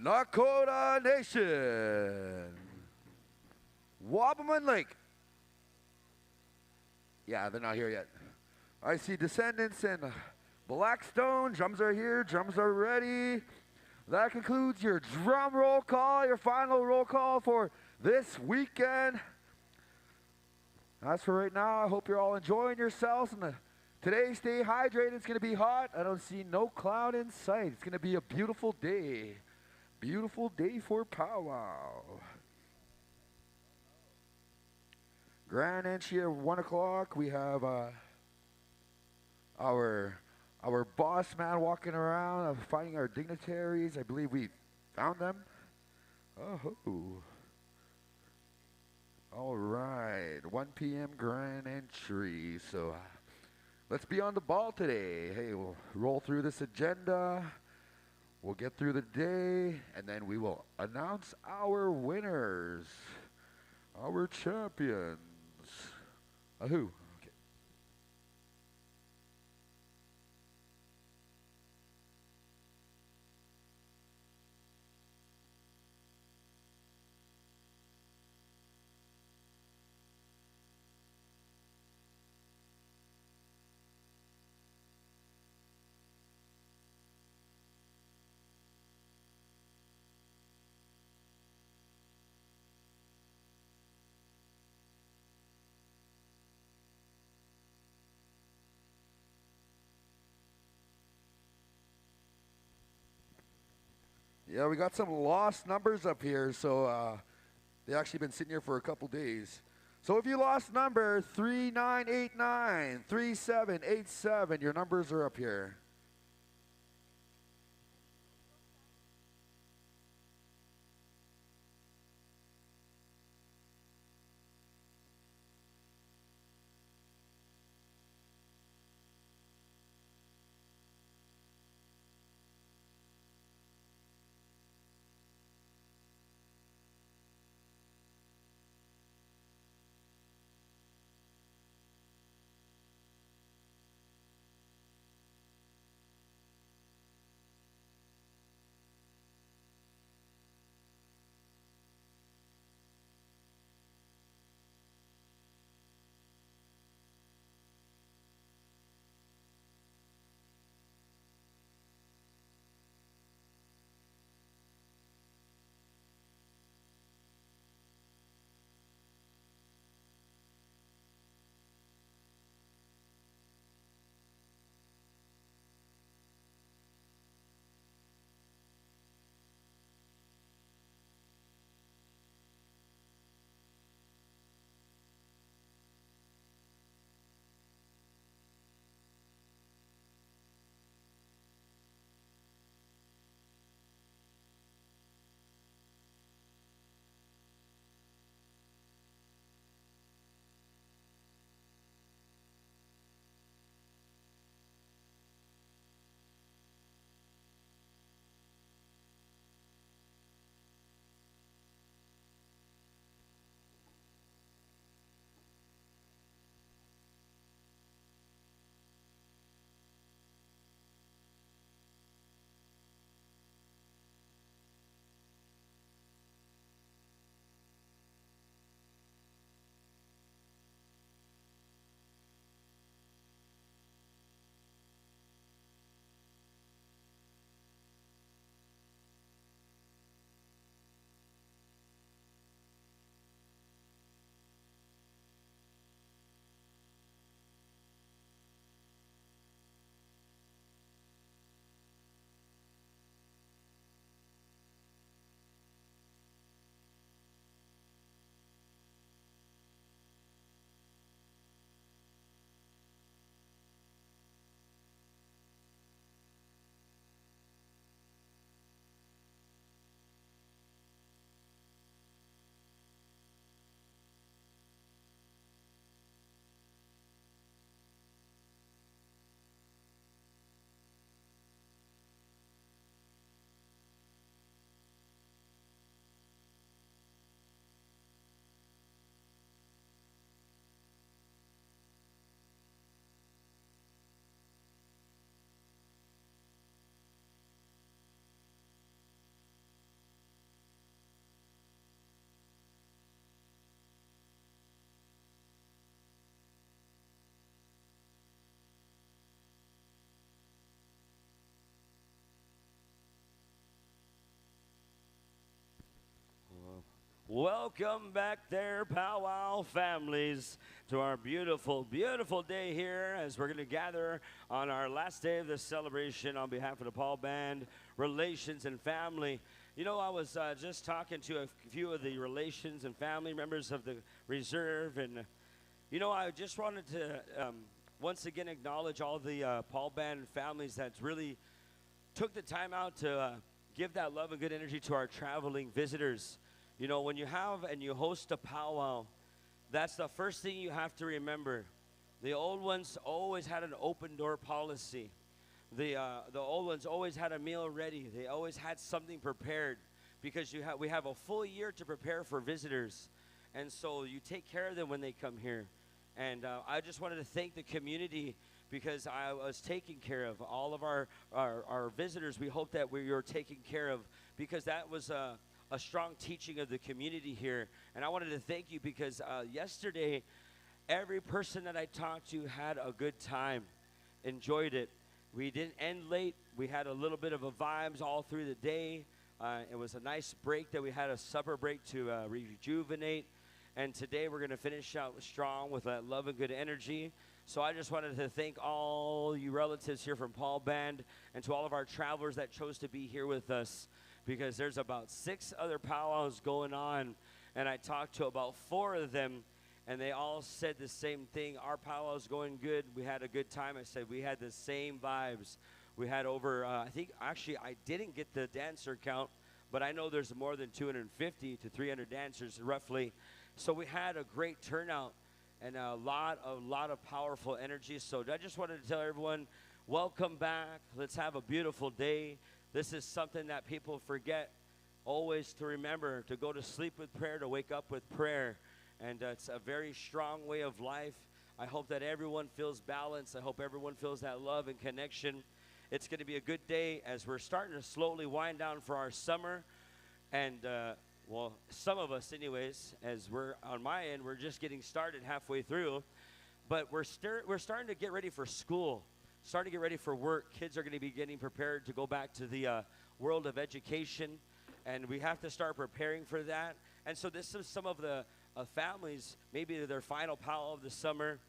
Nakota Nation. Wabaman Lake. Yeah, they're not here yet. I see Descendants and Blackstone. Drums are here. Drums are ready. That concludes your drum roll call, your final roll call for this weekend. As for right now, I hope you're all enjoying yourselves. And today, stay hydrated. It's going to be hot. I don't see no cloud in sight. It's going to be a beautiful day. Beautiful day for powwow. Grand entry at 1 o'clock. We have our boss man walking around, finding our dignitaries. I believe we found them. Oh. All right, 1 p.m. grand entry. So let's be on the ball today. Hey, we'll roll through this agenda. We'll get through the day, and then we will announce our winners, our champions. Who? Okay. Yeah, we got some lost numbers up here, so they actually been sitting here for a couple days. So if you lost number 3989 3787, your numbers are up here. Welcome back there, powwow families, to our beautiful, beautiful day here as we're going to gather on our last day of the celebration on behalf of the Paul Band, Relations and Family. You know, I was just talking to a few of the relations and family members of the Reserve, and, you know, I just wanted to once again acknowledge all the Paul Band families that really took the time out to give that love and good energy to our traveling visitors. You know, when you have and you host a powwow, that's the first thing you have to remember. The old ones always had an open door policy. The old ones always had a meal ready. They always had something prepared because we have a full year to prepare for visitors. And so you take care of them when they come here. And I just wanted to thank the community because I was taking care of all of our visitors. We hope that you're taken care of because that was a strong teaching of the community here. And I wanted to thank you because yesterday, every person that I talked to had a good time, enjoyed it. We didn't end late. We had a little bit of a vibes all through the day. It was a nice break that we had, a supper break to rejuvenate. And today we're going to finish out strong with that love and good energy. So I just wanted to thank all you relatives here from Paul Band and to all of our travelers that chose to be here with us, because there's about 6 other powwows going on, and I talked to about 4 of them, and they all said the same thing. Our powwow's going good. We had a good time. I said we had the same vibes. We had over, I think, actually, I didn't get the dancer count, but I know there's more than 250 to 300 dancers, roughly. So we had a great turnout and a lot of powerful energy. So I just wanted to tell everyone, welcome back. Let's have a beautiful day. This is something that people forget always to remember, to go to sleep with prayer, to wake up with prayer. And it's a very strong way of life. I hope that everyone feels balance. I hope everyone feels that love and connection. It's going to be a good day as we're starting to slowly wind down for our summer. And, well, some of us anyways, as we're on my end, we're just getting started halfway through. But we're starting to get ready for school. Starting to get ready for work. Kids are going to be getting prepared to go back to the world of education, and we have to start preparing for that. And so this is some of the families, maybe their final powwow of the summer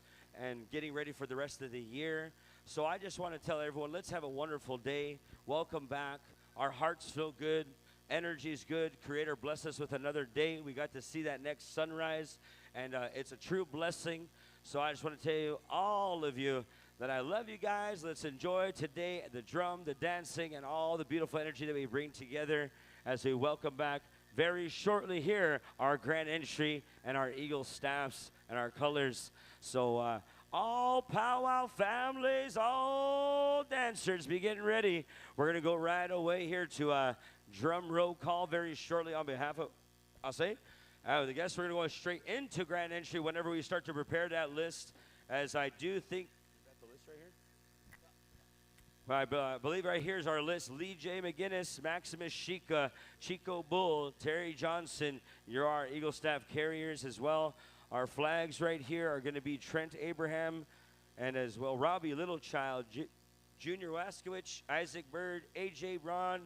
and getting ready for the rest of the year. So I just want to tell everyone, let's have a wonderful day. Welcome back. Our hearts feel good. Energy is good. Creator bless us with another day. We got to see that next sunrise, and it's a true blessing. So I just want to tell you, all of you, that I love you guys. Let's enjoy today the drum, the dancing, and all the beautiful energy that we bring together as we welcome back very shortly here our grand entry and our Eagle staffs and our colors. So all powwow families, all dancers, be getting ready. We're going to go right away here to drum roll call very shortly on behalf of, the guests. We're going to go straight into grand entry whenever we start to prepare that list, as I do think. I believe right here is our list. Lee J. McGinnis, Maximus Chica, Chico Bull, Terry Johnson. You're our Eagle Staff carriers as well. Our flags right here are going to be Trent Abraham and as well Robbie Littlechild, Junior Waskowicz, Isaac Bird, A.J. Braun,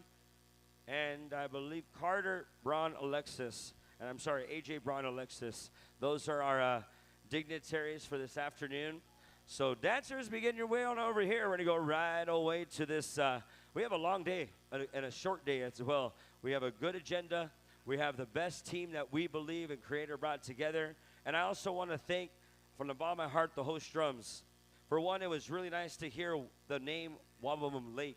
and I believe Carter Braun Alexis. And I'm sorry, A.J. Braun Alexis. Those are our dignitaries for this afternoon. So dancers, begin your way on over here. We're going to go right away to this. We have a long day and a short day as well. We have a good agenda. We have the best team that we believe and Creator brought together. And I also want to thank, from the bottom of my heart, the host drums. For one, it was really nice to hear the name Wabbam Lake.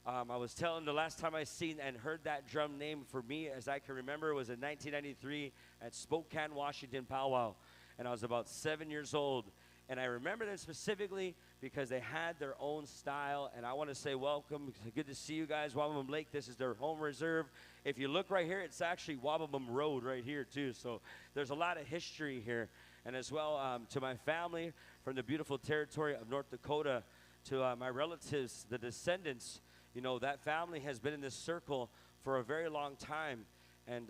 I was telling the last time I seen and heard that drum name for me, as I can remember, was in 1993 at Spokane, Washington powwow. And I was about 7 years old. And I remember them specifically because they had their own style. And I want to say welcome. Good to see you guys. Wabbam Lake, this is their home reserve. If you look right here, it's actually Wabbam Road right here, too. So there's a lot of history here. And as well, to my family from the beautiful territory of North Dakota, to my relatives, the descendants, you know, that family has been in this circle for a very long time. And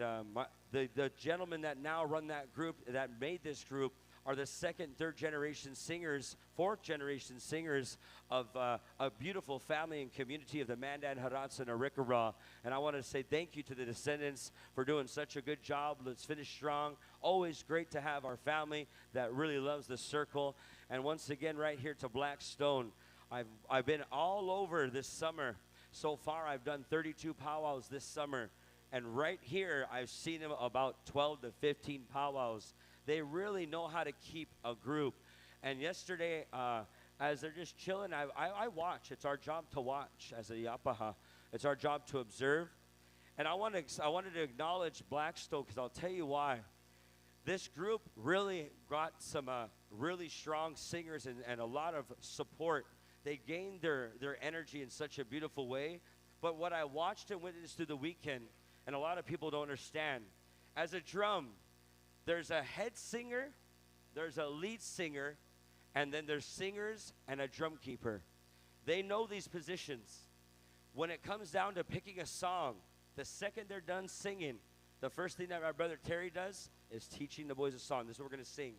the gentlemen that now run that group, that made this group, are the second, third generation singers, fourth generation singers of a beautiful family and community of the Mandan Harats and Arikara. And I want to say thank you to the descendants for doing such a good job. Let's finish strong. Always great to have our family that really loves the circle. And once again, right here to Blackstone, I've been all over this summer. So far, I've done 32 powwows this summer. And right here, I've seen them about 12 to 15 powwows. They really know how to keep a group. And yesterday, as they're just chilling, I watch. It's our job to watch as a Yapaha. It's our job to observe. And I wanted to acknowledge Blackstone because I'll tell you why. This group really got some really strong singers and a lot of support. They gained their energy in such a beautiful way. But what I watched and witnessed through the weekend, and a lot of people don't understand, as a drum, there's a head singer, there's a lead singer, and then there's singers and a drum keeper. They know these positions. When it comes down to picking a song, the second they're done singing, the first thing that my brother Terry does is teaching the boys a song. This is what we're going to sing.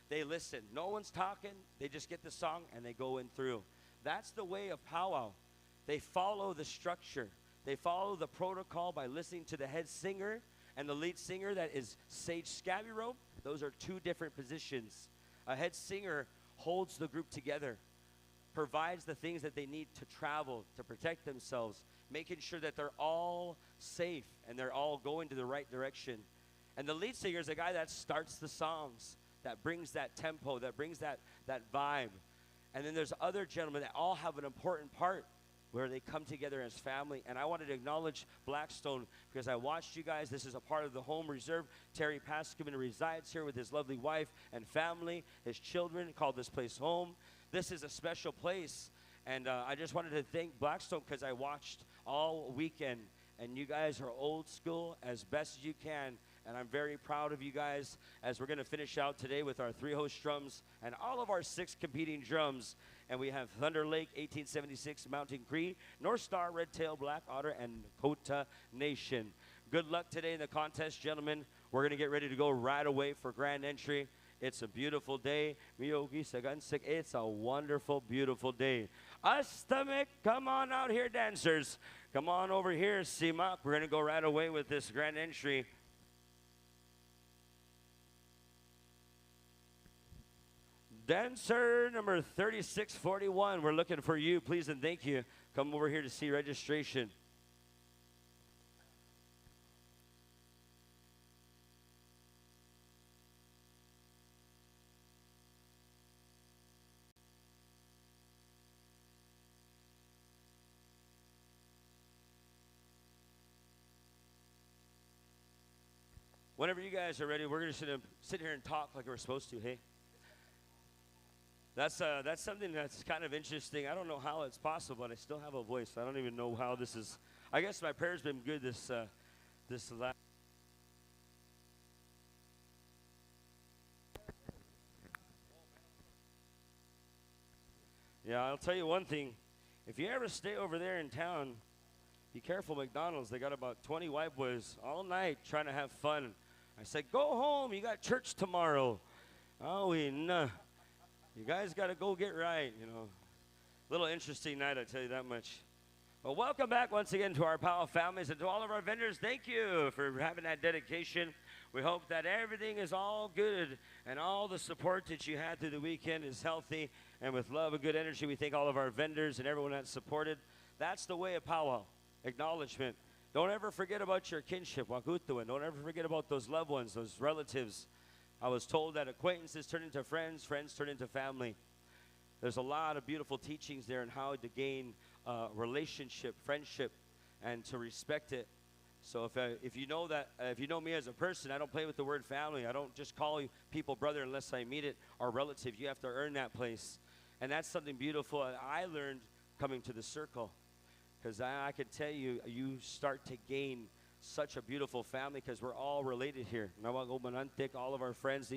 They listen. No one's talking. They just get the song and they go in through. That's the way of powwow. They follow the structure. They follow the protocol by listening to the head singer and the lead singer that is Sage Scabby Rope. Those are two different positions. A head singer holds the group together, provides the things that they need to travel, to protect themselves, making sure that they're all safe and they're all going to the right direction. And the lead singer is the guy that starts the songs, that brings that tempo, that brings that vibe. And then there's other gentlemen that all have an important part where they come together as family. And I wanted to acknowledge Blackstone because I watched you guys. This is a part of the home reserve. Terry Pascoman resides here with his lovely wife and family, his children, called this place home. This is a special place. And I just wanted to thank Blackstone because I watched all weekend. And you guys are old school as best as you can. And I'm very proud of you guys as we're going to finish out today with our 3 host drums and all of our 6 competing drums. And we have Thunder Lake, 1876, Mountain Cree, North Star, Red Tail, Black Otter, and Kota Nation. Good luck today in the contest, gentlemen. We're going to get ready to go right away for grand entry. It's a beautiful day. It's a wonderful, beautiful day. Astamik, come on out here, dancers. Come on over here, Simak. We're going to go right away with this grand entry. Dancer number 3641, we're looking for you, please and thank you. Come over here to see registration. Whenever you guys are ready, we're going to sit here and talk like we're supposed to, hey? That's something that's kind of interesting. I don't know how it's possible, but I still have a voice. I don't even know how this is. I guess my prayer's been good this last. Yeah, I'll tell you one thing. If you ever stay over there in town, be careful, McDonald's. They got about 20 white boys all night trying to have fun. I said, go home. You got church tomorrow. Oh, no. You guys got to go get right, you know. Little interesting night, I tell you that much. Well, welcome back once again to our powwow families and to all of our vendors. Thank you for having that dedication. We hope that everything is all good and all the support that you had through the weekend is healthy and with love and good energy. We thank all of our vendors and everyone that supported. That's the way of powwow, acknowledgement. Don't ever forget about your kinship, wakutuan. Don't ever forget about those loved ones, those relatives. I was told that acquaintances turn into friends, friends turn into family. There's a lot of beautiful teachings there on how to gain relationship, friendship, and to respect it. So if you know that, if you know me as a person, I don't play with the word family. I don't just call people brother unless I meet it or relative. You have to earn that place. And that's something beautiful I learned coming to the circle. Because I can tell you, you start to gain such a beautiful family because we're all related here. All of our friends,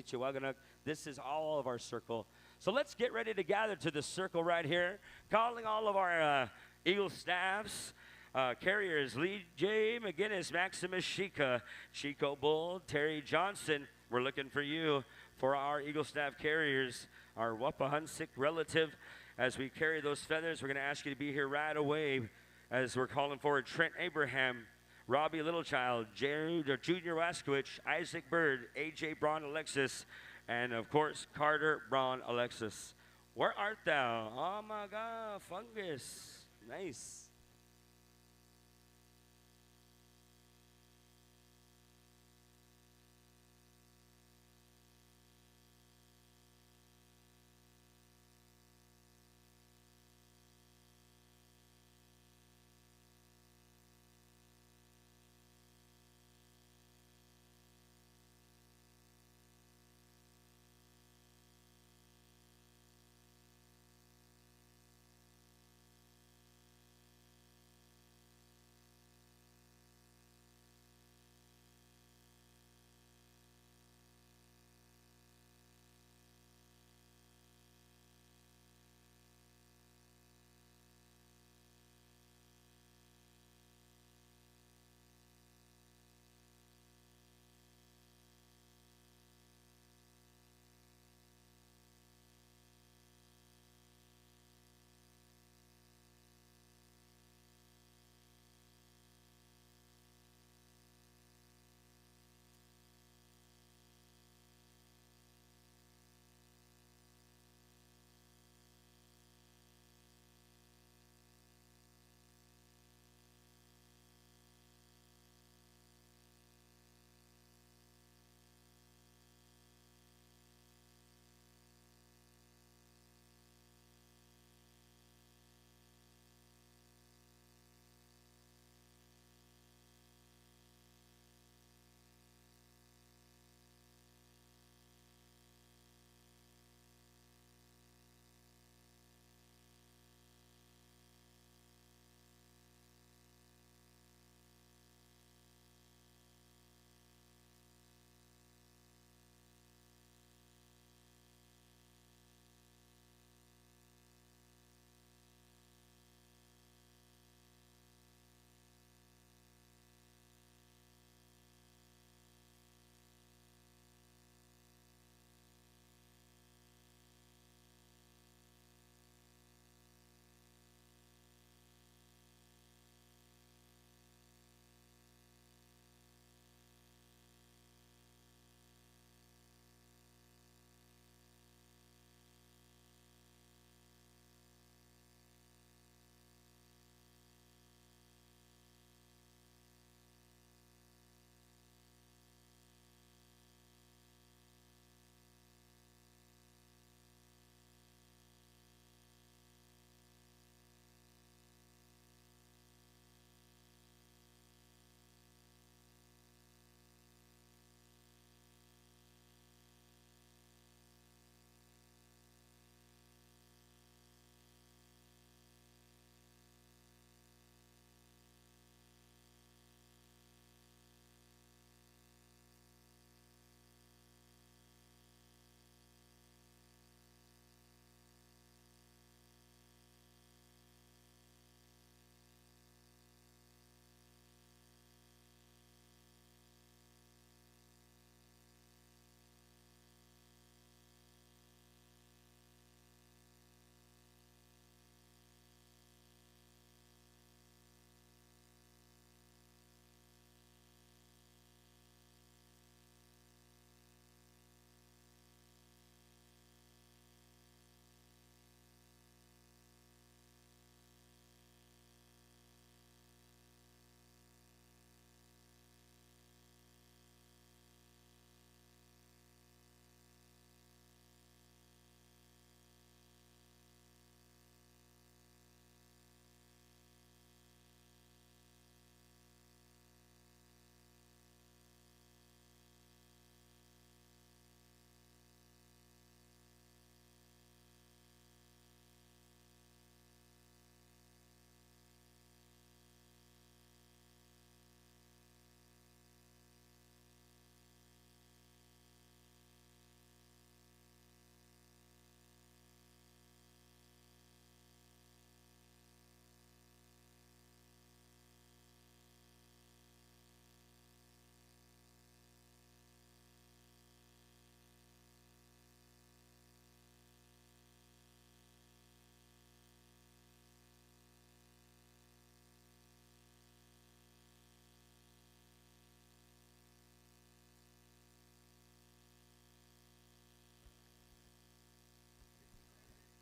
this is all of our circle. So let's get ready to gather to the circle right here. Calling all of our Eagle staffs, carriers, Lee J. McGinnis, Maximus Shika, Chico Bull, Terry Johnson. We're looking for you. for our Eagle Staff carriers, our Wapahansik relative. As we carry those feathers, we're going to ask you to be here right away as we're calling forward Trent Abraham, Robbie Littlechild, Junior Waskowicz, Isaac Bird, AJ Braun Alexis, and of course, Carter Braun Alexis. Where art thou? Oh my God, fungus. Nice.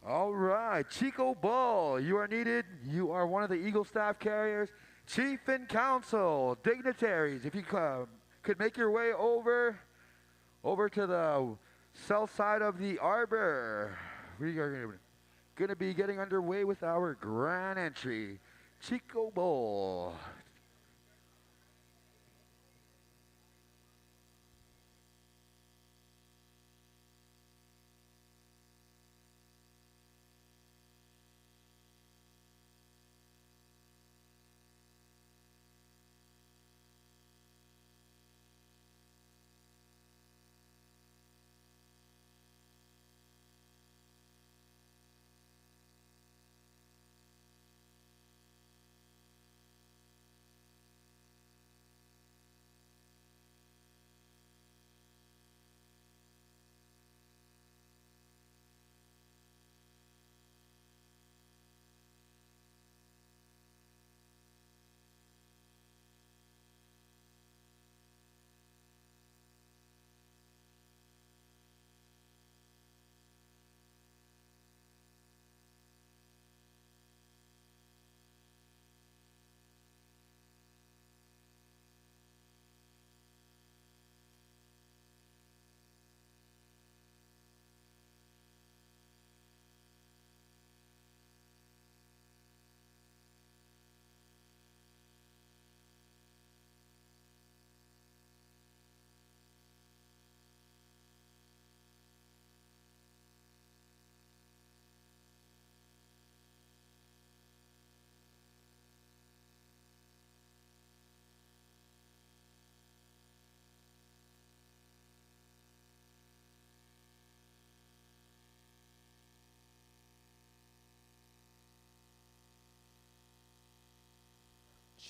All right, Chico Bull, you are needed. You are one of the Eagle staff carriers. Chief and Council, dignitaries, if you could make your way over to the south side of the arbor. We are going to be getting underway with our grand entry. Chico Bull.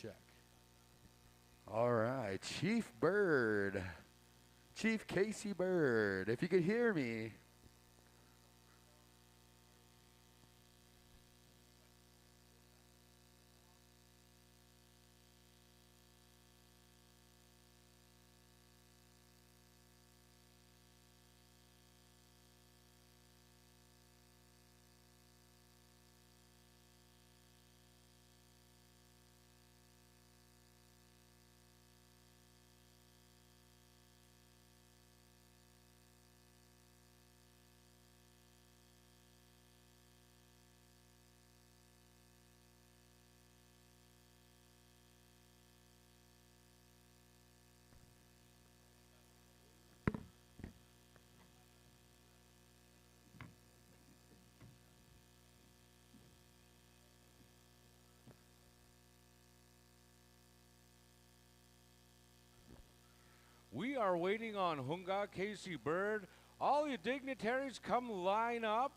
Check. All right, Chief Bird. Chief Casey Bird, if you could hear me. We are waiting on Hunga Casey Bird. All you dignitaries, come line up.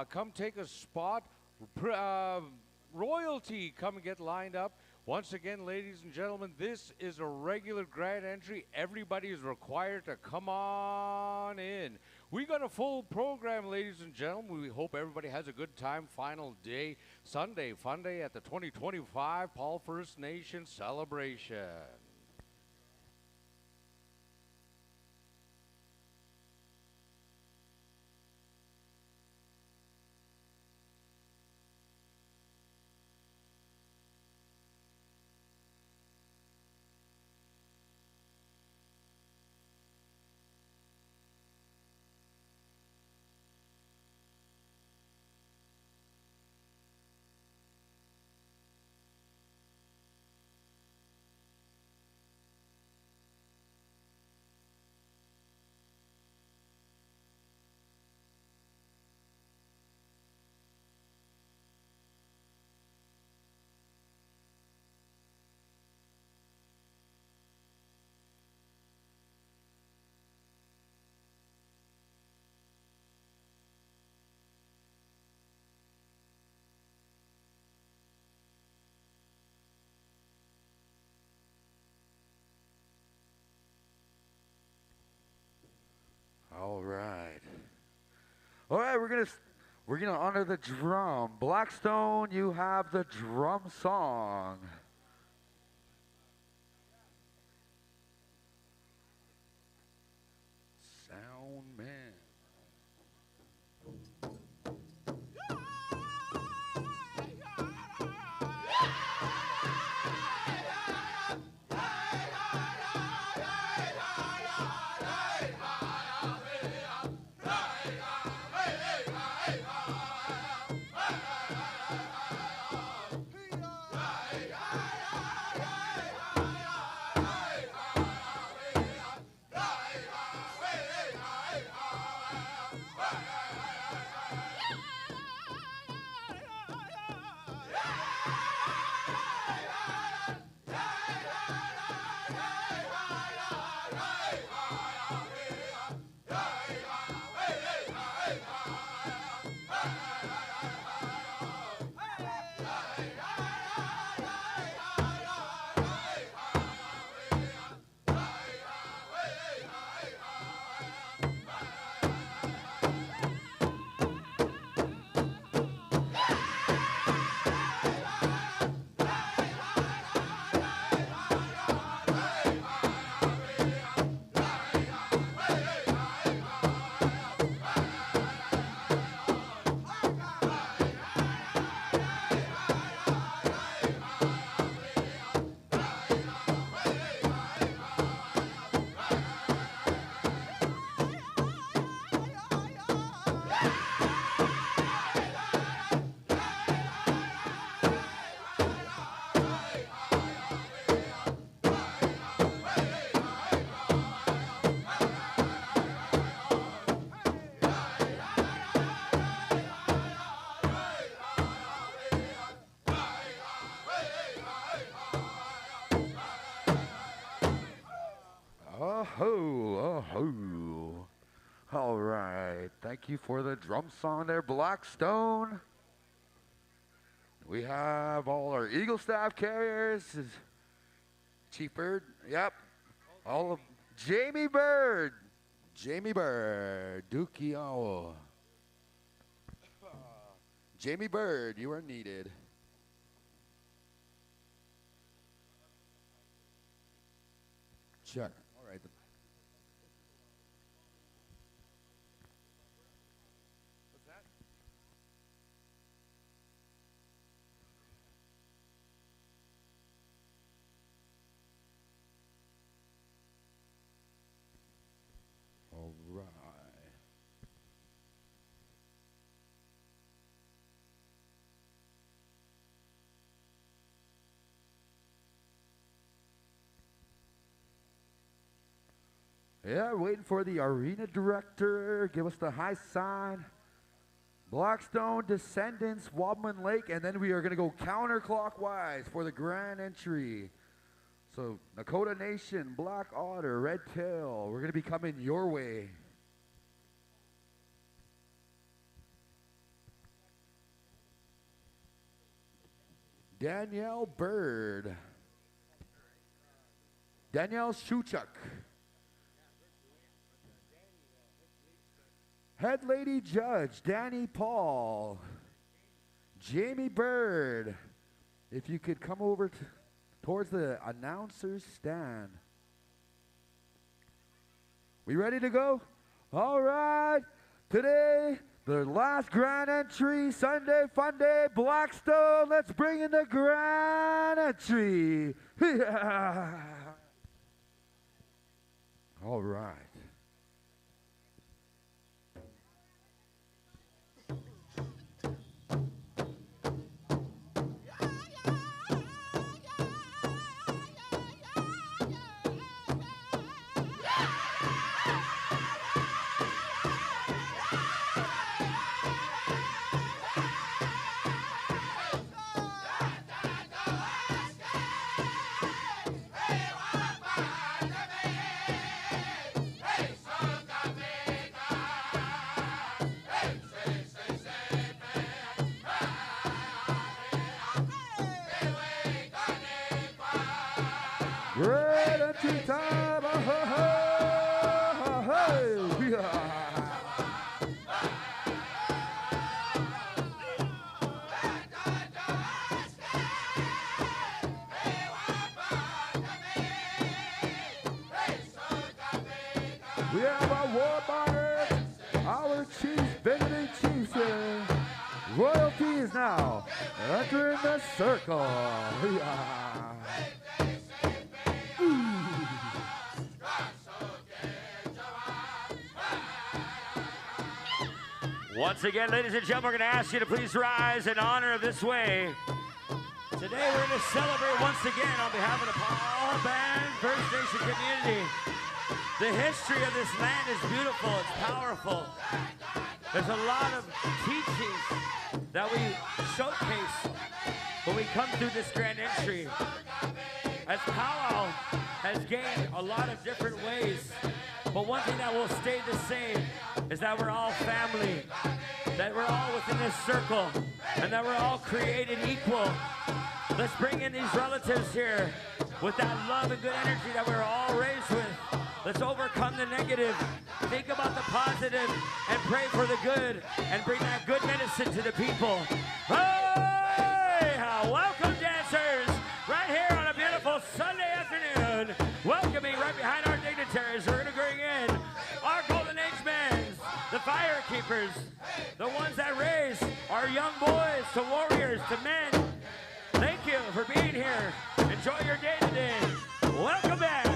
Come take a spot. Royalty, come and get lined up. Once again, ladies and gentlemen, this is a regular grand entry. Everybody is required to come on in. We got a full program, ladies and gentlemen. We hope everybody has a good time. Final day, Sunday, fun day at the 2025 Paul First Nation celebration. All right. All right, we're gonna honor the drum. Blackstone, you have the drum song. Sound man. Oh ho. All right. Thank you for the drum song there, Blackstone. We have all our Eagle Staff carriers. Chief Bird. Yep. All of Jamie Bird. Jamie Bird. Dookie Owl. Jamie Bird, you are needed. Check. All right. What's that? All right. Yeah, waiting for the arena director. Give us the high sign. Blackstone, Descendants, Wadman Lake, and then we are going to go counterclockwise for the grand entry. So, Nakota Nation, Black Otter, Red Tail, we're going to be coming your way. Danielle Bird. Danielle Shuchuk. Head Lady Judge, Danny Paul. Jamie Bird. If you could come over towards the announcer's stand. We ready to go? All right. Today, the last grand entry, Sunday Fun Day, Blackstone. Let's bring in the grand entry. All right. Red entry time, We have our war bonners, our chiefs, visiting chiefs here. Royalty is now entering the circle. Once again, ladies and gentlemen, we're going to ask you to please rise in honor of this way. Today we're going to celebrate once again on behalf of the Paul Band First Nation community. The history of this land is beautiful, it's powerful. There's a lot of teachings that we showcase when we come through this grand entry. As powwow has gained a lot of different ways, but one thing that will stay the same is that we're all family, that we're all within this circle, and that we're all created equal. Let's bring in these relatives here with that love and good energy that we're all raised with. Let's overcome the negative, think about the positive, and pray for the good, and bring that good medicine to the people. Hey! Welcome, dancers, right here on a beautiful Sunday afternoon. Welcoming right behind our dignitaries. We're going to bring in our Golden Age men, the fire keepers, the ones that raise our young boys to warriors, to men. Thank you for being here. Enjoy your day today. Welcome back.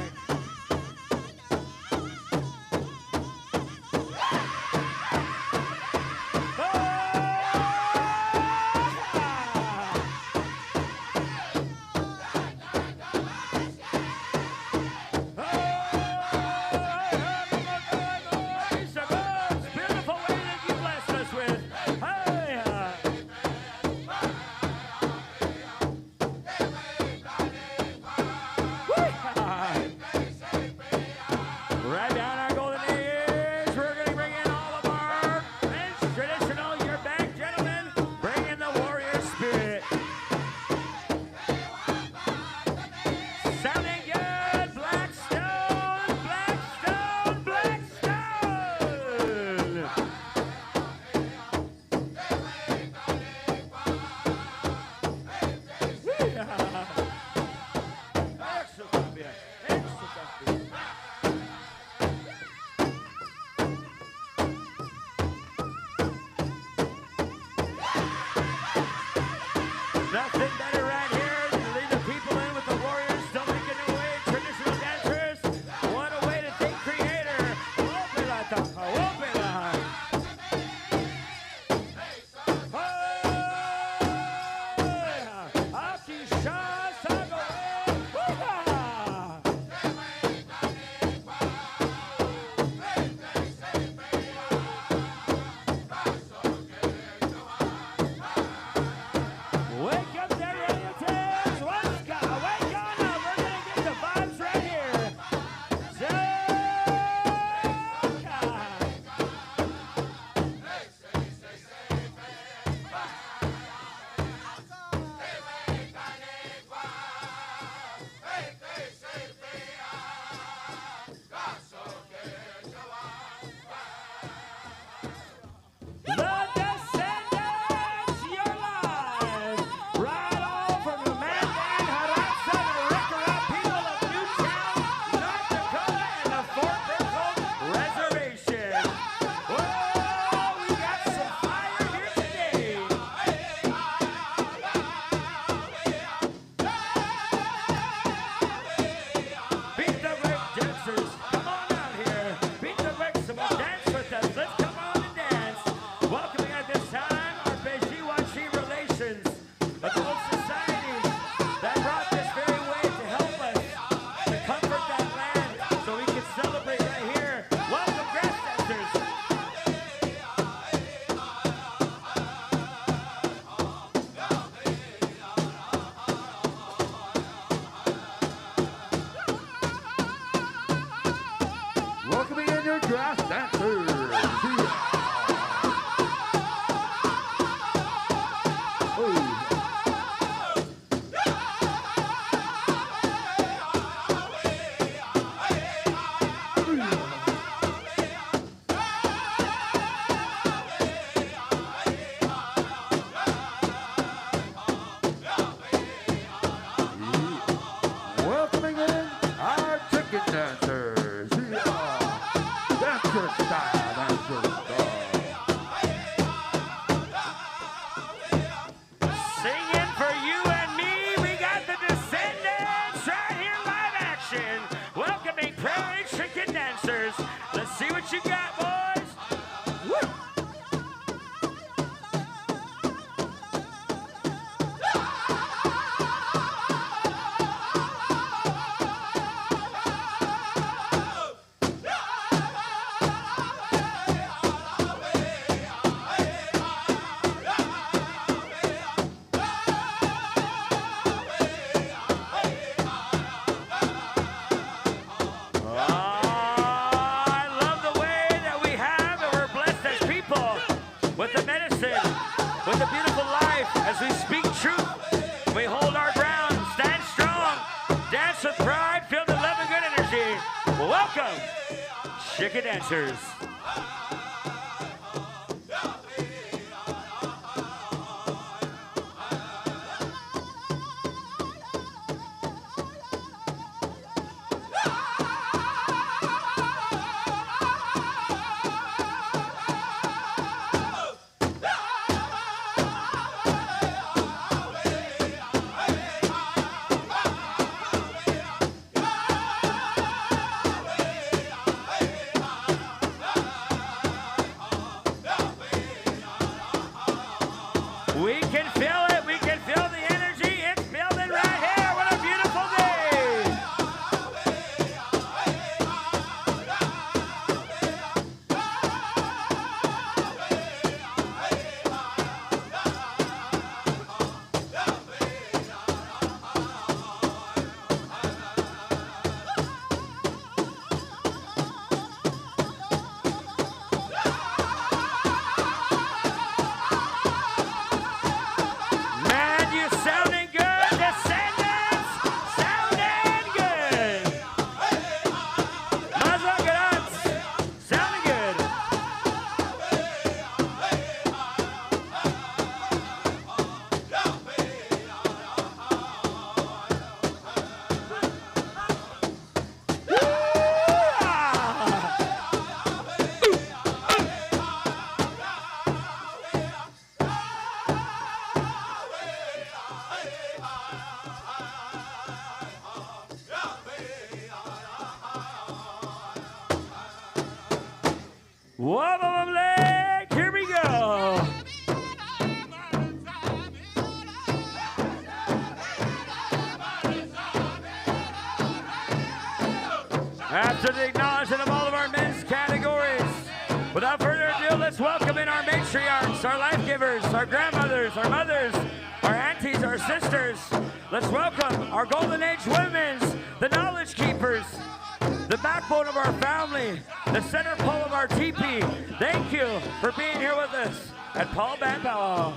Nothing better right here than to lead the people in with the warriors. Don't make it away. Traditional dancers. What a way to think creator. Ópera, taja, ópera. Aquí ya salgo. Wake up there, relatives! Let's go! Wake on up! We're gonna get the vibes right here. The Descendants, you're live! Right on from the Mandan, Harapsa, the Rickarap people of Newtown, North Dakota, and the Fort Berthold Reservation. Whoa, we got some fire here today. Beat the Rick dancers, come on out here. Beat the Rick, some more dance with us. Let's come on and dance. Welcoming at this time our Bejiwachi relations, adult societies that brought this very way to help us to comfort that land so we can celebrate right here. Welcome, grass dancers. Welcoming in your grass dancers. Welcoming in our chicken dancers. Dancer style, dancer style. Singing for you and me, we got the Descendants right here live action. Welcoming Prairie Chicken Dancers. Let's see what you got, boys. Woo! I love the way that we have and we're blessed as people with the medicine, with the beautiful life as we speak truth. We hold our ground, stand strong, dance with pride, feel the love and good energy. Welcome, Chicken Dancers. Wobble leg, here we go. After the acknowledgement of all of our men's categories, without further ado, let's welcome in our matriarchs, our life givers, our grandmothers, our mothers, our aunties, our sisters. Let's welcome our golden age women's, the knowledge keepers, the backbone of our family, the center pole of our teepee. Thank you for being here with us at Paul Band Powwow.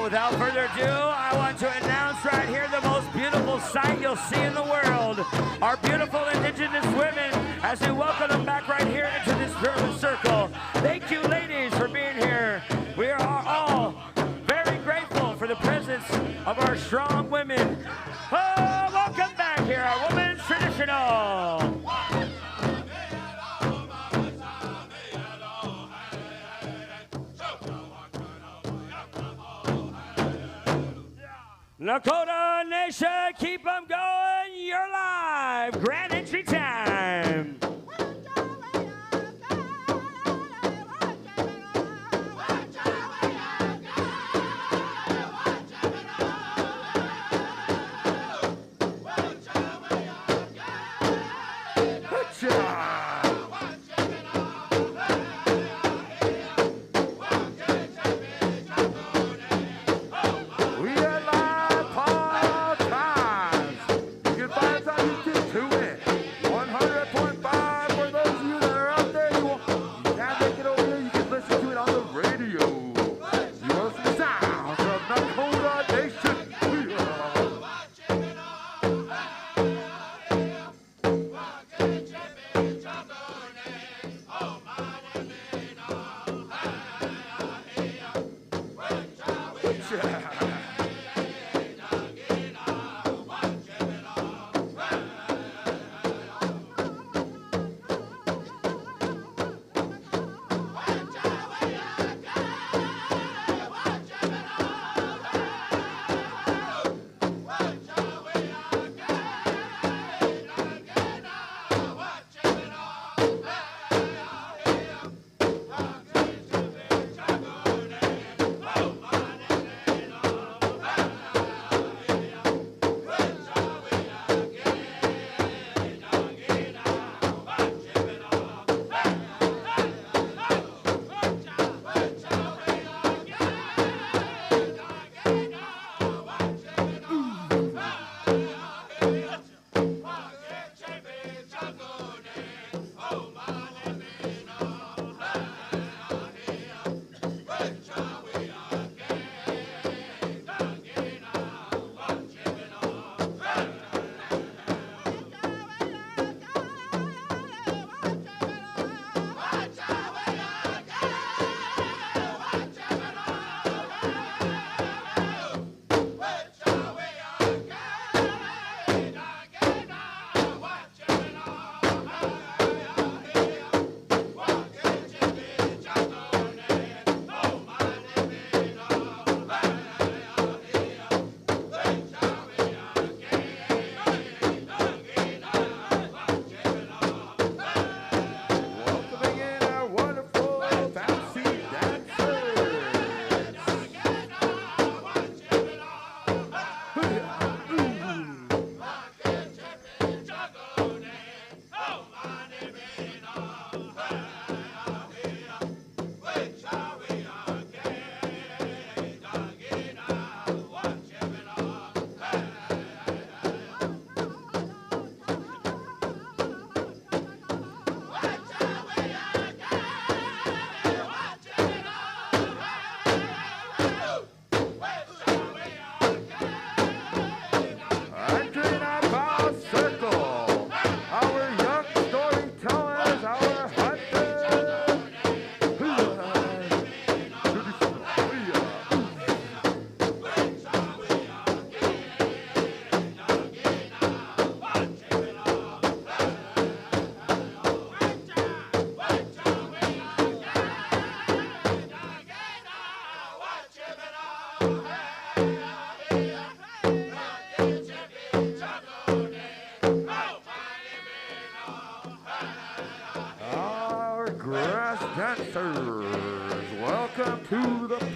Without further ado, I want to announce right here the most beautiful sight you'll see in the world. Our beautiful indigenous women, as we welcome them back right here into this circle. Thank you, ladies, for being here. We are all very grateful for the presence of our strong women. Oh, welcome back here, our Women's Traditional. Lakota Nation, keep them going. You're live. Grand entry time.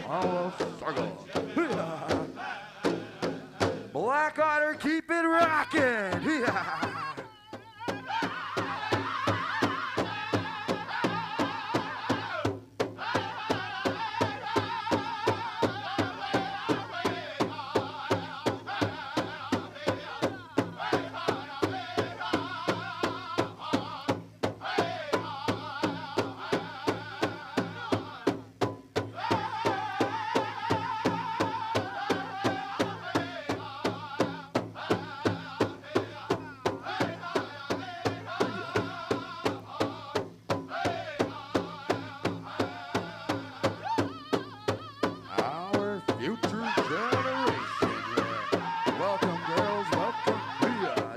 Oh, struggle. Black Otter, keep it rocking. Our future generation. Welcome, girls, welcome.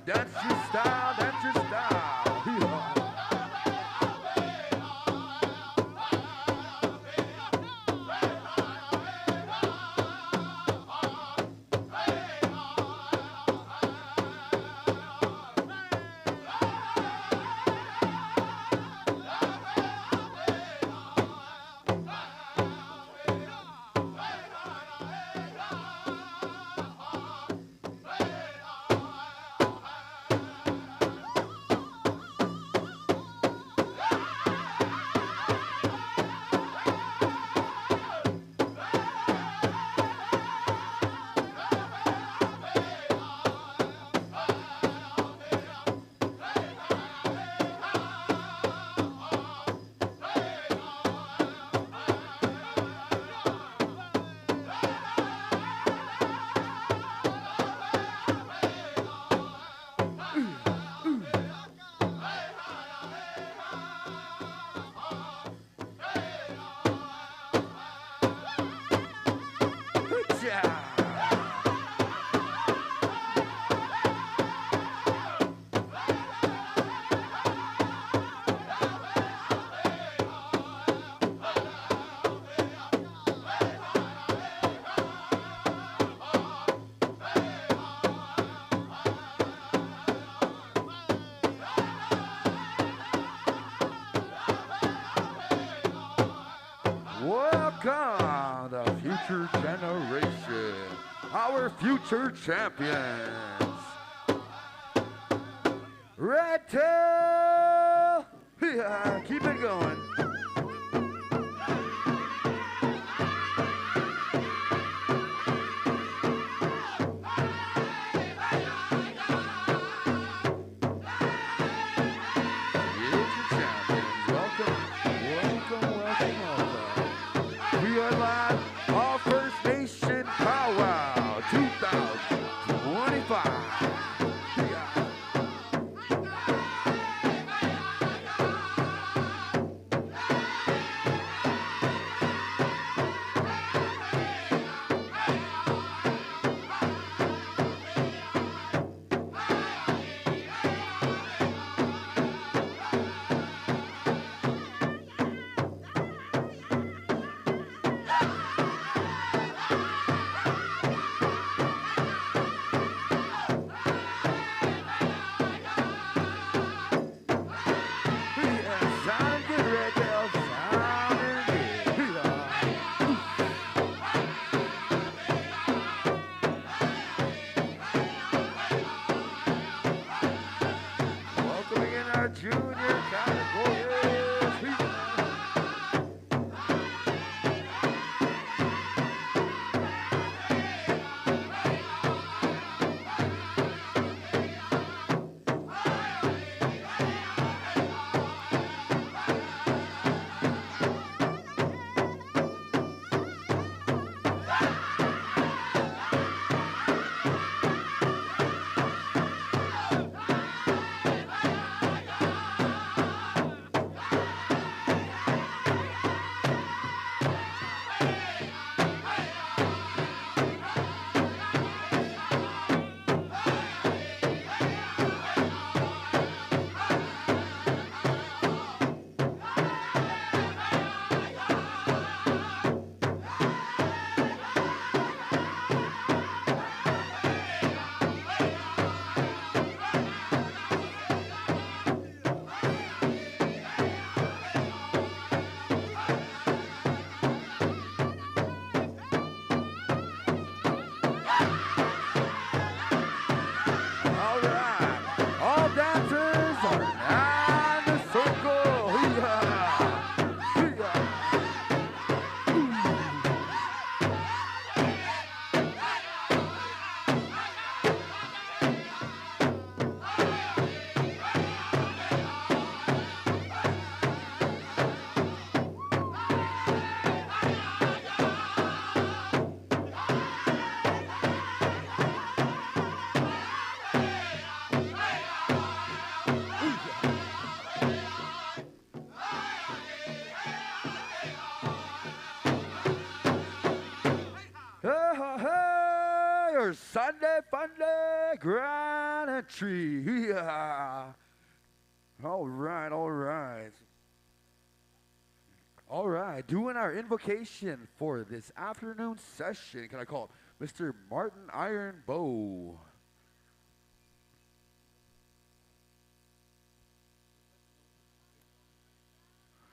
That's your style, that's your style. Welcome, the future generation, our future champions. Red Tail, yeah, keep it going. Future champions, welcome, welcome, welcome, welcome. We are live on First Nation Powwow 2025. Yeah. your Sunday Funday Grand Entry. Yeah. All right, all right. All right, doing our invocation for this afternoon session. Can I call Mr. Martin Ironbow?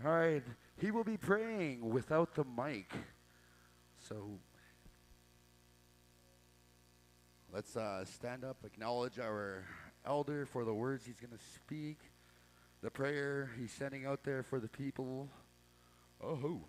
All right, he will be praying without the mic. So let's stand up, acknowledge our elder for the words he's going to speak, the prayer he's sending out there for the people. Oh,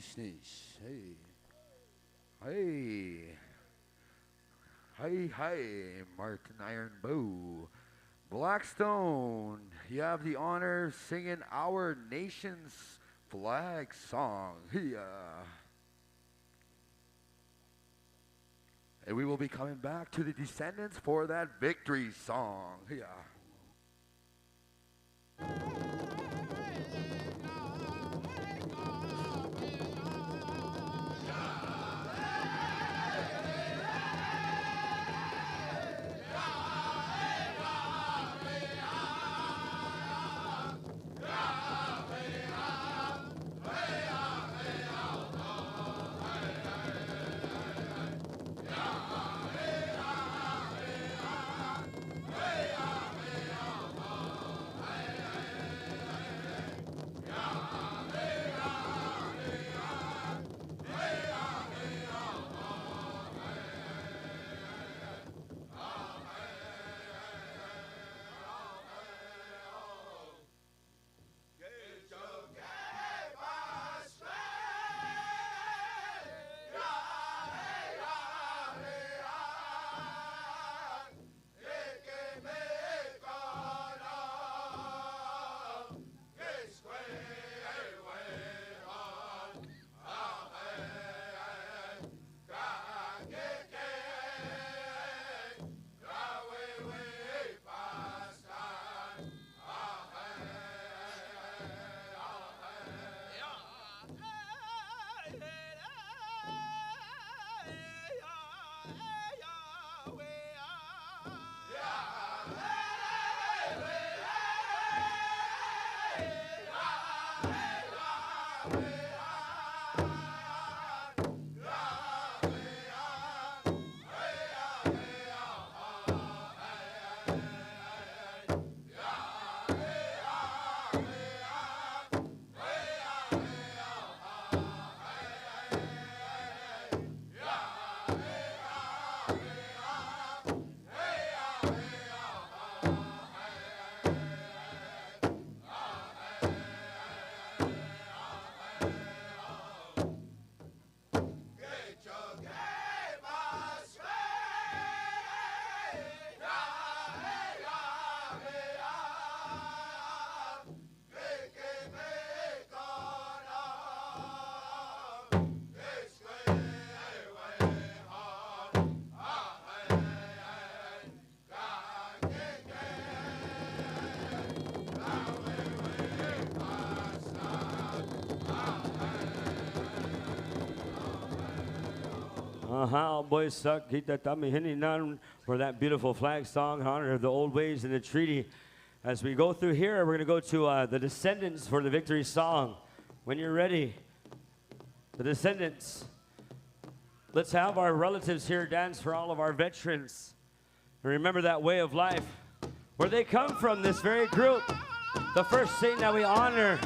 sneeze. Hey. Hey. Hey, hey, Martin Iron Bow. Blackstone, you have the honor of singing our nation's flag song. Yeah. And we will be coming back to the Descendants for that victory song. Yeah. Boys suck. Kita tami hininan for that beautiful flag song in honor of the old ways in the treaty. As we go through here, we're going to go to the Descendants for the victory song. When you're ready, the Descendants. Let's have our relatives here dance for all of our veterans. And remember that way of life, where they come from, this very group. The first thing that we honor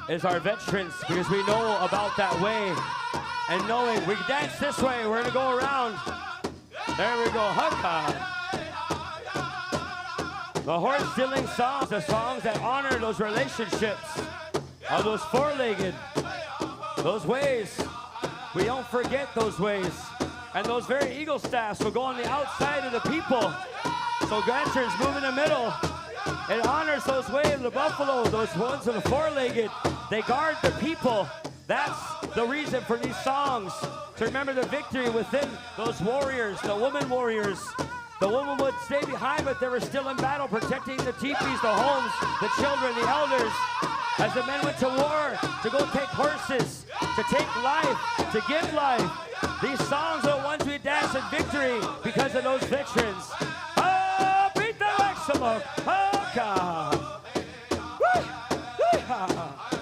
is our veterans, because we know about that way. And knowing we dance this way, we're gonna go around. There we go, haka. The horse-stealing songs, the songs that honor those relationships, are those four-legged, those ways. We don't forget those ways. And those very eagle staffs will go on the outside of the people. So Granters move in the middle. It honors those ways, the buffalo, those ones that are four-legged. They guard the people. That's the reason for these songs, to remember the victory within those warriors, the woman warriors. The woman would stay behind, but they were still in battle, protecting the teepees, the homes, the children, the elders. As the men went to war, to go take horses, to take life, to give life. These songs are the ones we dance in victory because of those veterans. Oh, beat the maximum. Oh, God. Woo! Woo-ha!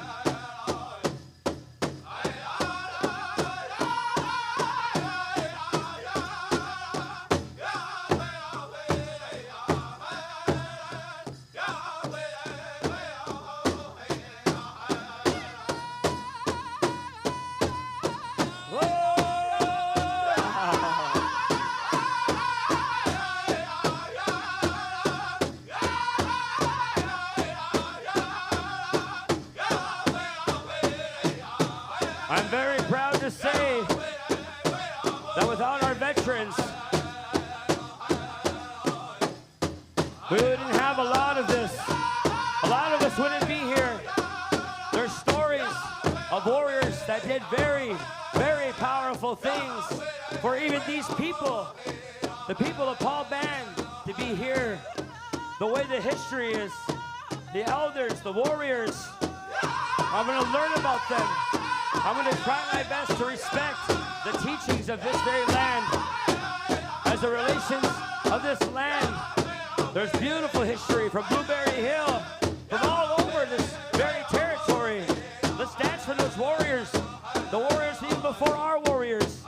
veterans, we wouldn't have a lot of this. A lot of us wouldn't be here. There's stories of warriors that did very, very powerful things for even these people, the people of Paul Band, to be here. The way the history is, the elders, the warriors, I'm going to learn about them. I'm going to try my best to respect the teachings of this very land. As the relations of this land, there's beautiful history from Blueberry Hill, from all over this very territory. Let's dance for those warriors, the warriors even before our warriors,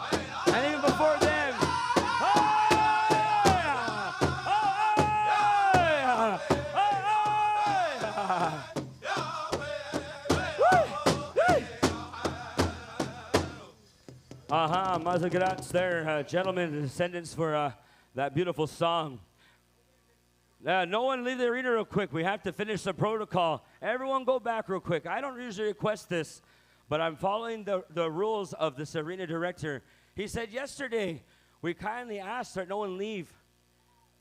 and even before them. Mazagrats there, gentlemen and descendants, for that beautiful song. No one leave the arena real quick. We have to finish the protocol. Everyone go back real quick. I don't usually request this, but I'm following the rules of this arena director. He said yesterday, we kindly asked that no one leave.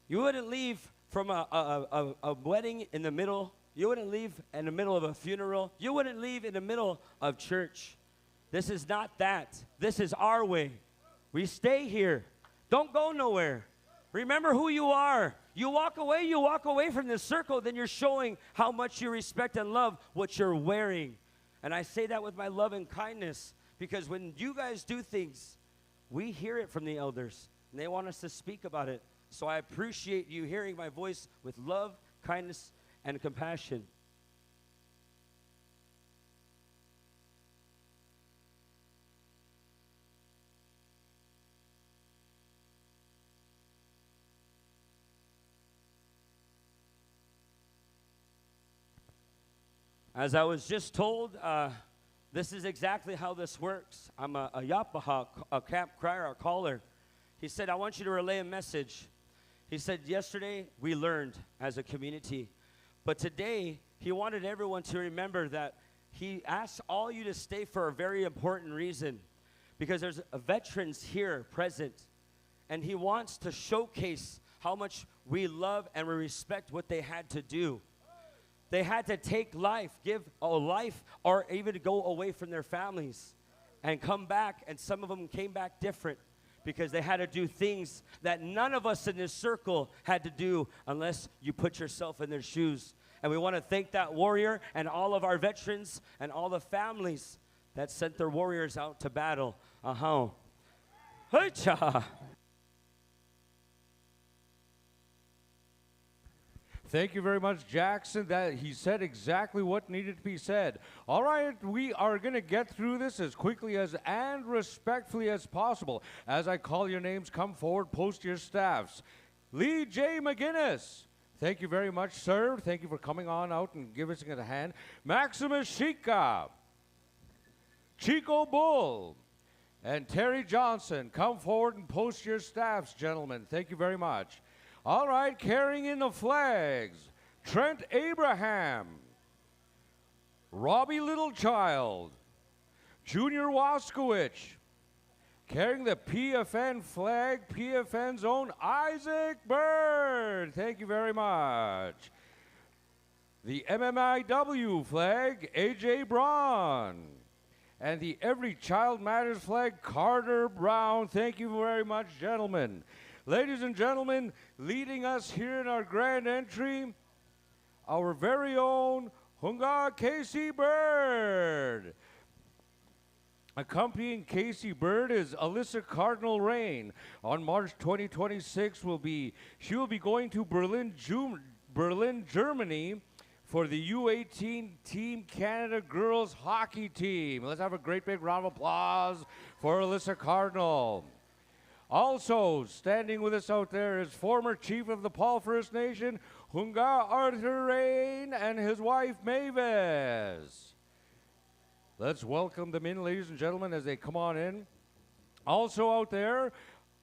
You wouldn't leave from a wedding in the middle. You wouldn't leave in the middle of a funeral. You wouldn't leave in the middle of church. This is not that. This is our way. We stay here. Don't go nowhere. Remember who you are. You walk away from this circle, then you're showing how much you respect and love what you're wearing. And I say that with my love and kindness, because when you guys do things, we hear it from the elders, and they want us to speak about it. So I appreciate you hearing my voice with love, kindness, and compassion. As I was just told, this is exactly how this works. I'm a Yapaha, a camp crier, a caller. He said, I want you to relay a message. He said, yesterday we learned as a community, but today he wanted everyone to remember that he asked all you to stay for a very important reason, because there's veterans here present, and he wants to showcase how much we love and we respect what they had to do. They had to take life, give a life, or even to go away from their families and come back. And some of them came back different because they had to do things that none of us in this circle had to do unless you put yourself in their shoes. And we want to thank that warrior and all of our veterans and all the families that sent their warriors out to battle. Hey-cha! Thank you very much, Jackson. That he said exactly what needed to be said. All right, we are going to get through this as quickly as and respectfully as possible. As I call your names, come forward, post your staffs. Lee J. McGinnis. Thank you very much, sir. Thank you for coming on out and giving us a hand. Maximus Shika. Chico Bull. And Terry Johnson. Come forward and post your staffs, gentlemen. Thank you very much. All right, carrying in the flags, Trent Abraham, Robbie Littlechild, Junior Waskowicz, carrying the PFN flag, PFN's own Isaac Bird. Thank you very much. The MMIW flag, AJ Braun. And the Every Child Matters flag, Carter Brown. Thank you very much, gentlemen. Ladies and gentlemen, leading us here in our grand entry, our very own Hunga Casey Bird. Accompanying Casey Bird is Alyssa Cardinal Rain. On March 2026, she will be going to Berlin, Germany for the U18 Team Canada Girls Hockey Team. Let's have a great big round of applause for Alyssa Cardinal. Also, standing with us out there is former chief of the Paul First Nation, Hunga Arthur Rain, and his wife, Mavis. Let's welcome them in, ladies and gentlemen, as they come on in. Also out there,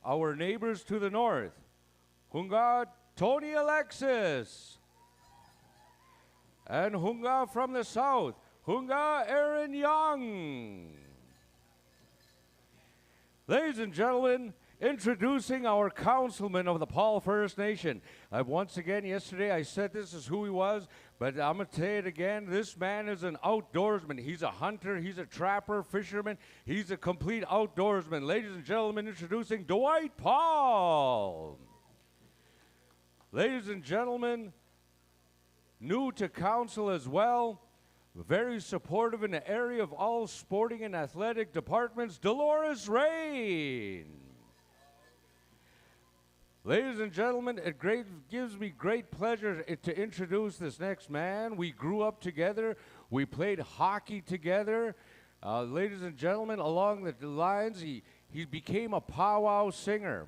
our neighbors to the north, Hunga Tony Alexis, and Hunga from the south, Hunga Aaron Young. Ladies and gentlemen, introducing our councilman of the Paul First Nation. Once again, yesterday I said this is who he was, but I'm going to say it again. This man is an outdoorsman. He's a hunter, he's a trapper, fisherman. He's a complete outdoorsman. Ladies and gentlemen, introducing Dwight Paul. Ladies and gentlemen, new to council as well, very supportive in the area of all sporting and athletic departments, Dolores Rain. Ladies and gentlemen, it gives me great pleasure to introduce this next man. We grew up together. We played hockey together. Ladies and gentlemen, along the lines, he became a powwow singer.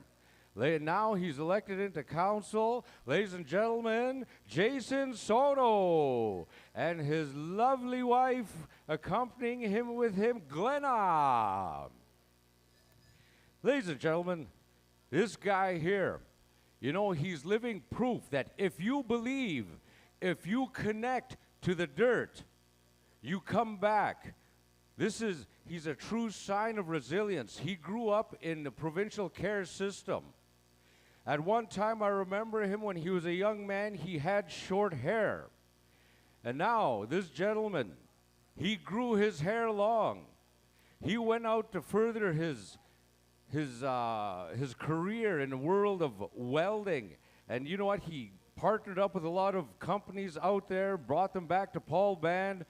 Now he's elected into council. Ladies and gentlemen, Jason Soto and his lovely wife accompanying him with him, Glenna. Ladies and gentlemen, this guy here, you know, he's living proof that if you believe, if you connect to the dirt, you come back. He's a true sign of resilience. He grew up in the provincial care system. At one time, I remember him when he was a young man, he had short hair. And now, this gentleman, he grew his hair long. He went out to further his career in the world of welding. And you know what? He partnered up with a lot of companies out there, brought them back to Paul Band.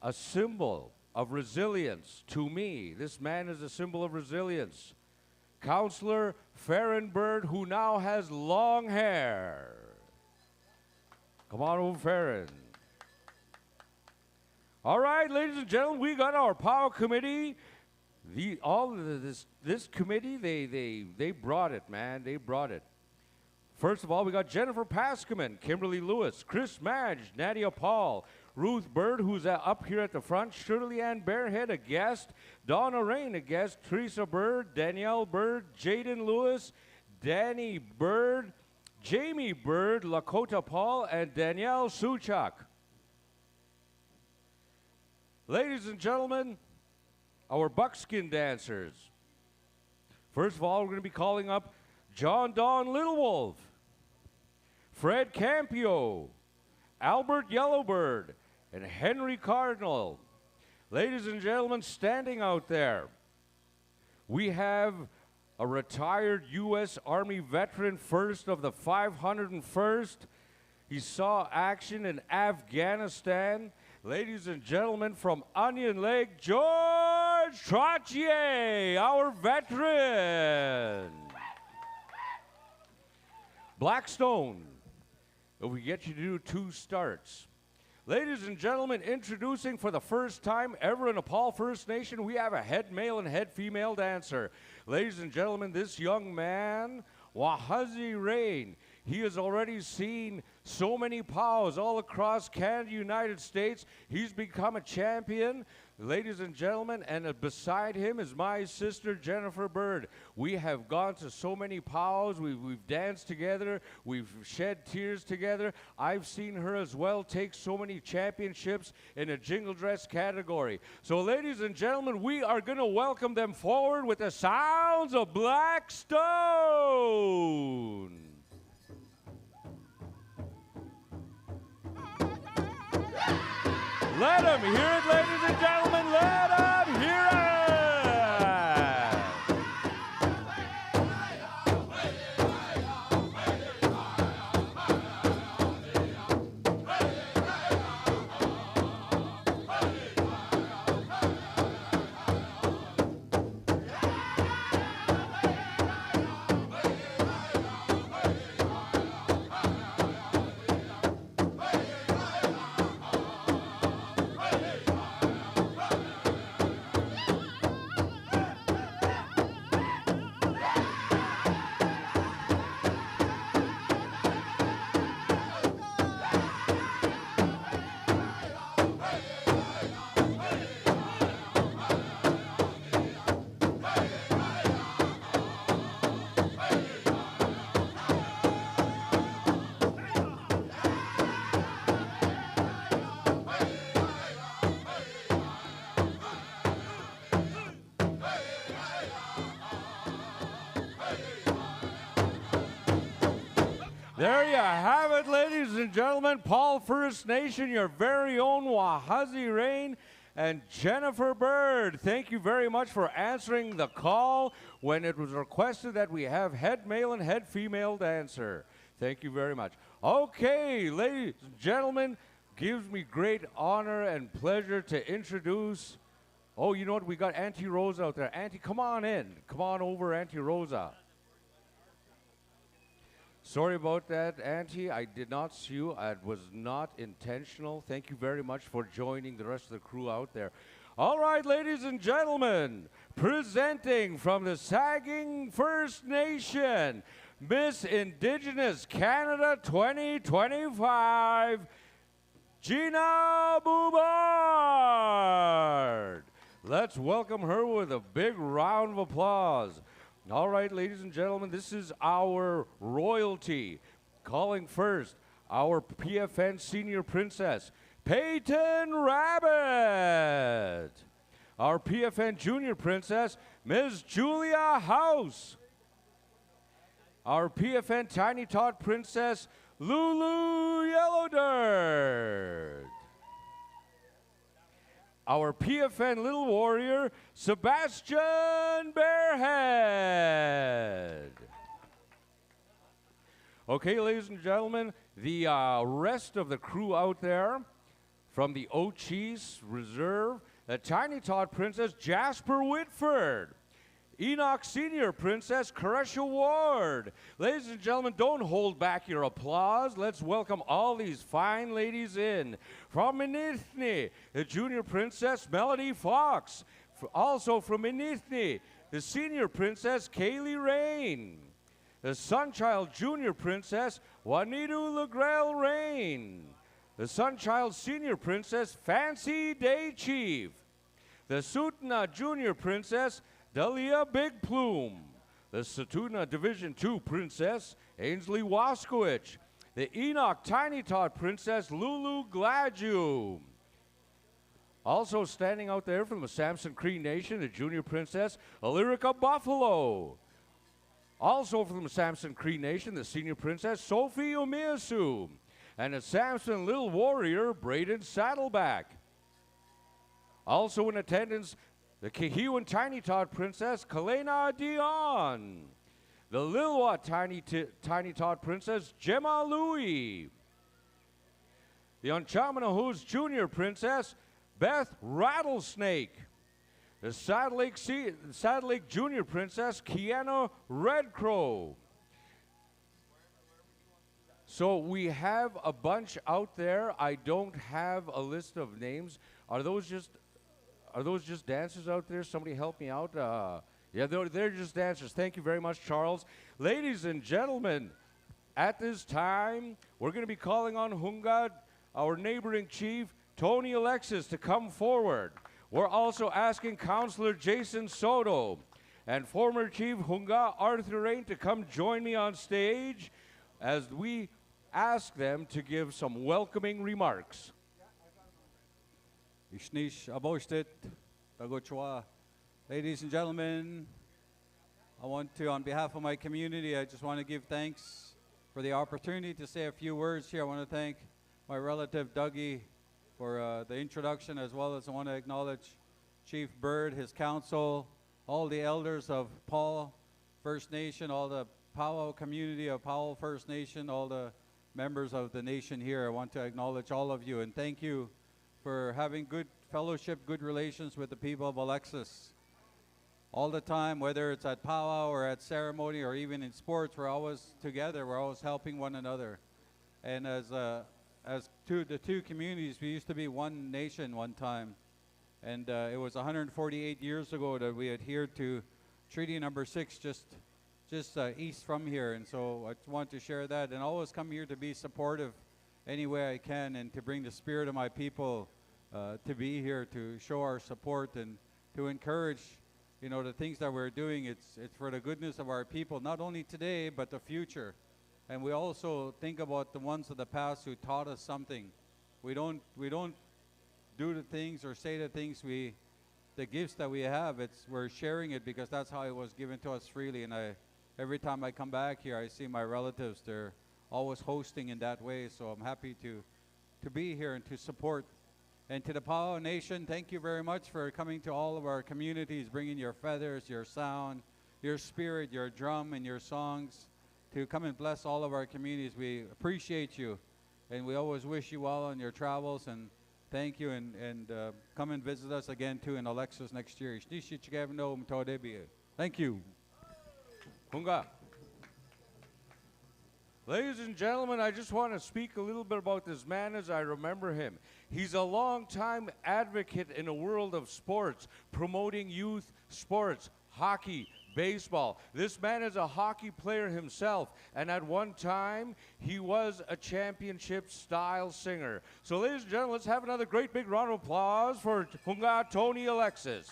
A symbol of resilience to me. This man is a symbol of resilience. Councillor Farron Bird, who now has long hair. Come on over, Farron. All right, ladies and gentlemen, we got our POW committee. This committee, they brought it, man. They brought it. First of all, we got Jennifer Pascaman, Kimberly Lewis, Chris Madge, Nadia Paul, Ruth Bird, who's up here at the front, Shirley Ann Barehead, a guest, Donna Rain, a guest, Teresa Bird, Danielle Bird, Jaden Lewis, Danny Bird, Jamie Bird, Lakota Paul, and Danielle Suchak. Ladies and gentlemen, our buckskin dancers. First of all, we're going to be calling up John Don Littlewolf, Fred Campio, Albert Yellowbird, and Henry Cardinal. Ladies and gentlemen, standing out there, we have a retired U.S. Army veteran, first of the 501st. He saw action in Afghanistan. Ladies and gentlemen, from Onion Lake, George Trottier, our veteran. Blackstone, if we get you to do 2 starts. Ladies and gentlemen, introducing for the first time ever in a Paul First Nation, we have a head male and head female dancer. Ladies and gentlemen, this young man, Wahazi Rain, he has already seen so many POWs all across Canada, United States. He's become a champion. Ladies and gentlemen, and beside him is my sister, Jennifer Bird. We have gone to so many POWs. We've danced together. We've shed tears together. I've seen her as well take so many championships in a jingle dress category. So, ladies and gentlemen, we are going to welcome them forward with the sounds of Blackstone. Let them hear it, ladies and gentlemen. Let them hear it. There you have it, ladies and gentlemen. Paul First Nation, your very own Wahazi Rain, and Jennifer Bird. Thank you very much for answering the call when it was requested that we have head male and head female dancer. Thank you very much. Okay, ladies and gentlemen, gives me great honor and pleasure to introduce. Oh, you know what? We got Auntie Rosa out there. Auntie, come on in. Come on over, Auntie Rosa. Sorry about that, Auntie. I did not see you. It was not intentional. Thank you very much for joining the rest of the crew out there. All right, ladies and gentlemen, presenting from the Sagging First Nation, Miss Indigenous Canada 2025, Gina Boubard. Let's welcome her with a big round of applause. All right, ladies and gentlemen, this is our royalty. Calling first, our PFN Senior Princess, Peyton Rabbit. Our PFN Junior Princess, Ms. Julia House. Our PFN Tiny Tot Princess, Lulu Yellow Dirt. Our PFN Little Warrior, Sebastian Bearhead. Okay, ladies and gentlemen, the rest of the crew out there from the Ochis Reserve, the Tiny Tot Princess, Jasper Whitford. Enoch Senior Princess, Karesha Ward. Ladies and gentlemen, don't hold back your applause. Let's welcome all these fine ladies in. From Minithni, the Junior Princess, Melody Fox. Also from Minithni, the Senior Princess, Kaylee Rain. The Sunchild Junior Princess, Juanitu Legrel Rain. The Sunchild Senior Princess, Fancy Day Chief. The Sutna Junior Princess, Dalia Big Plume. The Satuna Division II Princess, Ainsley Waskowicz. The Enoch Tiny Tot Princess, Lulu Gladue. Also standing out there from the Samson Cree Nation, the Junior Princess, Illyrica Buffalo. Also from the Samson Cree Nation, the Senior Princess, Sophie Umiasu. And the Samson Little Warrior, Braden Saddleback. Also in attendance, the Kihiwan Tiny Tot Princess, Kalena Dion. The Lilwa Tiny Tot Princess, Gemma Louie. The Unchamanahoos Junior Princess, Beth Rattlesnake. The Saddle Lake Junior Princess, Kiana Red Crow. So we have a bunch out there. I don't have a list of names. Are those just dancers out there? Somebody help me out. Yeah, they're just dancers. Thank you very much, Charles. Ladies and gentlemen, at this time, we're going to be calling on Hunga, our neighboring chief, Tony Alexis, to come forward. We're also asking Councillor Jason Soto and former Chief Hunga Arthur Rain to come join me on stage as we ask them to give some welcoming remarks. Ishnish Abostit, Dagochwa. Ladies and gentlemen, I want to, on behalf of my community, I just want to give thanks for the opportunity to say a few words here. I want to thank my relative Dougie for the introduction, as well as I want to acknowledge Chief Bird, his council, all the elders of Paul First Nation, all the Powwow community of Powell First Nation, all the members of the nation here. I want to acknowledge all of you and thank you for having good fellowship, good relations with the people of Alexis. All the time, whether it's at powwow or at ceremony or even in sports, we're always together. We're always helping one another. And as the two communities, we used to be one nation one time. And it was 148 years ago that we adhered to Treaty Number 6 just east from here. And so I want to share that and always come here to be supportive any way I can and to bring the spirit of my people to be here to show our support and to encourage, you know, the things that we're doing. It's for the goodness of our people, not only today, but the future. And we also think about the ones of the past who taught us something. We don't do the things or say the things the gifts that we have. We're sharing it because that's how it was given to us freely. And every time I come back here, I see my relatives. They're always hosting in that way. So I'm happy to be here and to support. And to the Powwow Nation, thank you very much for coming to all of our communities, bringing your feathers, your sound, your spirit, your drum, and your songs to come and bless all of our communities. We appreciate you, and we always wish you well on your travels, and thank you, and come and visit us again, too, in Alexis next year. Thank you. Hunga. Ladies and gentlemen, I just want to speak a little bit about this man as I remember him. He's a long-time advocate in the world of sports, promoting youth sports, hockey, baseball. This man is a hockey player himself, and at one time, he was a championship-style singer. So ladies and gentlemen, let's have another great big round of applause for Hunga Tony Alexis.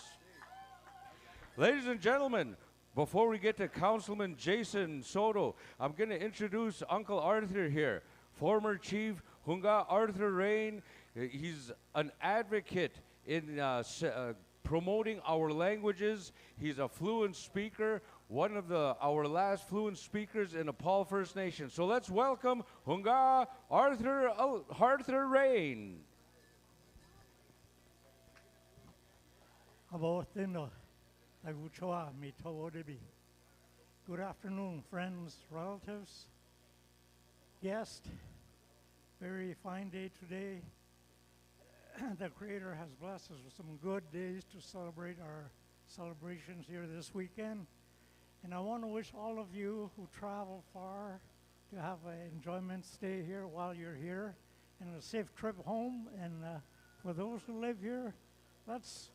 Ladies and gentlemen, before we get to Councilman Jason Soto, I'm going to introduce Uncle Arthur here, former Chief Hunga Arthur Rain. He's an advocate in promoting our languages. He's a fluent speaker, one of our last fluent speakers in the Paul First Nation. So let's welcome Hunga Arthur Rain. Good afternoon, friends, relatives, guests. Very fine day today. The Creator has blessed us with some good days to celebrate our celebrations here this weekend. And I want to wish all of you who travel far to have an enjoyment stay here while you're here and a safe trip home. And for those who live here, let's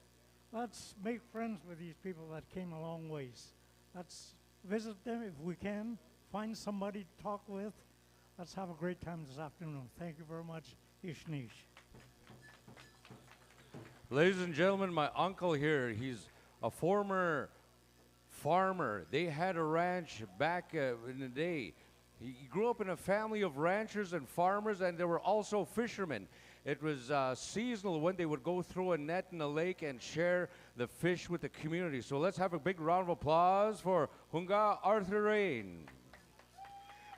make friends with these people that came a long ways. Let's visit them if we can, find somebody to talk with. Let's have a great time this afternoon. Thank you very much. Ishnish. Ladies and gentlemen, my uncle here, he's a former farmer. They had a ranch back in the day. He grew up in a family of ranchers and farmers, and they were also fishermen. It was seasonal when they would go throw a net in the lake and share the fish with the community. So let's have a big round of applause for Hunga Arthur Rain.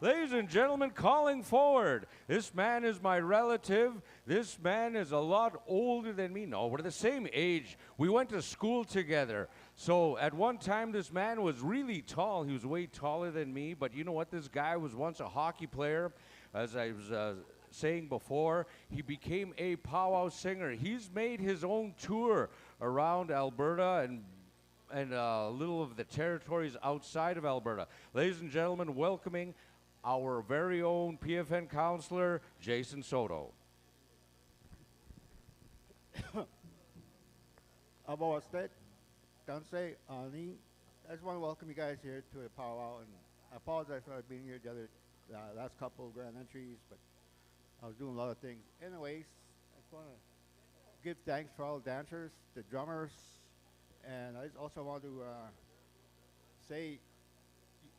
Ladies and gentlemen, calling forward. This man is my relative. This man is a lot older than me. No, we're the same age. We went to school together. So at one time, this man was really tall. He was way taller than me. But you know what? This guy was once a hockey player. As I was saying before, he became a powwow singer. He's made his own tour around Alberta and a little of the territories outside of Alberta. Ladies and gentlemen, welcoming our very own PFN counselor, Jason Soto. About state, don't say Ani. I just want to welcome you guys here to a powwow, and I apologize for not being here the other last couple of grand entries, but I was doing a lot of things. Anyways, I just want to give thanks for all the dancers, the drummers, and I just also want to say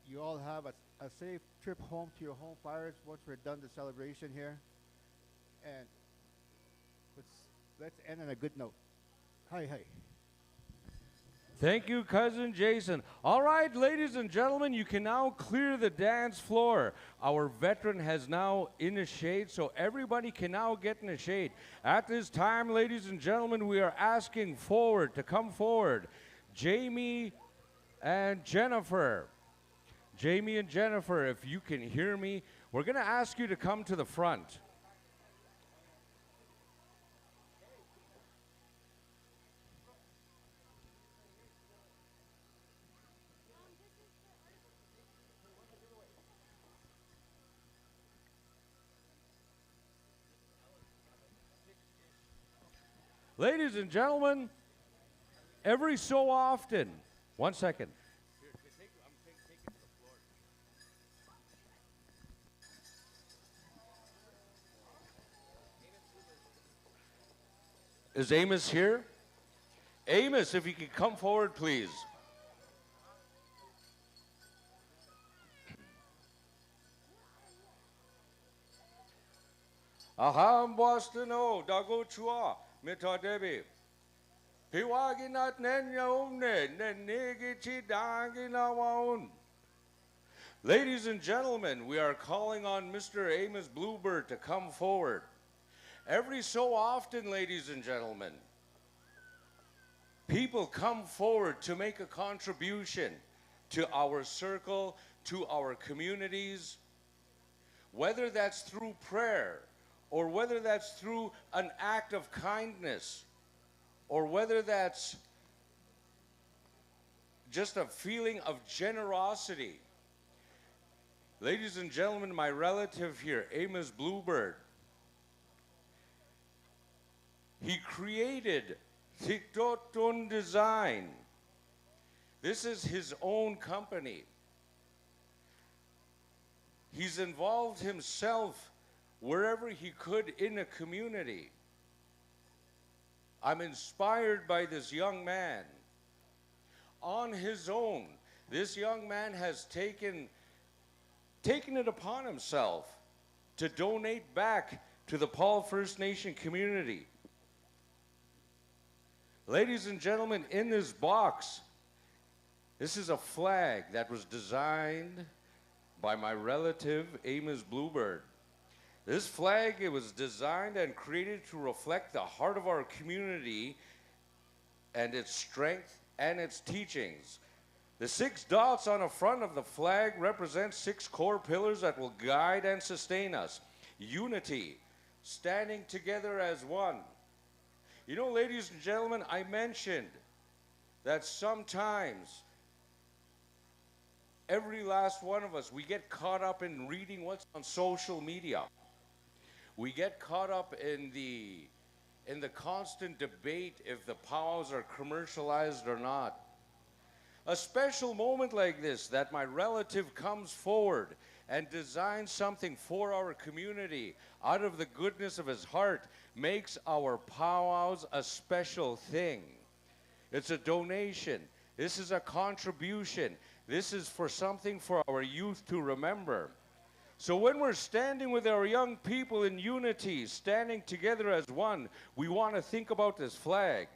you all have a safe trip home to your home fires once we're done the celebration here. And let's end on a good note. Hi, hi. Thank you, Cousin Jason. All right, ladies and gentlemen, you can now clear the dance floor. Our veteran has now in the shade, so everybody can now get in the shade. At this time, ladies and gentlemen, we are asking to come forward, Jamie and Jennifer. Jamie and Jennifer, if you can hear me, we're going to ask you to come to the front. Ladies and gentlemen, every so often, one second. Is Amos here? Amos, if you could come forward, please. Aham Bostano, Dago Chua, Mita Debi. Piwaginat Nenya Umne, Nenegi Chidangina Waun. Ladies and gentlemen, we are calling on Mr. Amos Bluebird to come forward. Every so often, ladies and gentlemen, people come forward to make a contribution to our circle, to our communities, whether that's through prayer, or whether that's through an act of kindness, or whether that's just a feeling of generosity. Ladies and gentlemen, my relative here, Amos Bluebird, he created Tiktoton Design. This is his own company. He's involved himself wherever he could in a community. I'm inspired by this young man. On his own, this young man has taken it upon himself to donate back to the Paul First Nation community. Ladies and gentlemen, in this box, this is a flag that was designed by my relative, Amos Bluebird. This flag, it was designed and created to reflect the heart of our community and its strength and its teachings. The 6 dots on the front of the flag represent 6 core pillars that will guide and sustain us. Unity, standing together as one. You know, ladies and gentlemen, I mentioned that sometimes every last one of us, we get caught up in reading what's on social media. We get caught up in the constant debate if the powwows are commercialized or not. A special moment like this, that my relative comes forward and designs something for our community out of the goodness of his heart, makes our powwows a special thing. It's a donation. This is a contribution. This is for something for our youth to remember. So when we're standing with our young people in unity, standing together as one, we want to think about this flag.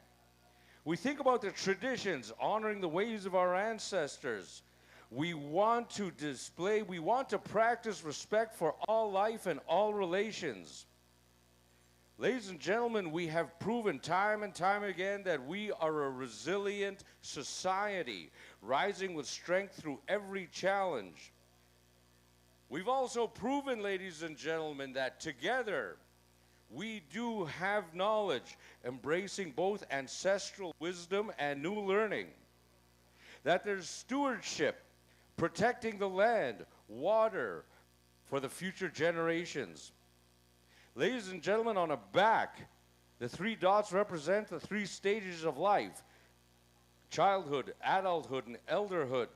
We think about the traditions, honoring the ways of our ancestors. We want to display, we want to practice respect for all life and all relations. Ladies and gentlemen, we have proven time and time again that we are a resilient society, rising with strength through every challenge. We've also proven, ladies and gentlemen, that together we do have knowledge, embracing both ancestral wisdom and new learning. That there's stewardship, protecting the land, water for the future generations. Ladies and gentlemen, on a back, the 3 dots represent the 3 stages of life: childhood, adulthood, and elderhood,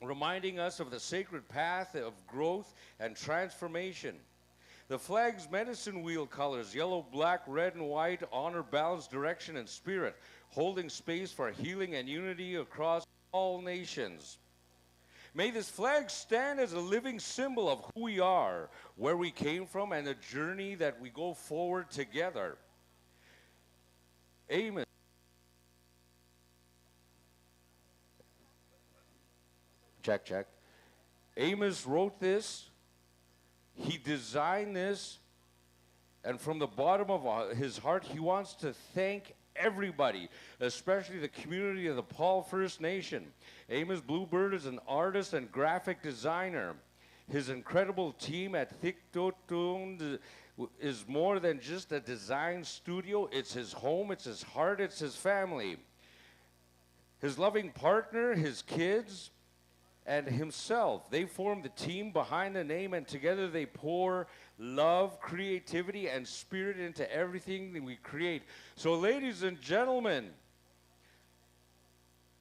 reminding us of the sacred path of growth and transformation. The flag's medicine wheel colors, yellow, black, red, and white, honor, balance, direction, and spirit, holding space for healing and unity across all nations. May this flag stand as a living symbol of who we are, where we came from, and the journey that we go forward together. Amos. Check, check. Amos wrote this. He designed this, and from the bottom of his heart, he wants to thank everybody, especially the community of the Paul First Nation. Amos Bluebird is an artist and graphic designer. His incredible team at Tiktoton is more than just a design studio. It's his home, it's his heart, it's his family. His loving partner, his kids, and himself, they form the team behind the name, and together they pour love, creativity, and spirit into everything that we create. So, ladies and gentlemen,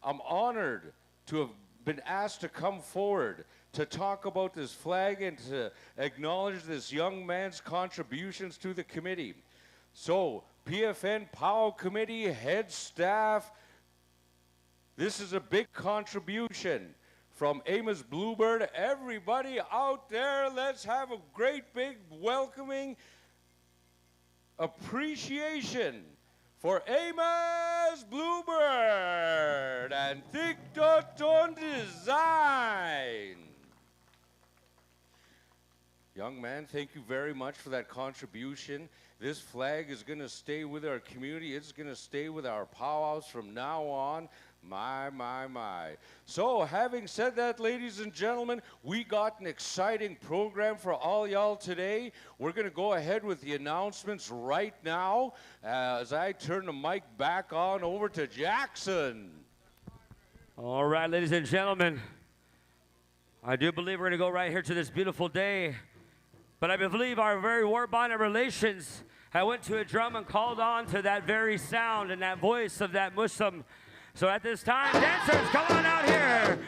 I'm honored to have been asked to come forward to talk about this flag and to acknowledge this young man's contributions to the committee. So, PFN Powwow Committee, head staff, this is a big contribution from Amos Bluebird. Everybody out there, let's have a great big welcoming appreciation for Amos Bluebird and Tiktoton Design. Young man, thank you very much for that contribution. This flag is going to stay with our community. It's going to stay with our powwows from now on. My, my, my. So, having said that, ladies and gentlemen, we got an exciting program for all y'all today. We're going to go ahead with the announcements right now as I turn the mic back on over to Jackson. All right, ladies and gentlemen, I do believe we're going to go right here to this beautiful day. But I believe our very war bonnet relations I went to a drum and called on to that very sound and that voice of that Muslim. So at this time, dancers, come on out here.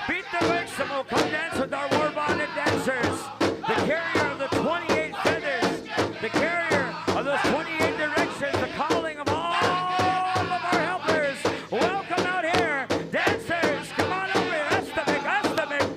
Beat the wicks and we'll come dance with our war bonnet dancers. The carrier of the 28 feathers, the carrier of those 28 directions, the calling of all of our helpers. Welcome out here. Dancers, come on over here. Estimate, estimate.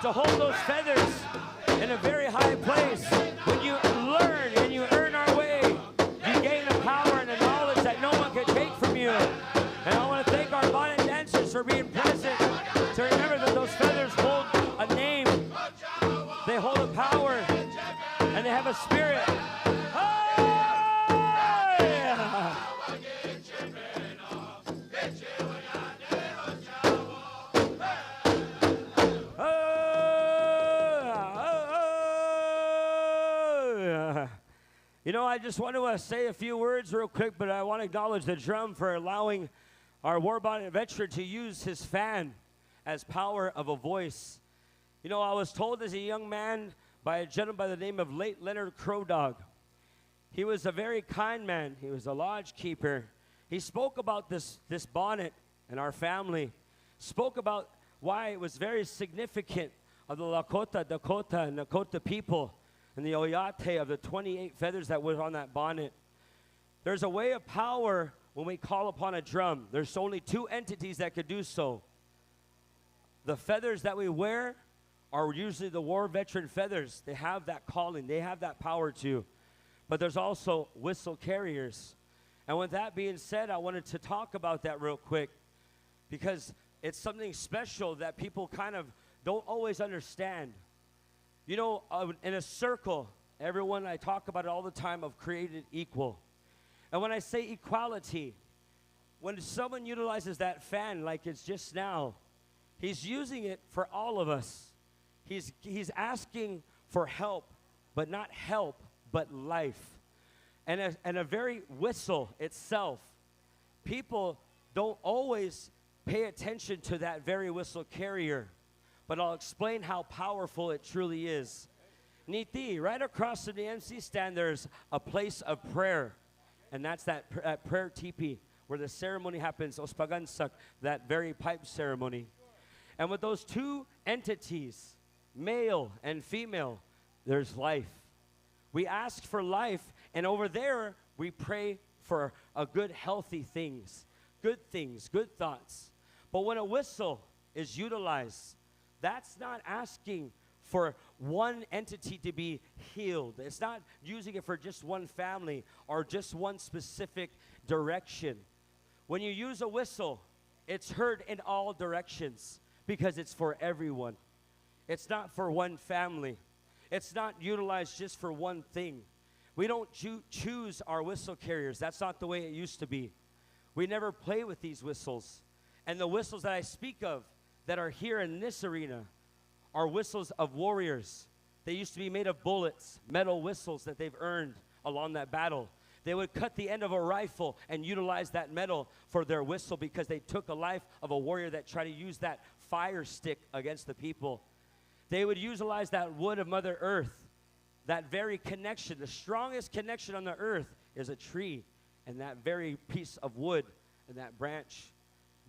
To hold those feathers in a very high place. When you learn and you earn our way, you gain a power and a knowledge that no one can take from you. And I want to thank our bonnet dancers for being present to remember that those feathers hold a name, they hold a power, and they have a spirit. You know, I just want to say a few words real quick, but I want to acknowledge the drum for allowing our war bonnet veteran to use his fan as power of a voice. You know, I was told as a young man by a gentleman by the name of late Leonard Crowdog. He was a very kind man. He was a lodge keeper. He spoke about this bonnet and our family, spoke about why it was very significant of the Lakota, Dakota, and Nakota people, and the Oyate of the 28 feathers that was on that bonnet. There's a way of power when we call upon a drum. There's only two entities that could do so. The feathers that we wear are usually the war veteran feathers. They have that calling. They have that power too. But there's also whistle carriers. And with that being said, I wanted to talk about that real quick because it's something special that people kind of don't always understand. You know, in a circle, everyone, I talk about it all the time, of created equal. And when I say equality, when someone utilizes that fan like it's just now, he's using it for all of us. He's asking for help, but not help, but life. and a very whistle itself, people don't always pay attention to that very whistle carrier, but I'll explain how powerful it truly is. Niti, right across from the MC stand, there's a place of prayer, and that's that prayer teepee where the ceremony happens, Ospagansak, that very pipe ceremony. And with those two entities, male and female, there's life. We ask for life, and over there, we pray for a good, healthy things, good thoughts. But when a whistle is utilized, that's not asking for one entity to be healed. It's not using it for just one family or just one specific direction. When you use a whistle, it's heard in all directions because it's for everyone. It's not for one family. It's not utilized just for one thing. We don't choose our whistle carriers. That's not the way it used to be. We never play with these whistles. And the whistles that I speak of that are here in this arena are whistles of warriors. They used to be made of bullets, metal whistles that they've earned along that battle. They would cut the end of a rifle and utilize that metal for their whistle because they took a life of a warrior that tried to use that fire stick against the people. They would utilize that wood of Mother Earth. That very connection, the strongest connection on the earth is a tree and that very piece of wood and that branch.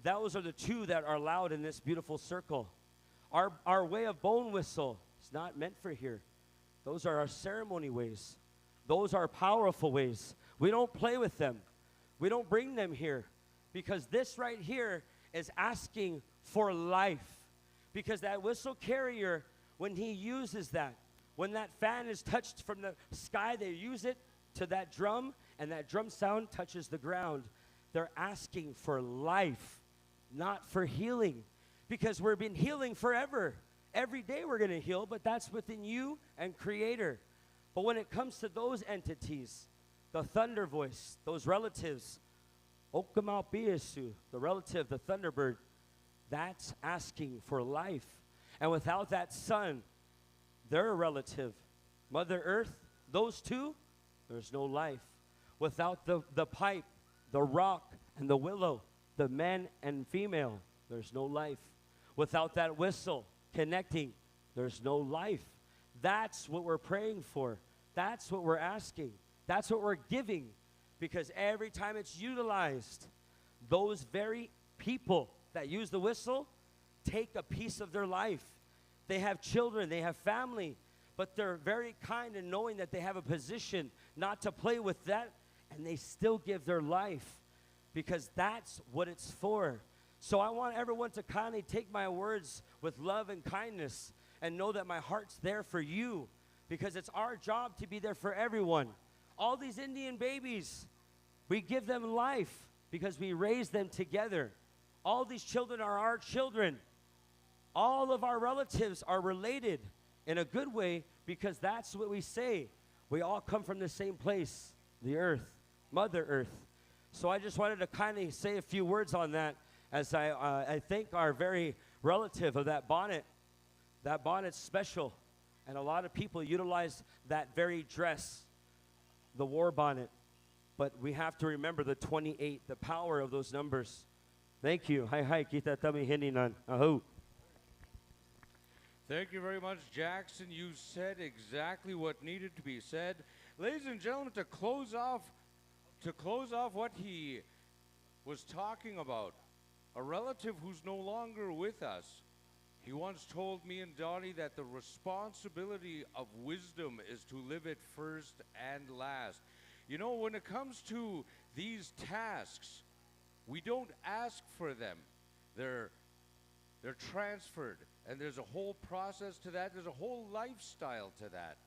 Those are the two that are allowed in this beautiful circle. Our way of bone whistle is not meant for here. Those are our ceremony ways. Those are powerful ways. We don't play with them. We don't bring them here because this right here is asking for life. Because that whistle carrier, when he uses that, when that fan is touched from the sky, they use it to that drum, and that drum sound touches the ground. They're asking for life, not for healing. Because we've been healing forever. Every day we're going to heal, but that's within you and Creator. But when it comes to those entities, the thunder voice, those relatives, Okamau Piesu, the relative, the thunderbird, that's asking for life. And without that sun, their relative, Mother Earth, those two, there's no life. Without the pipe, the rock, and the willow, the men and female, there's no life. Without that whistle connecting, there's no life. That's what we're praying for. That's what we're asking. That's what we're giving. Because every time it's utilized, those very people that use the whistle take a piece of their life. They have children, they have family, but they're very kind in knowing that they have a position not to play with that, and they still give their life because that's what it's for. So I want everyone to kindly take my words with love and kindness and know that my heart's there for you because it's our job to be there for everyone. All these Indian babies, we give them life because we raise them together. All these children are our children. All of our relatives are related in a good way because that's what we say. We all come from the same place, the earth, Mother Earth. So I just wanted to kindly say a few words on that as I thank our very relative of that bonnet. That bonnet's special, and a lot of people utilize that very dress, the war bonnet. But we have to remember the 28, the power of those numbers. Thank you. Hi, kita tami hininan. Aho. Thank you very much, Jackson. You said exactly what needed to be said. Ladies and gentlemen, to close off what he was talking about, a relative who's no longer with us, he once told me and Donnie that the responsibility of wisdom is to live it first and last. You know, when it comes to these tasks, we don't ask for them. They're transferred, and there's a whole process to that. There's a whole lifestyle to that.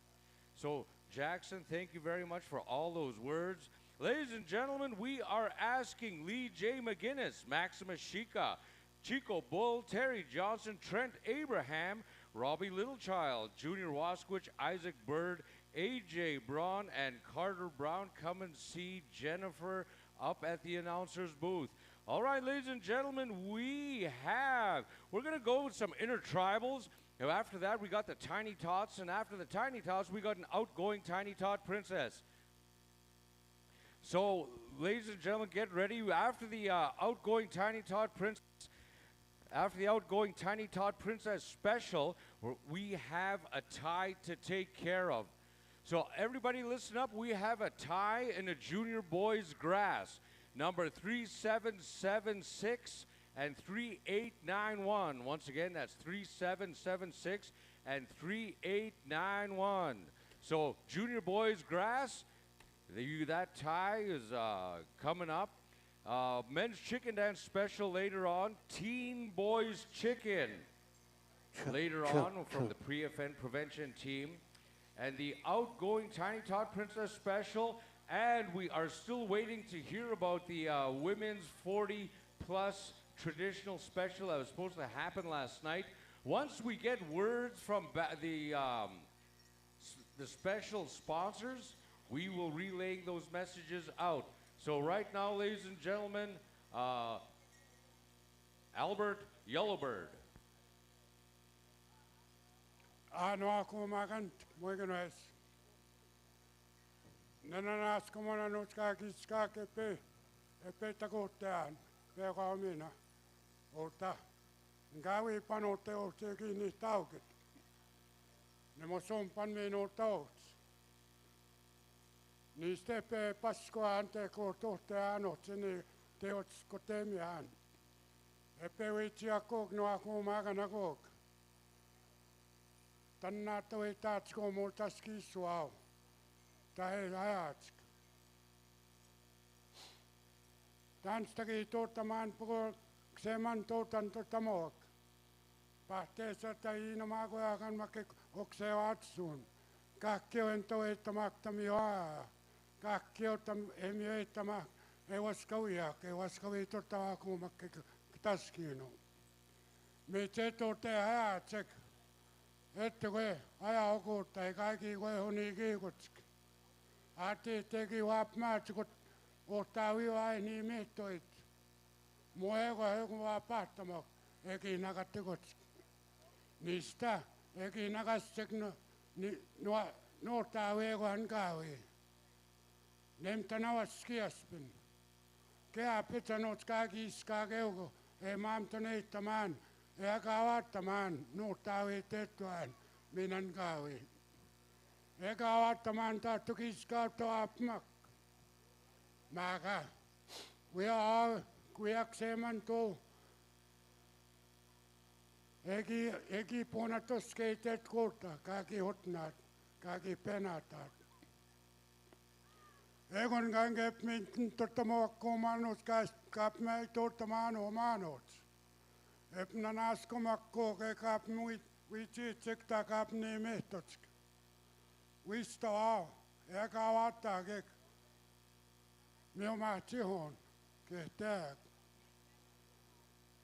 So, Jackson, thank you very much for all those words. Ladies and gentlemen, we are asking Lee J. McGinnis, Maximus Shika, Chico Bull, Terry Johnson, Trent Abraham, Robbie Littlechild, Junior Wasquich, Isaac Bird, A.J. Braun, and Carter Brown. Come and see Jennifer up at the announcer's booth. All right, ladies and gentlemen, we're going to go with some intertribals. And after that, we got the Tiny Tots, and after the Tiny Tots, we got an outgoing Tiny Tot princess. So, ladies and gentlemen, get ready. After the outgoing Tiny Tot Princess special, we have a tie to take care of. So everybody listen up. We have a tie in a junior boys grass. Number 3776 and 3891. Once again, that's 3776 and 3891. So junior boys grass, that tie is coming up. Men's chicken dance special later on. Teen boys chicken later on from the pre-offend prevention team. And the outgoing Tiny Tot Princess special. And we are still waiting to hear about the women's 40-plus traditional special that was supposed to happen last night. Once we get words from the special sponsors, we will relay those messages out. So right now, ladies and gentlemen, Albert Yellowbird. Ano ako magant mo ganoes. Nananas ko mo na nuska kiska kepe takotean pe kaamina. Ota. Ngawi panote o teki ni tauket. Ne mo sompan me no tauts. Ni stepe pasko ante ko tohte anot ni teots ko temian. Epe witsi akok no ako magana kok. Tänna toi taatsko multa skissuau. Tai ajatsk. Tanstaki tuottamaan puhuu kseman tuotan tuottamok. Pahteessa tai inamaakojakan makke okseo atsuun. Kakki on toittamaktami oaa. Kakki on emi eittämä. Ei vaskauiak, ei vaskaui tuottamaa kuumakke taskiinu. Me se tuottaa ajatsek. Että kun aja okuutta, ei kaikki kun on niin kiikutsk. Ati teki vaapmaat, kun ottaa viivaa niin mehtoit. Mua ei kun vaan pahtamak, eikin nakatte kutsk. Niistä, eikin nakatsek nuottaa viikohan kaavi. Nemtä navas skiaspin. Kehä pitänut kaikki iskaa keuko, ei maamta neittämään. Ja kaavattamaan nuuttaavi tettuaan minän kaavi. Ja kaavattamaan tahtu kiskautta apmak. Mäkä. Kujakseeman tuu. Eki punatos keitet kuutta. Kaikki hotnaat. Kaikki penatat. Egon kangep mintin totta muokkuun manus kaap mäi totta maanu maanots. Epna naskomakko ke kap muitsitsek ta kap nii mehtotsk. Visto ao, eka vaata kek. Mio mahtsihon, ke teak.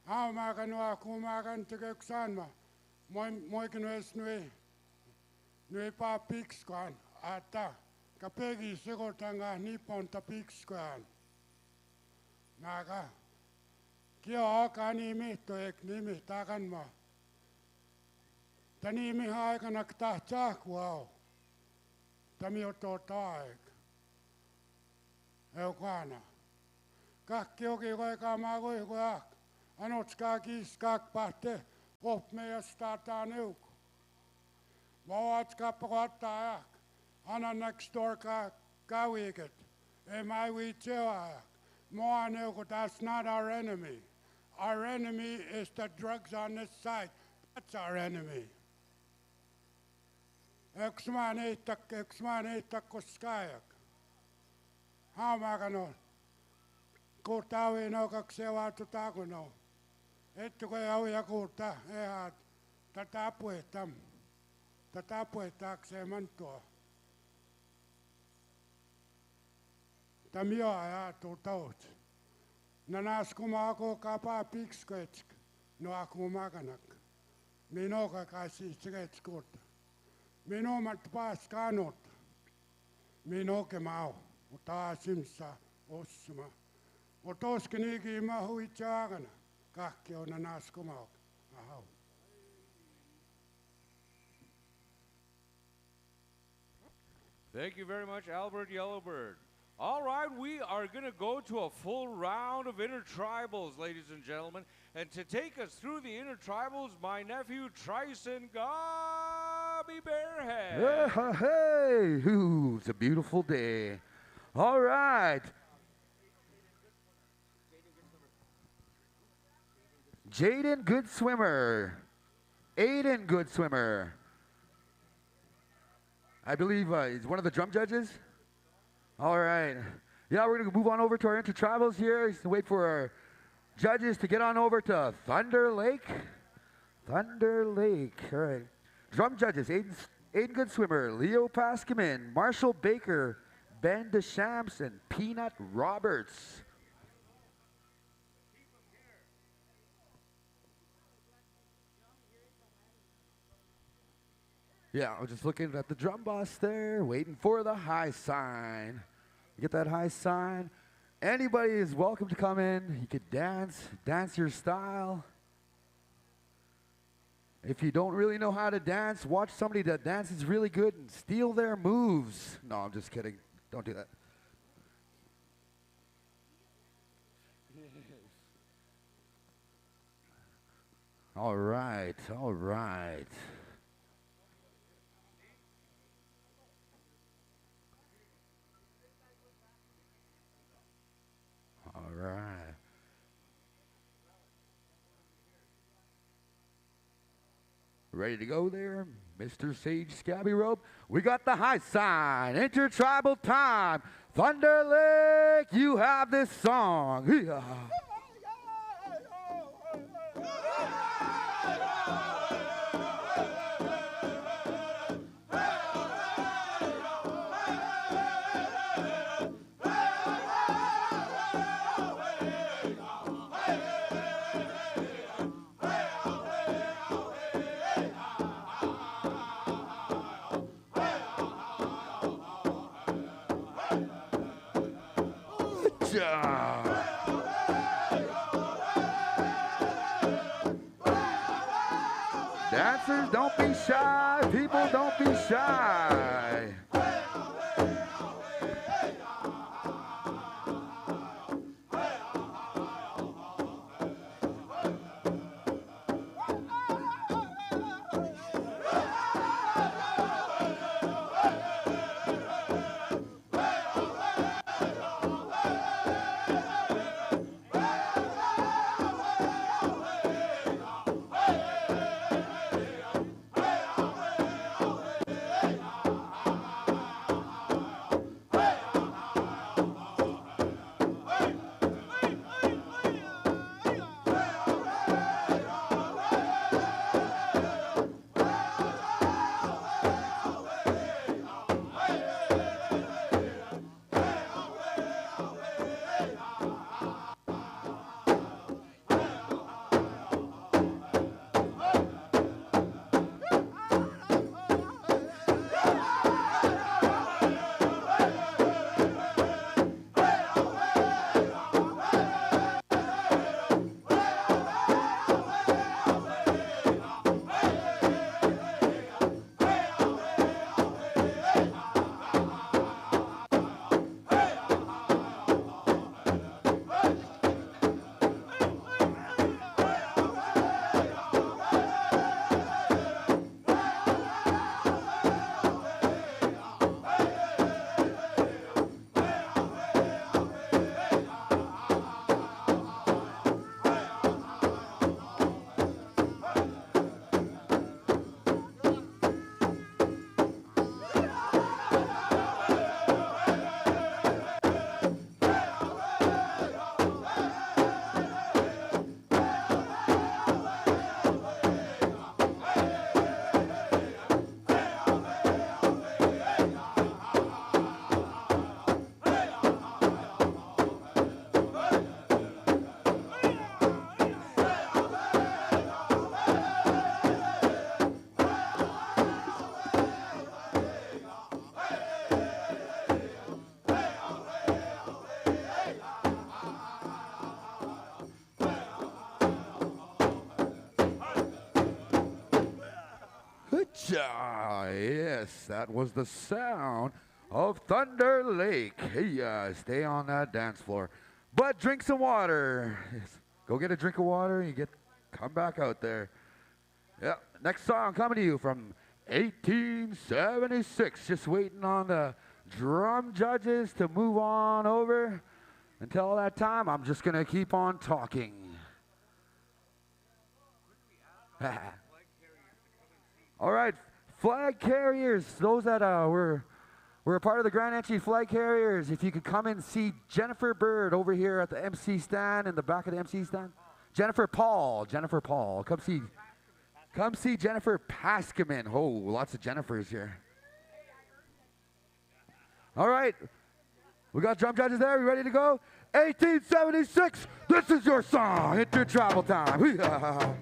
Haumakan waa kuumakan tekek sanma. Moikin ees nui paa pikskaan. Ata, ka pegi sekotanga niponta pikskaan. Naka. Kio aika nimihto ek nimihtakan ma. Ta nimiha aikana tahtsaakku au. Ta mioto taek. Eukana. Kakki oki koika maa koikoak. Anotskaa kiskak pahte. Opmeja startaa neuk. Vaatska pakottaa aak. Anna next door kawiket. Ei mai viitseaak. Moa neuk, that's not our enemy. Our enemy is the drugs on this side. That's our enemy. Yks maan eittak koskajak. Haamakan kuuttaavi no kaksi vaattu takuno. Ettu kun jauja kuutta, ehat, tätä puettaakseen mantua. Tämä ajattuu taut. Nanas kumako kapaa piksketsk, no akumakanak. Minoka kasi sketskut. Minomat paas kanut. Minoke mau, mutta simsa osma. Otoske niiki mahu itse agana. Kakki on nanas kumako. Ahau. Thank you very much, Albert Yellowbird. All right, we are going to go to a full round of intertribals, ladies and gentlemen. And to take us through the intertribals, my nephew, Tryson Gobby Bearhead. Hey, ooh, it's a beautiful day. All right. Jaden, good swimmer. Aiden, good swimmer. I believe he's one of the drum judges. All right. Yeah, we're going to move on over to our intertribals here. Just wait for our judges to get on over to Thunder Lake. Thunder Lake. All right. Drum judges, Aiden Good Swimmer, Leo Paskaman, Marshall Baker, Ben Deschamps, and Peanut Roberts. Yeah, I was just looking at the drum boss there, waiting for the high sign. Get that high sign. Anybody is welcome to come in. You could dance your style. If you don't really know how to dance, watch somebody that dances really good and steal their moves. No, I'm just kidding. Don't do that. All right, all right. All right. Ready to go there, Mr. Sage Scabby Rope? We got the high sign. Intertribal time. Thunder Lake, you have this song. Yeah. Dancers, don't be shy. People, don't be shy. Yes, that was the sound of Thunder Lake. Hey, stay on that dance floor. But drink some water. Yes. Go get a drink of water and come back out there. Yeah, next song coming to you from 1876. Just waiting on the drum judges to move on over. Until that time, I'm just going to keep on talking. All right, flag carriers, those that were a part of the Grand Entry flag carriers, if you could come and see Jennifer Bird over here at the MC stand, in the back of the MC stand. Jennifer Paul, come see Jennifer Paskaman. Oh, lots of Jennifers here. All right, we got drum judges there. We ready to go? 1876, this is your song. Intertribal time.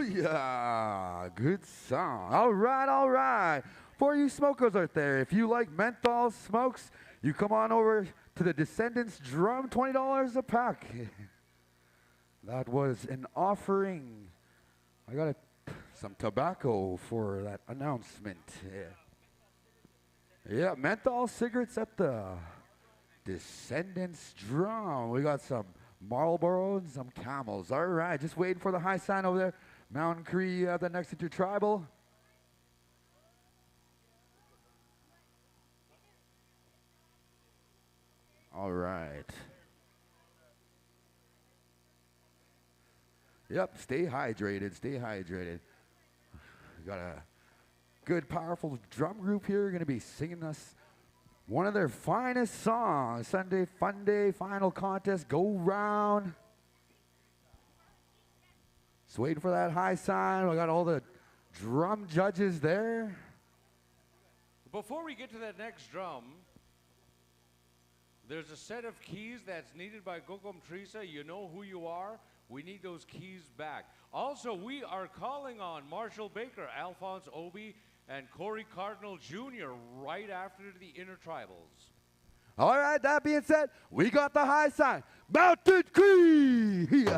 Yeah, good song. All right, all right. For you smokers out there, if you like menthol smokes, you come on over to the Descendants Drum, $20 a pack. That was an offering. I got some tobacco for that announcement. Yeah, menthol cigarettes at the Descendants Drum. We got some Marlboro and some Camels. All right, just waiting for the high sign over there. Mountain Cree, the next Intertribal. All right. Yep, stay hydrated, stay hydrated. We got a good, powerful drum group here going to be singing us one of their finest songs. Sunday Fun Day, final contest, go round. Just waiting for that high sign. We got all the drum judges there. Before we get to that next drum, there's a set of keys that's needed by Gogom Teresa. You know who you are. We need those keys back. Also, we are calling on Marshall Baker, Alphonse Obi, and Corey Cardinal Jr. right after the Intertribals. All right, that being said, we got the high sign. Mountain Creek!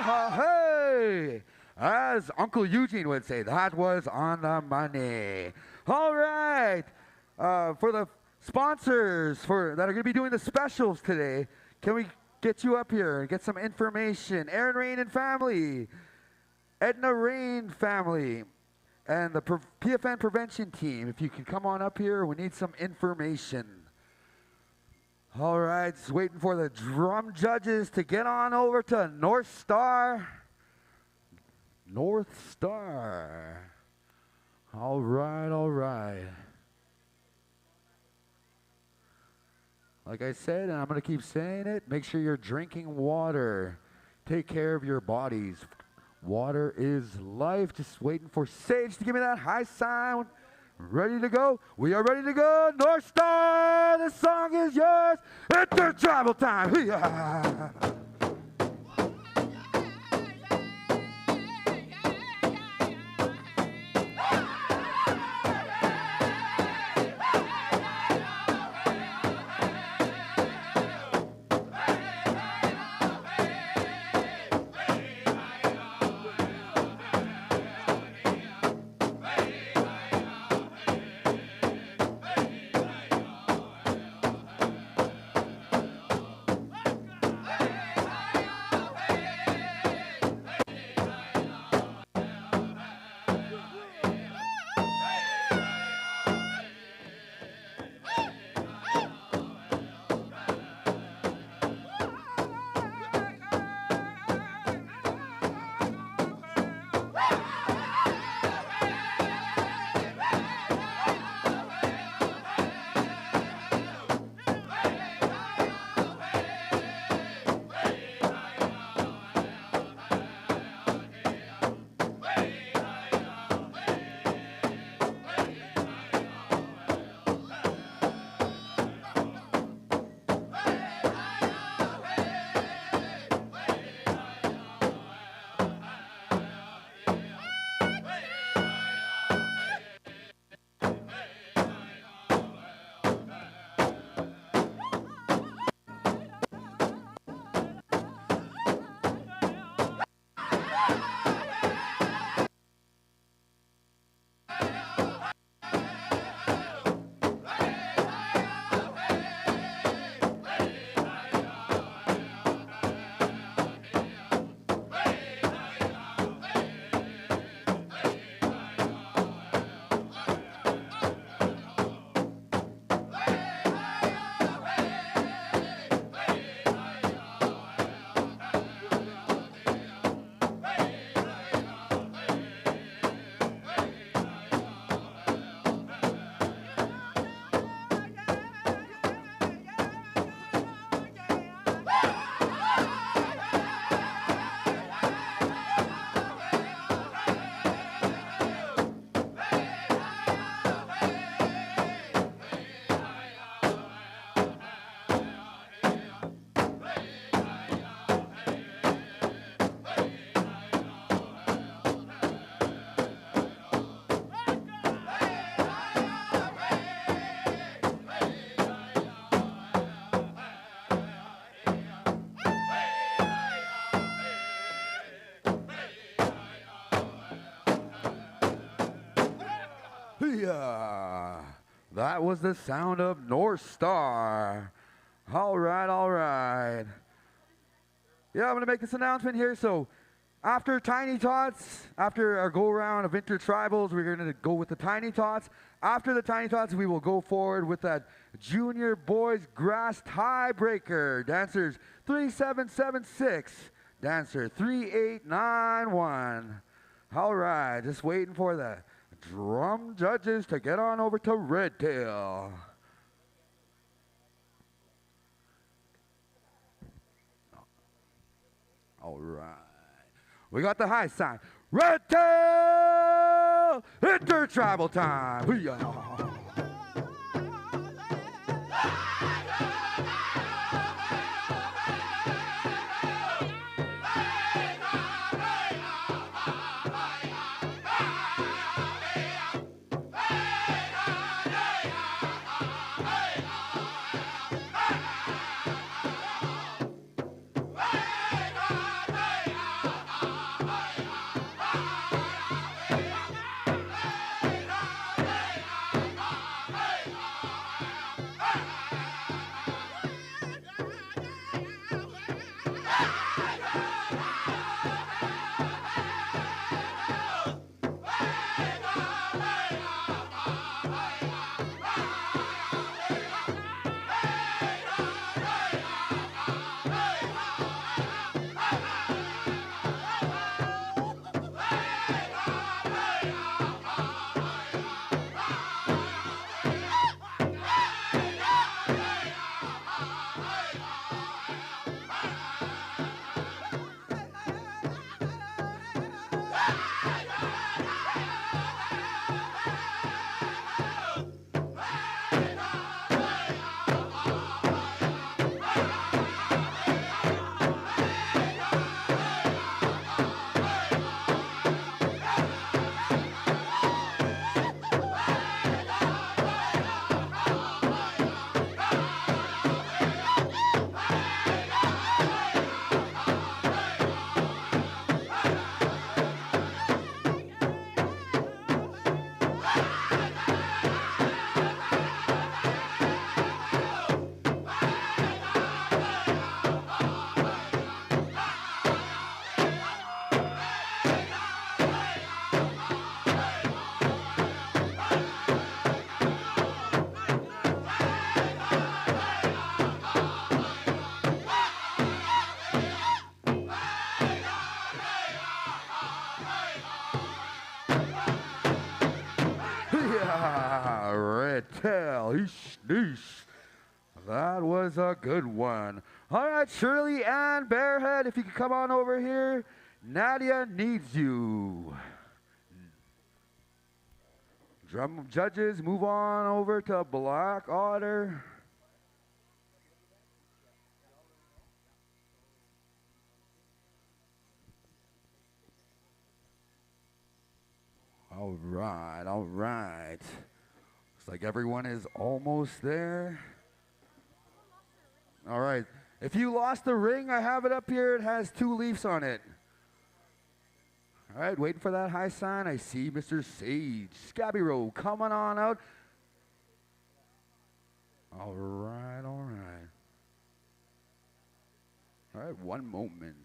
Hey! As Uncle Eugene would say, that was on the money. All right. For the sponsors that are going to be doing the specials today, can we get you up here and get some information? Aaron Rain and family, Edna Rain family, and the PFN prevention team. If you can come on up here, we need some information. All right, just waiting for the drum judges to get on over to North Star. North Star. All right, all right. Like I said, and I'm going to keep saying it, make sure you're drinking water. Take care of your bodies. Water is life. Just waiting for Sage to give me that high sign. Ready to go? We are ready to go. North Star, the song is yours. Intertribal time. Yeah. That was the sound of North Star. All right, all right. Yeah, I'm going to make this announcement here. So after Tiny Tots, after our go-around of Intertribals, we're going to go with the Tiny Tots. After the Tiny Tots, we will go forward with that Junior Boys Grass Tiebreaker. Dancers 3776, dancer 3891. All right, just waiting for the drum judges to get on over to Red Tail. All right. We got the high sign. Red Tail! Intertribal time. Hoo-yah. Yeah, Red Tail. Eesh. That was a good one. All right, Shirley and Bearhead, if you could come on over here. Nadia needs you. Drum judges, move on over to Black Otter. All right, all right. Looks like everyone is almost there. All right. If you lost the ring, I have it up here. It has 2 leaves on it. All right, waiting for that high sign. I see Mr. Sage. Scabby Row coming on out. All right, all right. All right, one moment.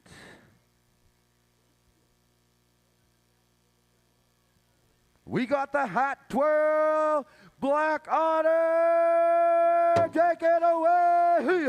We got the hat twirl. Black Otter, take it away.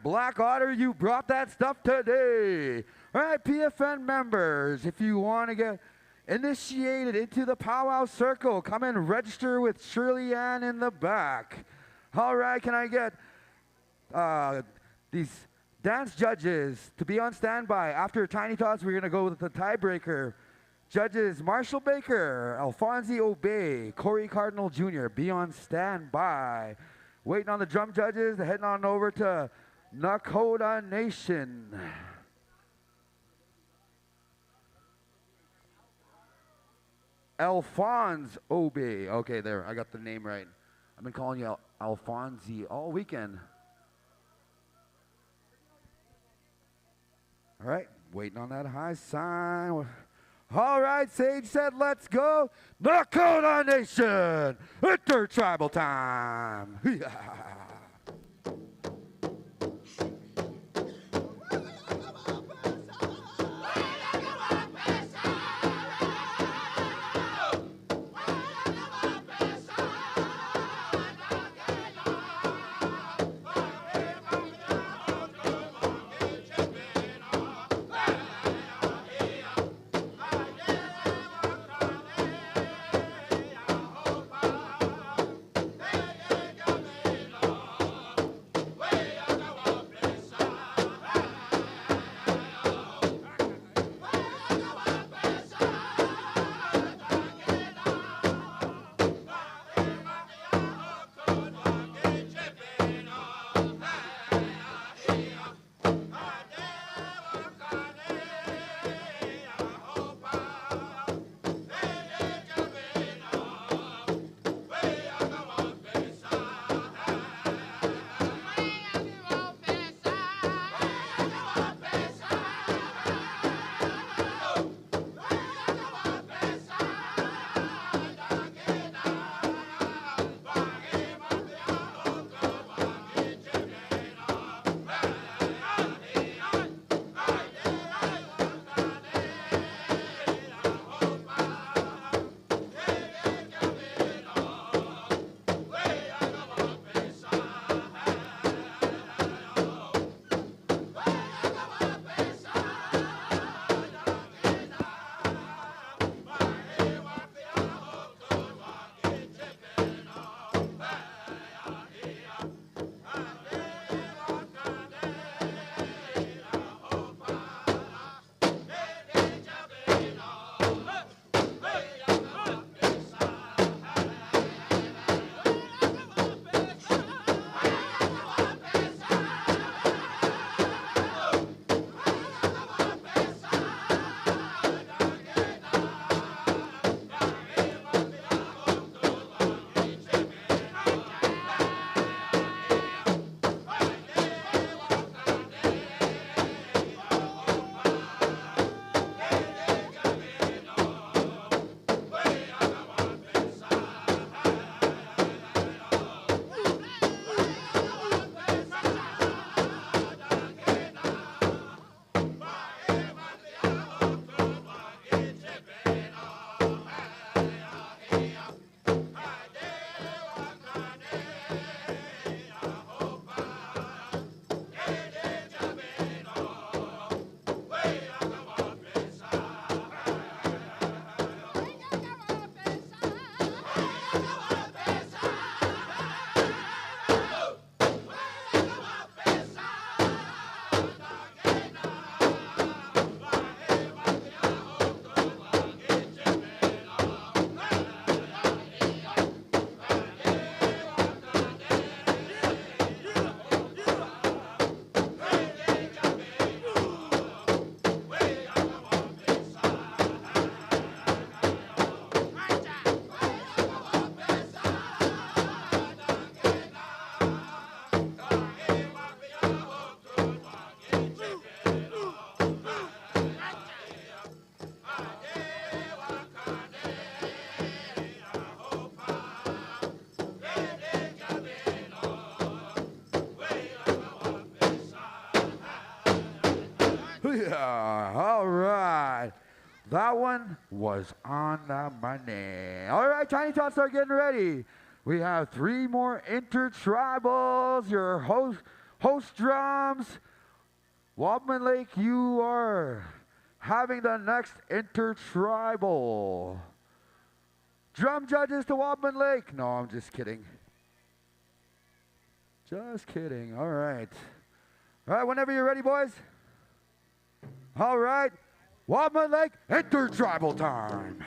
Black Otter, you brought that stuff today. All right, PFN members, if you want to get initiated into the powwow circle, come and register with Shirley Ann in the back. All right, can I get these dance judges to be on standby? After Tiny Tots, we're going to go with the tiebreaker. Judges Marshall Baker, Alfonsi Obey, Corey Cardinal Jr., be on standby. Waiting on the drum judges, heading on over to Nakota Nation. Alphonse Obey. Okay, there, I got the name right. I've been calling you Alfonsi all weekend. All right, waiting on that high sign. All right, Sage said, let's go. Nakota Nation, Intertribal time. Yeah, all right. That one was on the money. All right, Tiny Tots are getting ready. We have 3 more intertribals. Your Host drums, Wobman Lake, you are having the next Intertribal. Drum judges to Wobman Lake. No, I'm just kidding. Just kidding. All right. All right, whenever you're ready, boys. All right. Wobman Lake, Intertribal time.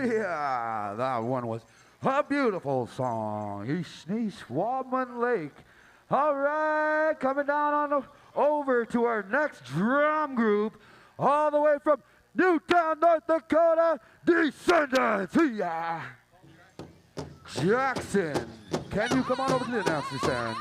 Yeah, that one was a beautiful song. East Wobman Lake. All right, coming down on over to our next drum group, all the way from Newtown, North Dakota, Descendants. Yeah. Jackson, can you come on over to the announcer stand?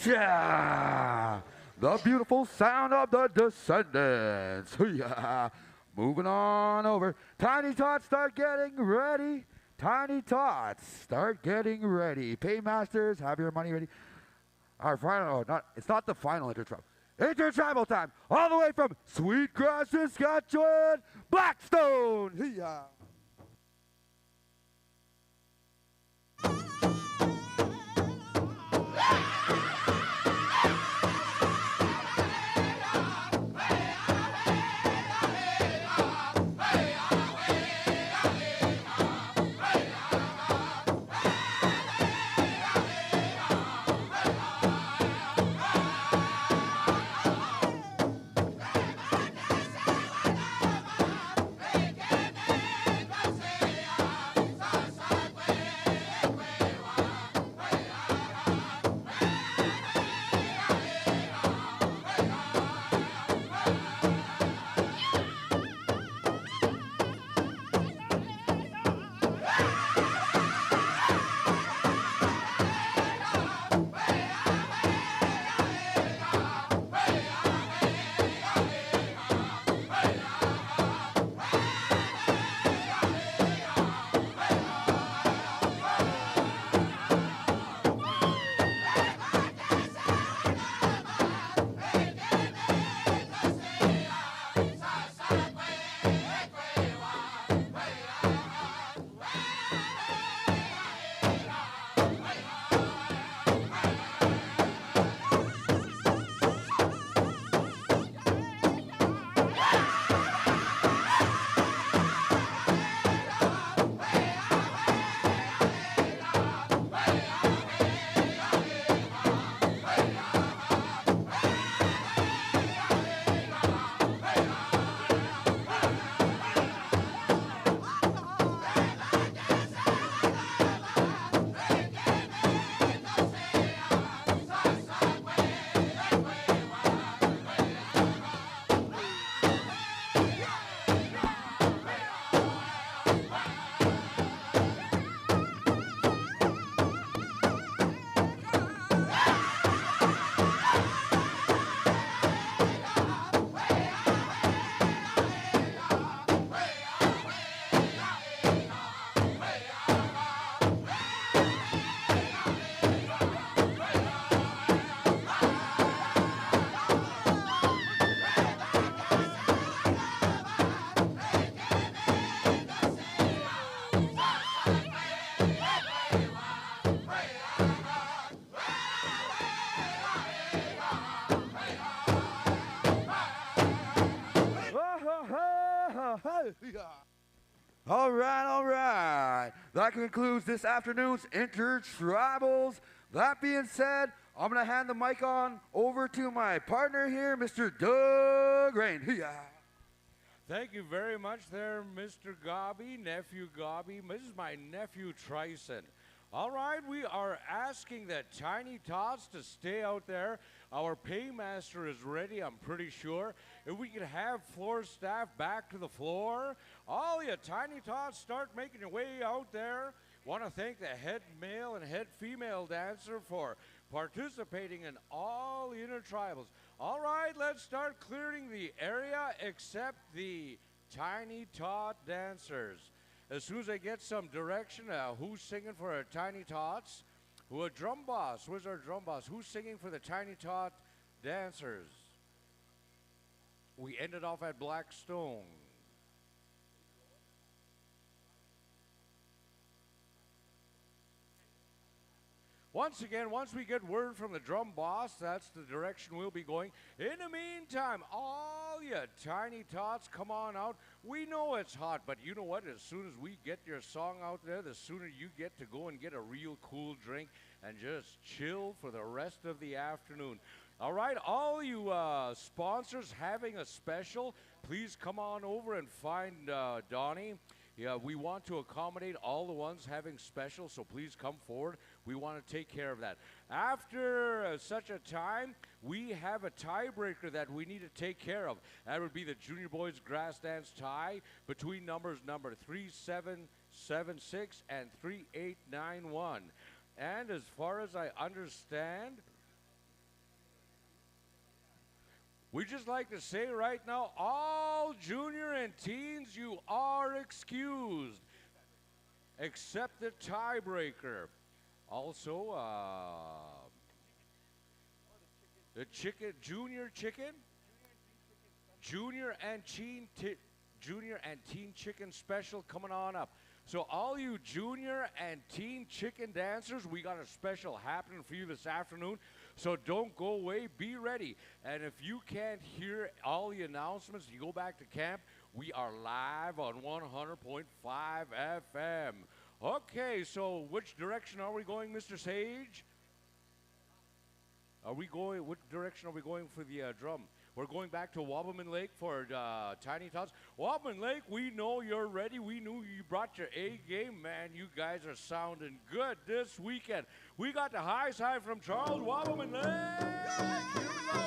Yeah! The beautiful sound of the Descendants. Yeah. Moving on over. Tiny Tots, start getting ready. Tiny Tots, start getting ready. Paymasters, have your money ready. Our final, it's not the final Intertribal. Intertribal time, all the way from Sweetgrass, Saskatchewan, Blackstone. Yeah. All right, all right. That concludes this afternoon's Intertribals. That being said, I'm going to hand the mic on over to my partner here, Mr. Doug Rain. Yeah. Thank you very much there, Mr. Gobby, Nephew Gobby. This is my nephew, Trison. All right, we are asking the Tiny Tots to stay out there. Our paymaster is ready, I'm pretty sure. If we could have floor staff back to the floor. All you Tiny Tots, start making your way out there. Want to thank the head male and head female dancer for participating in all the Intertribals. All right, let's start clearing the area except the Tiny Tot dancers. As soon as I get some direction, who's singing for our Tiny Tots? Who a drum boss? Where's our drum boss? Who's singing for the Tiny Tot dancers? We ended off at Blackstone. Once again, once we get word from the drum boss, that's the direction we'll be going. In the meantime, all you Tiny Tots, come on out. We know it's hot, but you know what? As soon as we get your song out there, the sooner you get to go and get a real cool drink and just chill for the rest of the afternoon. All right, all you sponsors having a special, please come on over and find Donnie. Yeah, we want to accommodate all the ones having special, so please come forward. We want to take care of that. After such a time, we have a tiebreaker that we need to take care of. That would be the Junior Boys Grass Dance tie between numbers number 3776 and 3891. And as far as I understand, We just like to say right now, all junior and teens, you are excused, except the tiebreaker. Also, the junior and teen chicken special coming on up. So all you junior and teen chicken dancers, we got a special happening for you this afternoon. So don't go away, be ready. And if you can't hear all the announcements, you go back to camp, we are live on 100.5 FM. Okay, so which direction are we going, Mr. Sage? Which direction are we going for the drum? We're going back to Wabamun Lake for Tiny Tots. Wabamun Lake, we know you're ready. We knew you brought your A game, man. You guys are sounding good this weekend. We got the high side from Charles Wabamun Lake. Here we go.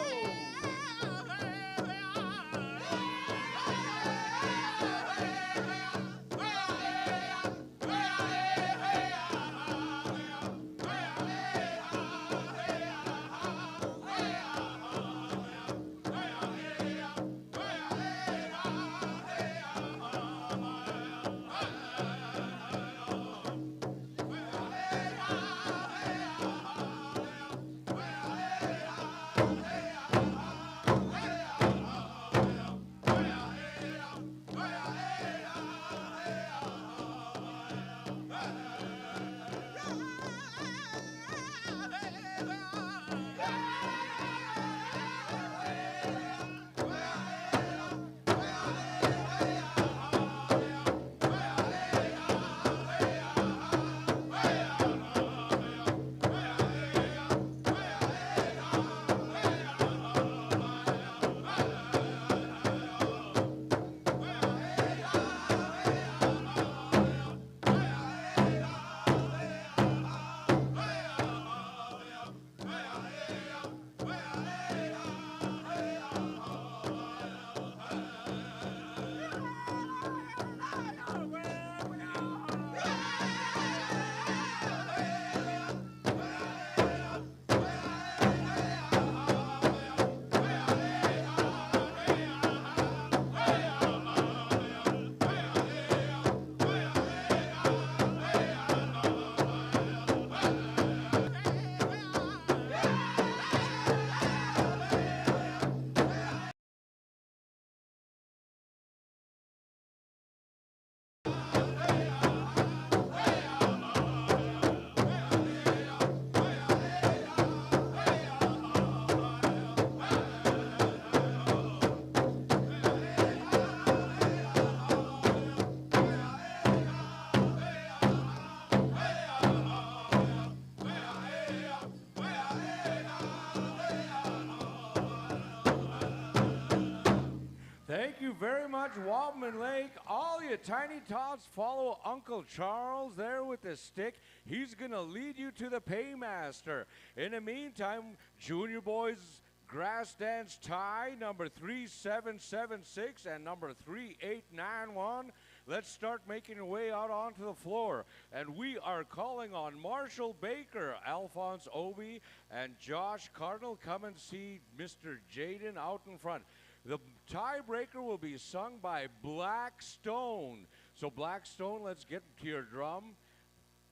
Thank you very much, Wabamun Lake. All you tiny tots, follow Uncle Charles there with the stick. He's going to lead you to the paymaster. In the meantime, junior boys grass dance tie, number 3776 and number 3891. Let's start making our way out onto the floor. And we are calling on Marshall Baker, Alphonse Obi, and Josh Cardinal. Come and see Mr. Jaden out in front. The tiebreaker will be sung by Blackstone. So Blackstone, let's get to your drum.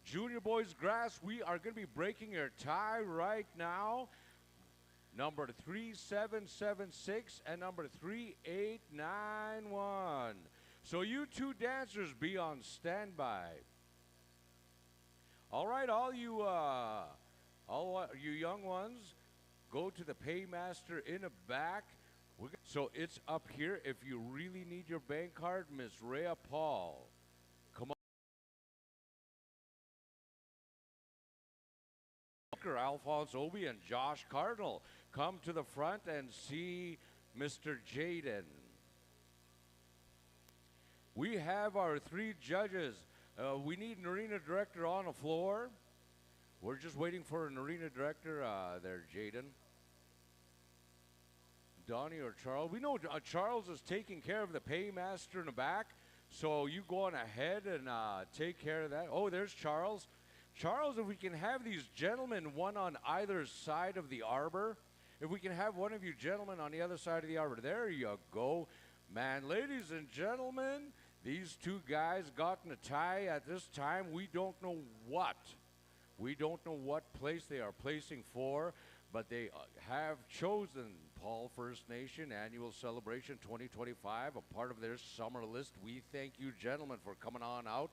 Junior boys grass, we are going to be breaking your tie right now. Number 3776 and number 3891. So you two dancers be on standby. All right, all you young ones, go to the paymaster in the back. So it's up here. If you really need your bank card, Miss Rhea Paul, come on. Alphonse Obi and Josh Cardinal, come to the front and see Mr. Jaden. We have our three judges. We need an arena director on the floor. We're just waiting for an arena director there, Jaden. Donnie or Charles. We know Charles is taking care of the paymaster in the back, so you go on ahead and take care of that. Oh, there's Charles. Charles, if we can have these gentlemen, one on either side of the arbor, If we can have one of you gentlemen on the other side of the arbor. There you go. Man, ladies and gentlemen, these two guys got in a tie at this time. We don't know what. We don't know what place they are placing for, but they have chosen Paul First Nation Annual Celebration 2025, a part of their summer list. We thank you, gentlemen, for coming on out.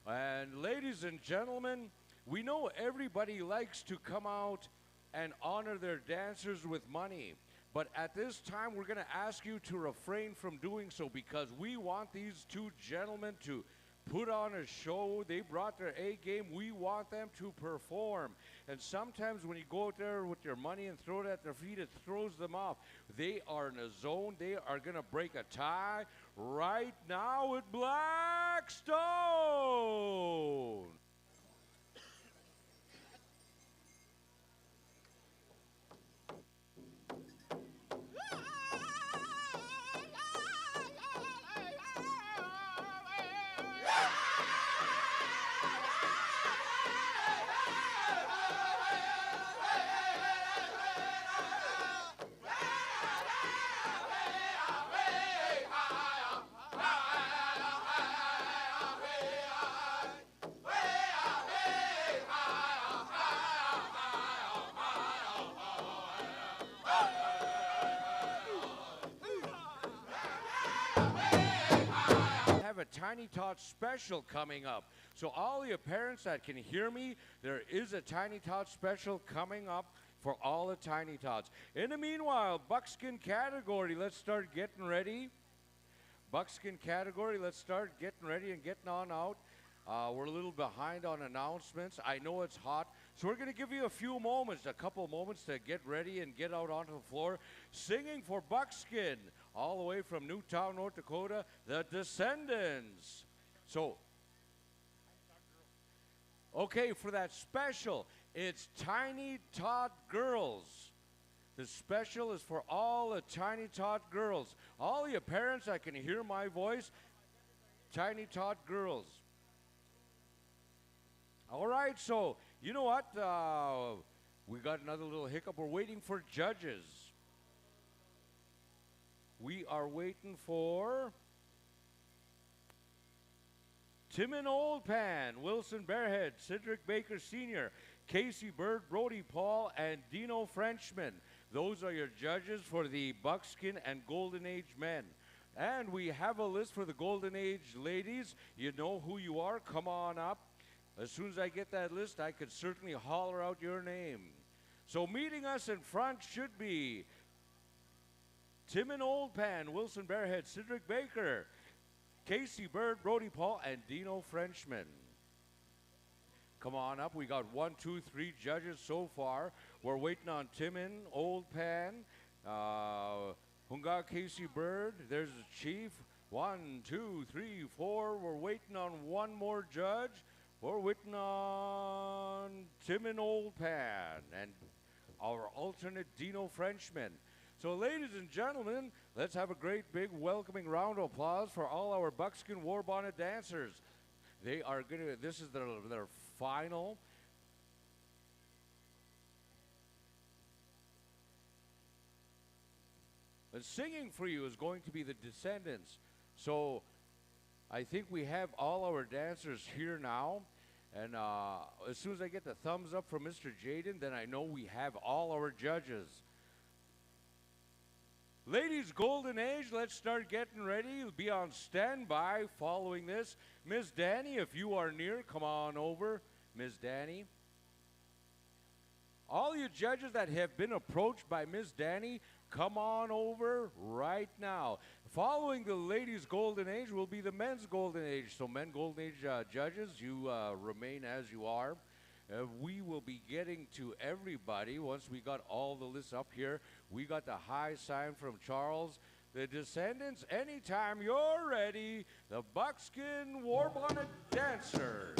And ladies and gentlemen, we know everybody likes to come out and honor their dancers with money. But at this time, we're going to ask you to refrain from doing so because we want these two gentlemen to put on a show. They brought their A game. We want them to perform. And sometimes when you go out there with your money and throw it at their feet, it throws them off. They are in a zone. They are going to break a tie right now with Blackstone. Tiny Tot special coming up. So all the parents that can hear me, there is a Tiny Tot special coming up for all the Tiny Tots. In the meanwhile, buckskin category, let's start getting ready. Buckskin category, let's start getting ready and getting on out. We're a little behind on announcements. I know it's hot, so we're going to give you a few moments, a couple moments to get ready and get out onto the floor. Singing for buckskin, all the way from Newtown, North Dakota, the Descendants. So, okay, for that special, it's Tiny Tot Girls. The special is for all the Tiny Tot Girls. All you parents that can hear my voice, Tiny Tot Girls. All right, so you know what? We got another little hiccup. We're waiting for judges. We are waiting for Timon Oldpan, Wilson Bearhead, Cedric Baker Sr., Casey Bird, Brody Paul, and Dino Frenchman. Those are your judges for the Buckskin and Golden Age men. And we have a list for the Golden Age ladies. You know who you are. Come on up. As soon as I get that list, I could certainly holler out your name. So meeting us in front should be Timon Oldpan, Wilson Bearhead, Cedric Baker, Casey Bird, Brody Paul, and Dino Frenchman. Come on up. We got 1, 2, 3 judges so far. We're waiting on Timon Oldpan, Hunga Casey Bird. There's the chief. 1, 2, 3, 4. We're waiting on one more judge. We're waiting on Timon Oldpan and our alternate Dino Frenchman. So ladies and gentlemen, let's have a great big welcoming round of applause for all our buckskin war bonnet dancers. They are going to, this is their final. And singing for you is going to be the Descendants. So I think we have all our dancers here now. And as soon as I get the thumbs up from Mr. Jaden, then I know we have all our judges. Ladies, Golden Age, let's start getting ready. Be on standby following this. Ms. Danny, if you are near, come on over. Ms. Danny. All you judges that have been approached by Ms. Danny, come on over right now. Following the ladies' Golden Age will be the men's Golden Age. So men Golden Age judges, you remain as you are. We will be getting to everybody once we got all the lists up here. We got the high sign from Charles. The Descendants, anytime you're ready, the Buckskin War Bonnet Dancers.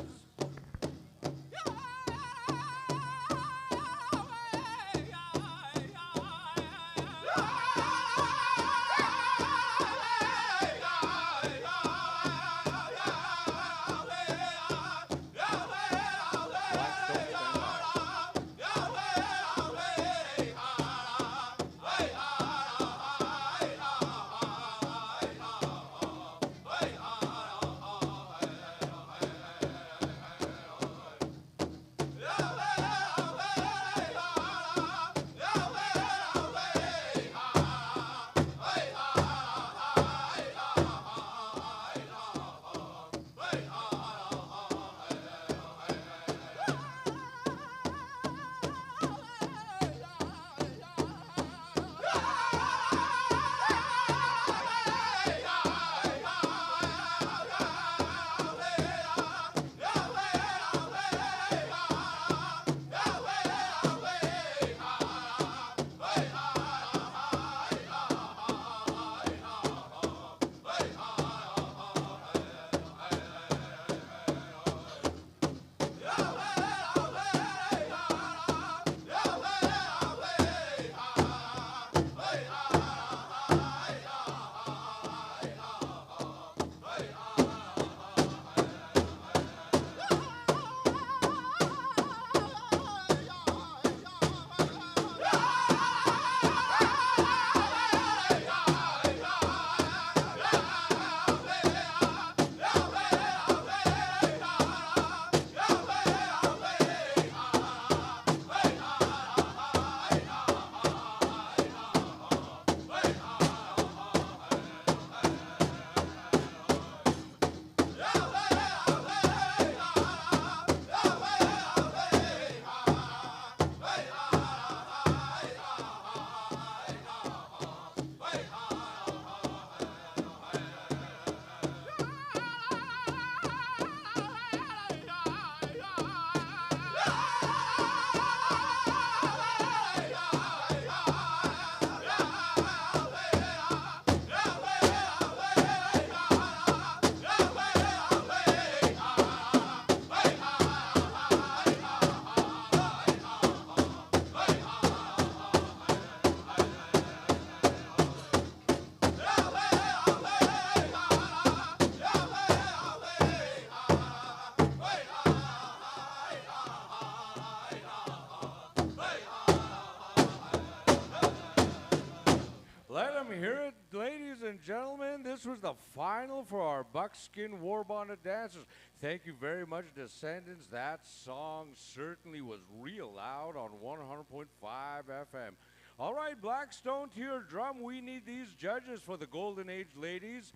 hear it, ladies and gentlemen? This was the final for our buckskin war bonnet dancers. Thank you very much, Descendants. That song certainly was real loud on 100.5 FM. All right, Blackstone, to your drum. We need these judges for the Golden Age ladies.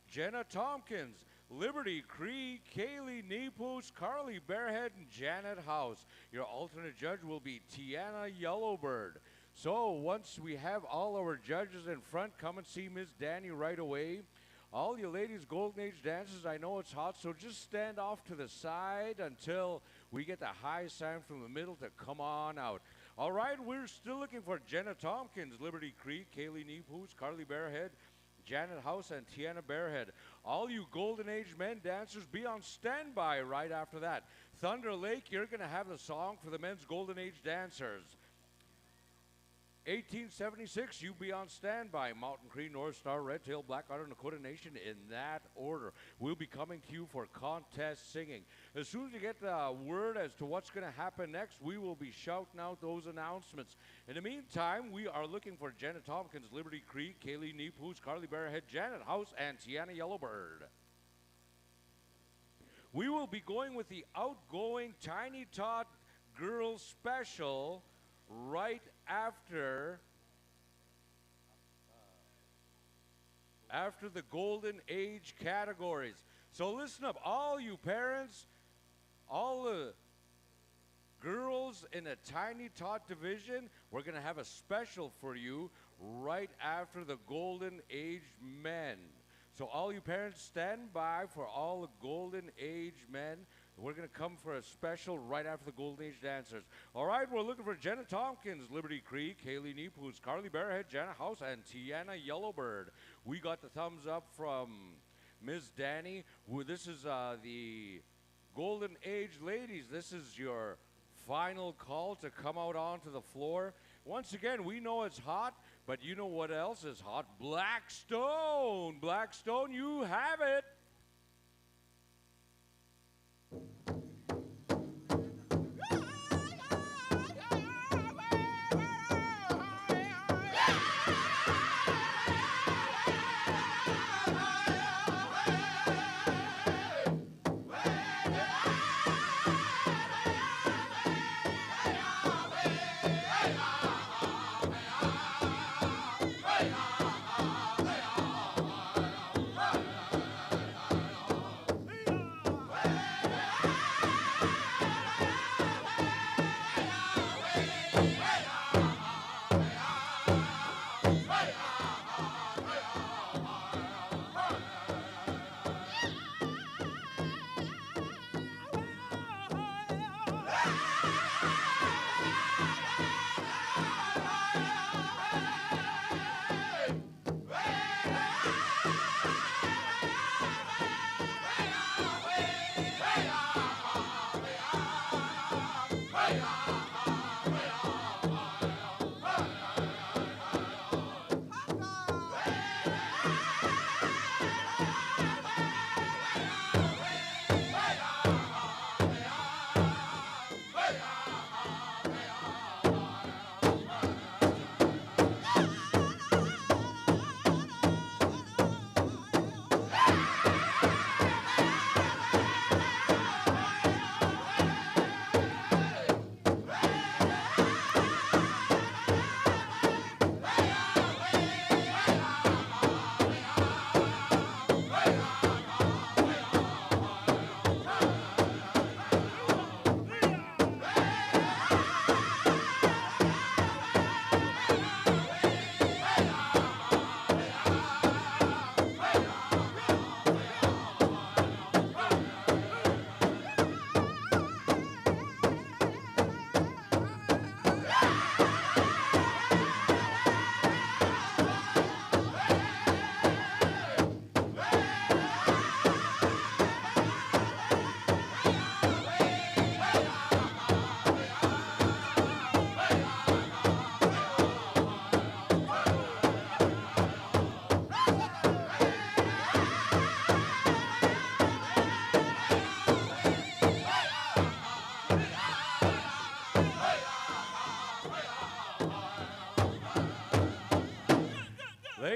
Jenna Tompkins, Liberty Cree, Kaylee Nepos, Carly Bearhead, and Janet House. Your alternate judge will be Tiana Yellowbird. So once we have all our judges in front, come and see Miss Danny right away. All you ladies Golden Age dancers, I know it's hot, so just stand off to the side until we get the high sign from the middle to come on out. All right, we're still looking for Jenna Tompkins, Liberty Creek, Kaylee Nepos, Carly Bearhead, Janet House, and Tiana Bearhead. All you Golden Age men dancers, be on standby right after that. Thunder Lake, you're going to have the song for the men's Golden Age dancers. 1876, you be on standby. Mountain Cree, North Star, Red Tail, Black Otter, Nakota Nation, in that order. We'll be coming to you for contest singing. As soon as you get the word as to what's going to happen next, we will be shouting out those announcements. In the meantime, we are looking for Jenna Tompkins, Liberty Creek, Kaylee Nepos, Carly Bearhead, Janet House, and Tiana Yellowbird. We will be going with the outgoing Tiny Tot Girls Special right after the Golden Age categories. So listen up, all you parents, all the girls in the Tiny Tot division, we're going to have a special for you right after the Golden Age men. So all you parents, stand by for all the Golden Age men. We're going to come for a special right after the Golden Age dancers. All right, we're looking for Jenna Tompkins, Liberty Creek, Kaylee Nepos, Carly Bearhead, Janet House, and Tiana Yellowbird. We got the thumbs up from Ms. Danny. This is the Golden Age ladies. This is your final call to come out onto the floor. Once again, we know it's hot, but you know what else is hot? Blackstone. Blackstone, you have it.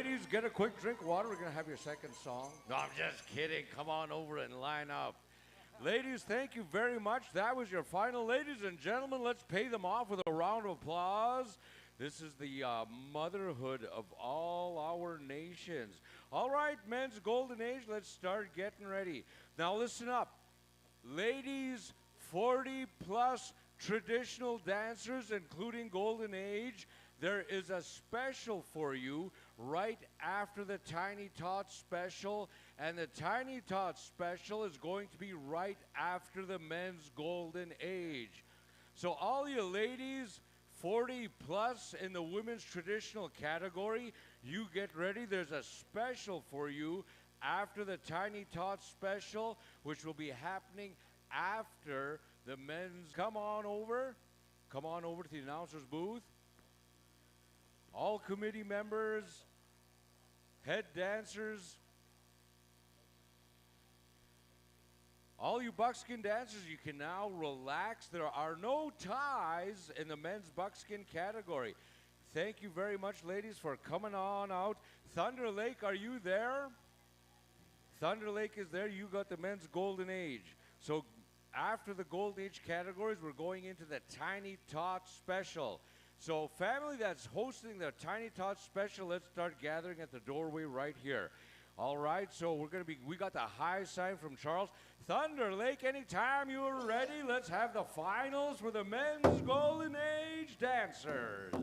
Ladies, get a quick drink of water. We're going to have your second song. No, I'm just kidding. Come on over and line up. Ladies, thank you very much. That was your final. Ladies and gentlemen, let's pay them off with a round of applause. This is the motherhood of all our nations. All right, men's golden age, let's start getting ready. Now listen up. Ladies, 40 plus traditional dancers, including golden age, there is a special for you right after the Tiny Tots special, and the Tiny Tots special is going to be right after the men's golden age. So all you ladies 40 plus in the women's traditional category, you get ready. There's a special for you after the Tiny Tots special, which will be happening after the men's. Come on over to the announcer's booth. All committee members, head dancers, all you buckskin dancers, you can now relax. There are no ties in the men's buckskin category. Thank you very much, ladies, for coming on out. Thunder Lake, are you there? Thunder Lake is there. You got the men's golden age. So after the golden age categories, we're going into the Tiny Tots special. So family that's hosting the Tiny Tots special, let's start gathering at the doorway right here. All right, so we got the high sign from Charles. Thunder Lake, anytime you are ready, let's have the finals for the men's golden age dancers.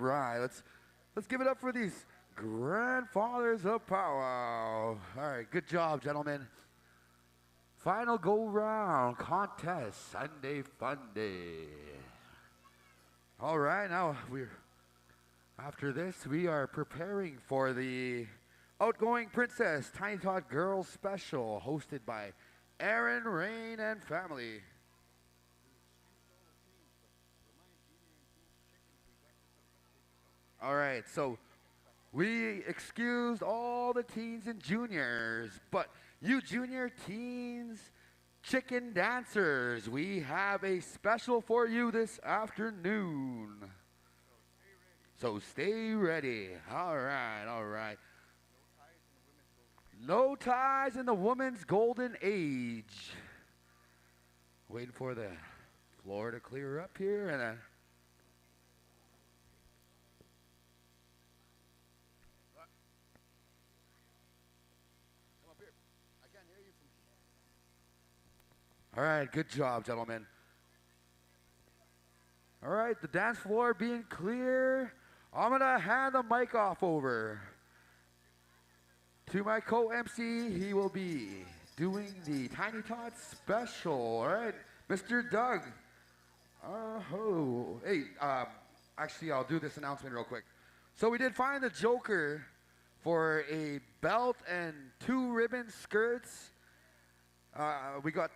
right, let's give it up for these grandfathers of powwow. All right, good job, gentlemen. Final go round contest, Sunday Fun Day. All right, now after this we are preparing for the Outgoing Princess Tiny Tot Girls Special, hosted by Aaron, Rain, and family. All right, so we excused all the teens and juniors, but you junior teens, chicken dancers, we have a special for you this afternoon. So stay ready. All right, all right. No ties in the women's golden age. Waiting for the floor to clear up here and all right, good job, gentlemen. All right, the dance floor being clear. I'm gonna hand the mic off over to my co-MC. He will be doing the Tiny Tot special. All right, Mr. Doug. Hey, actually, I'll do this announcement real quick. So we did find the Joker for a belt and 2 ribbon skirts. We got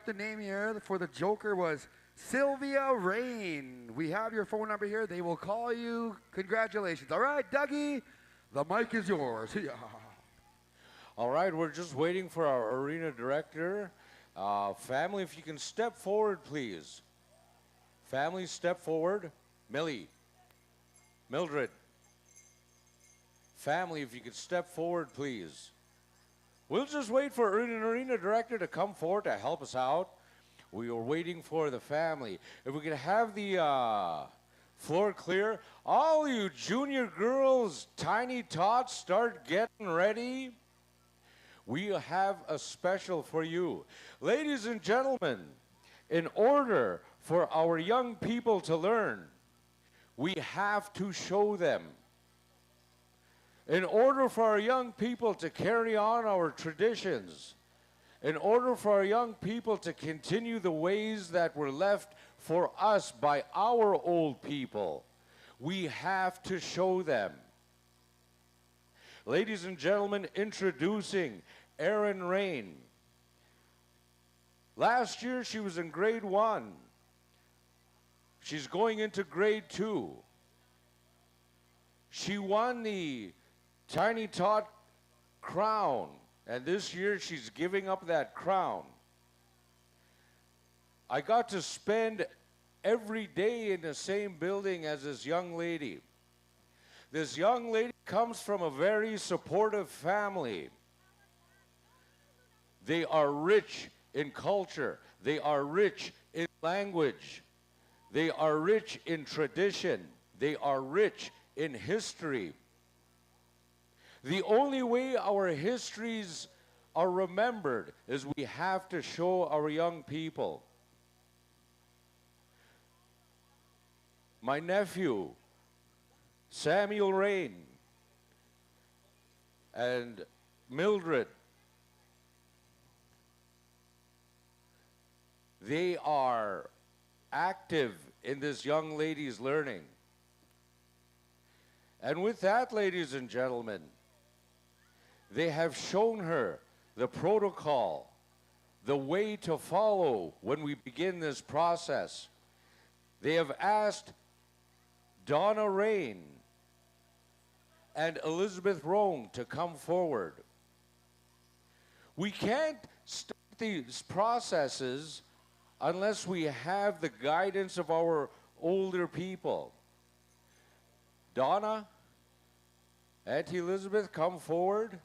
the name here for the Joker was Sylvia Rain. We have your phone number here. They will call you. Congratulations. All right, Dougie, the mic is yours. All right, we're just waiting for our arena director. Family, if you can step forward, please. Family, step forward. Mildred. Family, if you could step forward, please. We'll just wait for an arena director to come forward to help us out. We are waiting for the family. If we could have the floor clear. All you junior girls, Tiny Tots, start getting ready. We have a special for you. Ladies and gentlemen, in order for our young people to learn, we have to show them. In order for our young people to carry on our traditions, in order for our young people to continue the ways that were left for us by our old people, we have to show them. Ladies and gentlemen, introducing Erin Rain. Last year she was in grade 1. She's going into grade 2. She won the Tiny Tot crown, and this year she's giving up that crown. I got to spend every day in the same building as this young lady. This young lady comes from a very supportive family. They are rich in culture. They are rich in language. They are rich in tradition. They are rich in history. The only way our histories are remembered is we have to show our young people. My nephew, Samuel Rain, and Mildred, they are active in this young lady's learning. And with that, ladies and gentlemen, they have shown her the protocol, the way to follow when we begin this process. They have asked Donna Rain and Elizabeth Rome to come forward. We can't start these processes unless we have the guidance of our older people. Donna, Auntie Elizabeth, come forward.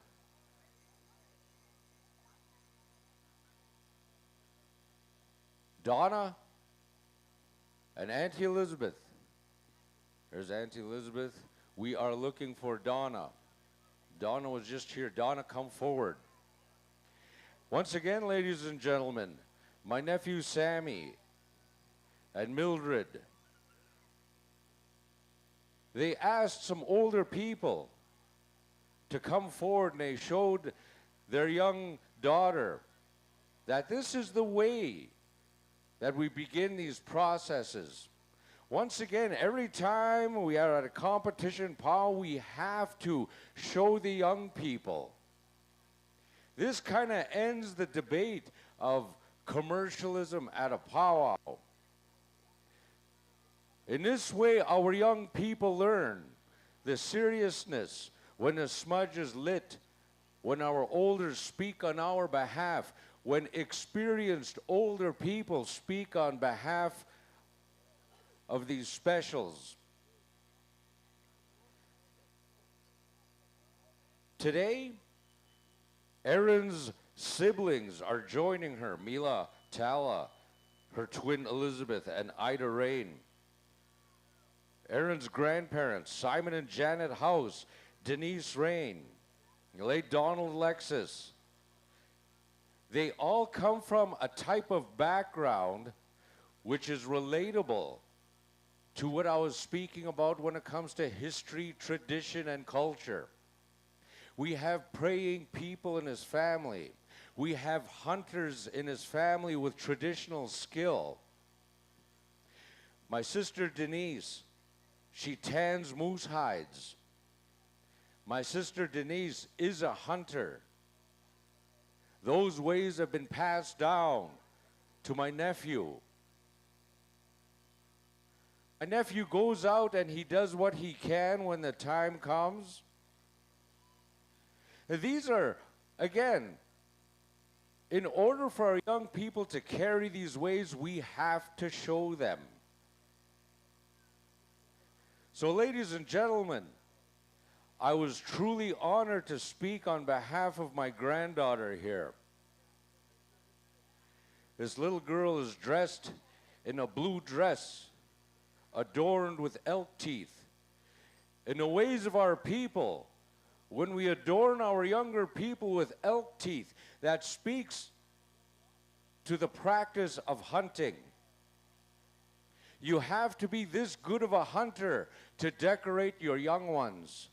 Donna and Auntie Elizabeth. There's Auntie Elizabeth. We are looking for Donna. Donna was just here. Donna, come forward. Once again, ladies and gentlemen, my nephew Sammy and Mildred. they asked some older people to come forward, and they showed their young daughter that this is the way that we begin these processes. Once again, every time we are at a competition, Paul, we have to show the young people. This kind of ends the debate of commercialism at a powwow. In this way, our young people learn the seriousness when the smudge is lit, when our elders speak on our behalf, when experienced older people speak on behalf of these specials. Today, Erin's siblings are joining her, Mila, Tala, her twin Elizabeth, and Ida Rain. Erin's grandparents, Simon and Janet House, Denise Rain, late Donald Alexis. They all come from a type of background which is relatable to what I was speaking about when it comes to history, tradition, and culture. We have praying people in his family. We have hunters in his family with traditional skill. My sister Denise, she tans moose hides. My sister Denise is a hunter. Those ways have been passed down to my nephew. My nephew goes out and he does what he can when the time comes. These are, again, in order for our young people to carry these ways, we have to show them. So, ladies and gentlemen, I was truly honored to speak on behalf of my granddaughter here. This little girl is dressed in a blue dress, adorned with elk teeth. In the ways of our people, when we adorn our younger people with elk teeth, that speaks to the practice of hunting. You have to be this good of a hunter to decorate your young ones.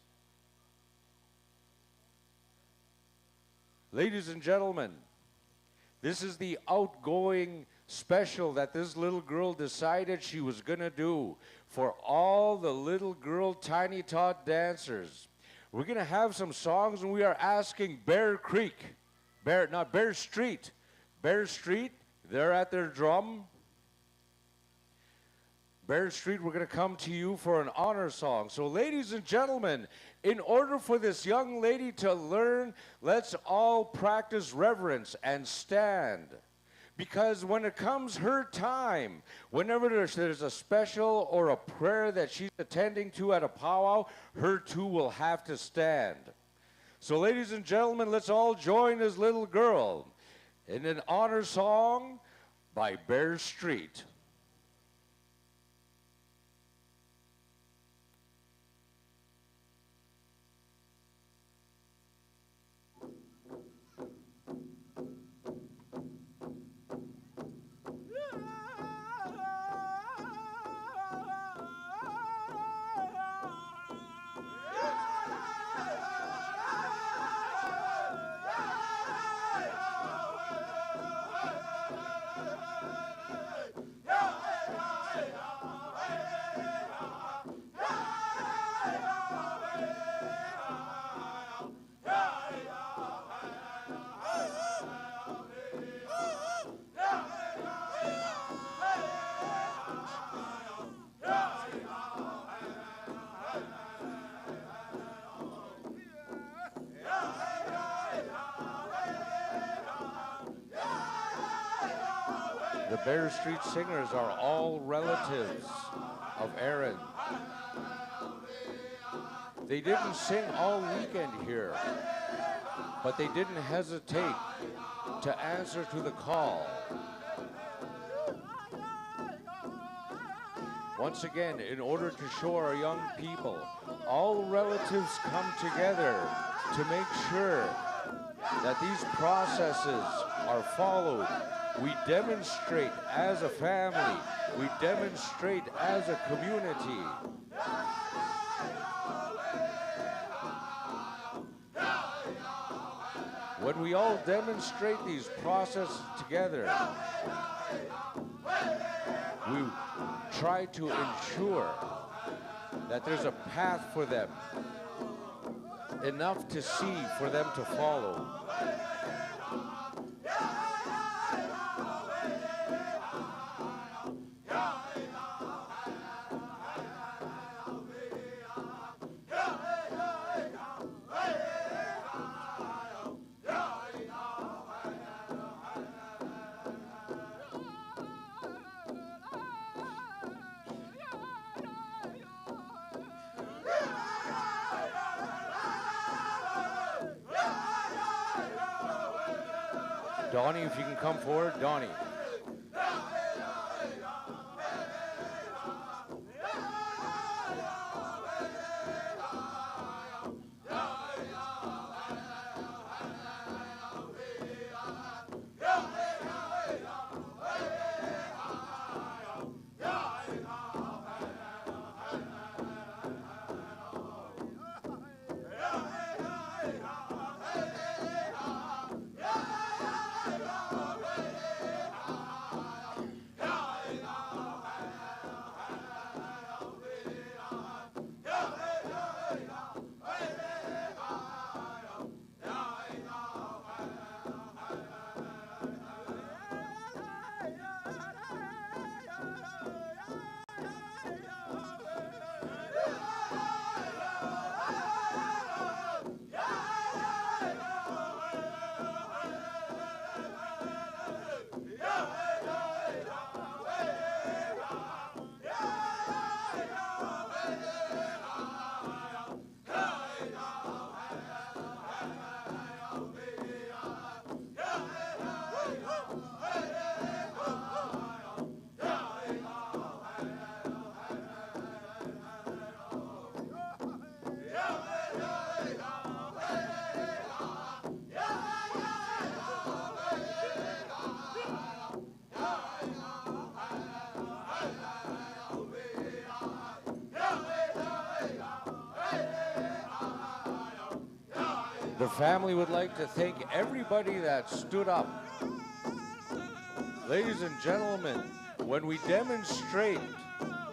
Ladies and gentlemen, this is the outgoing special that this little girl decided she was going to do for all the little girl Tiny Tot dancers. We're going to have some songs, and we are asking Bear Street, they're at their drum. Bear Street, we're going to come to you for an honor song. So, ladies and gentlemen, in order for this young lady to learn, let's all practice reverence and stand. Because when it comes her time, whenever there's a special or a prayer that she's attending to at a powwow, her too will have to stand. So, ladies and gentlemen, let's all join this little girl in an honor song by Bear Street. The Bear Street Singers are all relatives of Erin. They didn't sing all weekend here, but they didn't hesitate to answer to the call. Once again, in order to show our young people, all relatives come together to make sure that these processes are followed. We demonstrate as a family. We demonstrate as a community. when we all demonstrate these processes together, we try to ensure that there's a path for them, enough to see for them to follow. Donnie, if you can come forward, Donnie. The family would like to thank everybody that stood up. Ladies and gentlemen, when we demonstrate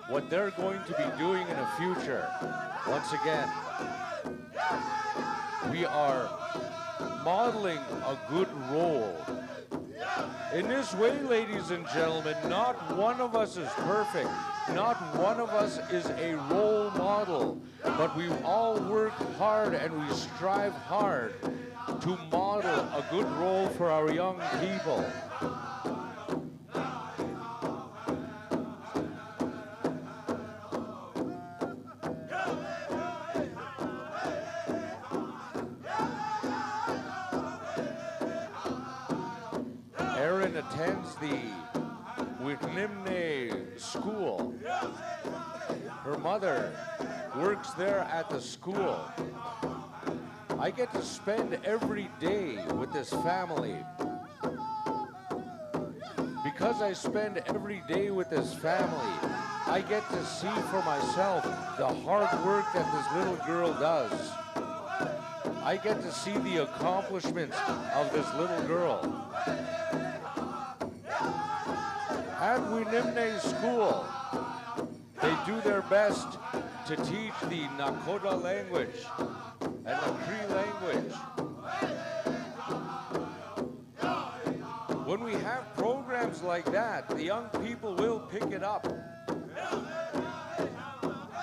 what they're going to be doing in the future, once again, we are modeling a good role. In this way, ladies and gentlemen, not one of us is perfect. Not one of us is a role model, but we all work hard and we strive hard to model a good role for our young people. Erin attends the Wignimne school. Her mother works there at the school. I get to spend every day with this family. Because I spend every day with this family, I get to see for myself the hard work that this little girl does. I get to see the accomplishments of this little girl. At Winnimne School, they do their best to teach the Nakota language and the Cree language. When we have programs like that, the young people will pick it up.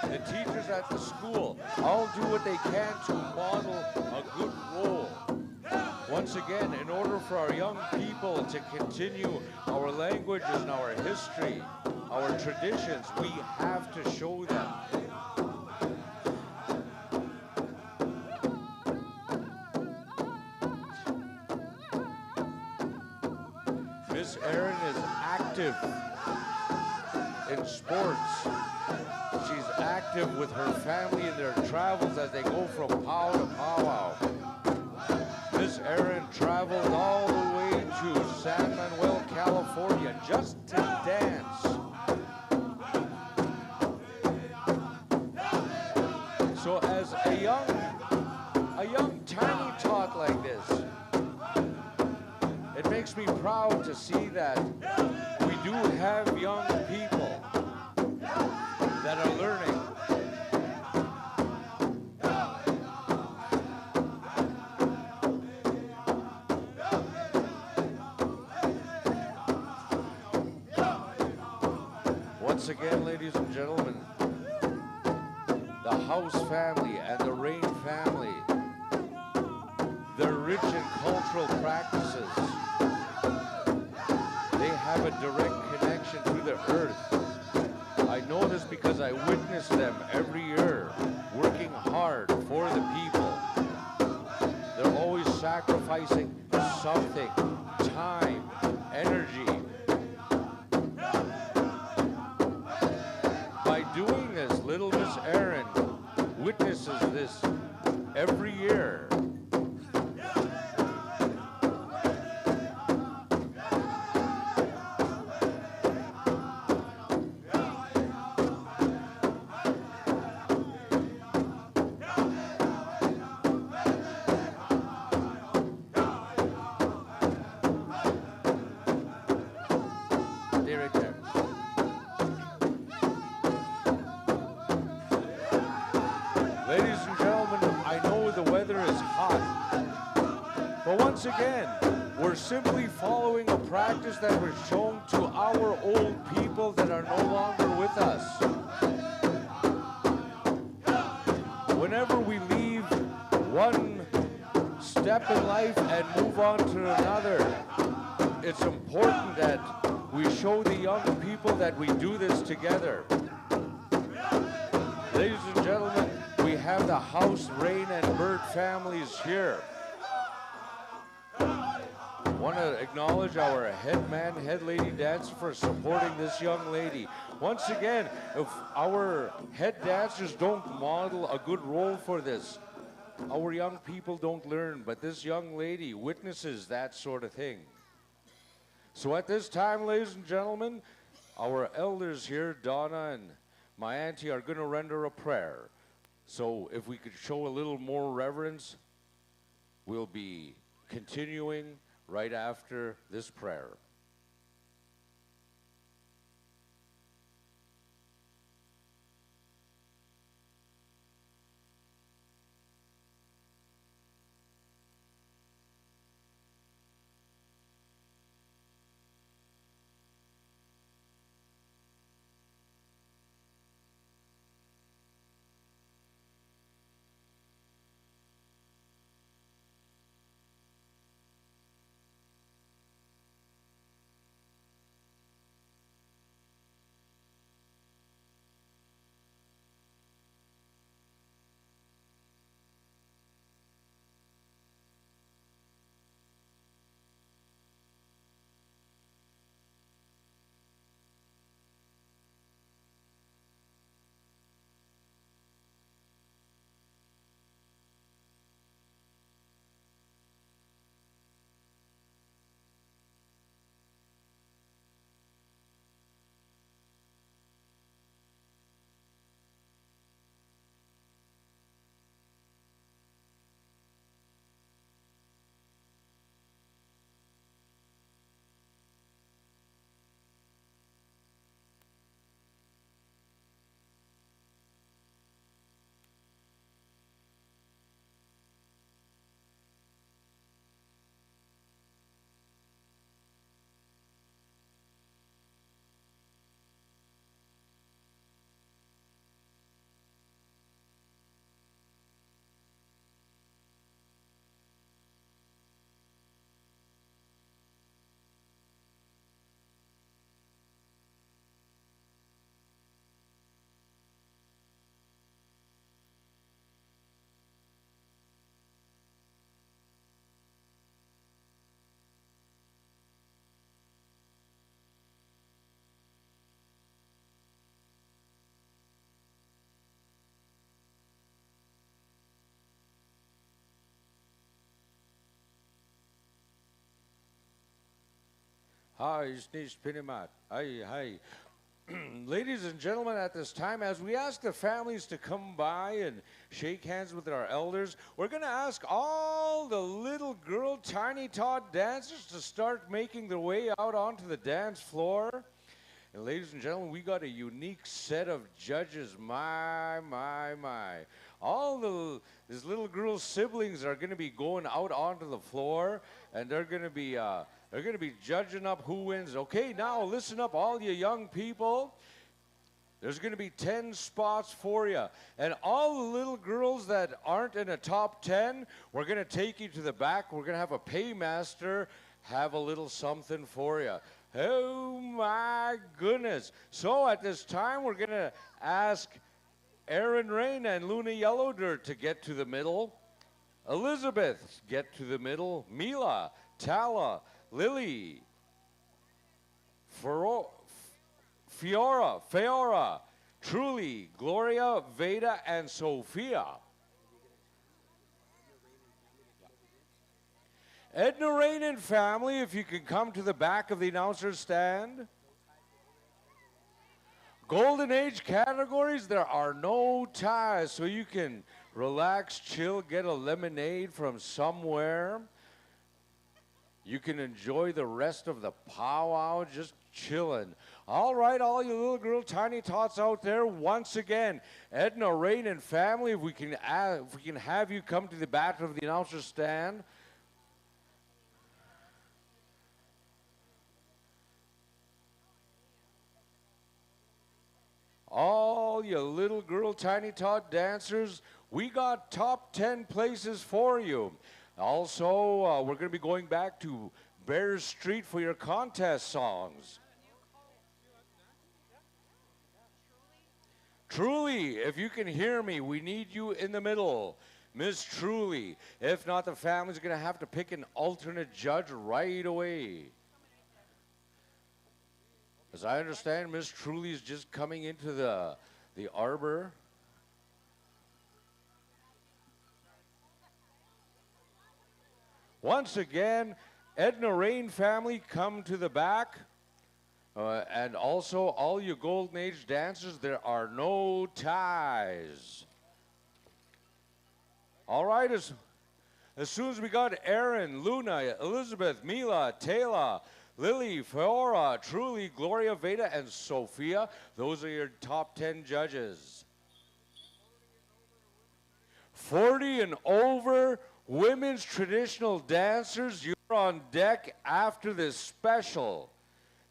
The teachers at the school all do what they can to model a good role. Once again, in order for our young people to continue our languages and our history, our traditions, we have to show them. Miss Erin is active in sports. She's active with her family in their travels as they go from pow to powwow. Miss Erin traveled all the way to San Manuel, California, just to dance. So as a young tiny tot like this, makes me proud to see that we do have young people that are learning. Once again, ladies and gentlemen, the House family and the Rain family, their rich in cultural practices, they have a direct connection to the earth. I know this because I witness them every year working hard for the people. They're always sacrificing something, time, energy. By doing this, little Miss Erin witnesses this every year. Ladies and gentlemen, I know the weather is hot, but once again, we're simply following a practice that was shown to our old people that are no longer with us. Whenever we leave one step in life and move on to another, it's important that we show the young people that we do this together. Ladies and gentlemen, we have the House, Rain, and Bird families here. Want to acknowledge our head man, head lady dancer for supporting this young lady. Once again, if our head dancers don't model a good role for this, our young people don't learn, but this young lady witnesses that sort of thing. So at this time, ladies and gentlemen, our elders here, Donna and my auntie, are going to render a prayer. So if we could show a little more reverence, we'll be continuing right after this prayer. Hi, Snish Pinimat. Hi, hi. Ladies and gentlemen, at this time, as we ask the families to come by and shake hands with our elders, we're going to ask all the little girl Tiny Tot dancers to start making their way out onto the dance floor. And ladies and gentlemen, we got a unique set of judges. My. These little girl siblings are going to be going out onto the floor, and they're going to be judging up who wins. Okay, now listen up, all you young people. There's going to be 10 spots for you. And all the little girls that aren't in a top 10, we're going to take you to the back. We're going to have a paymaster have a little something for you. Oh, my goodness. So at this time, we're going to ask Aaron Rain and Luna Yellowdirt to get to the middle. Elizabeth, get to the middle. Mila, Tala, Lily, Fiora, Truly, Gloria, Veda, and Sophia. Edna Rain and family, if you can come to the back of the announcer's stand. Golden Age categories, there are no ties, so you can relax, chill, get a lemonade from somewhere. You can enjoy the rest of the powwow just chilling. All right, all you little girl Tiny Tots out there, once again, Edna Rain and family, if we can have you come to the back of the announcer's stand. All you little girl Tiny Tot dancers, we got top 10 places for you. Also, we're going to be going back to Bear Street for your contest songs. Truly, if you can hear me, we need you in the middle. Miss Truly. If not, the family's going to have to pick an alternate judge right away. As I understand, Miss Truly is just coming into the arbor. Once again, Edna Rain family, come to the back. And also, all you Golden Age dancers, there are no ties. All right, as soon as we got Aaron, Luna, Elizabeth, Mila, Taylor, Lily, Fiora, Truly, Gloria, Veda, and Sophia, those are your top 10 judges. 40 and over women's traditional dancers, you're on deck after this special.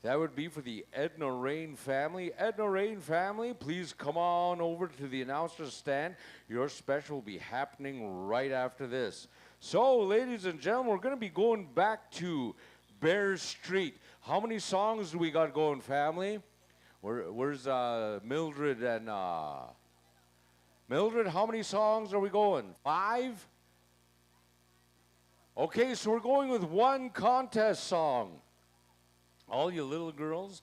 That would be for the Edna Rain family. Edna Rain family, please come on over to the announcer's stand. Your special will be happening right after this. So, ladies and gentlemen, we're going to be going back to Bear Street. How many songs do we got going, family? Where's Mildred and Mildred? How many songs are we going? 5? Okay, so we're going with one contest song. All you little girls,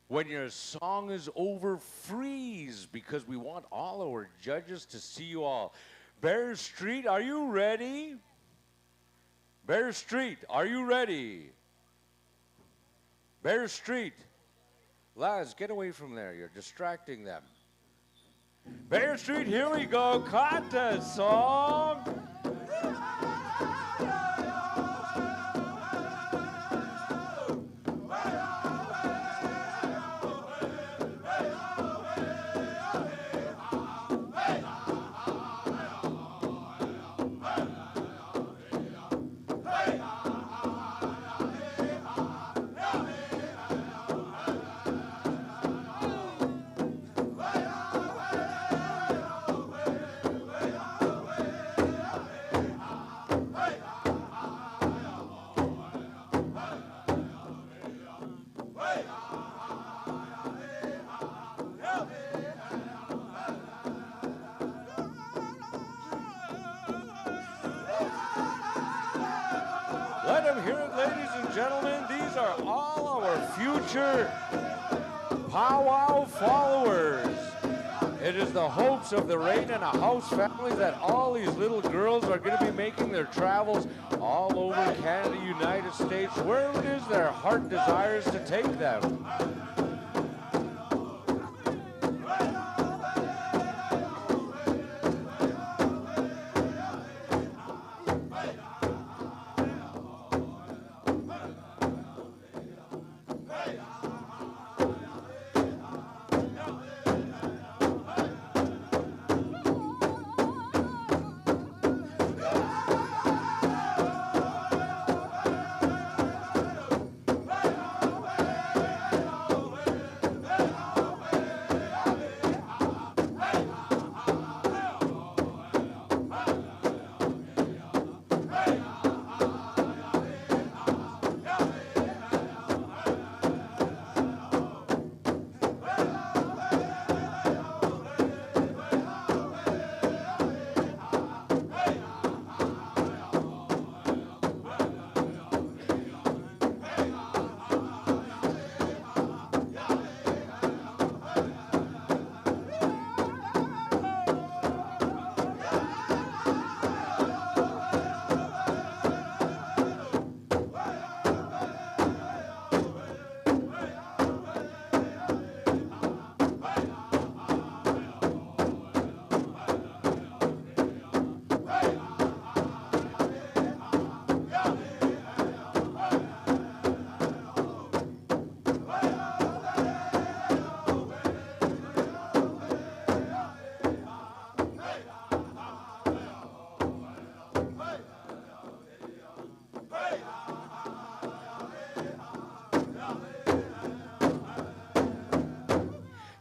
when your song is over, freeze, because we want all our judges to see you all. Bear Street, are you ready? Bear Street, are you ready? Bear Street. Lads, get away from there. You're distracting them. Bear Street, here we go. Contest song. Let them hear it, ladies and gentlemen. These are all our future powwow followers. It is the hopes of the Rain and a House family that all these little girls are going to be making their travels all over Canada, United States, where it is their heart desires to take them.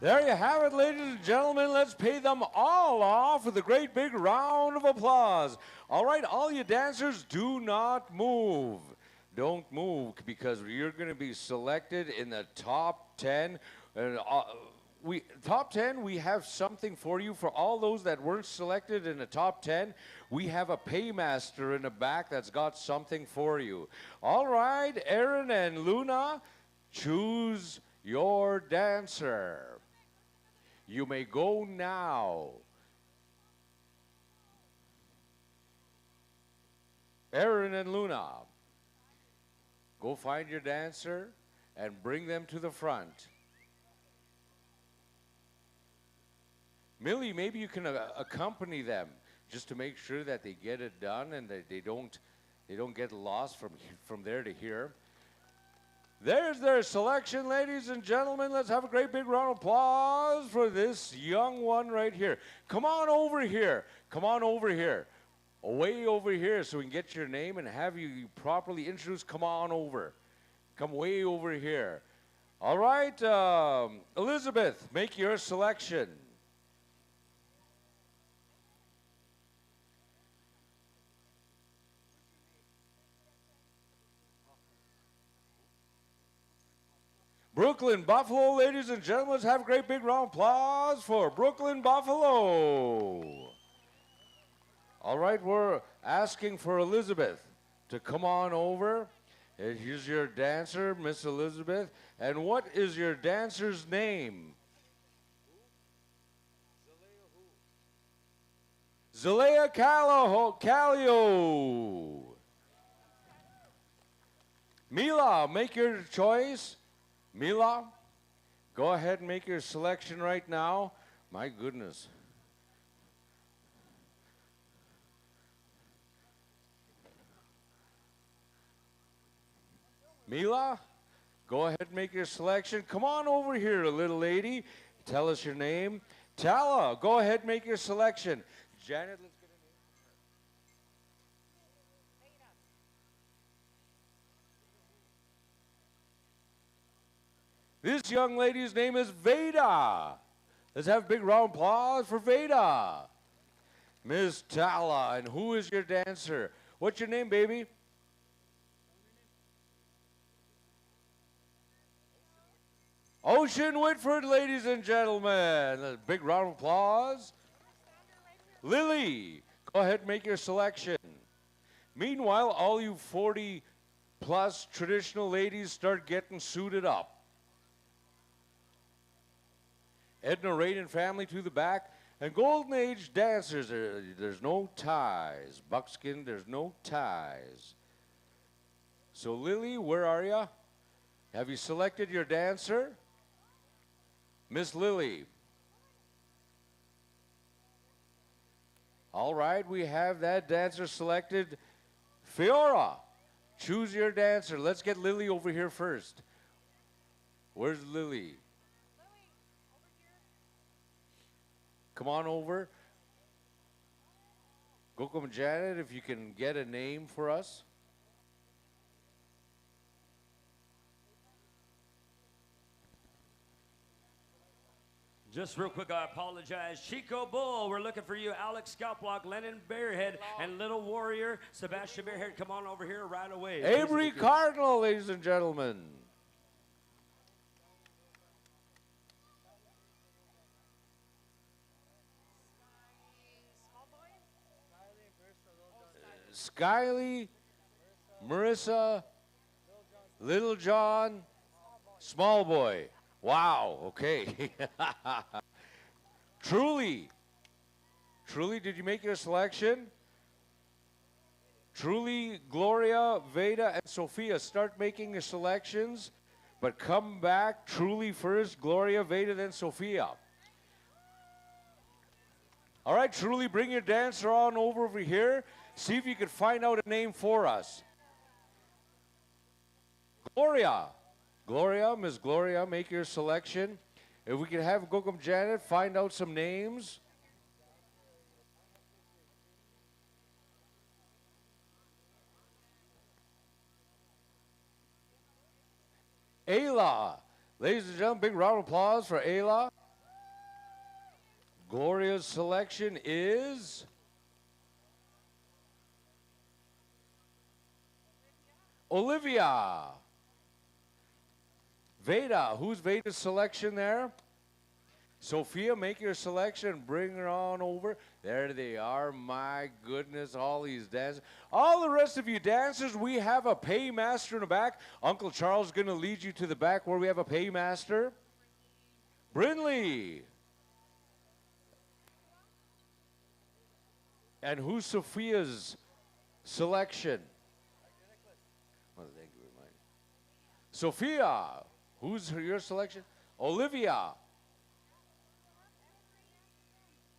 There you have it, ladies and gentlemen. Let's pay them all off with a great big round of applause. All right, all you dancers, do not move. Don't move because you're going to be selected in the top 10. And top 10, we have something for you. For all those that weren't selected in the top 10, we have a paymaster in the back that's got something for you. All right, Aaron and Luna, choose your dancer. You may go now. Aaron and Luna, go find your dancer and bring them to the front. Millie, maybe you can accompany them just to make sure that they get it done and that they don't get lost from there to here. There's their selection, ladies and gentlemen. Let's have a great big round of applause for this young one right here. Come on over here. Come on over here. Way over here so we can get your name and have you properly introduced. Come on over. Come way over here. All right, Elizabeth, make your selection. Brooklyn Buffalo, ladies and gentlemen, let's have a great big round of applause for Brooklyn Buffalo. All right, we're asking for Elizabeth to come on over. And here's your dancer, Miss Elizabeth. And what is your dancer's name? Zalea Callio. Mila, make your choice. Mila, go ahead and make your selection right now. My goodness. Mila, go ahead and make your selection. Come on over here, little lady. Tell us your name. Tala, go ahead and make your selection. Janet, let's get a name. This young lady's name is Veda. Let's have a big round of applause for Veda. Miss Tala, and who is your dancer? What's your name, baby? Ocean Whitford, ladies and gentlemen. A big round of applause. Lily, go ahead and make your selection. Meanwhile, all you 40-plus traditional ladies start getting suited up. Edna Raid and family to the back. And Golden Age dancers, there's no ties. Buckskin, there's no ties. So Lily, where are you? Have you selected your dancer? Miss Lily. All right, we have that dancer selected. Fiora, choose your dancer. Let's get Lily over here first. Where's Lily? Come on over. Gokum Janet, if you can get a name for us. Just real quick, I apologize. Chico Bull, we're looking for you. Alex Scalplock, Lennon Bearhead, and Little Warrior, Sebastian Bearhead. Come on over here right away. Avery Cardinal, ladies and gentlemen. Skyly, Marissa, Little John, Small Boy. Wow, okay. Truly, did you make your selection? Truly, Gloria, Veda, and Sophia, start making your selections, but come back. Truly first, Gloria, Veda, then Sophia. All right, Truly, bring your dancer on over here. See if you can find out a name for us. Gloria, Miss Gloria, make your selection. If we can have Gokum Janet find out some names. Ayla. Ladies and gentlemen, big round of applause for Ayla. Gloria's selection is Olivia. Veda, who's Veda's selection there? Sophia, make your selection. Bring her on over. There they are. My goodness, all these dancers. All the rest of you dancers, we have a paymaster in the back. Uncle Charles is going to lead you to the back where we have a paymaster. Brinley. And who's Sophia's selection? Oh, thank you very much. Sophia, who's your selection? Olivia.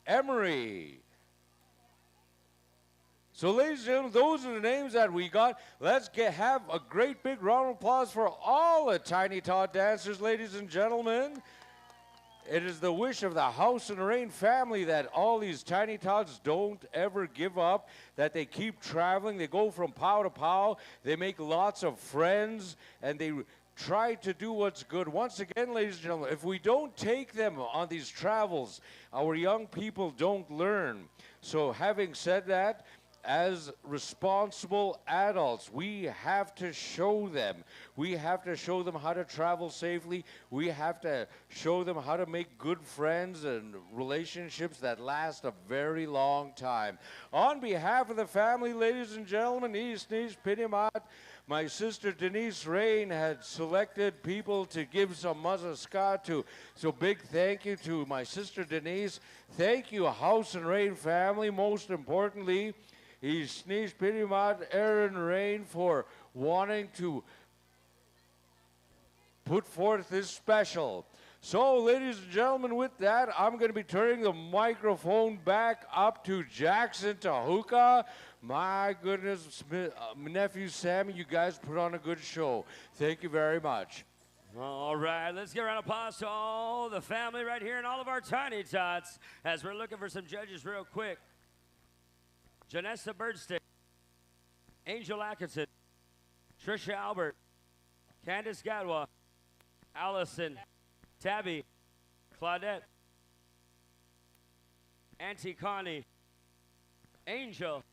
Emery. So, ladies and gentlemen, those are the names that we got. Let's have a great big round of applause for all the Tiny Tot dancers, ladies and gentlemen. It is the wish of the House and Rain family that all these Tiny Tots don't ever give up, that they keep traveling. They go from pow to pow. They make lots of friends, and they try to do what's good. Once again, ladies and gentlemen, if we don't take them on these travels, our young people don't learn. So having said that, as responsible adults, we have to show them. We have to show them how to travel safely. We have to show them how to make good friends and relationships that last a very long time. On behalf of the family, ladies and gentlemen, East Pinimat, my sister Denise Rain had selected people to give some mazaska to. So big thank you to my sister Denise. Thank you, House and Rain family. Most importantly, East Pinimat, Aaron Rain, for wanting to put forth this special. So, ladies and gentlemen, with that, I'm going to be turning the microphone back up to Jackson Tahuka. My goodness, nephew Sammy, you guys put on a good show. Thank you very much. All right, let's give a round of applause to all the family right here and all of our Tiny Tots as we're looking for some judges real quick. Janessa Birdstick, Angel Atkinson, Trisha Albert, Candace Gadwa, Allison, Tabby, Claudette, Auntie Connie, Angel,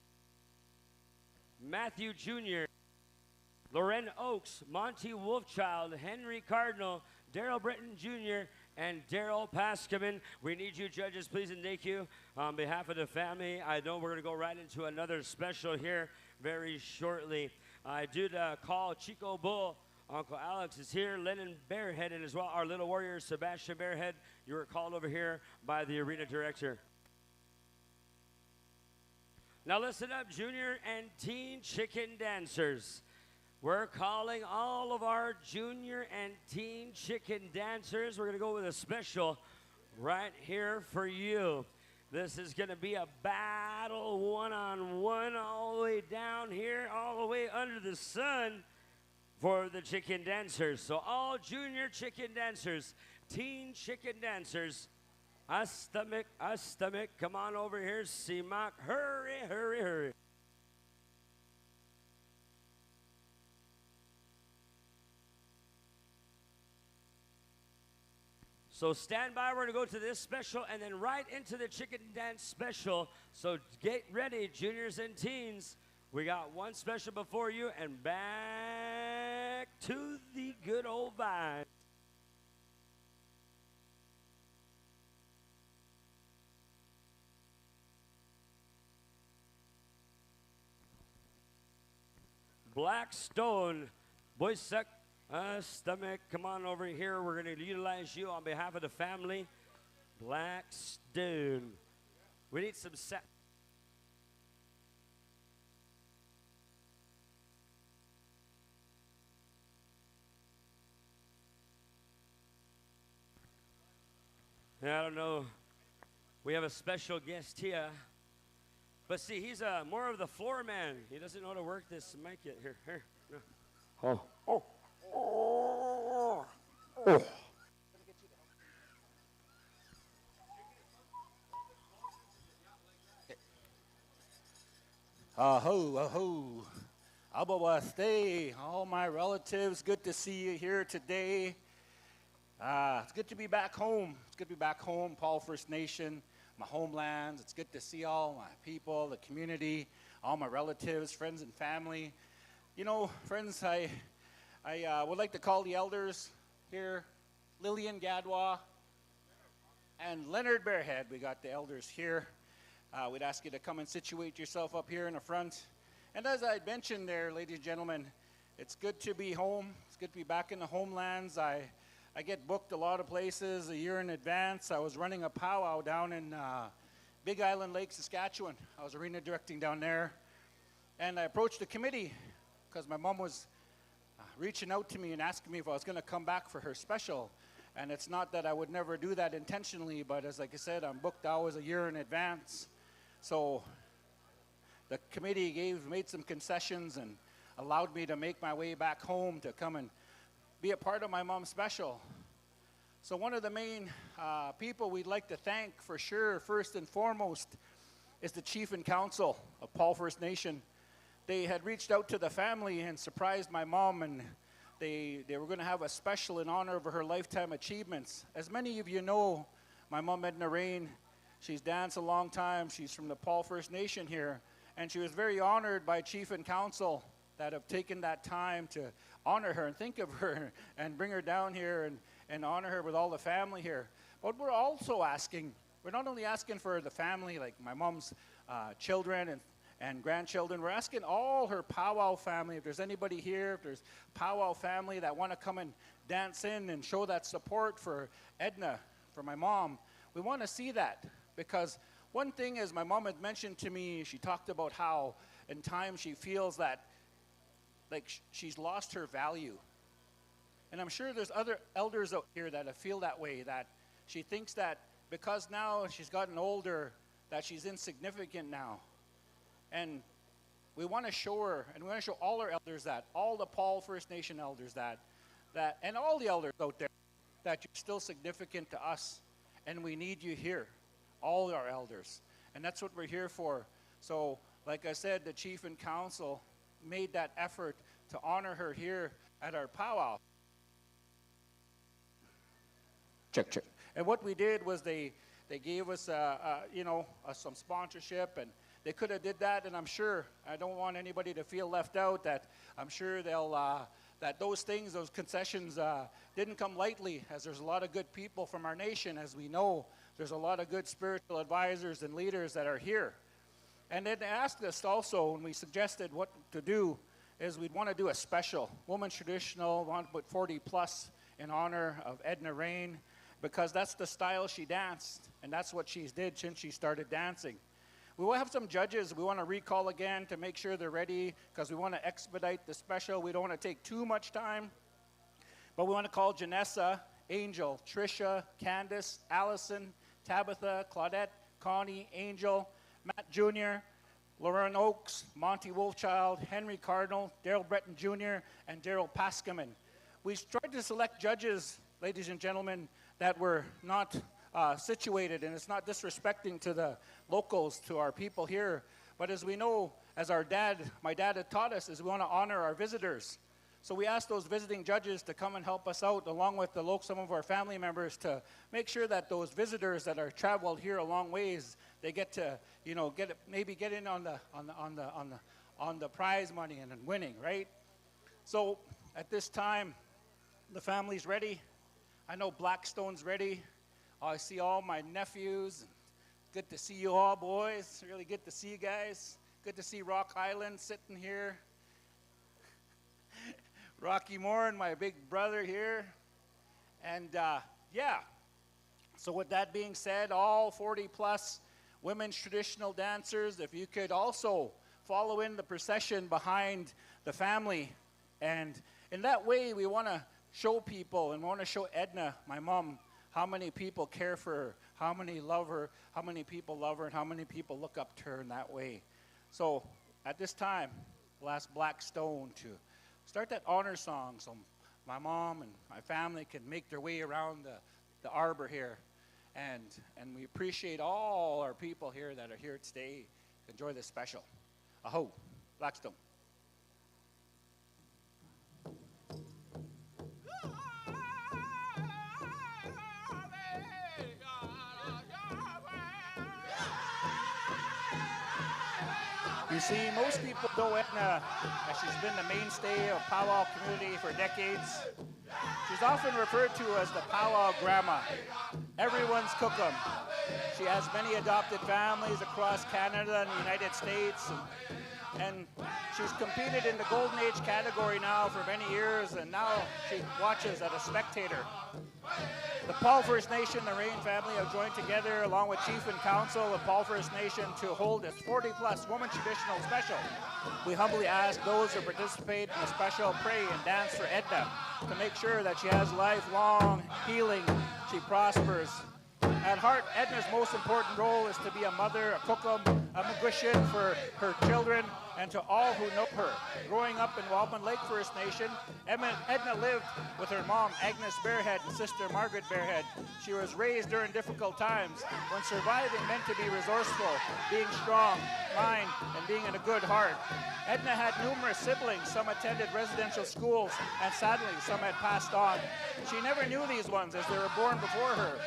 Matthew Jr., Loren Oakes, Monty Wolfchild, Henry Cardinal, Daryl Britton Jr., and Daryl Paskaman. We need you, judges, please, and thank you. On behalf of the family, I know we're going to go right into another special here very shortly. I did call Chico Bull. Uncle Alex is here. Lennon Bearhead, and as well our little warrior, Sebastian Bearhead. You were called over here by the arena director. Now listen up, junior and teen chicken dancers. We're calling all of our junior and teen chicken dancers. We're going to go with a special right here for you. This is going to be a battle one-on-one all the way down here, all the way under the sun for the chicken dancers. So all junior chicken dancers, teen chicken dancers, a stomach, come on over here, Simak, hurry, hurry, hurry. So stand by, we're gonna go to this special and then right into the chicken dance special. So get ready, juniors and teens. We got one special before you and back to the good old vibes. Blackstone, Boysuck, stomach, come on over here. We're going to utilize you on behalf of the family. Blackstone. We need some set. I don't know. We have a special guest here. But see, he's more of the floor man. He doesn't know how to work this mic yet. Here. No. Oh. Aho. Abawaste, all my relatives, good to see you here today. It's good to be back home. It's good to be back home, Paul First Nation. my homelands. It's good to see all my people, the community, all my relatives, friends and family. You know, friends, I would like to call the elders here, Lillian Gadwa and Leonard Bearhead. We got the elders here. We'd ask you to come and situate yourself up here in the front. And as I mentioned there, ladies and gentlemen, it's good to be home. It's good to be back in the homelands. I get booked a lot of places a year in advance. I was running a powwow down in Big Island Lake, Saskatchewan. I was arena directing down there. And I approached the committee because my mom was reaching out to me and asking me if I was going to come back for her special. And it's not that I would never do that intentionally, but as like I said, I'm booked always a year in advance. So the committee made some concessions and allowed me to make my way back home to come and be a part of my mom's special. So one of the main people we'd like to thank for sure, first and foremost, is the Chief and Council of Paul First Nation. They had reached out to the family and surprised my mom, and they were going to have a special in honor of her lifetime achievements. As many of you know, my mom, Edna Rain, she's danced a long time. She's from the Paul First Nation here, and she was very honored by Chief and Council that have taken that time to honor her and think of her and bring her down here and honor her with all the family here. But we're also asking, we're not only asking for the family, like my mom's children and grandchildren, we're asking all her powwow family, if there's anybody here, if there's powwow family that want to come and dance in and show that support for Edna, for my mom, we want to see that. Because one thing is, my mom had mentioned to me, she talked about how in times she feels that like she's lost her value. And I'm sure there's other elders out here that feel that way, that she thinks that because now she's gotten older, that she's insignificant now. And we want to show her, and we want to show all our elders that, all the Paul First Nation elders that, and all the elders out there, that you're still significant to us, and we need you here, all our elders. And that's what we're here for. So, like I said, the Chief and Council made that effort to honor her here at our powwow. Check. And what we did was they gave us, some sponsorship, and they could have did that. And I'm sure, I don't want anybody to feel left out, that I'm sure they'll, that those things, those concessions didn't come lightly, as there's a lot of good people from our nation, as we know. There's a lot of good spiritual advisors and leaders that are here. And then they asked us also, when we suggested what to do, is we'd want to do a special woman's traditional, want to put 40 plus in honor of Edna Rain, because that's the style she danced, and that's what she did since she started dancing. We will have some judges we want to recall again to make sure they're ready, because we want to expedite the special. We don't want to take too much time, but we want to call Janessa, Angel, Trisha, Candace, Allison, Tabitha, Claudette, Connie, Angel, Matt Jr., Lauren Oakes, Monty Wolfchild, Henry Cardinal, Daryl Breton Jr., and Daryl Paskaman. We tried to select judges, ladies and gentlemen, that were not situated, and it's not disrespecting to the locals, to our people here, but as we know, as my dad had taught us, is we want to honor our visitors. So we asked those visiting judges to come and help us out, along with some of our family members, to make sure that those visitors that are traveled here a long ways, they get to, get in on the prize money and winning, right? So at this time, the family's ready. I know Blackstone's ready. I see all my nephews. Good to see you all, boys. Really good to see you guys. Good to see Rock Island sitting here. Rocky Moore and my big brother here. And so with that being said, all 40 plus women's traditional dancers, if you could also follow in the procession behind the family. And in that way, we want to show people and want to show Edna, my mom, how many people care for her, how many love her, how many people love her, and how many people look up to her in that way. So at this time, we'll ask Blackstone to start that honor song so my mom and my family can make their way around the arbor here. And we appreciate all our people here that are here today to enjoy this special. Aho, Blackstone. You see, most people know Edna as she's been the mainstay of powwow community for decades. She's often referred to as the powwow grandma, everyone's cookum. She has many adopted families across Canada and the United States, and she's competed in the Golden Age category now for many years, and now she watches as a spectator. The Paul First Nation, the Rain family, have joined together along with Chief and Council of Paul First Nation to hold its 40-plus Woman Traditional Special. We humbly ask those who participate in the special pray and dance for Edna to make sure that she has lifelong healing, she prospers. At heart, Edna's most important role is to be a mother, a cookum, a magushin for her children and to all who know her. Growing up in Wildman Lake First Nation, Edna lived with her mom, Agnes Bearhead, and sister, Margaret Bearhead. She was raised during difficult times when surviving meant to be resourceful, being strong, kind, and being in a good heart. Edna had numerous siblings. Some attended residential schools, and sadly, some had passed on. She never knew these ones as they were born before her.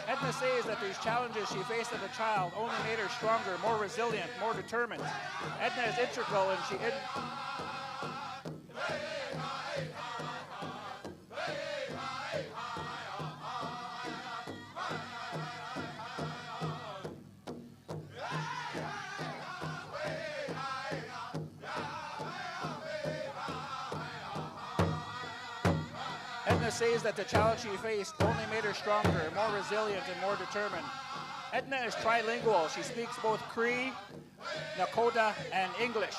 Edna says that these challenges she faced as a child only made her stronger, more resilient, more determined. Edna is integral, and Edna says that the challenge she faced only made her stronger, more resilient, and more determined. Edna is trilingual. She speaks both Cree, Nakota, and English.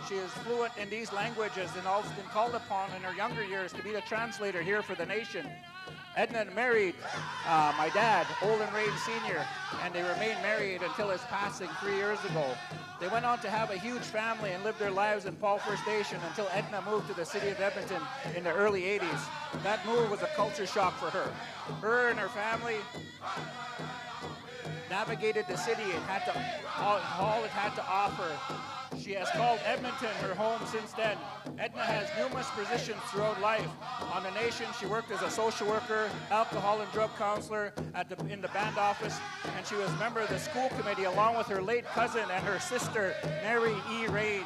She is fluent in these languages and has been called upon in her younger years to be the translator here for the nation. Edna married my dad, Olin Rain Sr., and they remained married until his passing 3 years ago. They went on to have a huge family and lived their lives in Paul First Nation until Edna moved to the city of Edmonton in the early 80s. That move was a culture shock for her. Her and her family navigated the city and had to all it had to offer. She has called Edmonton her home since then. Edna has numerous positions throughout life. On the nation, she worked as a social worker, alcohol and drug counselor in the band office, and she was a member of the school committee along with her late cousin and her sister, Mary E. Rain.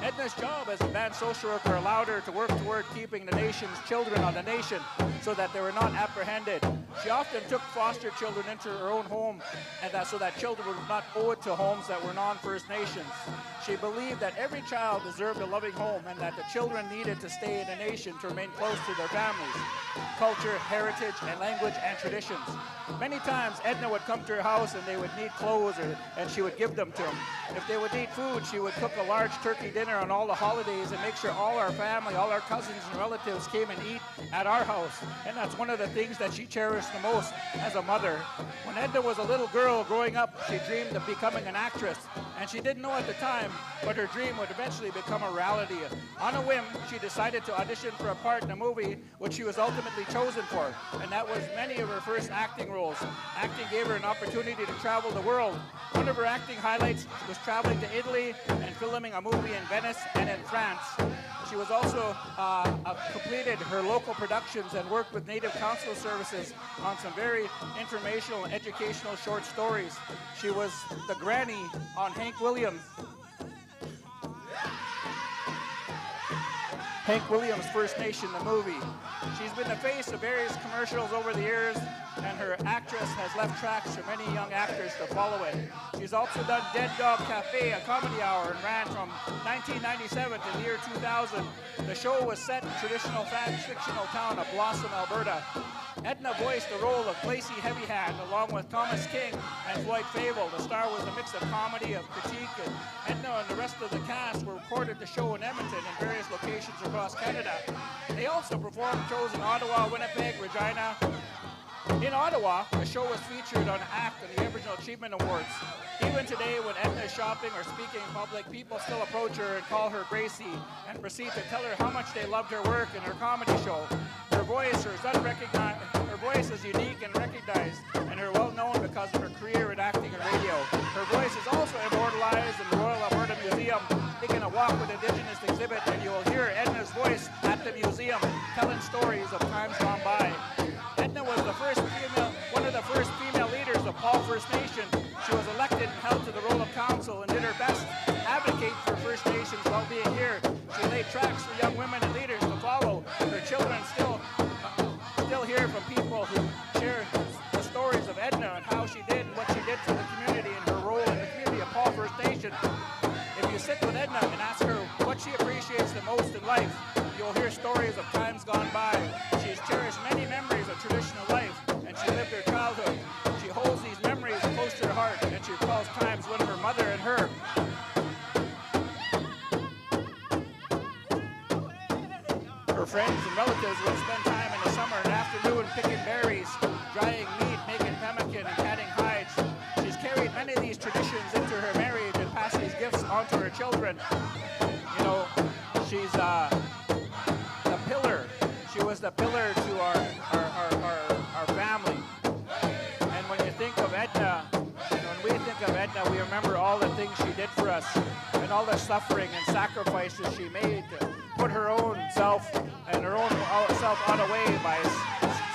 Edna's job as a band social worker allowed her to work toward keeping the nation's children on the nation so that they were not apprehended. She often took foster children into her own home and so that children were not owed to homes that were non-First Nations. She believed that every child deserved a loving home and that the children needed to stay in the nation to remain close to their families, culture, heritage, and language and traditions. Many times Edna would come to her house and they would need clothes and she would give them to them. If they would need food, she would cook a large turkey dinner on all the holidays and make sure all our family, all our cousins and relatives came and eat at our house. And that's one of the things that she cherished the most as a mother. When Edna was a little girl growing up, she dreamed of becoming an actress. And she didn't know at the time, but her dream would eventually become a reality. On a whim, she decided to audition for a part in a movie which she was ultimately chosen for. And that was many of her first acting roles. Acting gave her an opportunity to travel the world. One of her acting highlights was traveling to Italy and filming a movie in Venice and in France. She was also completed her local productions and worked with Native Council Services on some very informational and educational short stories. She was the granny on Hank Williams' First Nation, the movie. She's been the face of various commercials over the years, and her actress has left tracks for many young actors to follow it. She's also done Dead Dog Cafe, a comedy hour, and ran from 1997 to the year 2000. The show was set in traditional fictional town of Blossom, Alberta. Edna voiced the role of Lacey Heavyhand along with Thomas King and Floyd Fable. The star was a mix of comedy, of critique, and Edna and the rest of the cast were recorded the show in Edmonton and various locations across Canada. They also performed shows in Ottawa, Winnipeg, Regina. In Ottawa, the show was featured on ACT and the Aboriginal Achievement Awards. Even today, when Edna is shopping or speaking in public, people still approach her and call her Gracie and proceed to tell her how much they loved her work in her comedy show. Her voice is unique and recognized, and are well known because of her career in acting and radio. Her voice is also immortalized in the Royal Alberta Museum, taking a walk with Indigenous exhibit, and you will hear Edna's voice at the museum telling stories of times gone by. Edna was one of the first female leaders of Paul First Nation. She was elected and held to the role of council and did her best to advocate for tracks for young women and leaders to follow. Their children still hear from people who share the stories of Edna and how she did what she did for the community and her role in the community of Paul First Nation. If you sit with Edna and ask her what she appreciates the most in life, you'll hear stories of times gone by. She has cherished many memories of traditional life, and she lived her childhood. She holds these memories close to her heart, and she recalls times when her mother and her friends and relatives would spend time in the summer and afternoon picking berries, drying meat, making pemmican, and tatting hides. She's carried many of these traditions into her marriage and passed these gifts on to her children. You know, she's the pillar. She was the pillar to our family. And when you think of Edna, when we think of Edna, we remember all the things she did for us and all the suffering and sacrifices she made to put her own self and her own self on the way by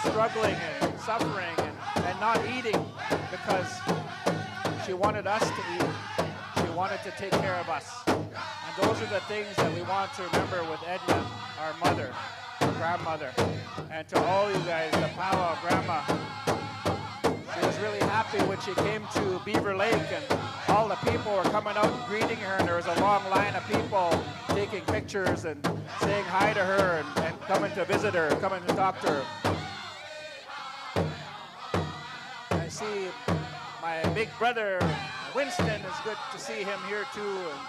struggling and suffering and not eating because she wanted us to eat. She wanted to take care of us. And those are the things that we want to remember with Edna, our mother, our grandmother. And to all you guys, the powwow grandma, she was really happy when she came to Beaver Lake and all the people were coming out and greeting her, and there was a long line of people taking pictures and saying hi to her and coming to visit her, coming to talk to her. I see my big brother Winston, it's good to see him here too, and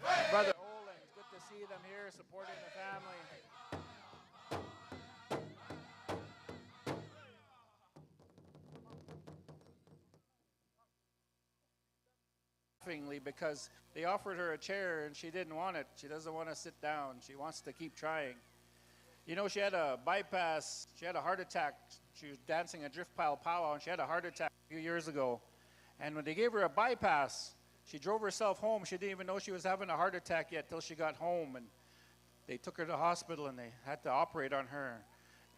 my brother Olin, it's good to see them here supporting the family. Because they offered her a chair and she didn't want it. She doesn't want to sit down. She wants to keep trying. You know, she had a bypass. She had a heart attack. She was dancing a drift pile powwow and she had a heart attack a few years ago. And when they gave her a bypass, she drove herself home. She didn't even know she was having a heart attack yet till she got home. And they took her to the hospital and they had to operate on her.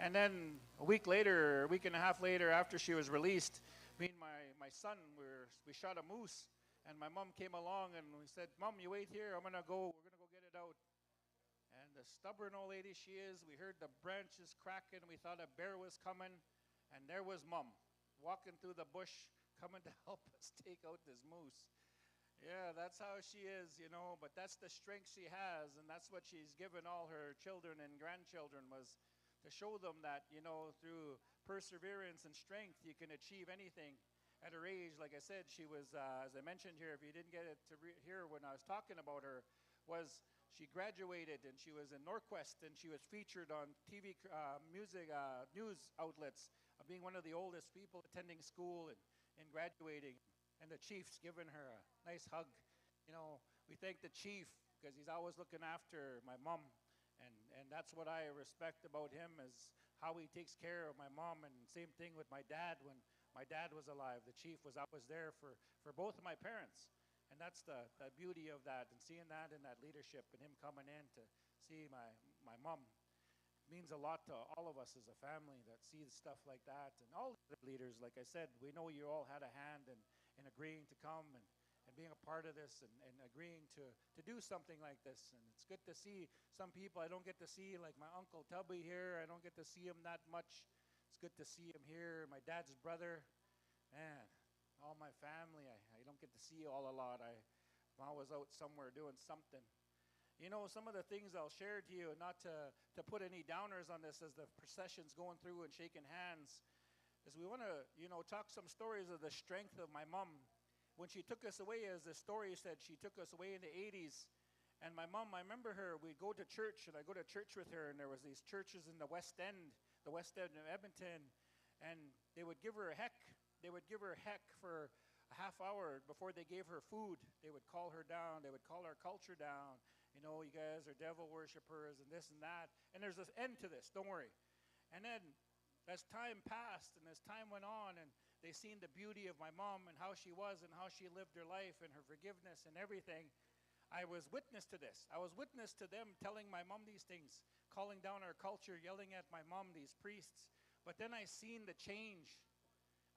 And then a week and a half later, after she was released, me and my son, we shot a moose. And my mom came along and we said, "Mom, you wait here. We're gonna go get it out." And the stubborn old lady she is, we heard the branches cracking. We thought a bear was coming, and there was Mom walking through the bush, coming to help us take out this moose. Yeah, that's how she is, you know. But that's the strength she has, and that's what she's given all her children and grandchildren, was to show them that, you know, through perseverance and strength, you can achieve anything. At her age, like I said, she was, as I mentioned here, if you didn't get it to hear when I was talking about her, was she graduated and she was in Norquest and she was featured on TV news outlets of being one of the oldest people attending school and graduating. And the chief's given her a nice hug. You know, we thank the chief because he's always looking after my mom. And that's what I respect about him, is how he takes care of my mom. And same thing with my dad. When my dad was alive, the chief was always there for both of my parents. And that's the beauty of that, and seeing that in that leadership and him coming in to see my mom means a lot to all of us as a family that sees stuff like that. And all the leaders, like I said, we know you all had a hand in agreeing to come and being a part of this and agreeing to do something like this. And it's good to see some people I don't get to see, like my Uncle Tubby here. I don't get to see him that much. It's good to see him here. My dad's brother, man, all my family, I don't get to see all a lot. I'm always out somewhere doing something. You know, some of the things I'll share to you, not to put any downers on this as the procession's going through and shaking hands, is we want to, you know, talk some stories of the strength of my mom. When she took us away, as the story said, she took us away in the 80s. And my mom, I remember her, we'd go to church, and I'd go to church with her, and there was these churches in the West End of Edmonton, and they would give her a heck. They would give her a heck for a half hour before they gave her food. They would call her down. They would call our culture down. You know, you guys are devil worshipers and this and that. And there's this end to this, don't worry. And then as time passed and as time went on and they seen the beauty of my mom and how she was and how she lived her life and her forgiveness and everything, I was witness to this. I was witness to them telling my mom these things, calling down our culture, yelling at my mom, these priests. But then I seen the change.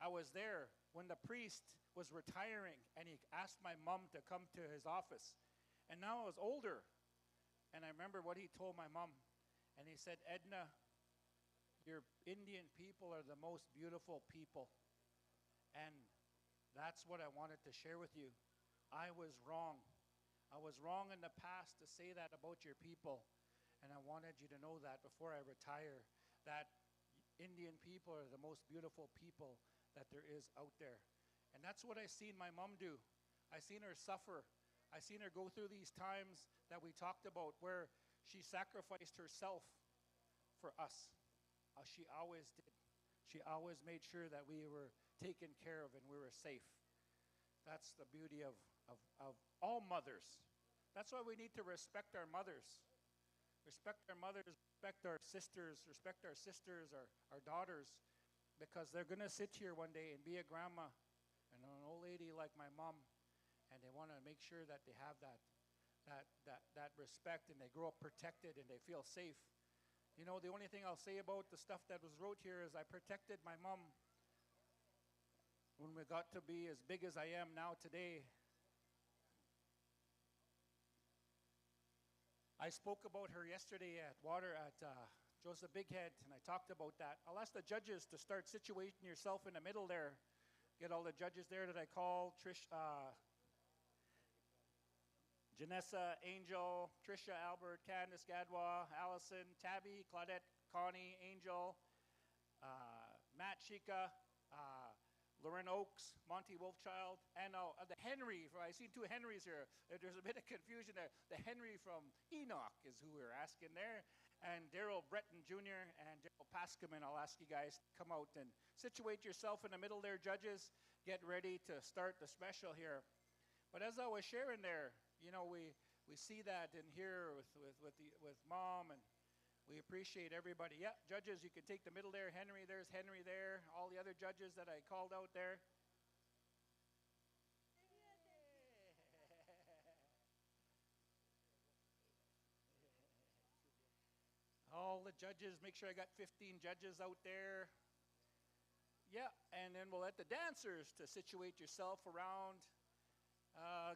I was there when the priest was retiring and he asked my mom to come to his office. And now I was older. And I remember what he told my mom. And he said, Edna, your Indian people are the most beautiful people. And that's what I wanted to share with you. I was wrong. I was wrong in the past to say that about your people. And I wanted you to know that before I retire, that Indian people are the most beautiful people that there is out there. And that's what I seen my mom do. I seen her suffer. I seen her go through these times that we talked about where she sacrificed herself for us. She always did. She always made sure that we were taken care of and we were safe. That's the beauty of all mothers. That's why we need to respect our mothers. Respect our mothers, respect our sisters, our daughters, because they're going to sit here one day and be a grandma and an old lady like my mom, and they want to make sure that they have that respect and they grow up protected and they feel safe. You know, the only thing I'll say about the stuff that was wrote here is I protected my mom when we got to be as big as I am now today. I spoke about her yesterday at Joseph Bighead, and I talked about that. I'll ask the judges to start situating yourself in the middle there. Get all the judges there that I called, Janessa, Angel, Trisha, Albert, Candace, Gadwa, Allison, Tabby, Claudette, Connie, Angel, Matt Chica, Lauren Oakes, Monty Wolfchild, and the Henry. I see two Henrys here. There's a bit of confusion there. The Henry from Enoch is who we're asking there. And Daryl Breton Jr. and Daryl Pascaman. I'll ask you guys to come out and situate yourself in the middle there, judges. Get ready to start the special here. But as I was sharing there, you know, we see that in here with Mom, and we appreciate everybody. Yeah, judges, you can take the middle there. Henry, there's Henry there. All the other judges that I called out there. All the judges, make sure I got 15 judges out there. Yeah, and then we'll let the dancers to situate yourself around.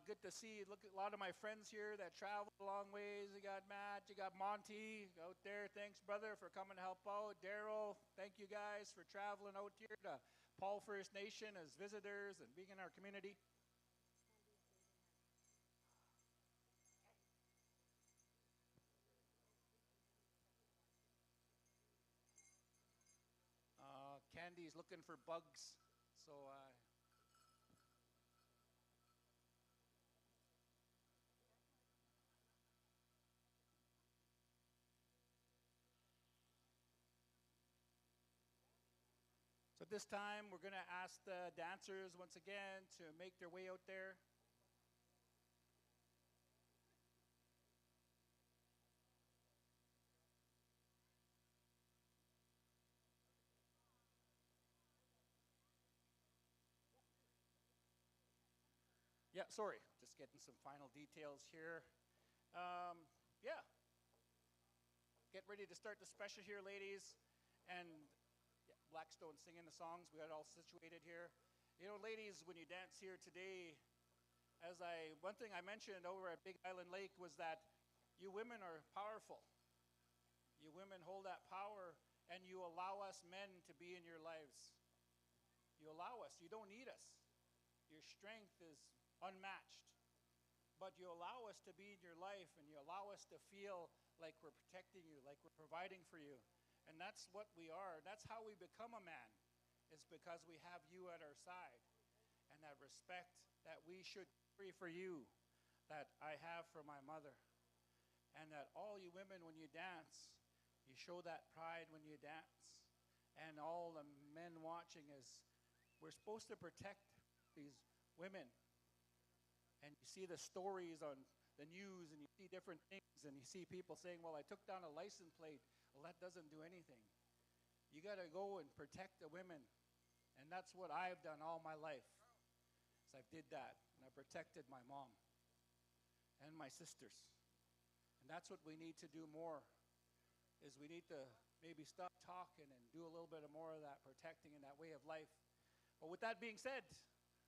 Good to see. Look at a lot of my friends here that traveled a long ways. You got Matt, you got Monty out there. Thanks, brother, for coming to help out. Daryl, thank you guys for traveling out here to Paul First Nation as visitors and being in our community. Candy's looking for bugs, so so at this time, we're going to ask the dancers once again to make their way out there. Yeah, sorry, just getting some final details here. Yeah, get ready to start the special here, ladies. And yeah, Blackstone singing the songs. We got it all situated here. You know, ladies, when you dance here today, one thing I mentioned over at Big Island Lake was that you women are powerful. You women hold that power, and you allow us men to be in your lives. You allow us. You don't need us. Your strength is unmatched. But you allow us to be in your life, and you allow us to feel like we're protecting you, like we're providing for you. And that's what we are. That's how we become a man, is because we have you at our side. And that respect that we should carry for you, that I have for my mother. And that all you women, when you dance, you show that pride when you dance. And all the men watching is, we're supposed to protect these women. And you see the stories on the news, and you see different things, and you see people saying, well, I took down a license plate. Well, that doesn't do anything. You got to go and protect the women. And that's what I've done all my life. So I did that, and I protected my mom and my sisters. And that's what we need to do more, is we need to maybe stop talking and do a little bit of more of that protecting and that way of life. But with that being said,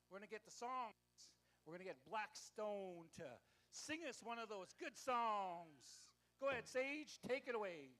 we're going to get the songs. We're going to get Blackstone to sing us one of those good songs. Go ahead, Sage, take it away.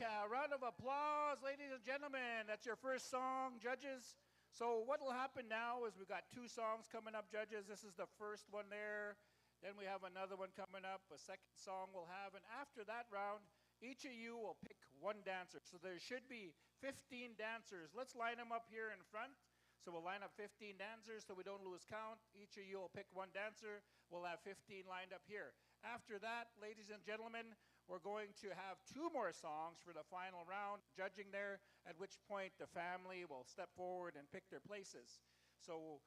A round of applause, ladies and gentlemen. That's your first song, judges. So what will happen now is we've got 2 songs coming up, judges. This is the first one there. Then we have another one coming up, a second song we'll have. And after that round, each of you will pick 1 dancer. So there should be 15 dancers. Let's line them up here in front. So we'll line up 15 dancers so we don't lose count. Each of you will pick 1 dancer. We'll have 15 lined up here. After that, ladies and gentlemen, we're going to have 2 more songs for the final round, judging there, at which point the family will step forward and pick their places. So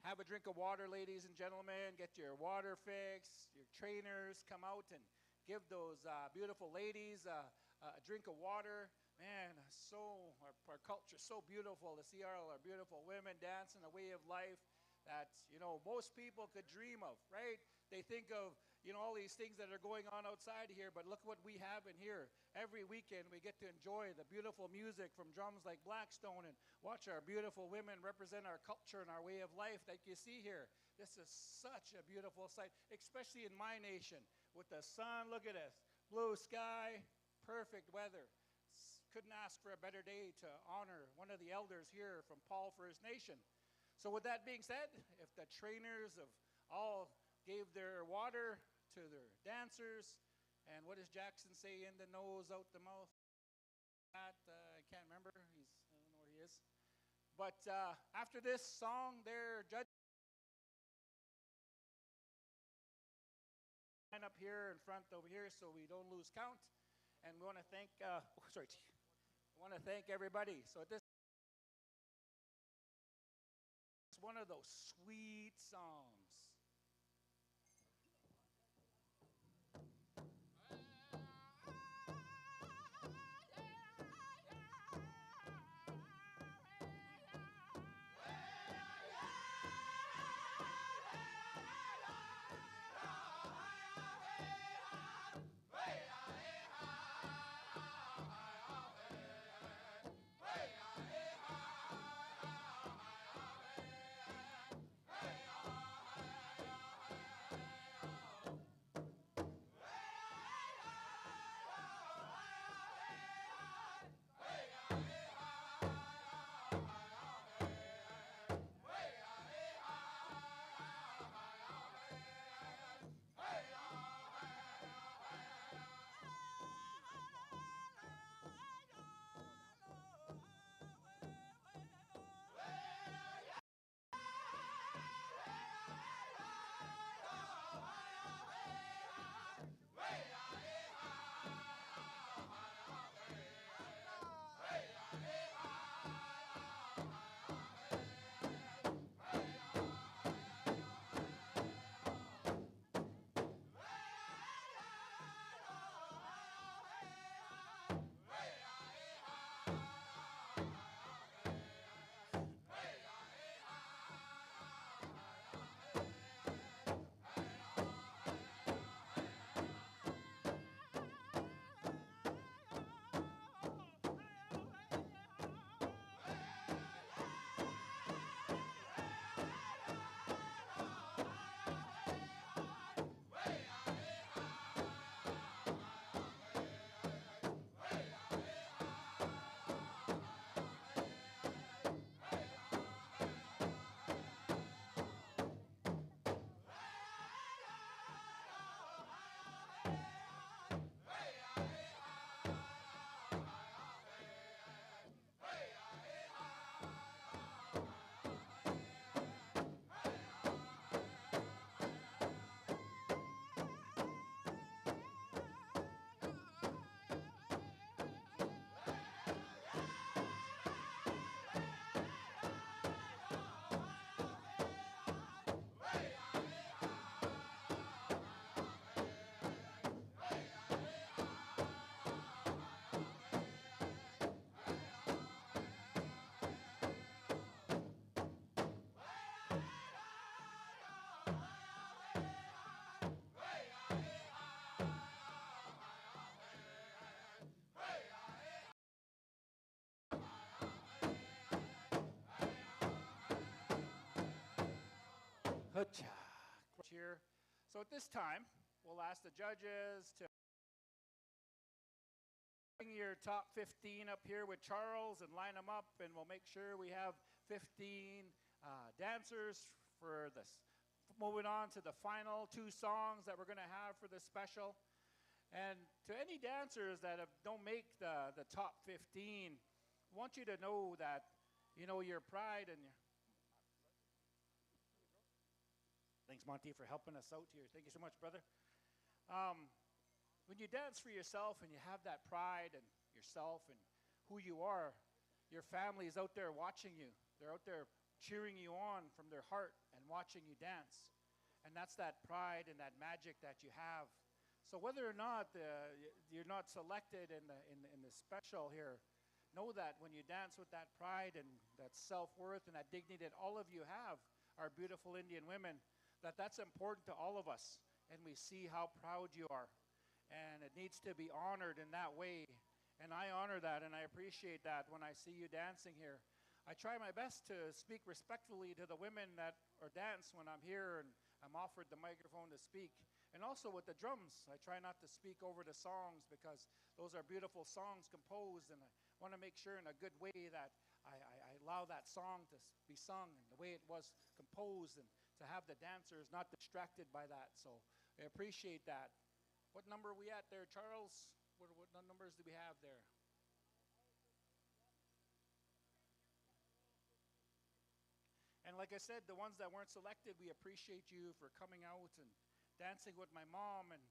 have a drink of water, ladies and gentlemen. Get your water fix. Your trainers come out and give those beautiful ladies a drink of water. Man, our culture is so beautiful to see all our beautiful women dancing a way of life that, most people could dream of, right? They think of, all these things that are going on outside here, but look what we have in here. Every weekend we get to enjoy the beautiful music from drums like Blackstone and watch our beautiful women represent our culture and our way of life that you see here. This is such a beautiful sight, especially in my nation with the sun. Look at this, blue sky, perfect weather. Couldn't ask for a better day to honor one of the elders here from Paul First Nation. So with that being said, if the trainers of all gave their water to their dancers, and what does Jackson say, in the nose, out the mouth? I can't remember. I don't know where he is. But after this song, their judge line up here in front over here so we don't lose count. And we want to thank, I want to thank everybody. So this is one of those sweet songs. Here. So at this time, we'll ask the judges to bring your top 15 up here with Charles and line them up, and we'll make sure we have 15 dancers for this. Moving on to the final 2 songs that we're going to have for this special. And to any dancers that don't make the top 15, I want you to know that, you know, your pride and your... Thanks, Monty, for helping us out here. Thank you so much, brother. When you dance for yourself and you have that pride in yourself and who you are, your family is out there watching you. They're out there cheering you on from their heart and watching you dance. And that's that pride and that magic that you have. So whether or not you're not selected in the special here, know that when you dance with that pride and that self-worth and that dignity that all of you have, our beautiful Indian women, that's important to all of us. And we see how proud you are. And it needs to be honored in that way. And I honor that and I appreciate that when I see you dancing here. I try my best to speak respectfully to the women that are dance when I'm here and I'm offered the microphone to speak. And also with the drums, I try not to speak over the songs because those are beautiful songs composed, and I want to make sure in a good way that I allow that song to be sung and the way it was composed, and to have the dancers not distracted by that. So I appreciate that. What number are we at there, Charles? What numbers do we have there? And like I said, the ones that weren't selected, we appreciate you for coming out and dancing with my mom and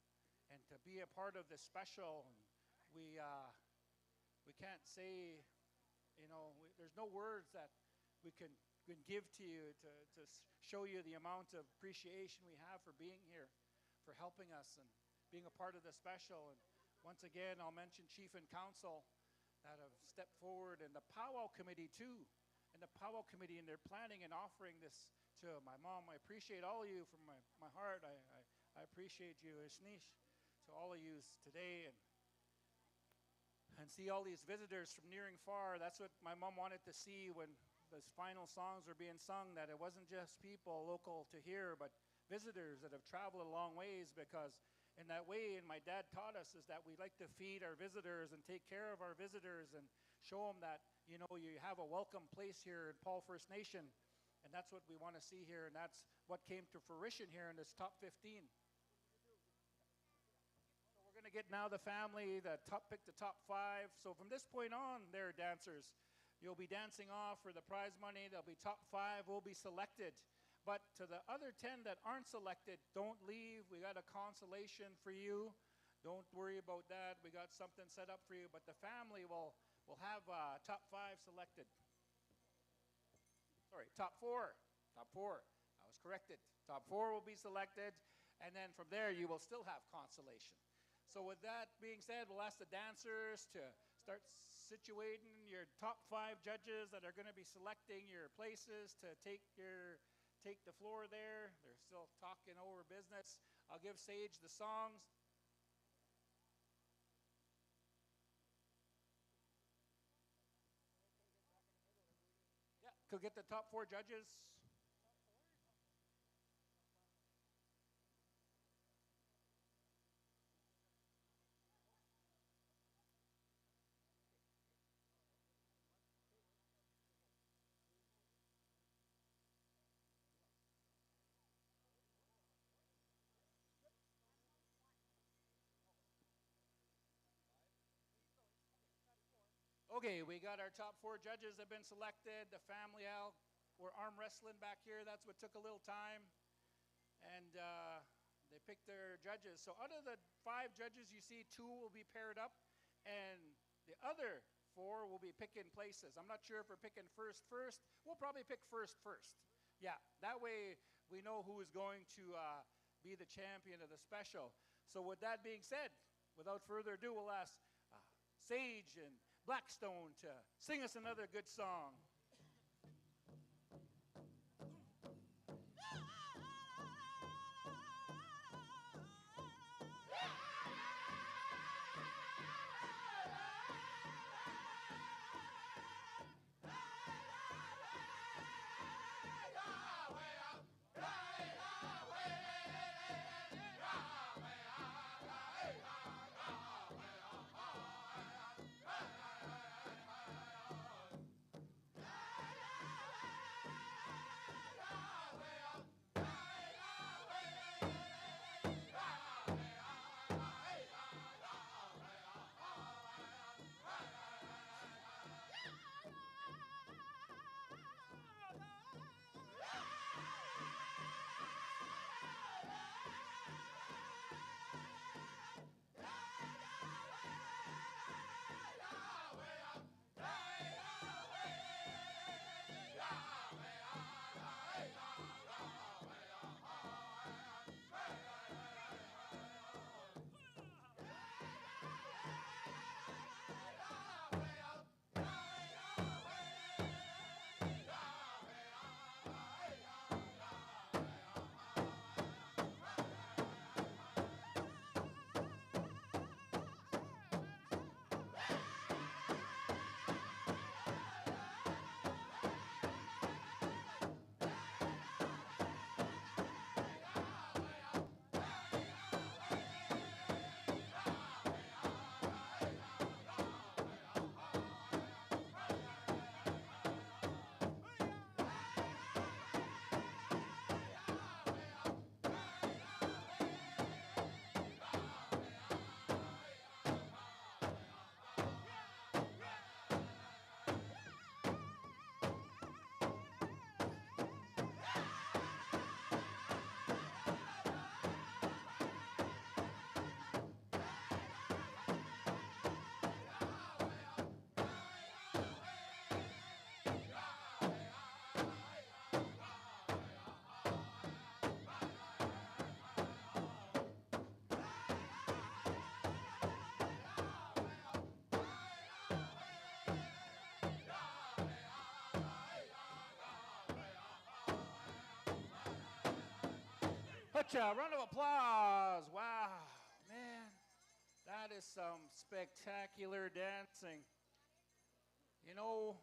to be a part of this special. And we can't say, you know, there's no words that we can give to you to show you the amount of appreciation we have for being here, for helping us and being a part of the special. And once again, I'll mention Chief and Council that have stepped forward, and the Powwow Committee too. And the Powwow Committee, and they're planning and offering this to my mom. I appreciate all of you from my heart. I appreciate you, Ishnish, to all of you today, and see all these visitors from near and far. That's what my mom wanted to see when those final songs were being sung, that it wasn't just people local to here, but visitors that have traveled a long ways, because in that way, and my dad taught us, is that we like to feed our visitors and take care of our visitors and show them that, you know, you have a welcome place here in Paul First Nation. And that's what we want to see here, and that's what came to fruition here in this top 15. So we're going to get now the family, pick the top 5. So from this point on, there, dancers, you'll be dancing off for the prize money. There'll be top 5 will be selected. But to the other 10 that aren't selected, don't leave. We got a consolation for you. Don't worry about that. We got something set up for you. But the family will have top 5 selected. Sorry, top 4. Top 4. I was corrected. Top 4 will be selected. And then from there, you will still have consolation. So with that being said, we'll ask the dancers to start situating your top 5 judges that are going to be selecting your places to take the floor there. They're still talking over business. I'll give Sage the songs. Yeah, could get the top 4 judges. Okay, we got our top 4 judges have been selected. The family out were arm wrestling back here. That's what took a little time. And they picked their judges. So out of the 5 judges you see, 2 will be paired up, and the other 4 will be picking places. I'm not sure if we're picking first. We'll probably pick first. Yeah, that way we know who is going to be the champion of the special. So with that being said, without further ado, we'll ask Sage and Blackstone to sing us another good song. Gotcha. Round of applause. Wow, man. That is some spectacular dancing. You know,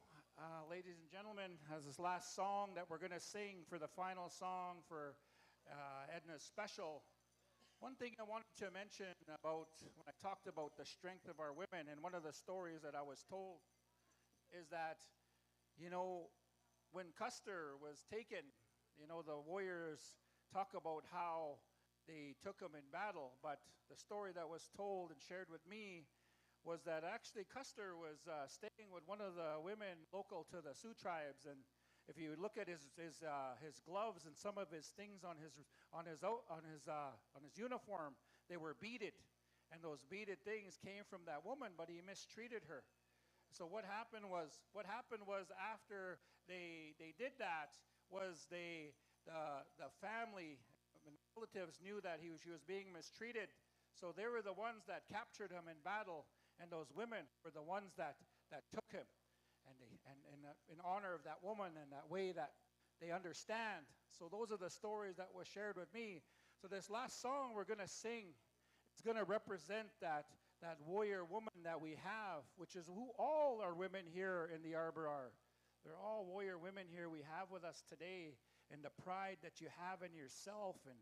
ladies and gentlemen, as this last song that we're going to sing for the final song for Edna's special, one thing I wanted to mention about when I talked about the strength of our women, and one of the stories that I was told is that, you know, when Custer was taken, you know, the warriors talk about how they took him in battle, but the story that was told and shared with me was that actually Custer was staying with one of the women local to the Sioux tribes, and if you look at his gloves and some of his things on his uniform, they were beaded, and those beaded things came from that woman, but he mistreated her. So what happened was after they did that was the family and relatives knew that she was being mistreated, so they were the ones that captured him in battle, and those women were the ones that took him, and in honor of that woman and that way that they understand. So those are the stories that were shared with me. So this last song we're going to sing, it's going to represent that warrior woman that we have, which is who all our women here in the Arbor are. They're all warrior women here we have with us today, and the pride that you have in yourself and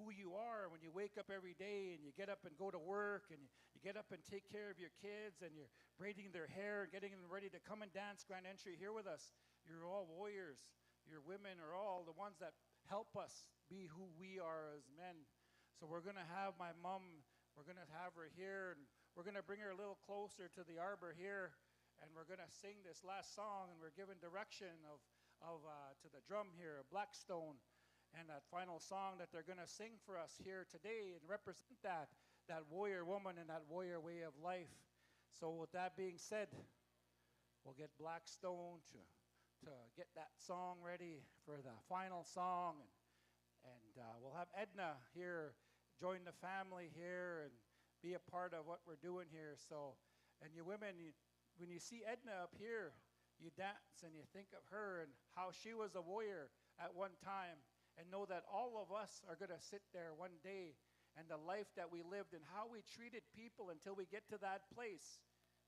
who you are when you wake up every day and you get up and go to work and you get up and take care of your kids and you're braiding their hair and getting them ready to come and dance Grand Entry here with us. You're all warriors. Your women are all the ones that help us be who we are as men. So we're going to have my mom, we're going to have her here, and we're going to bring her a little closer to the arbor here, and we're going to sing this last song, and we're giving direction to the drum here, Blackstone, and that final song that they're going to sing for us here today and represent that warrior woman and that warrior way of life. So with that being said, we'll get Blackstone to get that song ready for the final song, and we'll have Edna here join the family here and be a part of what we're doing here. So, and you women, when you see Edna up here, you dance and you think of her and how she was a warrior at one time, and know that all of us are going to sit there one day, and the life that we lived and how we treated people until we get to that place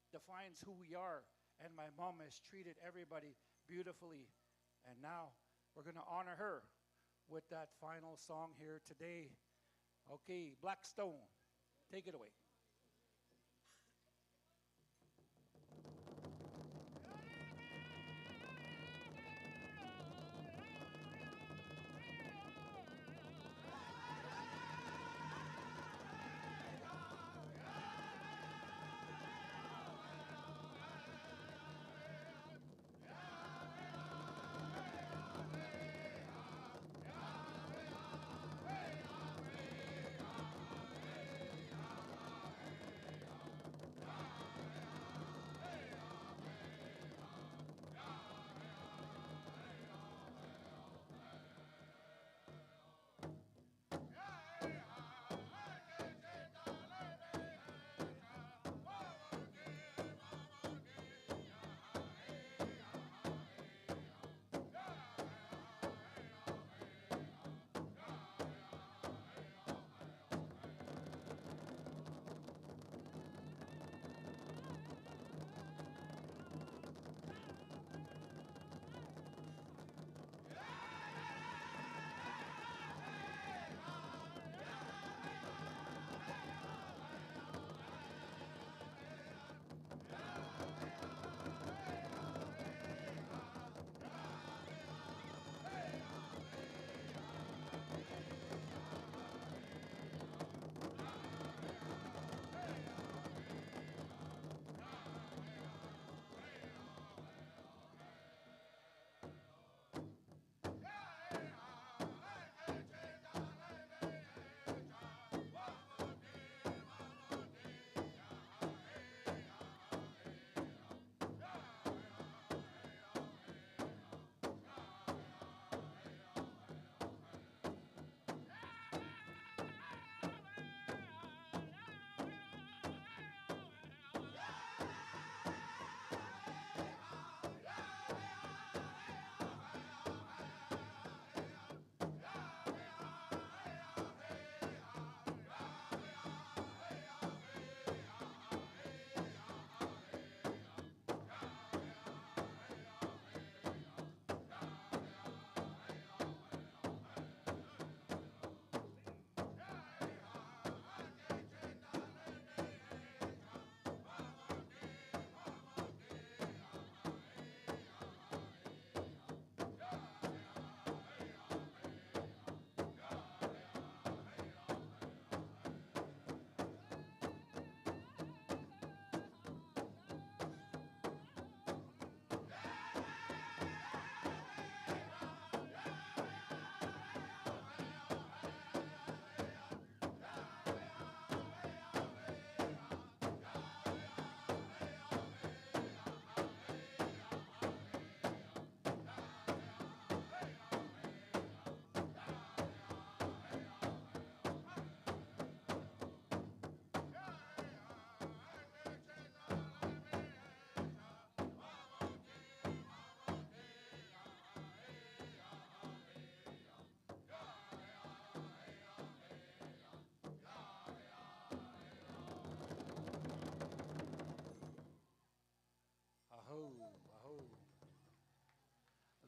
defines who we are. And my mom has treated everybody beautifully, and now we're going to honor her with that final song here today. Okay, Blackstone, take it away.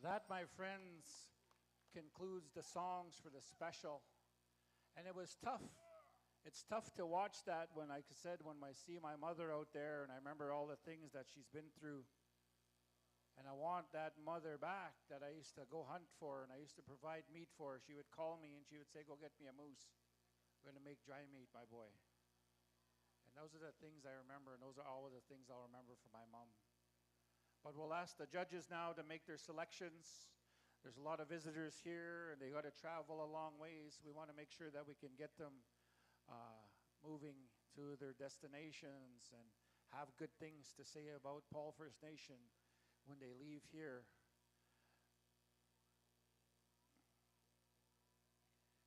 That, my friends, concludes the songs for the special. And it was tough. It's tough to watch that when I said, when I see my mother out there and I remember all the things that she's been through. And I want that mother back that I used to go hunt for and I used to provide meat for. She would call me and she would say, go get me a moose. We're going to make dry meat, my boy. And those are the things I remember, and those are always the things I'll remember from my mom. But we'll ask the judges now to make their selections. There's a lot of visitors here, and they got to travel a long ways. We want to make sure that we can get them moving to their destinations and have good things to say about Paul First Nation when they leave here.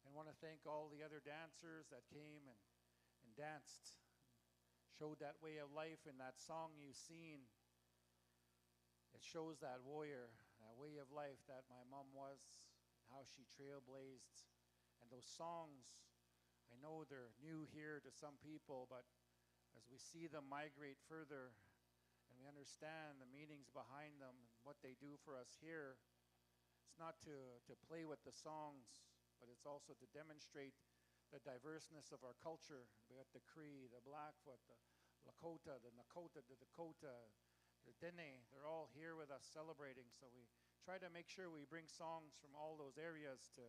And want to thank all the other dancers that came and danced, showed that way of life in that song you've seen. It shows that warrior, that way of life that my mom was, how she trailblazed. And those songs, I know they're new here to some people, but as we see them migrate further and we understand the meanings behind them and what they do for us here, it's not to play with the songs, but it's also to demonstrate the diverseness of our culture. We got the Cree, the Blackfoot, the Lakota, the Nakota, the Dakota, the Dene. They're all here with us celebrating. So we try to make sure we bring songs from all those areas to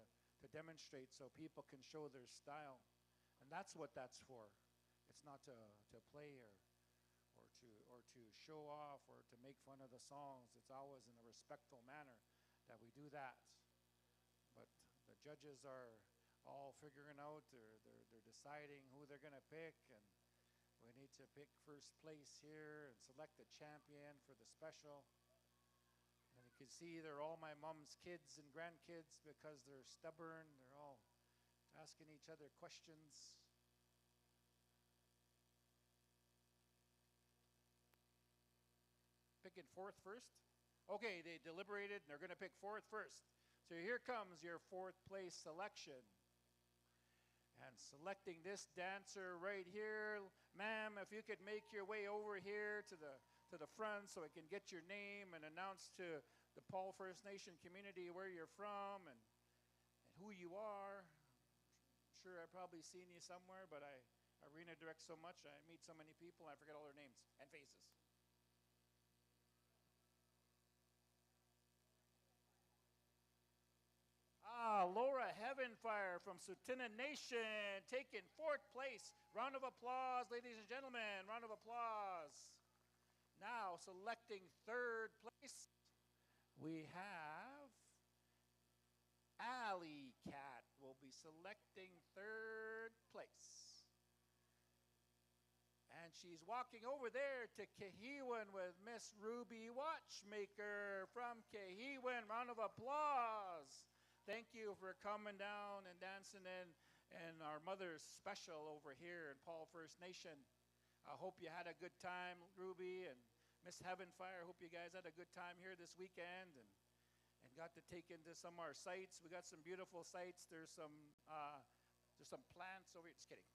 demonstrate so people can show their style. And that's what that's for. It's not to play or to show off or to make fun of the songs. It's always in a respectful manner that we do that. But the judges are all figuring out, they're deciding who they're going to pick, and we need to pick first place here and select a champion for the special. And you can see they're all my mom's kids and grandkids because they're stubborn. They're all asking each other questions. Picking fourth first? Okay, they deliberated and they're going to pick fourth first. So here comes your fourth place selection. And selecting this dancer right here, ma'am, if you could make your way over here to the front so I can get your name and announce to the Paul First Nation community where you're from and who you are. I'm sure I've probably seen you somewhere, but I arena direct so much, I meet so many people, I forget all their names and faces. Laura Heavenfire from Tsuut'ina Nation, taking fourth place. Round of applause, ladies and gentlemen, round of applause. Now, selecting third place, we have Alley Cat will be selecting third place. And she's walking over there to Kehewan with Miss Ruby Watchmaker from Kehewan. Round of applause. Thank you for coming down and dancing in our Mother's Special over here in Paul First Nation. I hope you had a good time, Ruby and Miss Heavenfire. I hope you guys had a good time here this weekend and got to take into some of our sites. We got some beautiful sites. There's some plants over here. Just kidding.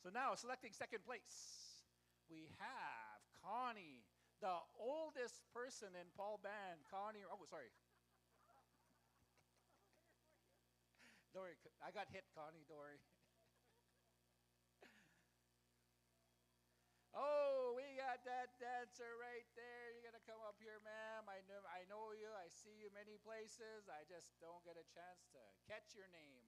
So now, selecting second place, we have Connie, the oldest person in Paul Band. Connie, oh, sorry. Dory, I got hit, Connie, Dory. Oh, we got that dancer right there. You gotta come up here, ma'am. I know you. I see you many places. I just don't get a chance to catch your name.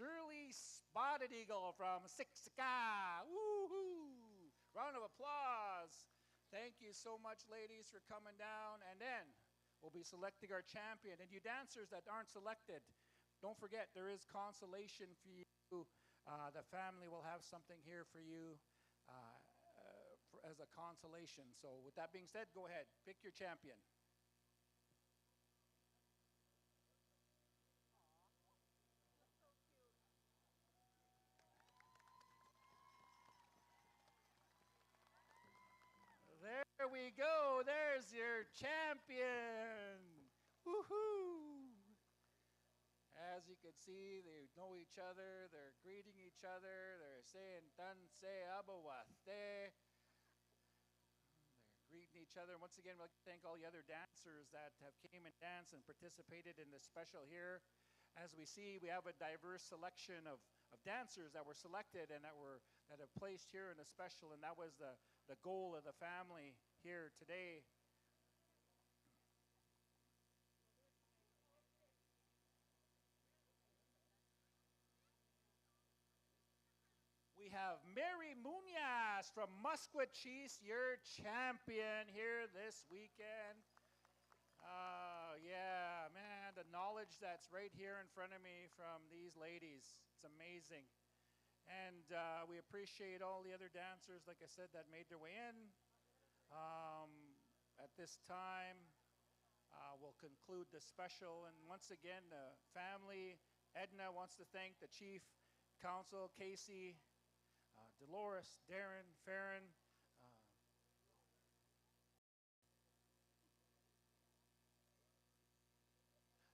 Shirley Spotted Eagle from Siksika. Woo-hoo! Round of applause. Thank you so much, ladies, for coming down. And then we'll be selecting our champion. And you dancers that aren't selected, don't forget there is consolation for you. The family will have something here for you as a consolation. So with that being said, go ahead. Pick your champion. There we go. There's your champion. Woohoo! As you can see, they know each other, they're greeting each other, they're saying Tanse Abawaste. They're greeting each other. And once again, we'd like to thank all the other dancers that have came and danced and participated in this special here. As we see, we have a diverse selection of dancers that were selected and that have placed here in the special, and that was the goal of the family here today. We have Mary Munoz from Musquecheese, your champion here this weekend. Yeah, man, the knowledge that's right here in front of me from these ladies, it's amazing. And we appreciate all the other dancers, like I said, that made their way in. At this time, we'll conclude the special. And once again, the family, Edna wants to thank the chief counsel, Casey, Dolores, Darren, Farron.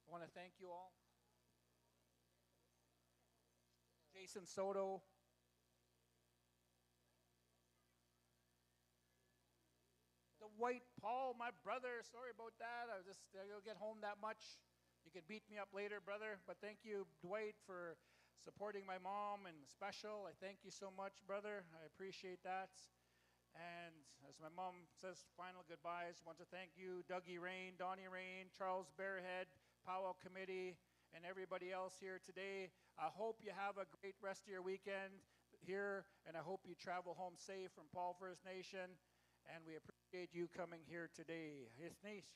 I want to thank you all. Jason Soto. The White Paul, my brother. Sorry about that. I'll get home that much. You can beat me up later, brother. But thank you, Dwight, for supporting my mom and special. I thank you so much, brother. I appreciate that. And as my mom says final goodbyes, I want to thank you, Dougie Rain, Donnie Rain, Charles Bearhead, Powwow Committee, and everybody else here today. I hope you have a great rest of your weekend here, and I hope you travel home safe from Paul First Nation. And we appreciate you coming here today. It's nice.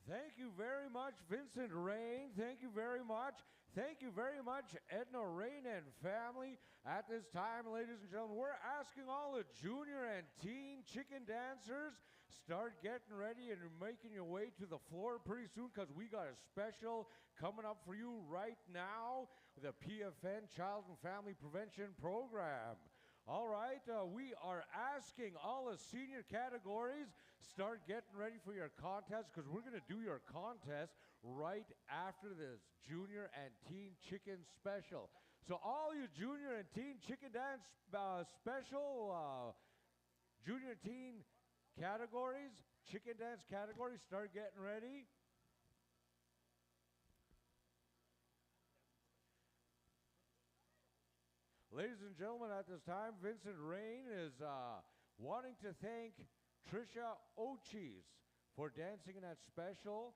Thank you very much, Vincent Rain. Thank you very much. Thank you very much, Edna Rain and family. At this time, ladies and gentlemen, we're asking all the junior and teen chicken dancers, start getting ready and making your way to the floor pretty soon, because we got a special coming up for you right now, the PFN Child and Family Prevention Program. All right, we are asking all the senior categories, start getting ready for your contest, because we're going to do your contest right after this junior and teen chicken special. So all you junior and teen chicken dance special, junior and teen categories, chicken dance categories, start getting ready. Ladies and gentlemen, at this time, Vincent Rain is wanting to thank Trisha Ochis for dancing in that special.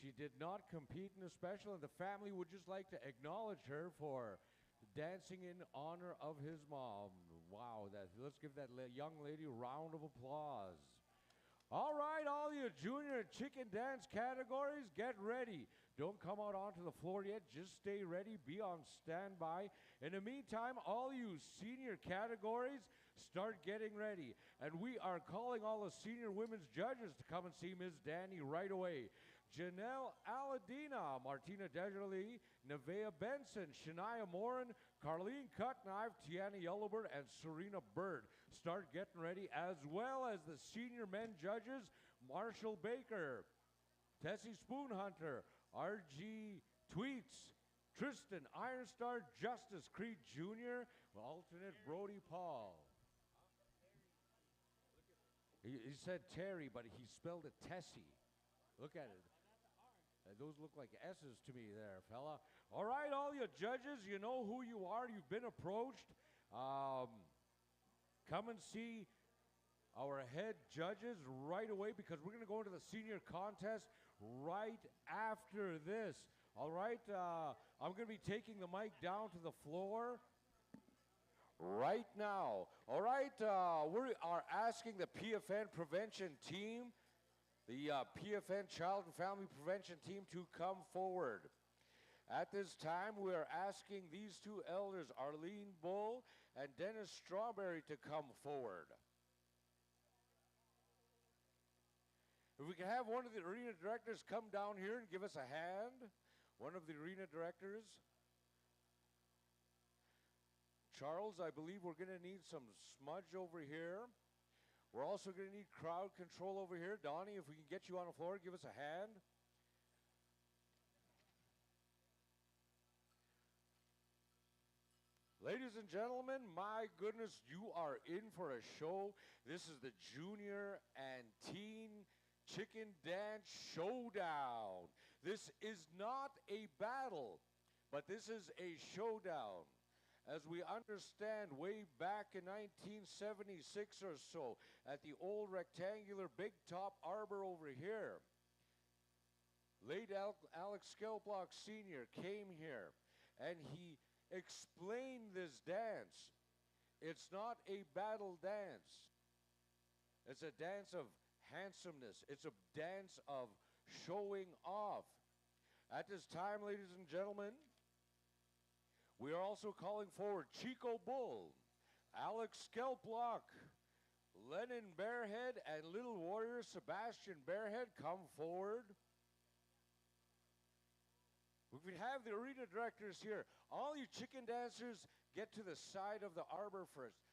She did not compete in the special, and the family would just like to acknowledge her for dancing in honor of his mom. Wow, let's give that young lady a round of applause. All right, all you junior chicken dance categories, get ready. Don't come out onto the floor yet. Just stay ready. Be on standby. In the meantime, all you senior categories, start getting ready. And we are calling all the senior women's judges to come and see Ms. Danny right away. Janelle Aladina, Martina Desjardins, Nevaeh Benson, Shania Morin, Carlene Cutknife, Tiana Yellowbird, and Serena Bird. Start getting ready, as well as the senior men judges, Marshall Baker, Tessie Spoonhunter, R.G. Tweets, Tristan Ironstar, Justice Creed Jr., alternate Brody Paul. He said Terry, but he spelled it Tessie. Look at it. Those look like S's to me there, fella. All right, all you judges, you know who you are. You've been approached. Come and see our head judges right away, because we're going to go into the senior contest right after this. All right, I'm going to be taking the mic down to the floor right now. All right, we are asking the PFN prevention team, the PFN Child and Family Prevention team, to come forward. At this time, we are asking these two elders, Arlene Bull and Dennis Strawberry, to come forward. If we can have one of the arena directors come down here and give us a hand. One of the arena directors. Charles, I believe we're going to need some smudge over here. We're also going to need crowd control over here. Donnie, if we can get you on the floor, give us a hand. Ladies and gentlemen, my goodness, you are in for a show. This is the Junior and Teen Chicken Dance Showdown. This is not a battle, but this is a showdown. As we understand, way back in 1976 or so, at the old rectangular big top arbor over here, late Alex Skelblock Sr. came here, and he explained this dance. It's not a battle dance. It's a dance of handsomeness. It's a dance of showing off. At this time, ladies and gentlemen, we are also calling forward Chico Bull, Alex Skelblock, Lennon Bearhead, and Little Warrior Sebastian Bearhead. Come forward. We could have the arena directors here. All you chicken dancers, get to the side of the arbor first.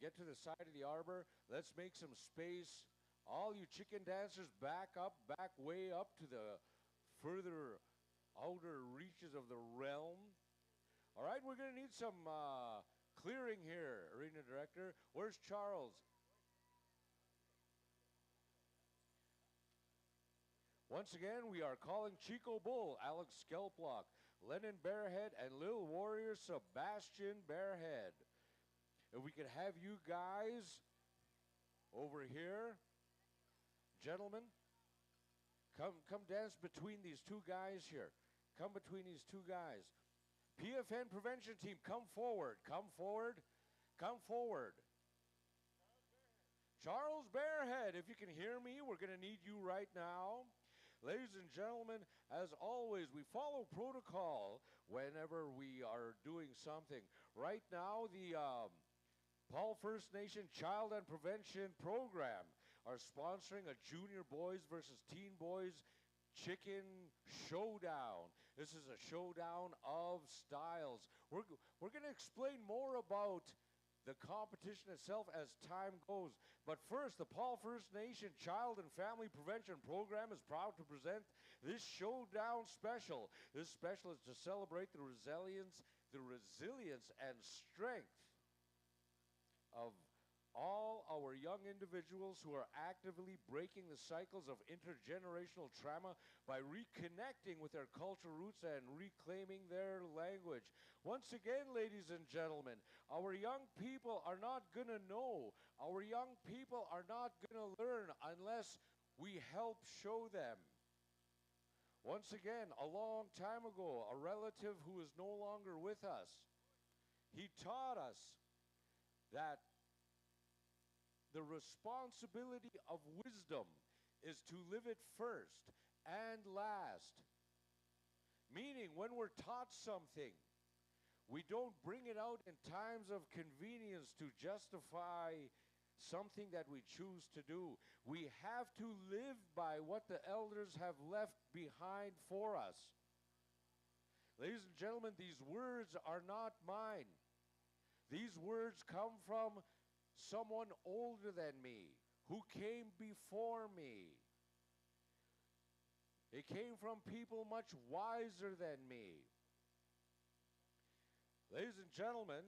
Get to the side of the arbor. Let's make some space. All you chicken dancers, back up, back way up to the further outer reaches of the realm. All right, we're going to need some clearing here, arena director. Where's Charles? Once again, we are calling Chico Bull, Alex Skelblock, Lennon Bearhead, and Little Warrior Sebastian Bearhead. If we could have you guys over here, gentlemen, come dance between these two guys here. Come between these two guys. PFN prevention team, come forward, come forward, come forward. Charles Bearhead, if you can hear me, we're going to need you right now. Ladies and gentlemen, as always, we follow protocol whenever we are doing something. Right now, the Paul First Nation Child and Prevention Program are sponsoring a junior boys versus teen boys chicken showdown. This is a showdown of styles. We're going to explain more about the competition itself as time goes. But first, the Paul First Nation Child and Family Prevention Program is proud to present this showdown special. This special is to celebrate the resilience and strength of all our young individuals who are actively breaking the cycles of intergenerational trauma by reconnecting with their cultural roots and reclaiming their language. Once again, ladies and gentlemen, our young people are not going to know. Our young people are not going to learn unless we help show them. Once again, a long time ago, a relative who is no longer with us, he taught us that the responsibility of wisdom is to live it first and last. Meaning, when we're taught something, we don't bring it out in times of convenience to justify something that we choose to do. We have to live by what the elders have left behind for us. Ladies and gentlemen, these words are not mine. These words come from someone older than me, who came before me. It came from people much wiser than me. Ladies and gentlemen,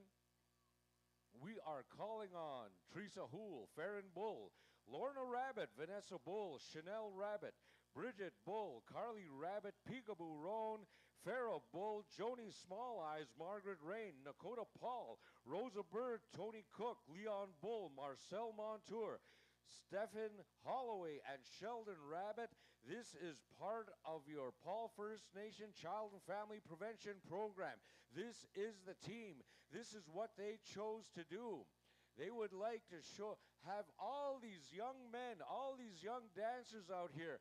we are calling on Teresa Hool, Farron Bull, Lorna Rabbit, Vanessa Bull, Chanel Rabbit, Bridget Bull, Carly Rabbit, Peekaboo Roan, Farrah Bull, Joni Small Eyes, Margaret Rain, Nakota Paul, Rosa Bird, Tony Cook, Leon Bull, Marcel Montour, Stephen Holloway, and Sheldon Rabbit. This is part of your Paul First Nation Child and Family Prevention Program. This is the team. This is what they chose to do. They would like to have all these young men, all these young dancers out here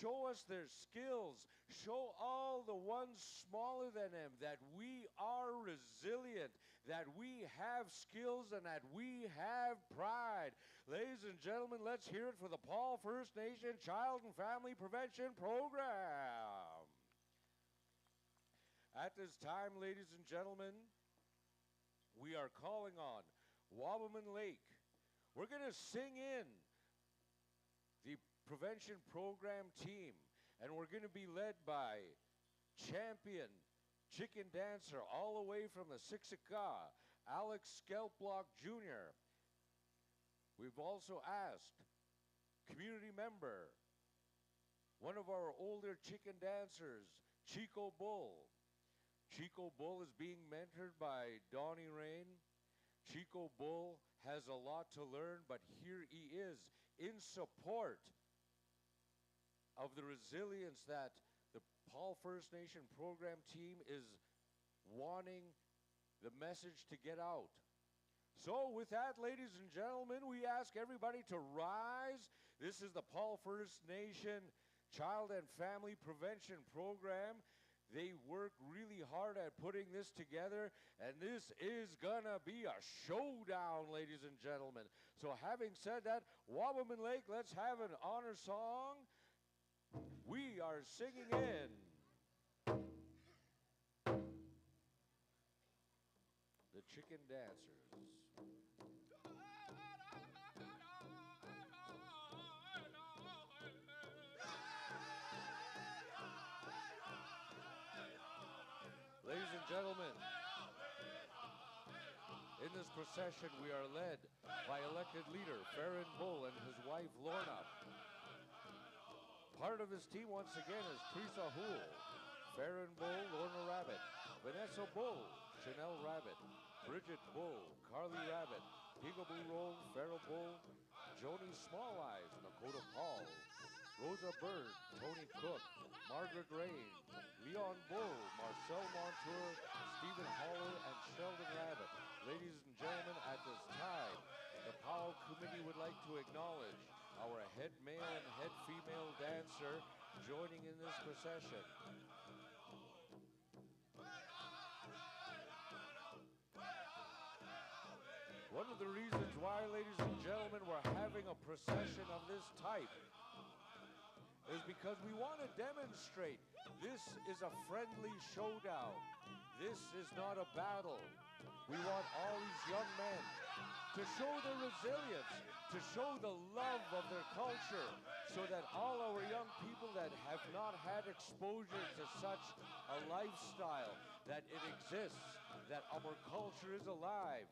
show us their skills, show all the ones smaller than them that we are resilient, that we have skills, and that we have pride. Ladies and gentlemen, let's hear it for the Paul First Nation Child and Family Prevention Program. At this time, ladies and gentlemen, we are calling on Wabamun Lake, We're going to sing in the prevention program team, and we're going to be led by champion chicken dancer all the way from the Siksika, Alex Skelplock Jr. We've also asked community member, one of our older chicken dancers, Chico Bull. Chico Bull is being mentored by Donnie Rain. Chico Bull has a lot to learn, but here he is in support of the resilience that the Paul First Nation program team is wanting the message to get out. So with that, ladies and gentlemen, we ask everybody to rise. This is the Paul First Nation Child and Family Prevention Program. They work really hard at putting this together, and this is gonna be a showdown, ladies and gentlemen. So having said that, Wabamun Lake, let's have an honor song. We are singing in the Chicken Dancers. Ladies and gentlemen, in this procession we are led by elected leader Farron Bull and his wife Lorna. Part of his team once again is Teresa Houle, Farron Bull, Lorna Rabbit, Vanessa Bull, Chanel Rabbit, Bridget Bull, Carly Rabbit, Peekaboo Roll, Farrell Bull, Joni Small Eyes, Nakota Paul, Rosa Bird, Tony Cook, Margaret Rain, Leon Bull, Marcel Montour, Stephen Haller, and Sheldon Rabbit. Ladies and gentlemen, at this time, the Powell Committee would like to acknowledge our head male and head female dancer joining in this procession. One of the reasons why, ladies and gentlemen, we're having a procession of this type is because we want to demonstrate this is a friendly showdown. This is not a battle. We want all these young men to show their resilience, to show the love of their culture, so that all our young people that have not had exposure to such a lifestyle, that it exists, that our culture is alive,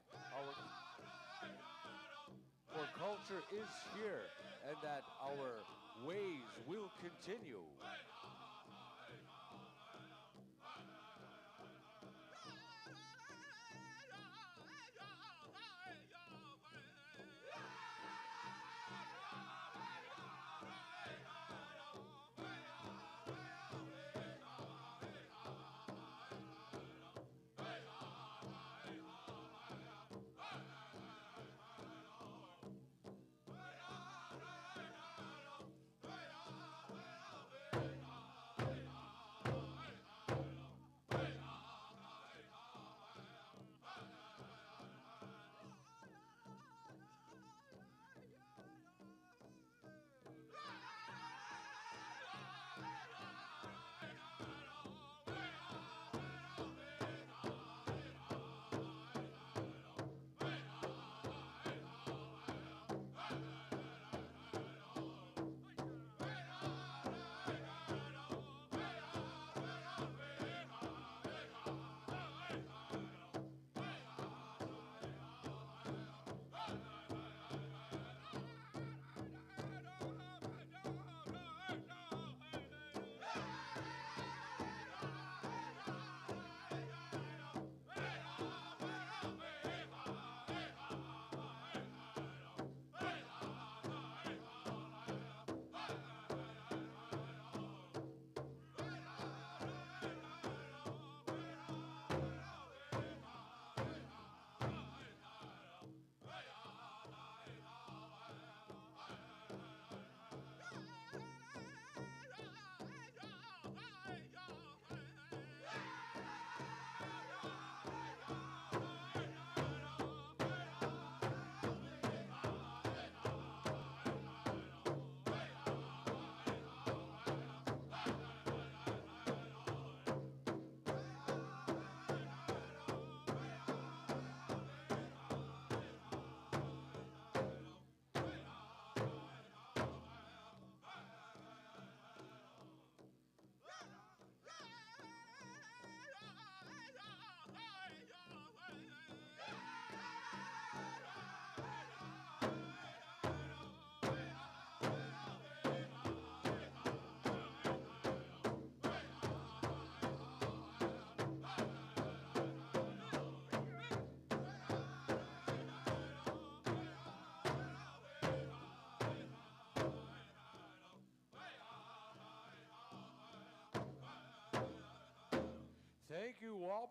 our culture is here, and that our ways will continue.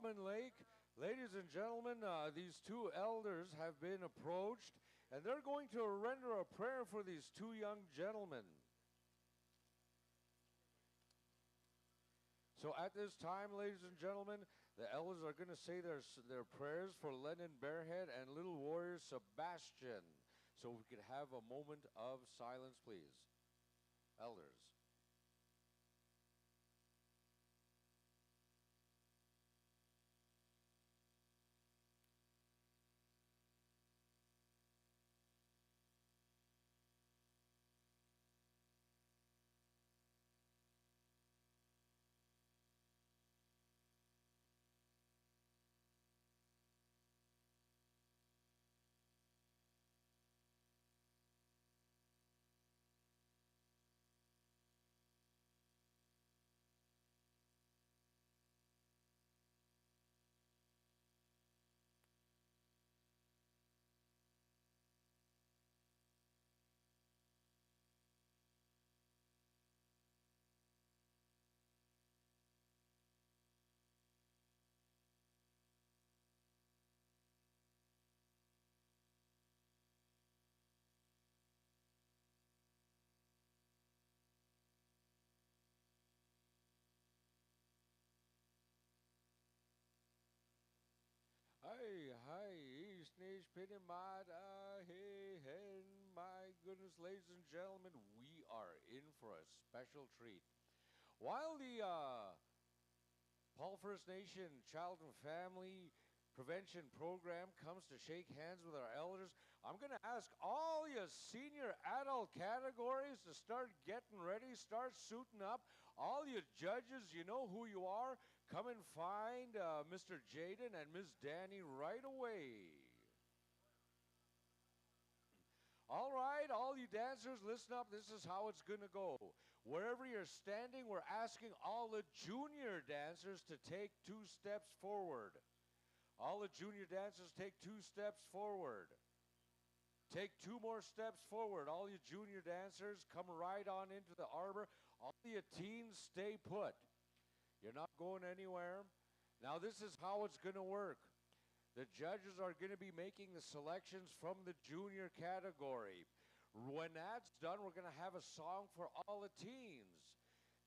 Wobman Lake. Ladies and gentlemen, these two elders have been approached, and they're going to render a prayer for these two young gentlemen. So at this time, ladies and gentlemen, the elders are going to say their prayers for Lennon Bearhead and little warrior Sebastian. So we could have a moment of silence, please. Elders. Hi, Eastnish Pinimata, hey, and my goodness, ladies and gentlemen, we are in for a special treat. While the Paul First Nation Child and Family Prevention Program comes to shake hands with our elders, I'm going to ask all you senior adult categories to start getting ready, start suiting up. All you judges, you know who you are. Come and find Mr. Jaden and Miss Danny right away. All right, all you dancers, listen up. This is how it's going to go. Wherever you're standing, we're asking all the junior dancers to take 2 steps forward. All the junior dancers take 2 steps forward. Take 2 more steps forward. All you junior dancers, come right on into the arbor. All you teens, stay put. You're not going anywhere. Now this is how it's going to work. The judges are going to be making the selections from the junior category. When that's done, we're going to have a song for all the teens.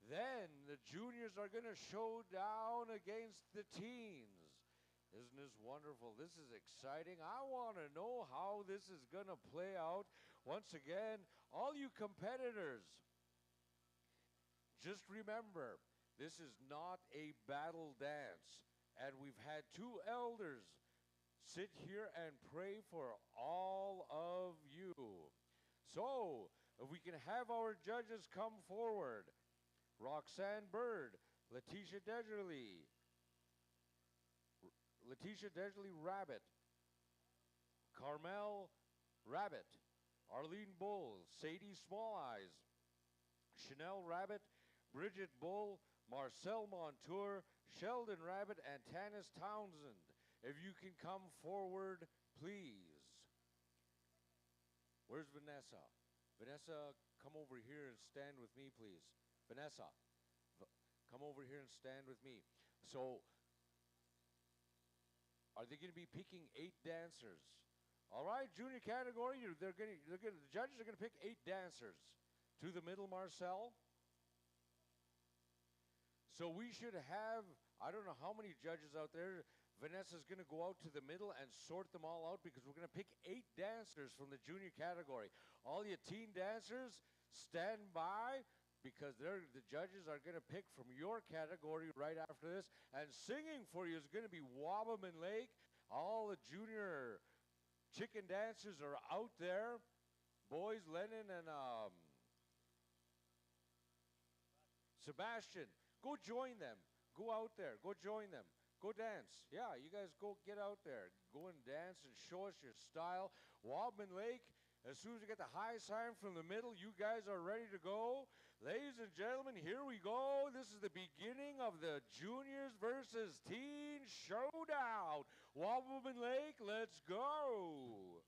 Then the juniors are going to show down against the teens. Isn't this wonderful? This is exciting. I want to know how this is going to play out. Once again, all you competitors, just remember, this is not a battle dance. And we've had 2 elders sit here and pray for all of you. So, if we can have our judges come forward. Roxanne Bird, Letitia Degerly Rabbit, Carmel Rabbit, Arlene Bull, Sadie Small Eyes, Chanel Rabbit, Bridget Bull, Marcel Montour, Sheldon Rabbit, and Tanis Townsend. If you can come forward, please. Where's Vanessa? Vanessa, come over here and stand with me, please. Vanessa, come over here and stand with me. So, are they going to be picking 8 dancers? All right, junior category, the judges are going to pick 8 dancers. To the middle, Marcel. So we should have, I don't know how many judges out there. Vanessa's going to go out to the middle and sort them all out because we're going to pick 8 dancers from the junior category. All you teen dancers, stand by because the judges are going to pick from your category right after this. And singing for you is going to be Wabaman Lake. All the junior chicken dancers are out there. Boys, Lennon and Sebastian, go join them. Go out there. Go join them. Go dance. Yeah, you guys go get out there. Go and dance and show us your style. Wobman Lake, as soon as you get the high sign from the middle, you guys are ready to go. Ladies and gentlemen, here we go. This is the beginning of the juniors versus teen showdown. Wobman Lake, let's go.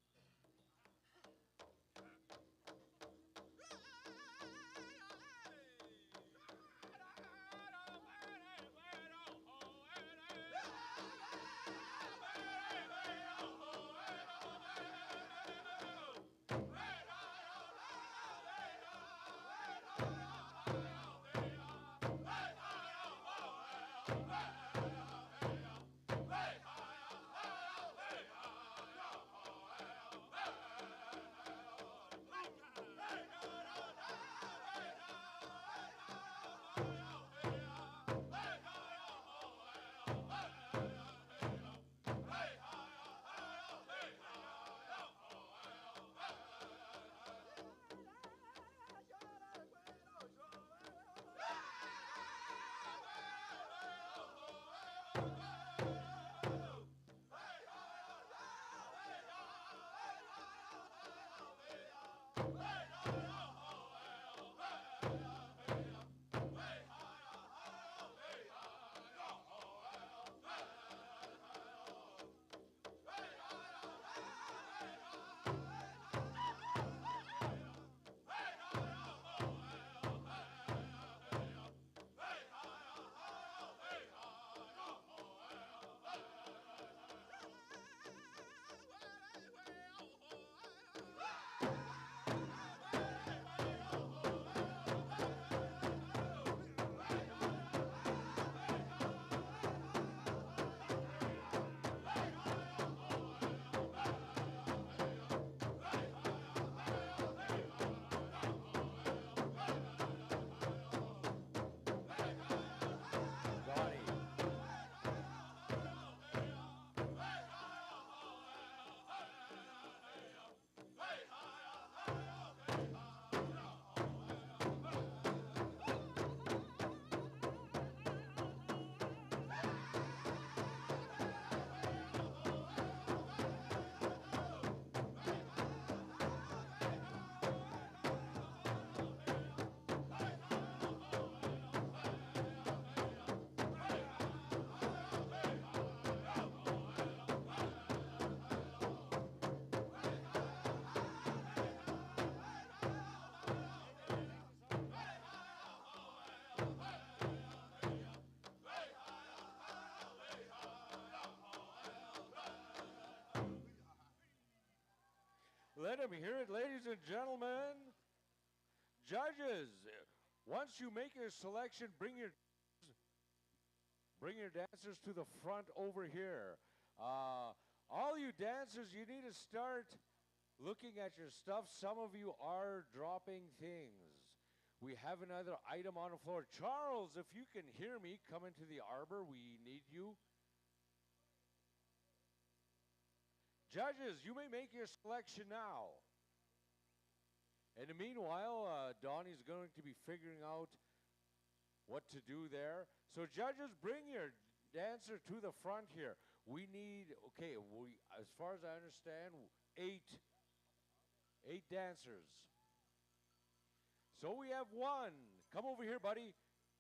Let him hear it, ladies and gentlemen. Judges, once you make your selection, bring your dancers to the front over here. All you dancers, you need to start looking at your stuff. Some of you are dropping things. We have another item on the floor. Charles, if you can hear me, come into the arbor. We need you. Judges, you may make your selection now. In the meanwhile, Donnie's going to be figuring out what to do there. So judges, bring your dancer to the front here. We need, okay, as far as I understand, eight dancers. So we have one. Come over here, buddy.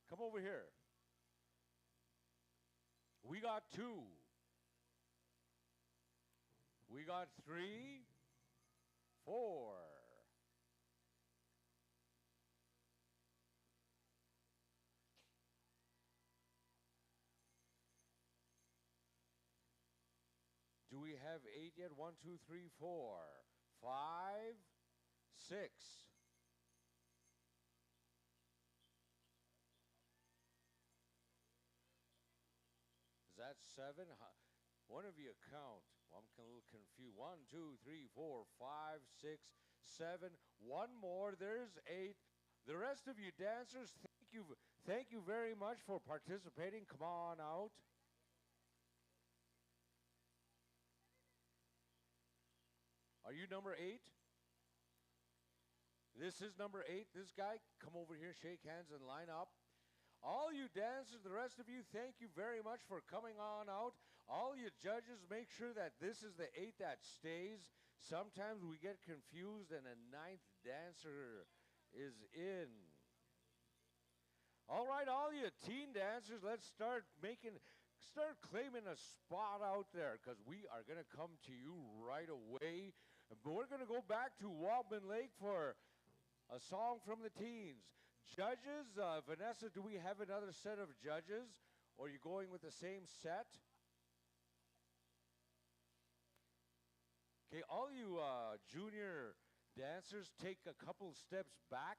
Come over here. We got two. We got 3, 4. Do we have 8 yet? 1, 2, 3, 4, 5, 6. Is that 7? One of you count. Well, I'm a little confused. 1, 2, 3, 4, 5, 6, 7. One more. There's 8. The rest of you dancers, thank you very much for participating. Come on out. Are you number 8? This is number 8. This guy, come over here, shake hands, and line up. All you dancers, the rest of you, thank you very much for coming on out. All you judges, make sure that this is the 8 that stays. Sometimes we get confused and a 9th dancer is in. All right, all you teen dancers, let's start claiming a spot out there, because we are going to come to you right away. But we're going to go back to Waldman Lake for a song from the teens. Judges, Vanessa, do we have another set of judges, or are you going with the same set? Okay, all you junior dancers, take a couple steps back.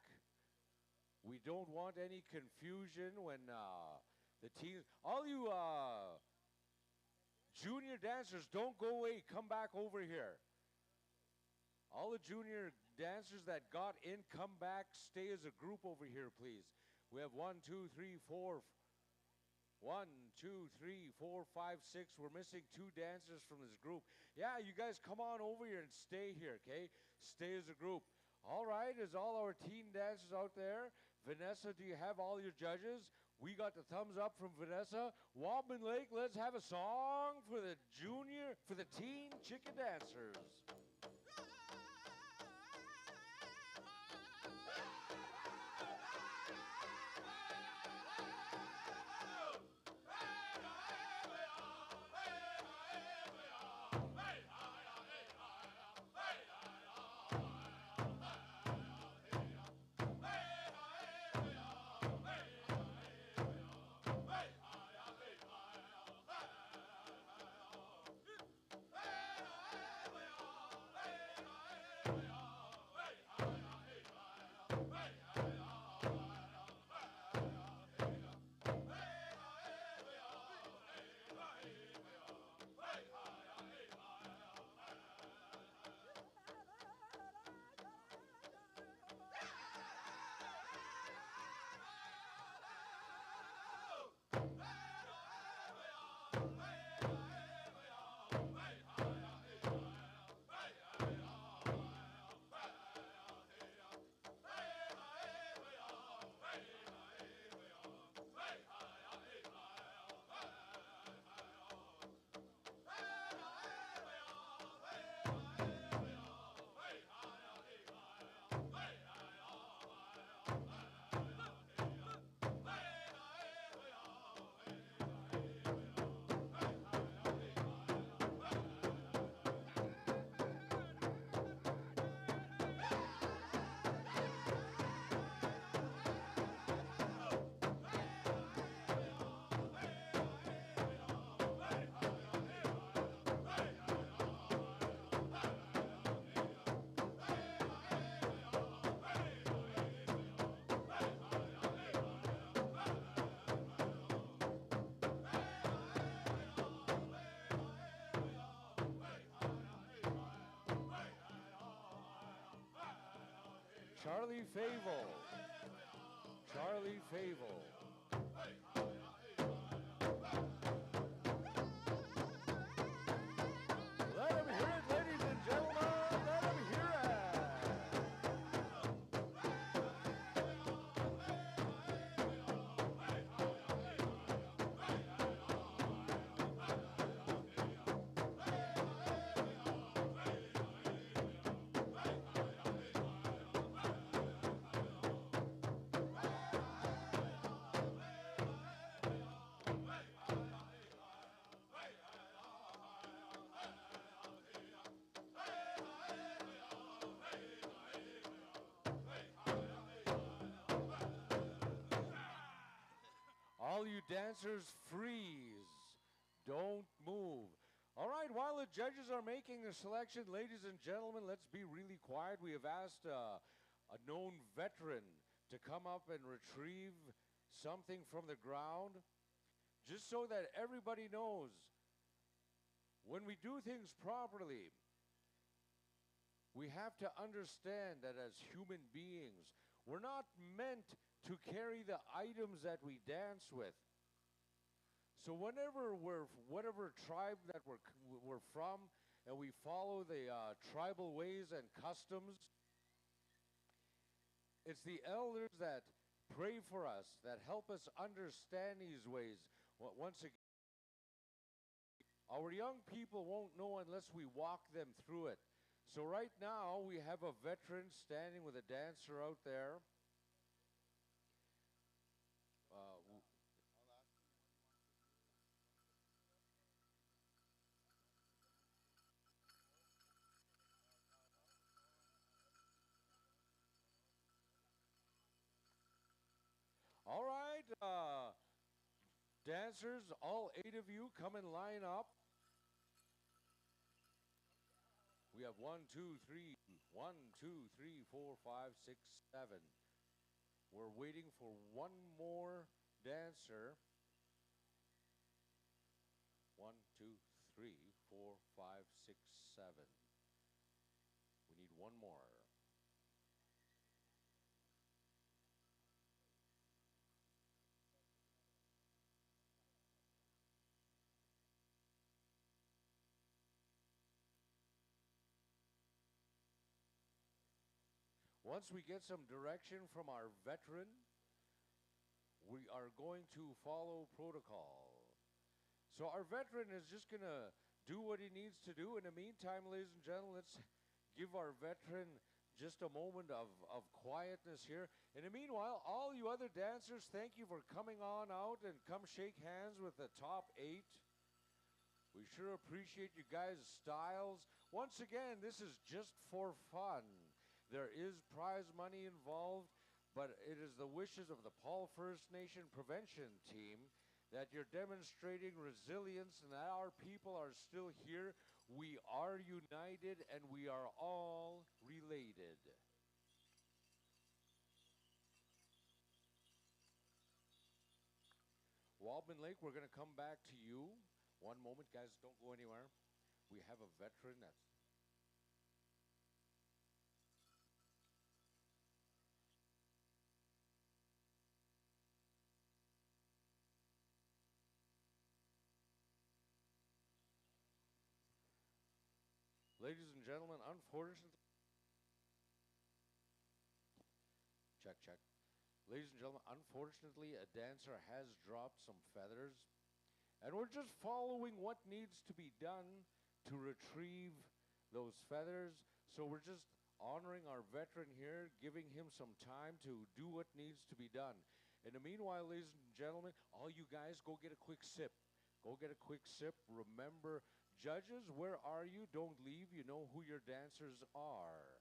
We don't want any confusion when The teens, all you junior dancers, don't go away. Come back over here. All the junior dancers that got in, come back. Stay as a group over here, please. We have 1, 2, 3, 4. 1, 2, 3, 4, 5, 6. We're missing 2 dancers from this group. Yeah, you guys come on over here and stay here, okay? Stay as a group. All right, is all our teen dancers out there? Vanessa, do you have all your judges? We got the thumbs up from Vanessa. Wobman Lake, let's have a song for the teen chicken dancers. Charlie Fable. Charlie Fable. Let him hear it, ladies and gentlemen. Let him hear all you dancers, freeze. Don't move. All right, while the judges are making a selection, ladies and gentlemen, let's be really quiet. We have asked a known veteran to come up and retrieve something from the ground, just so that everybody knows when we do things properly, we have to understand that as human beings, we're not meant to carry the items that we dance with. So whenever whatever tribe that we're from, and we follow the tribal ways and customs, it's the elders that pray for us, that help us understand these ways. Once again, our young people won't know unless we walk them through it. So right now, we have a veteran standing with a dancer out there. All right, dancers, all 8 of you, come and line up. We have 1, 2, 3, 1, 2, 3, 4, 5, 6, 7. We're waiting for one more dancer. 1, 2, 3, 4, 5, 6, 7. We need one more. Once we get some direction from our veteran, we are going to follow protocol. So our veteran is just going to do what he needs to do. In the meantime, ladies and gentlemen, let's give our veteran just a moment of quietness here. In the meanwhile, all you other dancers, thank you for coming on out and come shake hands with the top 8. We sure appreciate you guys' styles. Once again, this is just for fun. There is prize money involved, but it is the wishes of the Paul First Nation Prevention Team that you're demonstrating resilience and that our people are still here. We are united and we are all related. Waldman Lake, we're going to come back to you. One moment, guys, don't go anywhere. We have a veteran that's ladies and gentlemen, unfortunately, check. Ladies and gentlemen, unfortunately, a dancer has dropped some feathers, and we're just following what needs to be done to retrieve those feathers. So we're just honoring our veteran here, giving him some time to do what needs to be done. In the meanwhile, ladies and gentlemen, all you guys go get a quick sip. Go get a quick sip. Remember, judges, where are you? Don't leave. You know who your dancers are.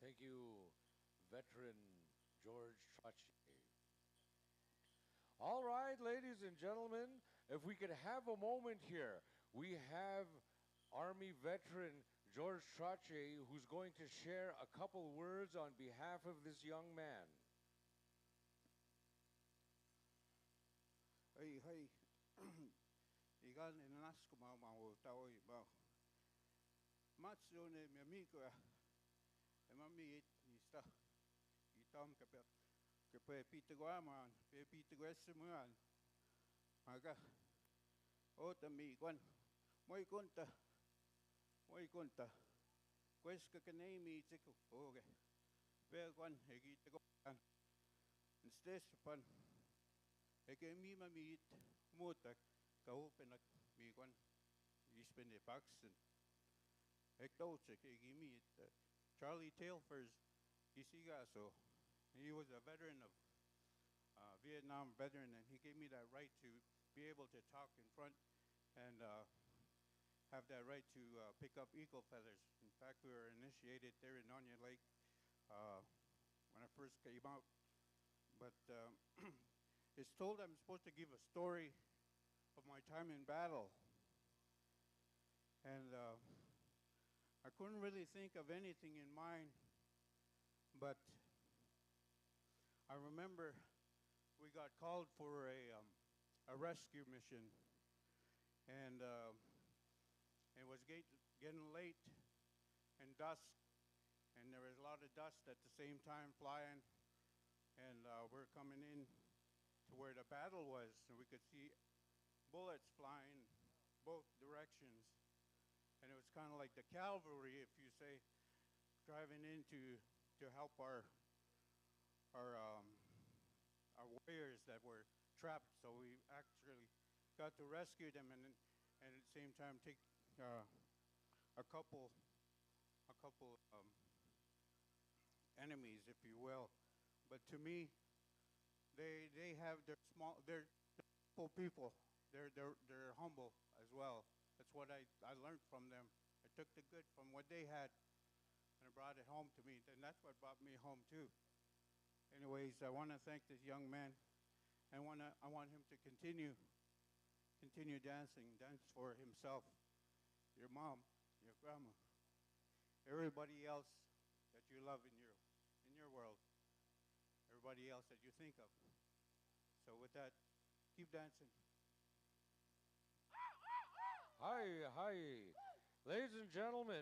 Thank you, veteran George Trottier. All right, ladies and gentlemen, if we could have a moment here, we have Army veteran George Trottier who's going to share a couple words on behalf of this young man. Hey, hey. Igan inanas ko mau tao ibaw. Matso ne mi amigo e mami ista itam ke pe pitaguaman pe pitaguesemuan maga o tami kwan moi kunta quest ka kanemi tiko oge pe kwan hegitaguan instead pan eke mi mamit mutak kaupenak mi kwan ispende Paxton ektoche ke mi Charlie Tailfers Isigaso. He was a veteran of Vietnam veteran, and he gave me that right to be able to talk in front and have that right to pick up eagle feathers. In fact, we were initiated there in Onion Lake when I first came out. But it's told I'm supposed to give a story of my time in battle. And I couldn't really think of anything in mind, but I remember we got called for a rescue mission, and it was getting late and dusk, and there was a lot of dust at the same time flying, and we're coming in to where the battle was, and we could see bullets flying both directions, and it was kind of like the cavalry, if you say, driving in to help our warriors that were trapped. So we actually got to rescue them, and at the same time take a couple enemies, if you will. But to me, they have they're simple people. They're humble as well. That's what I learned from them. I took the good from what they had, and I brought it home to me. And that's what brought me home too. Anyways, I want to thank this young man. I want him to continue dancing, dance for himself, your mom, your grandma, everybody else that you love in your world, everybody else that you think of. So with that, keep dancing. Hi. Ladies and gentlemen,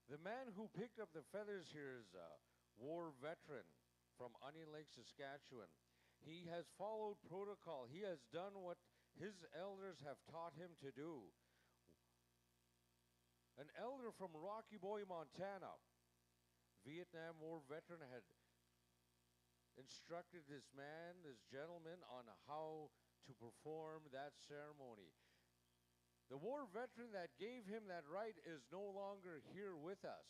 the man who picked up the feathers here is a war veteran from Onion Lake, Saskatchewan. He has followed protocol. He has done what his elders have taught him to do. An elder from Rocky Boy, Montana, Vietnam War veteran, had instructed this gentleman, on how to perform that ceremony. The war veteran that gave him that right is no longer here with us.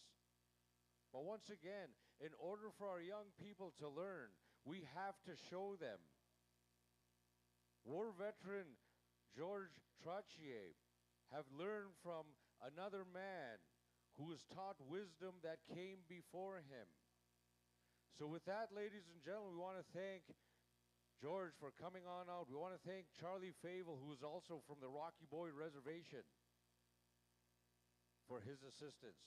But once again, in order for our young people to learn, we have to show them. War veteran George Trottier have learned from another man who was taught wisdom that came before him. So with that, ladies and gentlemen, we want to thank George for coming on out. We want to thank Charlie Favel, who is also from the Rocky Boy Reservation, for his assistance.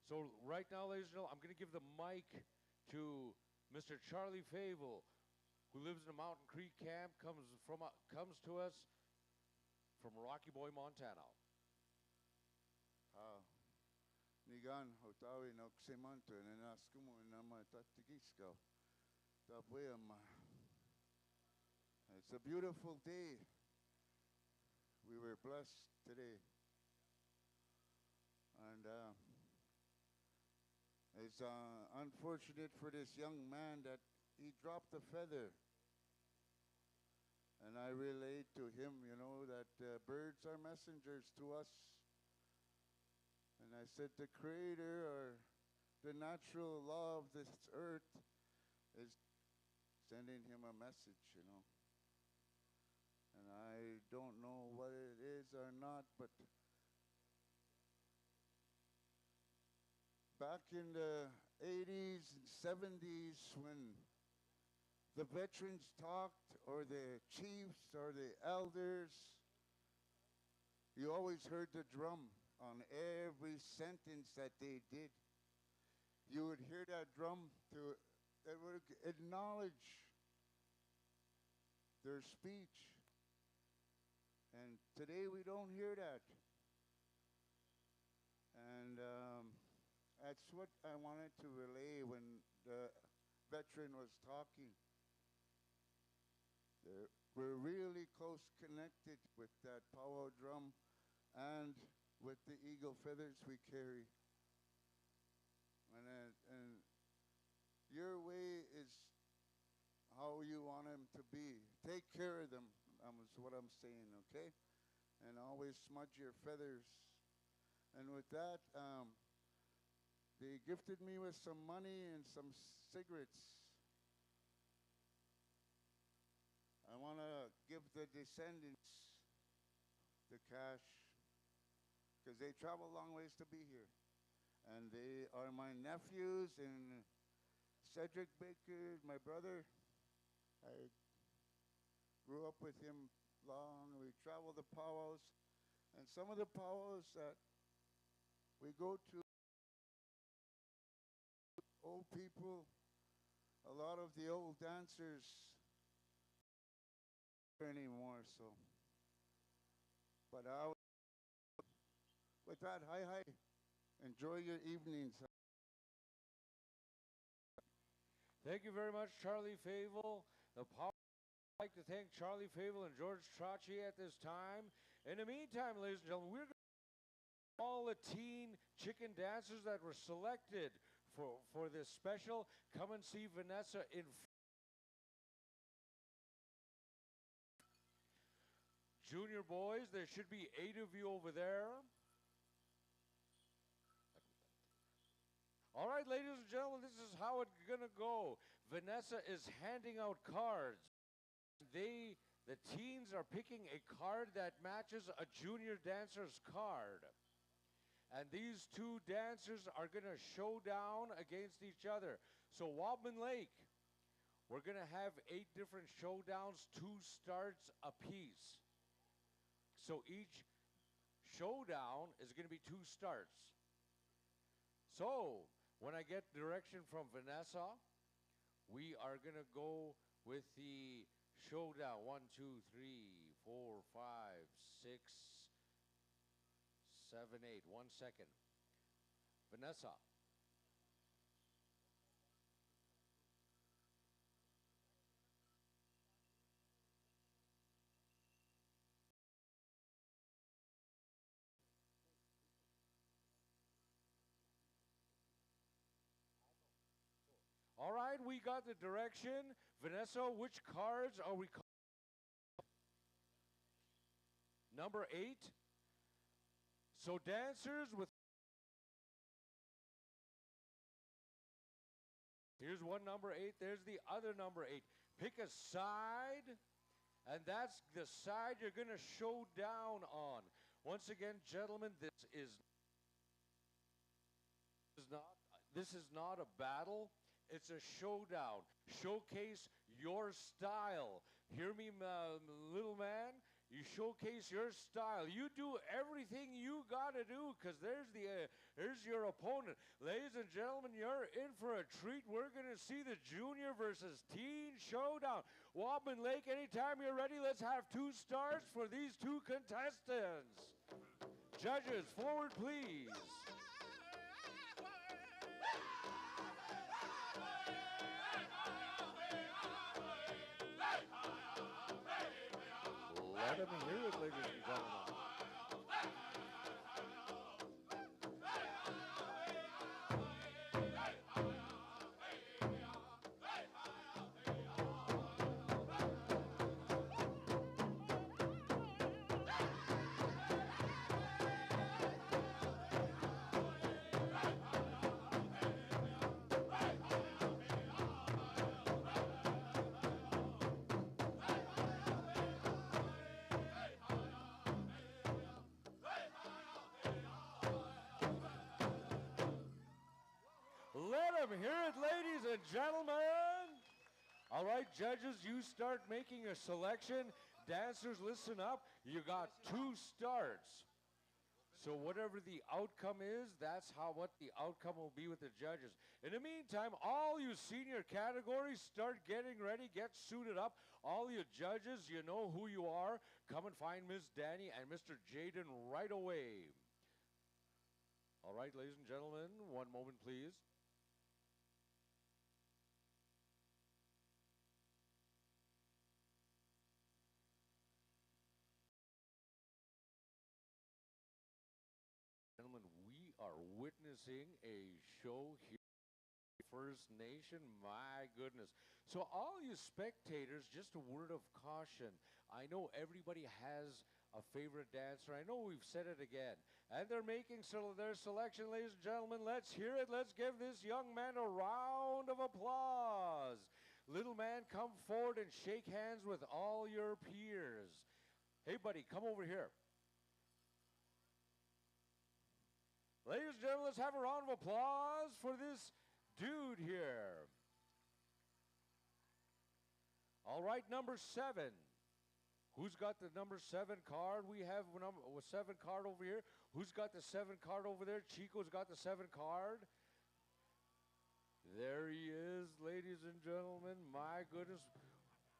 So right now, ladies and gentlemen, I'm going to give the mic to Mr. Charlie Favel, who lives in the Mountain Creek Camp, comes to us from Rocky Boy, Montana. Nigan hotawi no ksimanto na naskumo na matatigisko. It's a beautiful day. We were blessed today. And it's unfortunate for this young man that he dropped a feather. And I relate to him, that birds are messengers to us. And I said the Creator, or the natural law of this earth, is sending him a message, And I don't know what it is or not, but back in the 80s and 70s when the veterans talked, or the chiefs, or the elders, you always heard the drum on every sentence that they did. You would hear that drum that would acknowledge their speech. And today we don't hear that. And that's what I wanted to relay when the veteran was talking. We're really close connected with that powwow drum and with the eagle feathers we carry. And your way is how you want them to be. Take care of them, is what I'm saying, okay? And always smudge your feathers. And with that, they gifted me with some money and some cigarettes. I want to give the descendants the cash because they travel long ways to be here. And they are my nephews, and Cedric Baker, my brother. I grew up with him long. We traveled the powwows. And some of the powwows that we go to, old people, a lot of the old dancers anymore, so. But with that, hi. Enjoy your evenings. Thank you very much, Charlie Favel. I'd like to thank Charlie Favel and George Tracci at this time. In the meantime, ladies and gentlemen, we're going to all the teen chicken dancers that were selected for this special. Come and see Vanessa in junior boys. There should be 8 of you over there. All right, ladies and gentlemen, this is how it's going to go. Vanessa is handing out cards. The teens are picking a card that matches a junior dancer's card. And these 2 dancers are going to show down against each other. So Wobman Lake, we're going to have 8 different showdowns, 2 starts apiece. So each showdown is going to be 2 starts. So when I get direction from Vanessa, we are going to go with the showdown. 1, 2, 3, 4, 5, 6, 7, 8. 1 second. Vanessa. All right, we got the direction. Vanessa, which cards are we calling? Number 8. So dancers with... Here's one number 8. There's the other number 8. Pick a side, and that's the side you're going to show down on. Once again, gentlemen, this is not a battle. It's a showdown. Showcase your style. Hear me, little man? You showcase your style. You do everything you got to do, because there's your opponent. Ladies and gentlemen, you're in for a treat. We're going to see the junior versus teen showdown. Wobman Lake, anytime you're ready, let's have 2 starts for these 2 contestants. Judges, forward, please. Let them hear it, ladies and gentlemen. Let them hear it, ladies and gentlemen. All right, judges, you start making a selection. Dancers, listen up. You got 2 starts. So whatever the outcome is, that's what the outcome will be with the judges. In the meantime, all you senior categories, start getting ready, get suited up. All you judges, you know who you are. Come and find Miss Danny and Mr. Jaden right away. All right, ladies and gentlemen, one moment, please. Gentlemen, we are witnessing a show here at First Nation. My goodness. So all you spectators, just a word of caution. I know everybody has a favorite dancer. I know we've said it again. And they're making their selection, ladies and gentlemen. Let's hear it. Let's give this young man a round of applause. Little man, come forward and shake hands with all your peers. Hey, buddy, come over here. Ladies and gentlemen, let's have a round of applause for this dude here. All right, number 7. Who's got the number 7 card? We have number 7 card over here. Who's got the 7 card over there? Chico's got the 7 card. There he is, ladies and gentlemen. My goodness.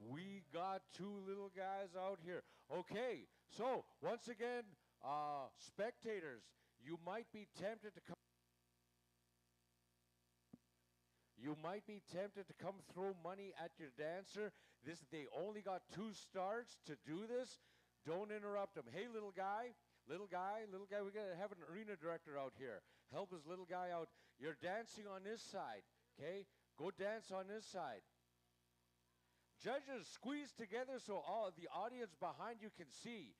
We got 2 little guys out here. Okay, so once again, spectators, you might be tempted to come. You might be tempted to come throw money at your dancer. They only got 2 starts to do this. Don't interrupt them. Hey, little guy, we gotta have an arena director out here. Help this little guy out. You're dancing on this side, okay? Go dance on this side. Judges, squeeze together so all the audience behind you can see.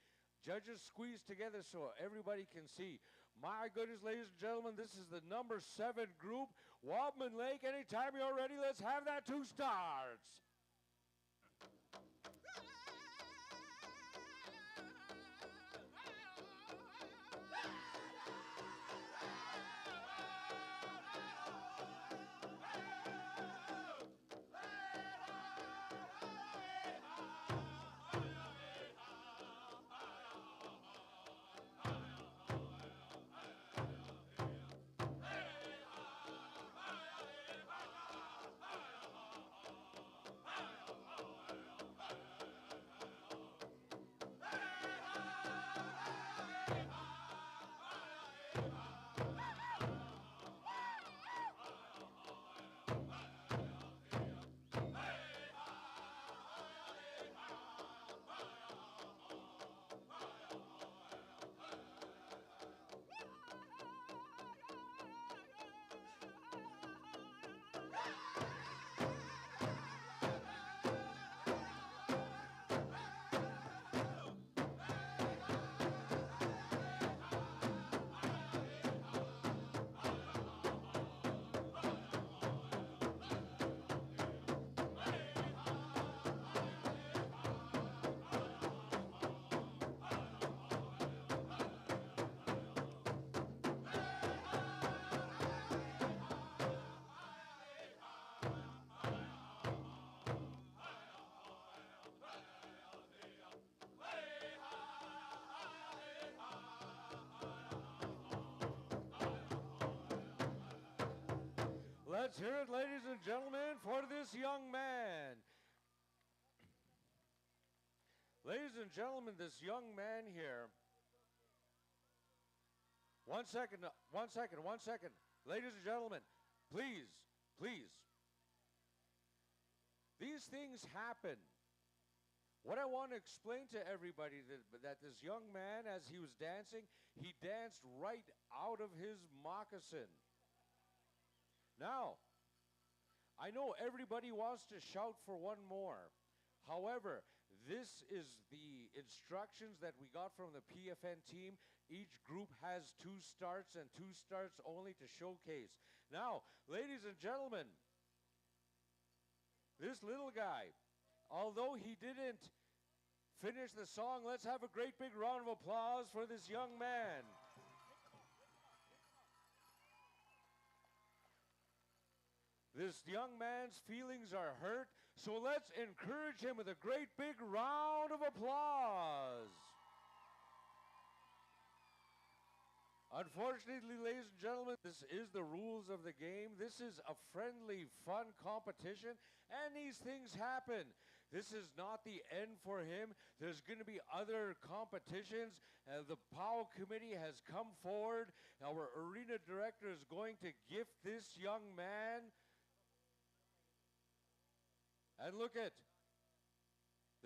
Judges, squeeze together so everybody can see. My goodness, ladies and gentlemen, this is the number 7 group. Wobman Lake, anytime you're ready, let's have that 2 starts. Let's hear it, ladies and gentlemen, for this young man. Ladies and gentlemen, this young man here. One second. Ladies and gentlemen, please. These things happen. What I want to explain to everybody that this young man, as he was dancing, he danced right out of his moccasin. Now, I know everybody wants to shout for one more. However, this is the instructions that we got from the PFN team. Each group has 2 starts and 2 starts only to showcase. Now, ladies and gentlemen, this little guy, although he didn't finish the song, let's have a great big round of applause for this young man. This young man's feelings are hurt, so let's encourage him with a great big round of applause. Unfortunately, ladies and gentlemen, this is the rules of the game. This is a friendly, fun competition, and these things happen. This is not the end for him. There's going to be other competitions. The POW committee has come forward. Our arena director is going to gift this young man. And look at,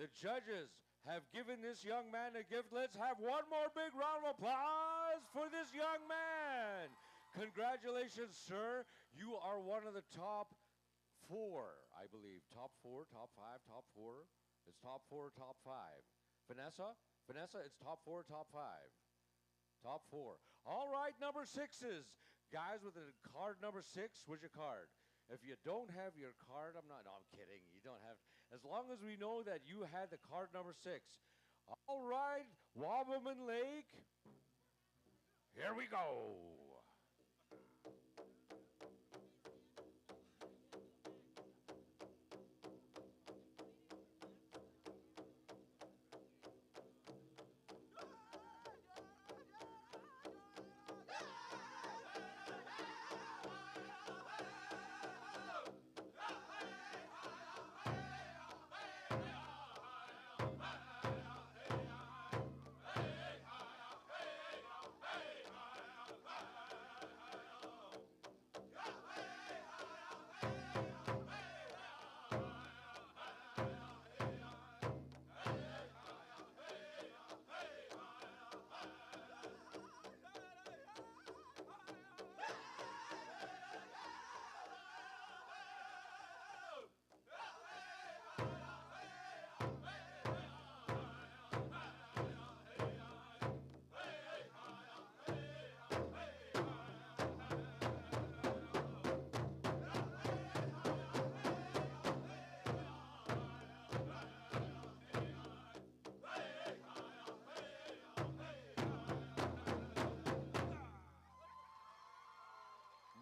the judges have given this young man a gift. Let's have one more big round of applause for this young man. Congratulations, sir. You are one of the top 4, I believe. Top 4, top 5, top 4. It's top 4, top 5. Vanessa, it's top 4, top 5. Top 4. All right, number 6s. Guys with a card number 6, where's your card? If you don't have your card, no, I'm kidding. You don't have, as long as we know that you had the card number 6. All right, Wabaman Lake, here we go.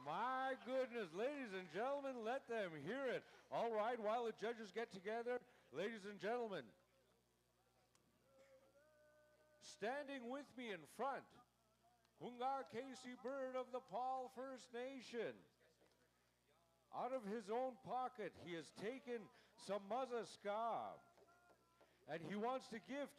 My goodness, ladies and gentlemen, let them hear it. All right, while the judges get together, ladies and gentlemen, standing with me in front, Hungar Casey Bird of the Paul First Nation. Out of his own pocket, he has taken some mazaska, and he wants to gift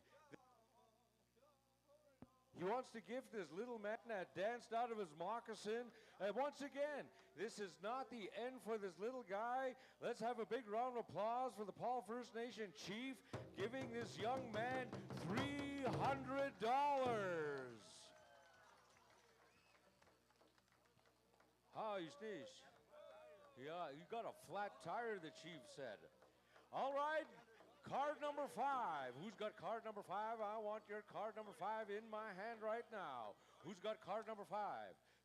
this little man that danced out of his moccasin. And once again, this is not the end for this little guy. Let's have a big round of applause for the Paul First Nation chief giving this young man $300. How you sneeze? Yeah, you got a flat tire, the chief said. All right. Card number 5. Who's got card number 5? I want your card number 5 in my hand right now. Who's got card number 5?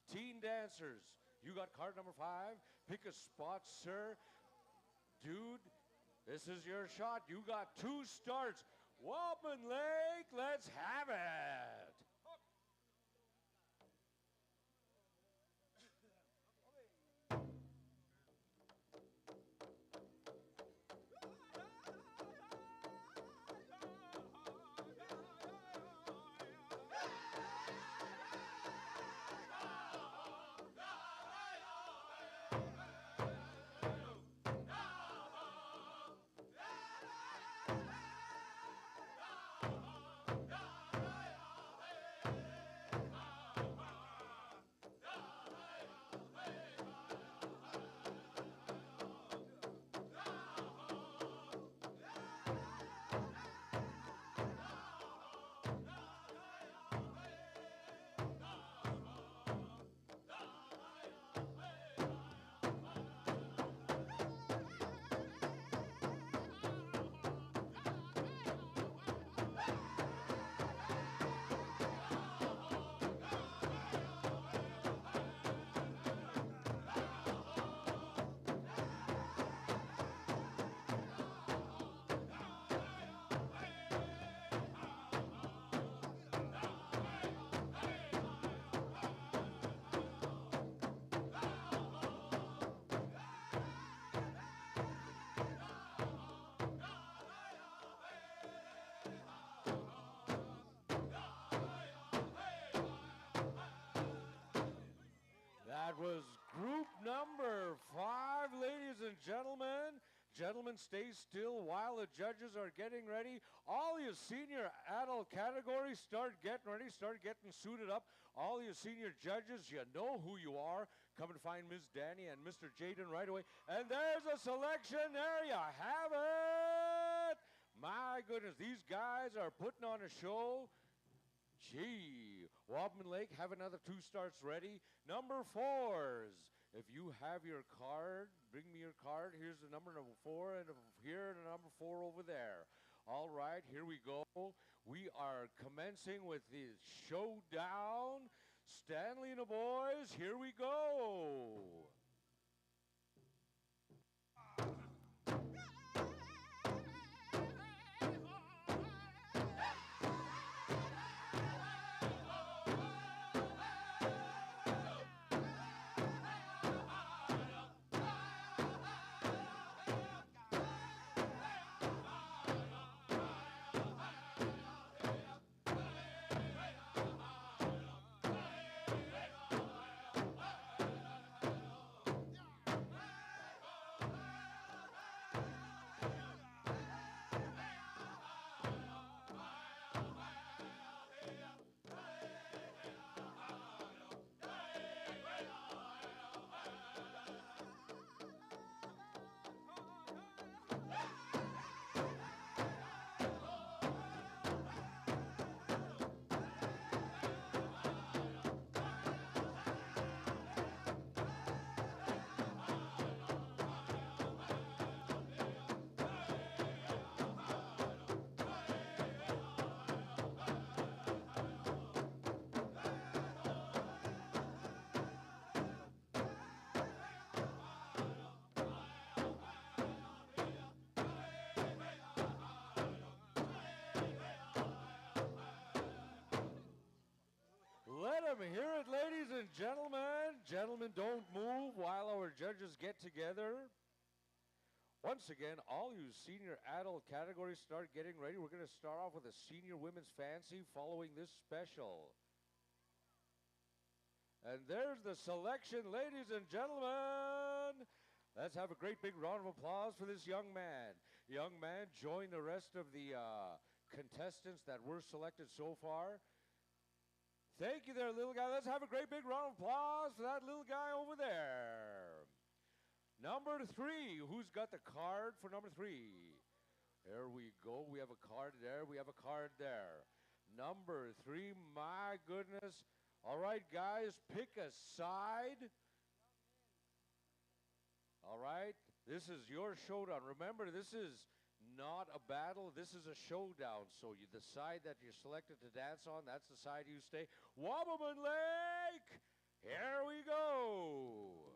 Teen dancers, you got card number 5? Pick a spot, sir. Dude, this is your shot. You got 2 starts. Walpin Lake, let's have it. That was group number 5, ladies and gentlemen. Gentlemen, stay still while the judges are getting ready. All you senior adult categories, start getting ready, start getting suited up. All you senior judges, you know who you are. Come and find Ms. Danny and Mr. Jaden right away. And there's a selection. There you have it. My goodness, these guys are putting on a show. Gee, Wobman Lake, have another 2 starts ready. Number 4s. If you have your card, bring me your card. Here's the number 4, and here and a number 4 over there. All right, here we go. We are commencing with the showdown. Stanley and the boys, here we go. Let them hear it, ladies and gentlemen. Gentlemen, don't move while our judges get together. Once again, all you senior adult categories start getting ready. We're going to start off with a senior women's fancy following this special. And there's the selection, ladies and gentlemen. Let's have a great big round of applause for this young man. Young man, join the rest of the contestants that were selected so far. Thank you there, little guy. Let's have a great big round of applause for that little guy over there. Number 3, who's got the card for number 3? There we go. We have a card there. We have a card there. Number 3, my goodness. All right, guys, pick a side. All right, this is your showdown. Remember, this is not a battle. This is a showdown. So the side that you're selected to dance on, that's the side you stay. Wabamun Lake, here we go.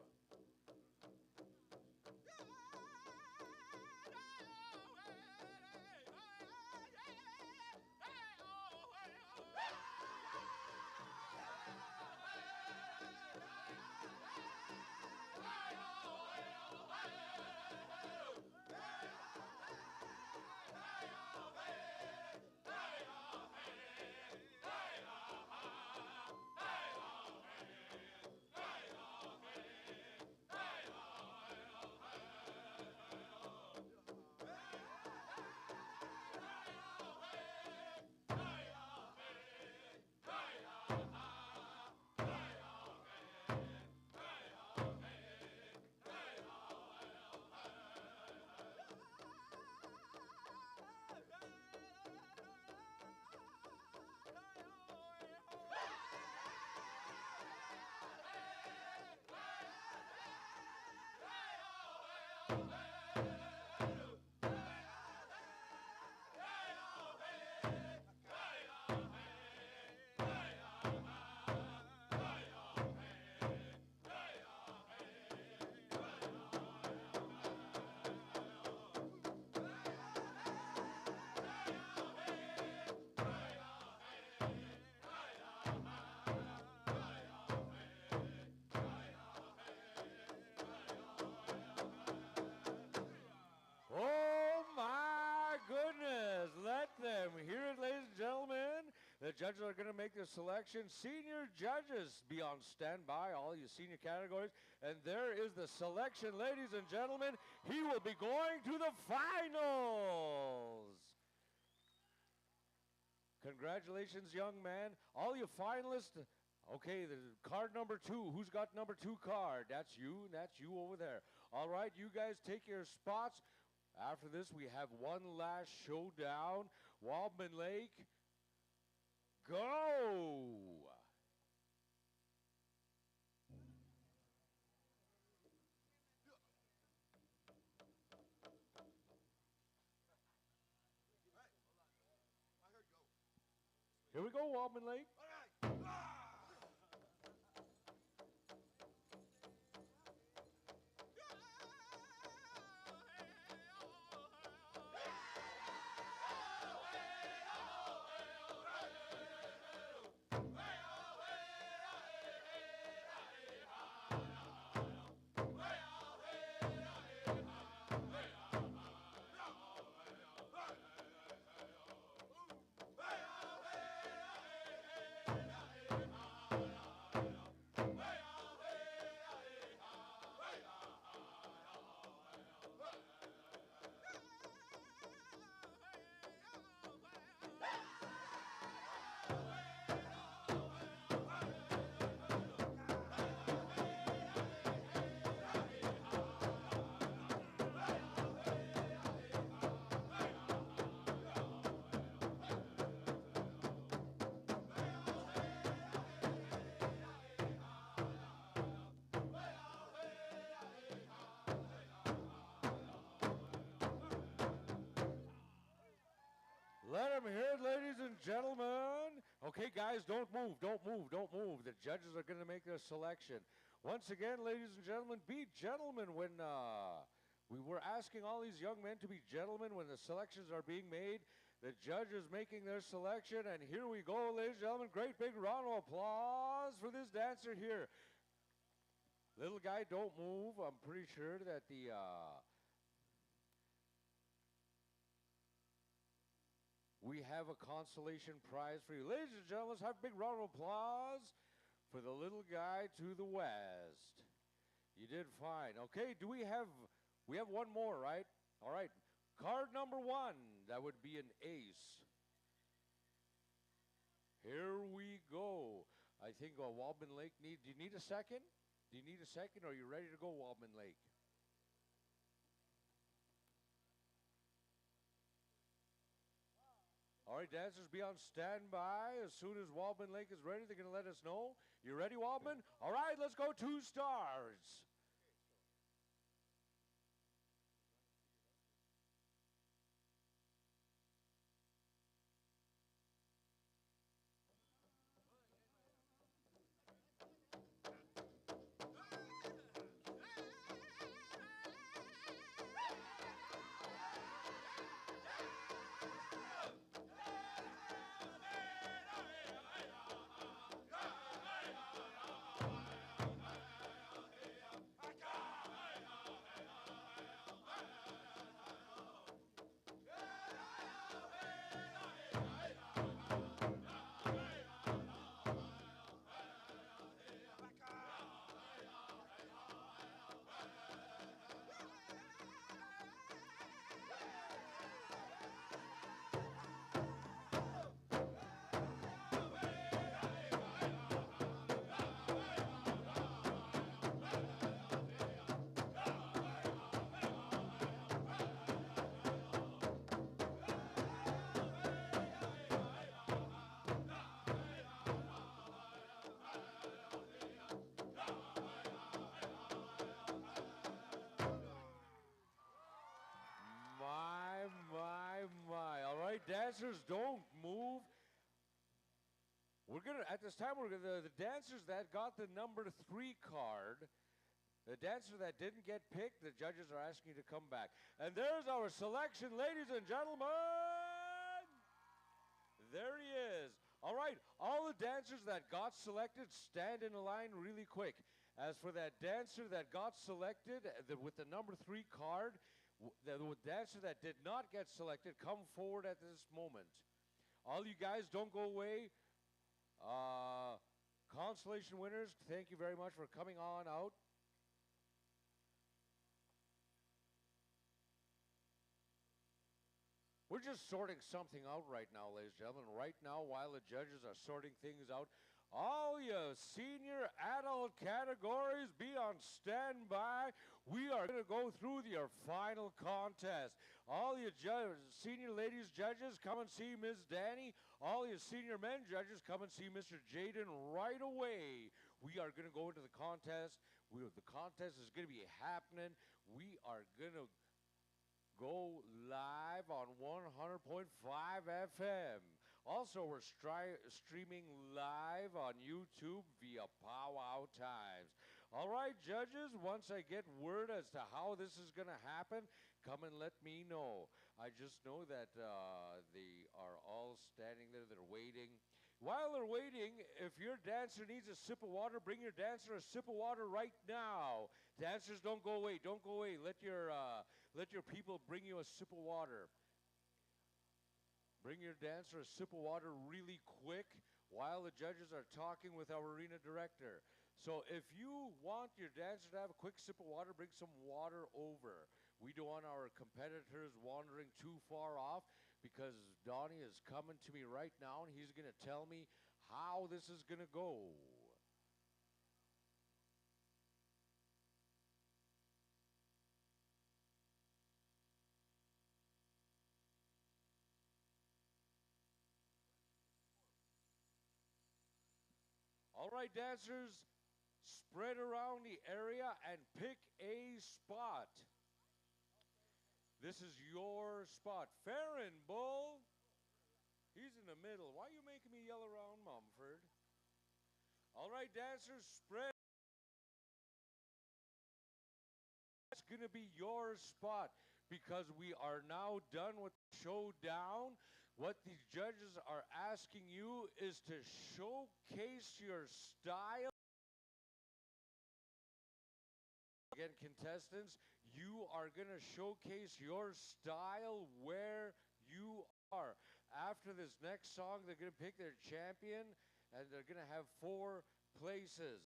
judges are going to make their selection. Senior judges, be on standby, all you senior categories. And there is the selection, ladies and gentlemen. He will be going to the finals. Congratulations, young man. All you finalists, okay, the card number 2. Who's got number 2 card? That's you, and that's you over there. All right, you guys take your spots. After this, we have one last showdown. Waldman Lake, go! Here we go, Waldman Lake. Let them hear it, ladies and gentlemen. Okay, guys, don't move, don't move, don't move. The judges are going to make their selection. Once again, ladies and gentlemen, be gentlemen when we were asking all these young men to be gentlemen when the selections are being made. The judge is making their selection, and here we go, ladies and gentlemen. Great big round of applause for this dancer here. Little guy, don't move. I'm pretty sure that the... we have a consolation prize for you. Ladies and gentlemen, let's have a big round of applause for the little guy to the west. You did fine. Okay, we have one more, right? All right, card number 1, that would be an ace. Here we go. I think Waldman Lake do you need a second? Do you need a second, or are you ready to go, Waldman Lake? All right, dancers, be on standby. As soon as Waldman Lake is ready, they're going to let us know. You ready, Waldman? All right, let's go 2 stars. My. All right, dancers, don't move. We're going to, at this time, the dancers that got the number 3 card, the dancer that didn't get picked, the judges are asking you to come back. And there's our selection, ladies and gentlemen. There he is. All right, all the dancers that got selected, stand in a line really quick. As for that dancer that got selected with the number 3 card, the dancer that did not get selected, come forward at this moment. All you guys, don't go away. Consolation winners, thank you very much for coming on out. We're just sorting something out right now, ladies and gentlemen. Right now, while the judges are sorting things out, all you senior adult categories, be on standby. We are going to go through your final contest. All you senior ladies judges, come and see Ms. Danny. All you senior men judges, come and see Mr. Jaden right away. We are going to go into the contest. The contest is going to be happening. We are going to go live on 100.5 FM. Also, we're streaming live on YouTube via Powwow Times. All right, judges, once I get word as to how this is going to happen, come and let me know. I just know that they are all standing there, they're waiting. While they're waiting, if your dancer needs a sip of water, bring your dancer a sip of water right now. Dancers, don't go away. Don't go away. Let your people bring you a sip of water. Bring your dancer a sip of water really quick while the judges are talking with our arena director. So if you want your dancer to have a quick sip of water, bring some water over. We don't want our competitors wandering too far off, because Donnie is coming to me right now and he's going to tell me how this is going to go. All right, dancers, spread around the area and pick a spot. This is your spot. Farron, Bull. He's in the middle. Why are you making me yell around, Mumford? All right, dancers, spread. That's going to be your spot, because we are now done with the showdown. What the judges are asking you is to showcase your style. Again, contestants, you are going to showcase your style where you are. After this next song, they're going to pick their champion, and they're going to have 4 places.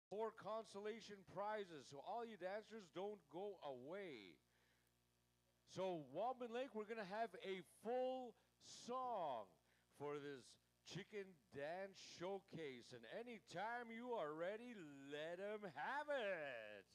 4 consolation prizes, so all you dancers don't go away. So, Waldman Lake, we're going to have a full song for this chicken dance showcase. And anytime you are ready, let them have it.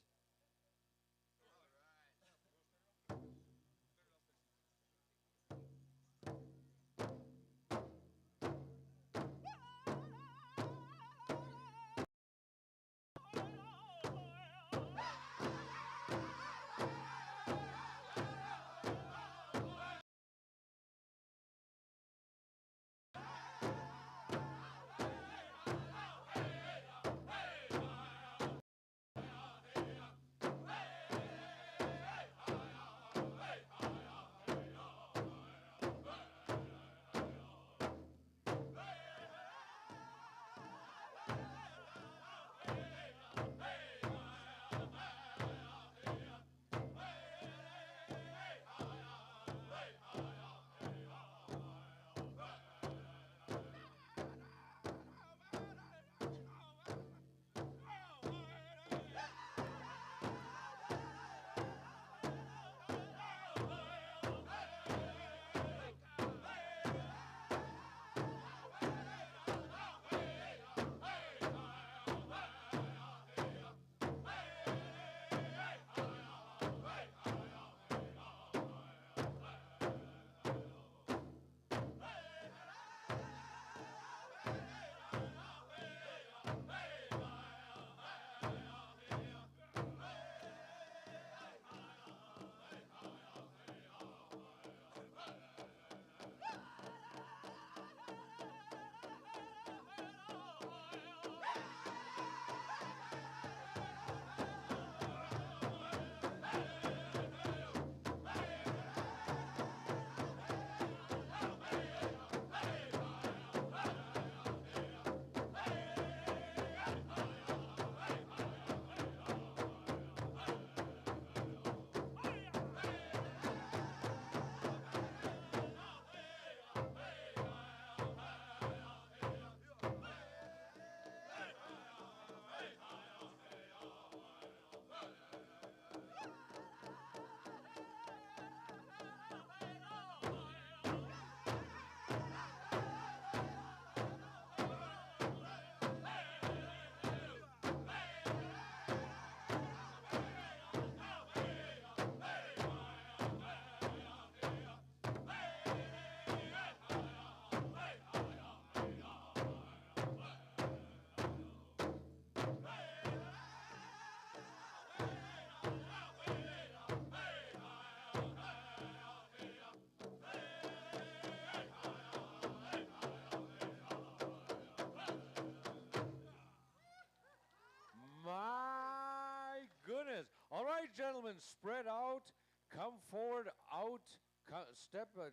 one is. All right, gentlemen, spread out. Come forward, out.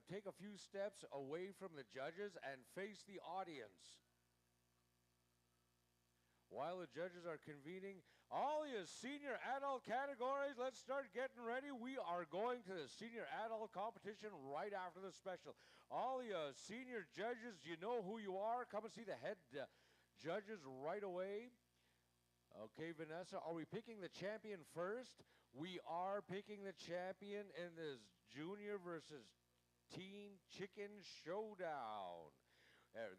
Take a few steps away from the judges and face the audience. While the judges are convening, all you senior adult categories, let's start getting ready. We are going to the senior adult competition right after the special. All you senior judges, you know who you are. Come and see the head judges right away. Okay, Vanessa, are we picking the champion first? We are picking the champion in this junior versus teen chicken showdown.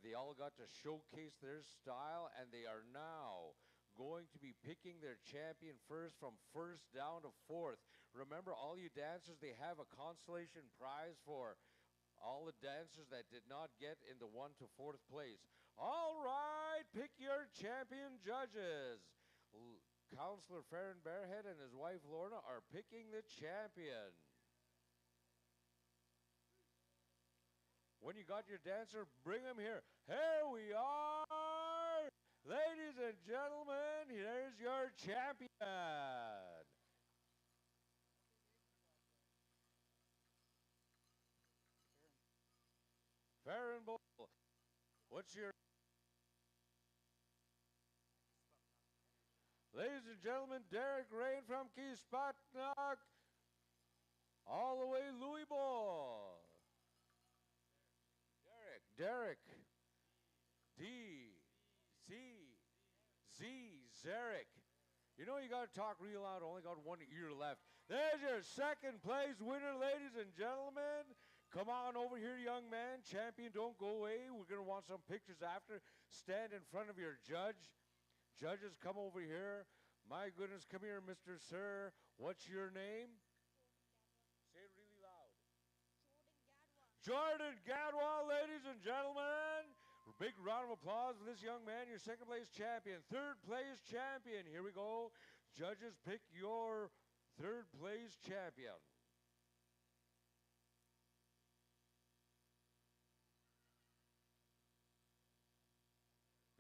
They all got to showcase their style, and they are now going to be picking their champion first from first down to fourth. Remember, all you dancers, they have a consolation prize for all the dancers that did not get in the 1 to 4th place. All right, pick your champion judges. Counselor Farron Bearhead and his wife Lorna are picking the champion. When you got your dancer, bring him here. Here we are. Ladies and gentlemen, here's your champion. Farron Bull, what's your... Ladies and gentlemen, Derek Rain from Kispatnak, all the way Louisville. Derek, D, C, Z, Zarek. You know you got to talk real loud, only got one ear left. There's your second place winner, ladies and gentlemen. Come on over here, young man. Champion, don't go away. We're going to want some pictures after. Stand in front of your judge. Judges, come over here. My goodness, come here, Mr. Sir. What's your name? Say it really loud. Jordan Gadwal, ladies and gentlemen. A big round of applause for this young man, your second place champion. Third place champion. Here we go. Judges, pick your third place champion.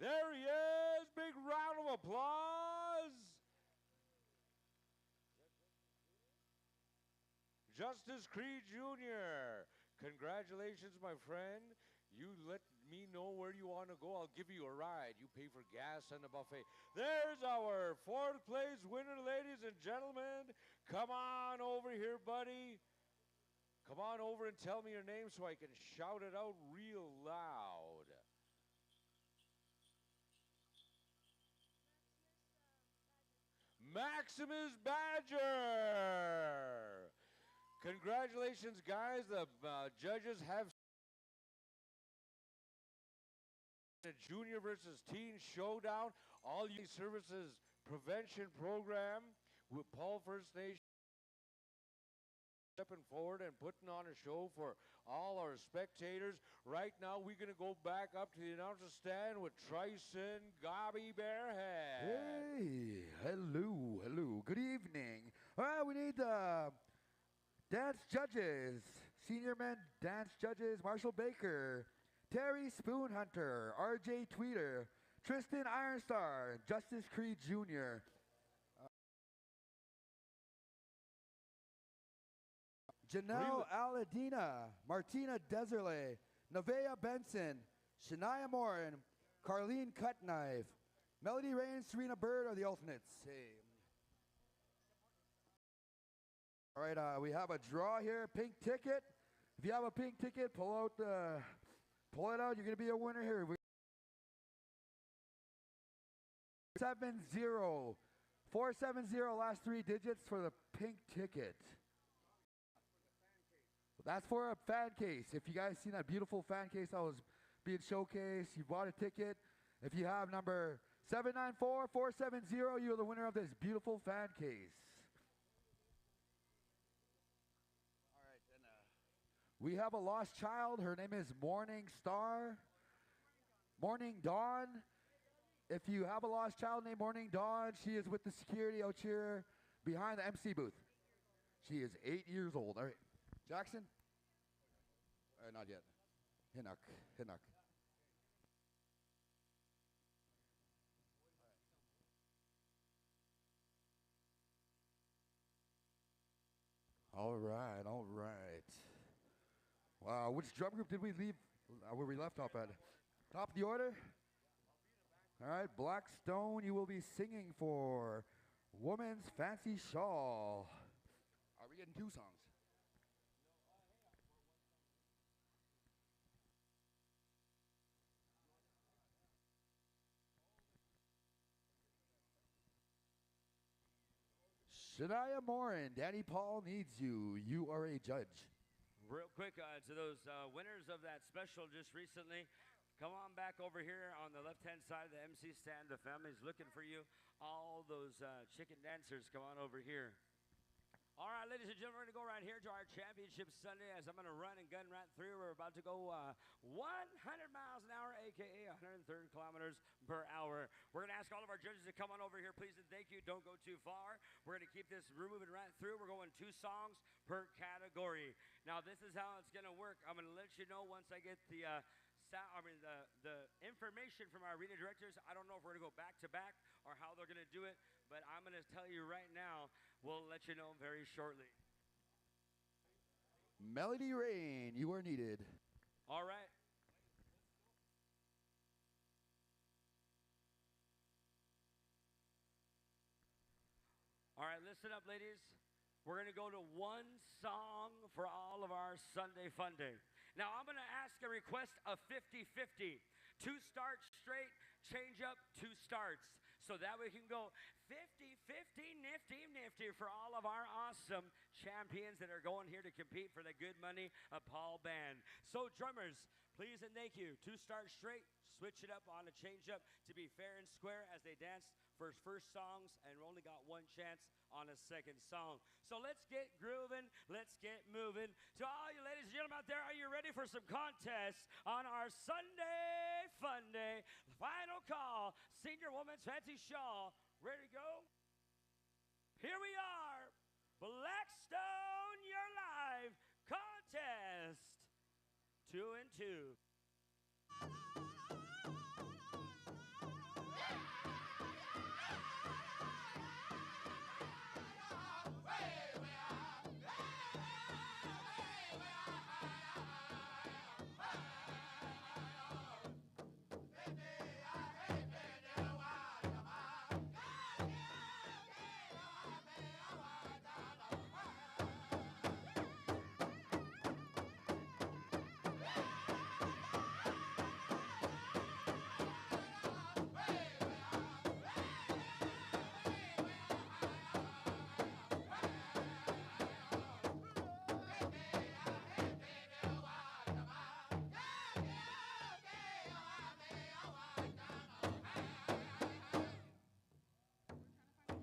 There he is. Big round of applause. Justice Creed Jr. Congratulations, my friend. You let me know where you want to go. I'll give you a ride. You pay for gas and a buffet. There's our fourth place winner, ladies and gentlemen. Come on over here, buddy. Come on over and tell me your name so I can shout it out real loud. Maximus Badger. Congratulations, guys. The judges have a junior versus teen showdown, all youth services prevention program with Paul First Nation stepping forward and putting on a show for all our spectators. Right now, we're going to go back up to the announcer stand with Tryson Gobby Bearhead. Hey, hello. Good evening. All right, we need dance judges. Senior men dance judges, Marshall Baker, Terry Spoonhunter, RJ Tweeter, Tristan Ironstar, Justice Creed Jr., Janelle Aladina, Martina Deserle, Nevaeh Benson, Shania Morin, Carlene Cutknife, Melody Rain, Serena Bird are the alternates. Hey. All right, we have a draw here, pink ticket. If you have a pink ticket, pull it out. You're going to be a winner here. 470, last three digits for the pink ticket. That's for a fan case. If you guys seen that beautiful fan case that was being showcased, you bought a ticket. If you have number 794-470, you're the winner of this beautiful fan case. All right, and we have a lost child. Her name is Morning Dawn. If you have a lost child named Morning Dawn, she is with the security out here behind the MC booth. She is 8 years old. All right. Jackson? Not yet. Hinnock. All right, all right. Wow, which drum group did we leave? Where we left off at? Top of the order? All right, Blackstone, you will be singing for Woman's Fancy Shawl. Are we getting 2 songs? Shania Morin, Danny Paul needs you. You are a judge. Real quick, to those winners of that special just recently, come on back over here on the left-hand side of the MC stand. The family's looking for you. All those chicken dancers, come on over here. All right, ladies and gentlemen, we're going to go right here to our championship Sunday as I'm going to run and gun right through. We're about to go 100 miles an hour, a.k.a. 130 kilometers per hour. We're going to ask all of our judges to come on over here, please, and thank you. Don't go too far. We're going to keep this moving right through. We're going 2 songs per category. Now, this is how it's going to work. I'm going to let you know once I get the the information from our arena directors. I don't know if we're going to go back-to-back or how they're going to do it, but I'm going to tell you right now, we'll let you know very shortly. Melody Rain, you are needed. All right. All right, listen up, ladies. We're going to go to 1 song for all of our Sunday Fun Day. Now, I'm going to ask a request of 50-50. 2 starts straight, change up 2 starts. So that we can go 50-50, nifty for all of our awesome champions that are going here to compete for the good money of Paul Band. So drummers, please and thank you. 2 starts straight, switch it up on a change up to be fair and square as they dance for first songs, and we only got 1 chance on a second song. So let's get grooving, let's get moving. To all you ladies and gentlemen out there, are you ready for some contests on our Sunday Fun Day? Final call, Senior Woman's Fancy Shawl. Ready to go? Here we are, Blackstone, your live contest. 2 and 2.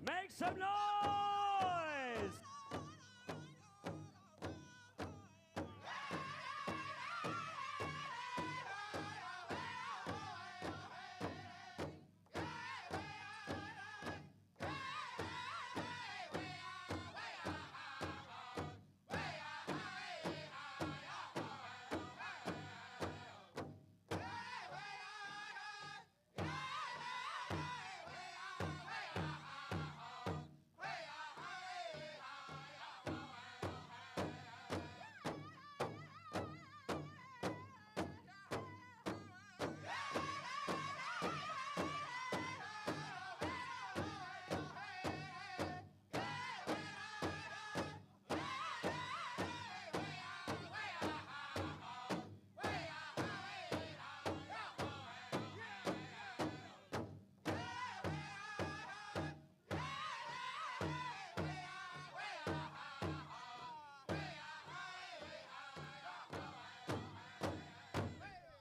Make some noise!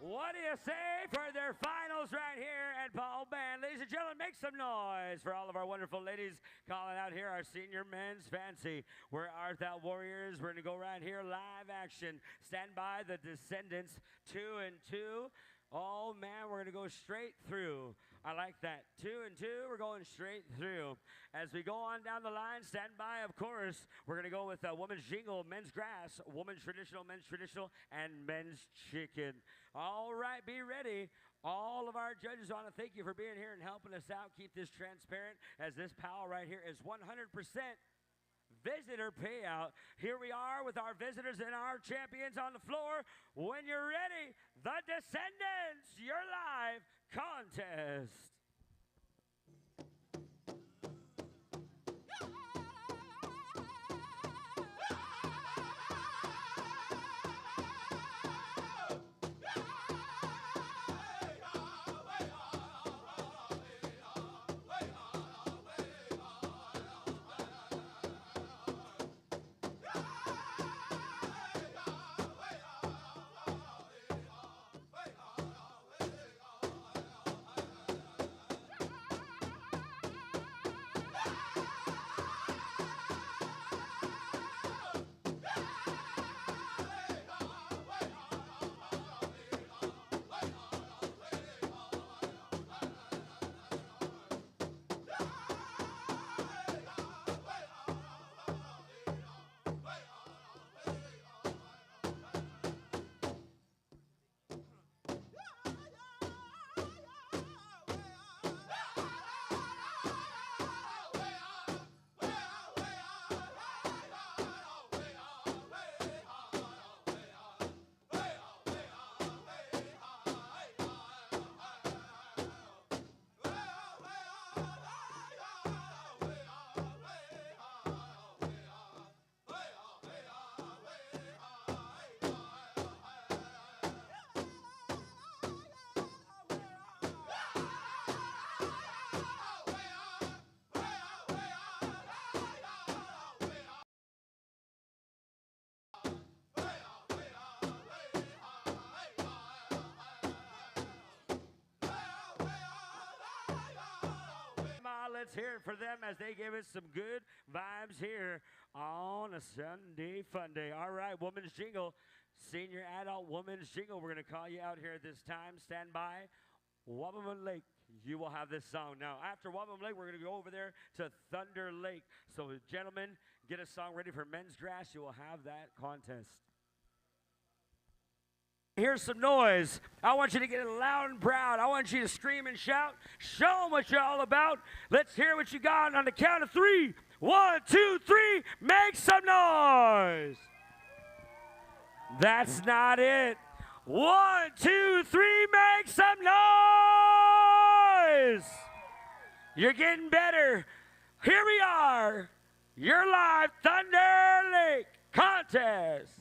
What do you say for their finals right here at Paul Band? Ladies and gentlemen, make some noise for all of our wonderful ladies calling out here our senior men's fancy. We're Art Thou Warriors. We're going to go right here, live action. Stand by, the Descendants, 2 and 2. Oh, man, we're going to go straight through. I like that. 2 and 2, we're going straight through. As we go on down the line, stand by, of course. We're going to go with women's jingle, men's grass, women's traditional, and men's chicken. All right, be ready. All of our judges want to thank you for being here and helping us out. Keep this transparent, as this pal right here is 100% visitor payout. Here we are with our visitors and our champions on the floor. When you're ready, the Descendants, your live contest. Let's hear it for them as they give us some good vibes here on a Sunday fun day. All right, Women's Jingle, Senior Adult Women's Jingle. We're going to call you out here at this time. Stand by. Wabamun Lake, you will have this song. Now, after Wabamun Lake, we're going to go over there to Thunder Lake. So, gentlemen, get a song ready for men's grass. You will have that contest. Here's some noise. I want you to get it loud and proud. I want you to scream and shout. Show them what you're all about. Let's hear what you got on the count of 3. 1, 2, 3. Make some noise. That's not it. 1, 2, 3. Make some noise. You're getting better. Here we are. Your live Thunder Lake contest.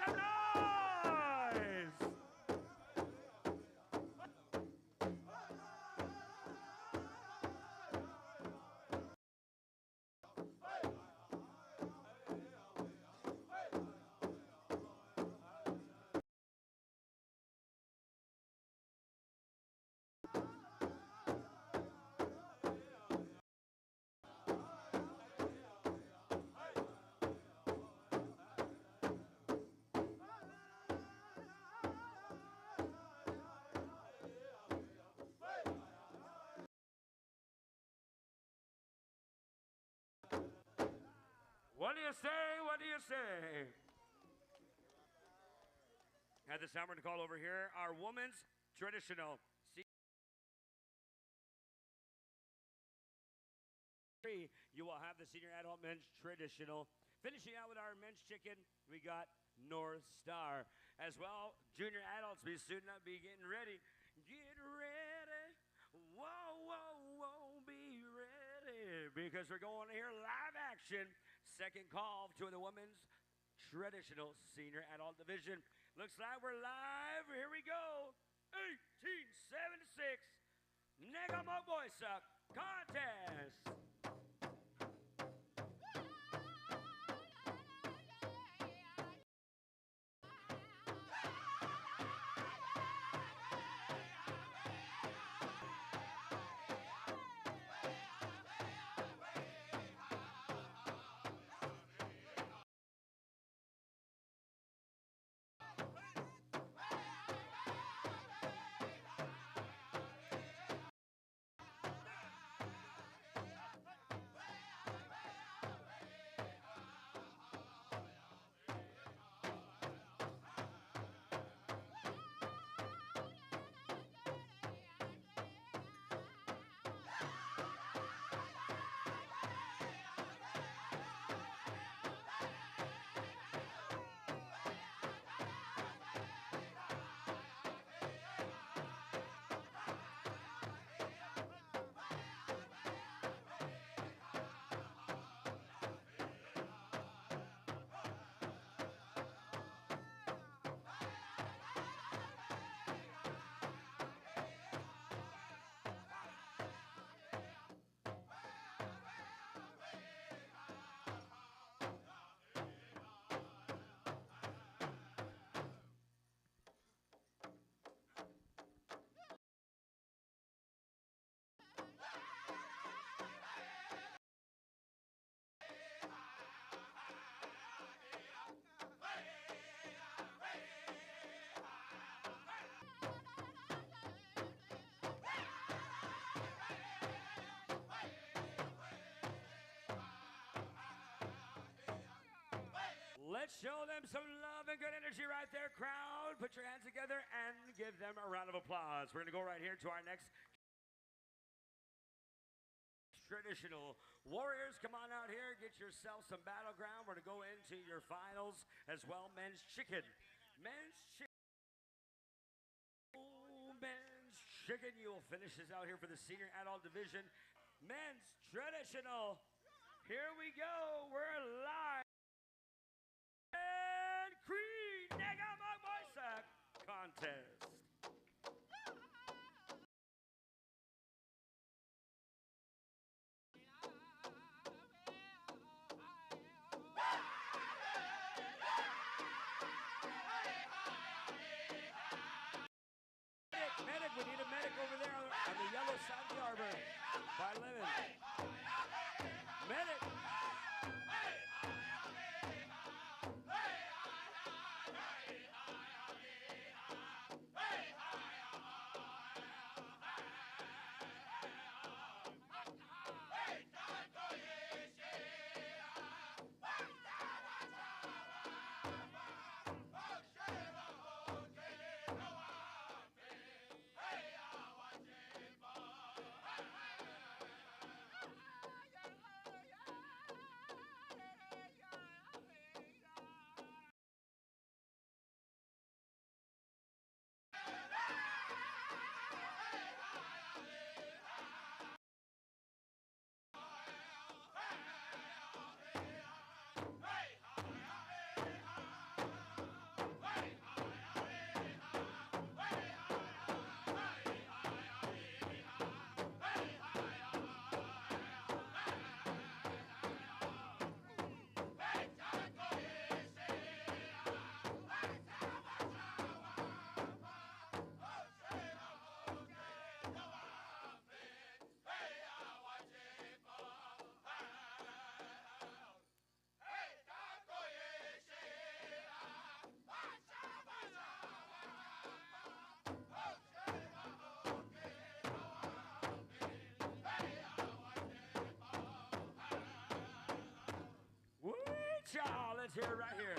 Some noise! What do you say? What do you say? At this time, we're going to call over here our women's traditional 3, you will have the senior adult men's traditional. Finishing out with our men's chicken, we got North Star. As well, junior adults, be suiting up, be getting ready. Get ready. Whoa, whoa, whoa, be ready. Because we're going to hear live action. Second call to the women's traditional senior adult division. Looks like we're live. Here we go. 1876 Negamoboisak contest. Let's show them some love and good energy right there, crowd. Put your hands together and give them a round of applause. We're going to go right here to our next traditional. Warriors, come on out here. Get yourself some battleground. We're going to go into your finals as well. Men's chicken. Men's chicken. Men's chicken. You will finish this out here for the senior adult division. Men's traditional. Here we go. We're live. And Cree Negamoboisak contest. Medic, we need a medic over there on the yellow side of the arbor by Lemon. Medic. Woo-cha! Let's hear it right here.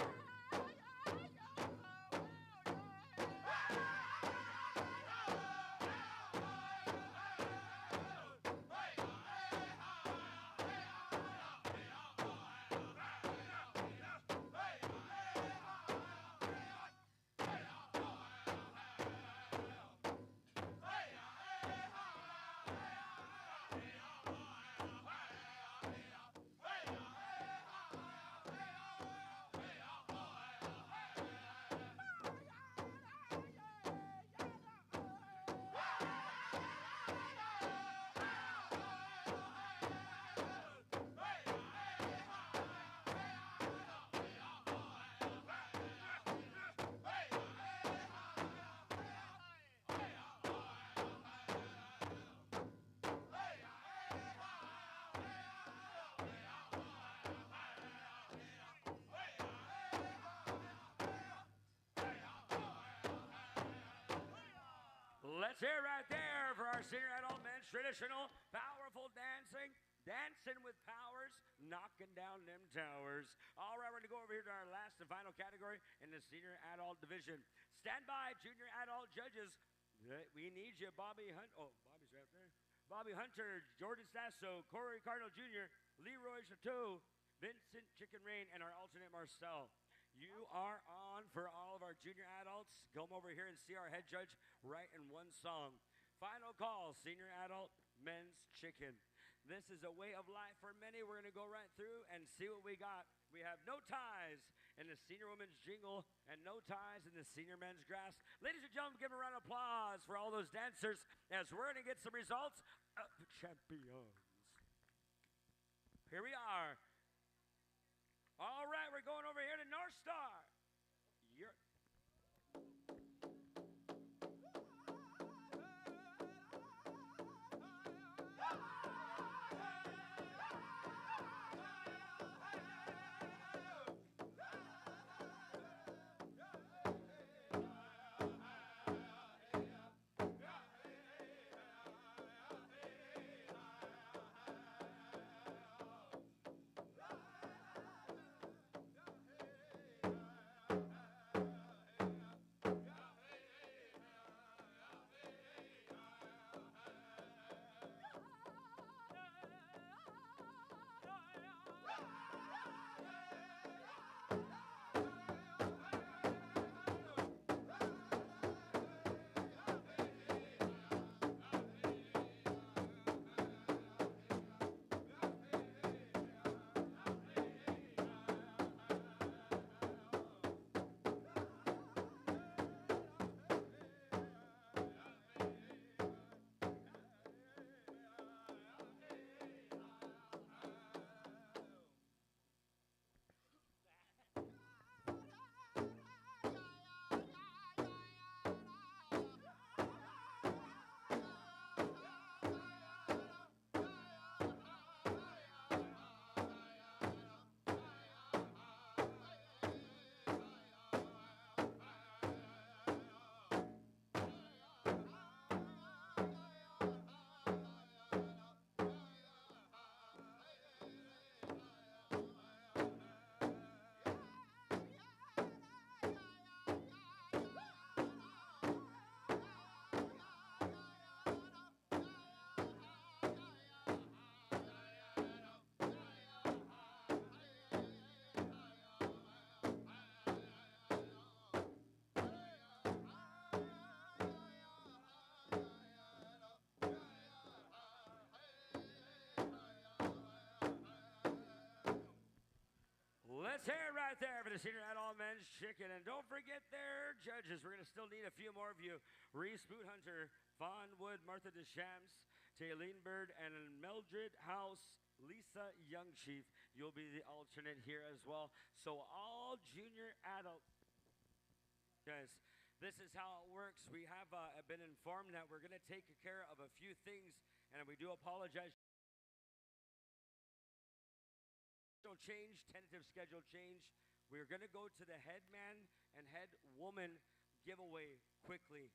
Let's hear it right there for our senior adult men's traditional powerful dancing. Dancing with powers, knocking down them towers. All right, we're going to go over here to our last and final category in the senior adult division. Stand by, junior adult judges. We need you, Bobby Hunt. Oh, Bobby's right there. Bobby Hunter, Jordan Stasso, Corey Cardinal Jr., Leroy Chateau, Vincent Chicken Rain, and our alternate Marcel. You are on for all of our junior adults. Come over here and see our head judge right in one song. Final call, senior adult men's chicken. This is a way of life for many. We're going to go right through and see what we got. We have no ties in the senior women's jingle and no ties in the senior men's grass. Ladies and gentlemen, give a round of applause for all those dancers as we're going to get some results of the champions. Here we are. All right, we're going over here to North Star. Let's hear it right there for the senior adult men's chicken. And don't forget their judges. We're going to still need a few more of you. Reese Boot Hunter, Fawn Wood, Martha Deschamps, Taylene Bird, and Mildred House, Lisa Young Chief. You'll be the alternate here as well. So all junior adult guys, this is how it works. We have been informed that we're going to take care of a few things, and we do apologize. Change, tentative schedule change. We're going to go to the head man and head woman giveaway quickly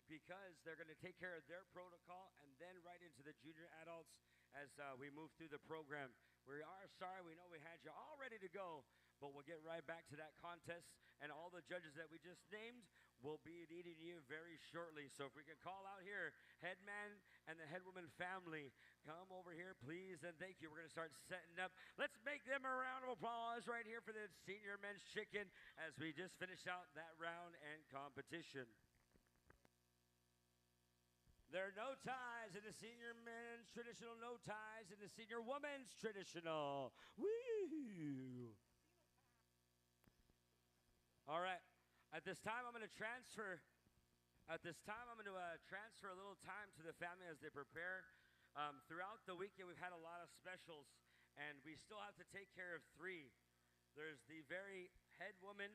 because they're going to take care of their protocol and then right into the junior adults as we move through the program. We are sorry. We know we had you all ready to go, but we'll get right back to that contest, and all the judges that we just named will be needing you very shortly. So if we can call out here, headman and the headwoman family, come over here, please, and thank you. We're going to start setting up. Let's make them a round of applause right here for the senior men's chicken as we just finish out that round and competition. There are no ties in the senior men's traditional, no ties in the senior women's traditional. Woo! All right. At this time, I'm going to transfer. Transfer a little time to the family as they prepare. Throughout the weekend, we've had a lot of specials, and we still have to take care of three. There's the very head woman,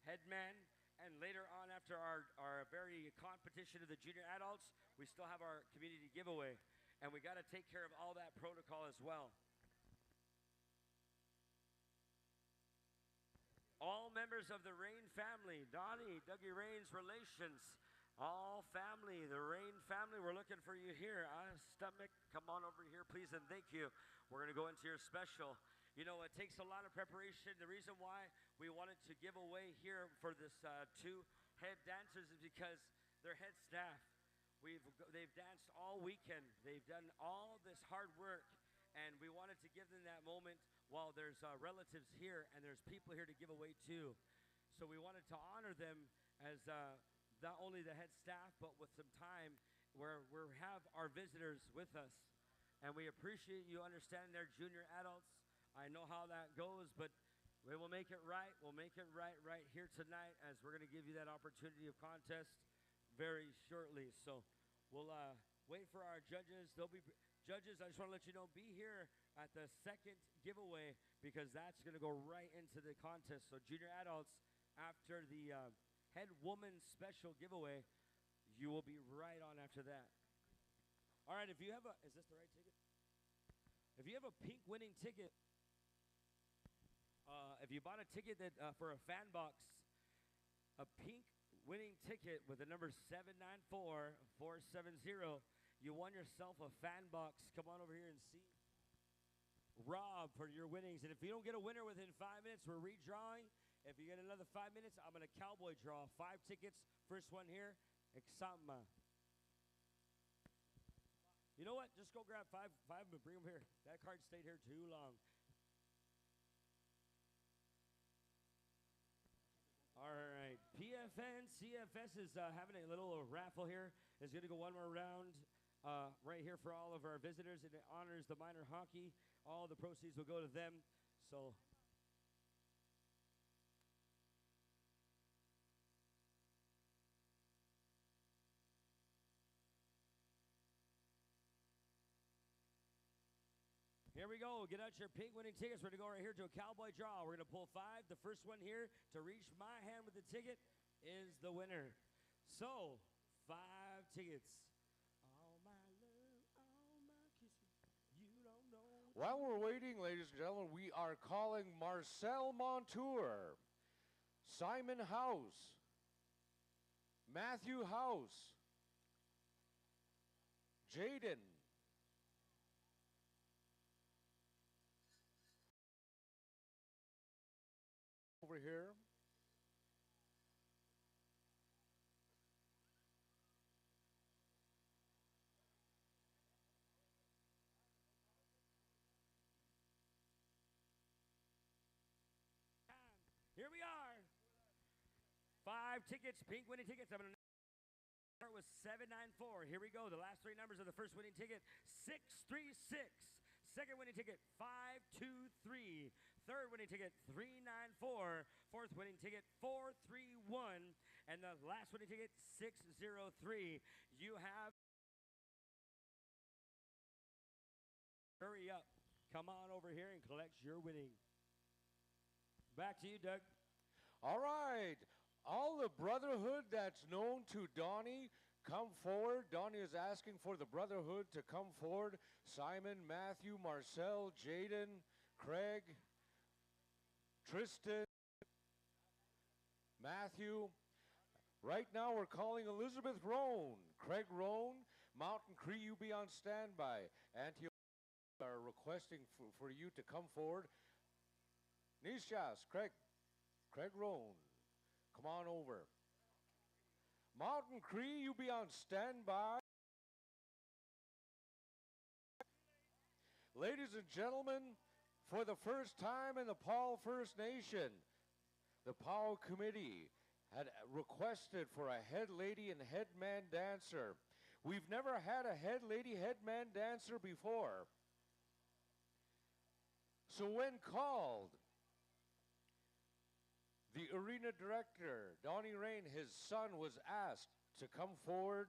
head man, and later on, after our very competition of the junior adults, we still have our community giveaway, and we got to take care of all that protocol as well. All members of the Rain family, Donnie, Dougie Rain's relations, All family, the Rain family, we're looking for you here. Stomach, come on over here, please, and thank you. We're going to go into your special. You know, it takes a lot of preparation. The reason why we wanted to give away here for this two head dancers is because they're head staff. They've danced all weekend. They've done all this hard work, and we wanted to give them that moment while there's relatives here and there's people here to give away too. So we wanted to honor them as not only the head staff, but with some time where we have our visitors with us. And we appreciate you understanding they're junior adults. I know how that goes, but we will make it right. We'll make it right here tonight as we're going to give you that opportunity of contest very shortly. So we'll wait for our judges. They'll be judges. I just want to let you know, be here at the second giveaway because that's going to go right into the contest. So junior adults, after the head woman special giveaway, you will be right on after that. All right, if you have is this the right ticket? If you have a pink winning ticket, if you bought a ticket that for a fan box, a pink winning ticket with the number 794470, you won yourself a fan box. Come on over here and see Rob for your winnings. And if you don't get a winner within 5 minutes, we're redrawing. If you get another 5 minutes, I'm going to cowboy draw 5 tickets. First one here, Exama. You know what? Just go grab five and bring them here. That card stayed here too long. All right. PFN CFS is having a little raffle here. It's going to go one more round right here for all of our visitors. And it honors the minor hockey. All the proceeds will go to them. So here we go. Get out your pink winning tickets. We're going to go right here to a cowboy draw. We're going to pull 5. The first one here to reach my hand with the ticket is the winner. So, 5 tickets. All my love, all my kisses, you don't know. While we're waiting, ladies and gentlemen, we are calling Marcel Montour, Simon House, Matthew House, Jaden, over here. Here we are. 5 tickets, pink winning tickets. I'm going to start with 794. Here we go. The last 3 numbers of the first winning ticket, 636. Second winning ticket, 523. Third winning ticket, 394. Fourth winning ticket, 431. And the last winning ticket, 603. You have. Hurry up. Come on over here and collect your winning. Back to you, Doug. All right. All the brotherhood that's known to Donnie, come forward. Donnie is asking for the brotherhood to come forward. Simon, Matthew, Marcel, Jaden, Craig, Tristan, Matthew. Right now we're calling Elizabeth Roan, Craig Roan, Mountain Cree, you be on standby. Antioch are requesting for you to come forward. Nishas, Craig Roan, come on over. Mountain Cree, you be on standby. Ladies and gentlemen, for the first time in the Paul First Nation, the Powell Committee had requested for a head lady and head man dancer. We've never had a head lady, head man dancer before. So when called, the arena director, Donnie Rain, his son, was asked to come forward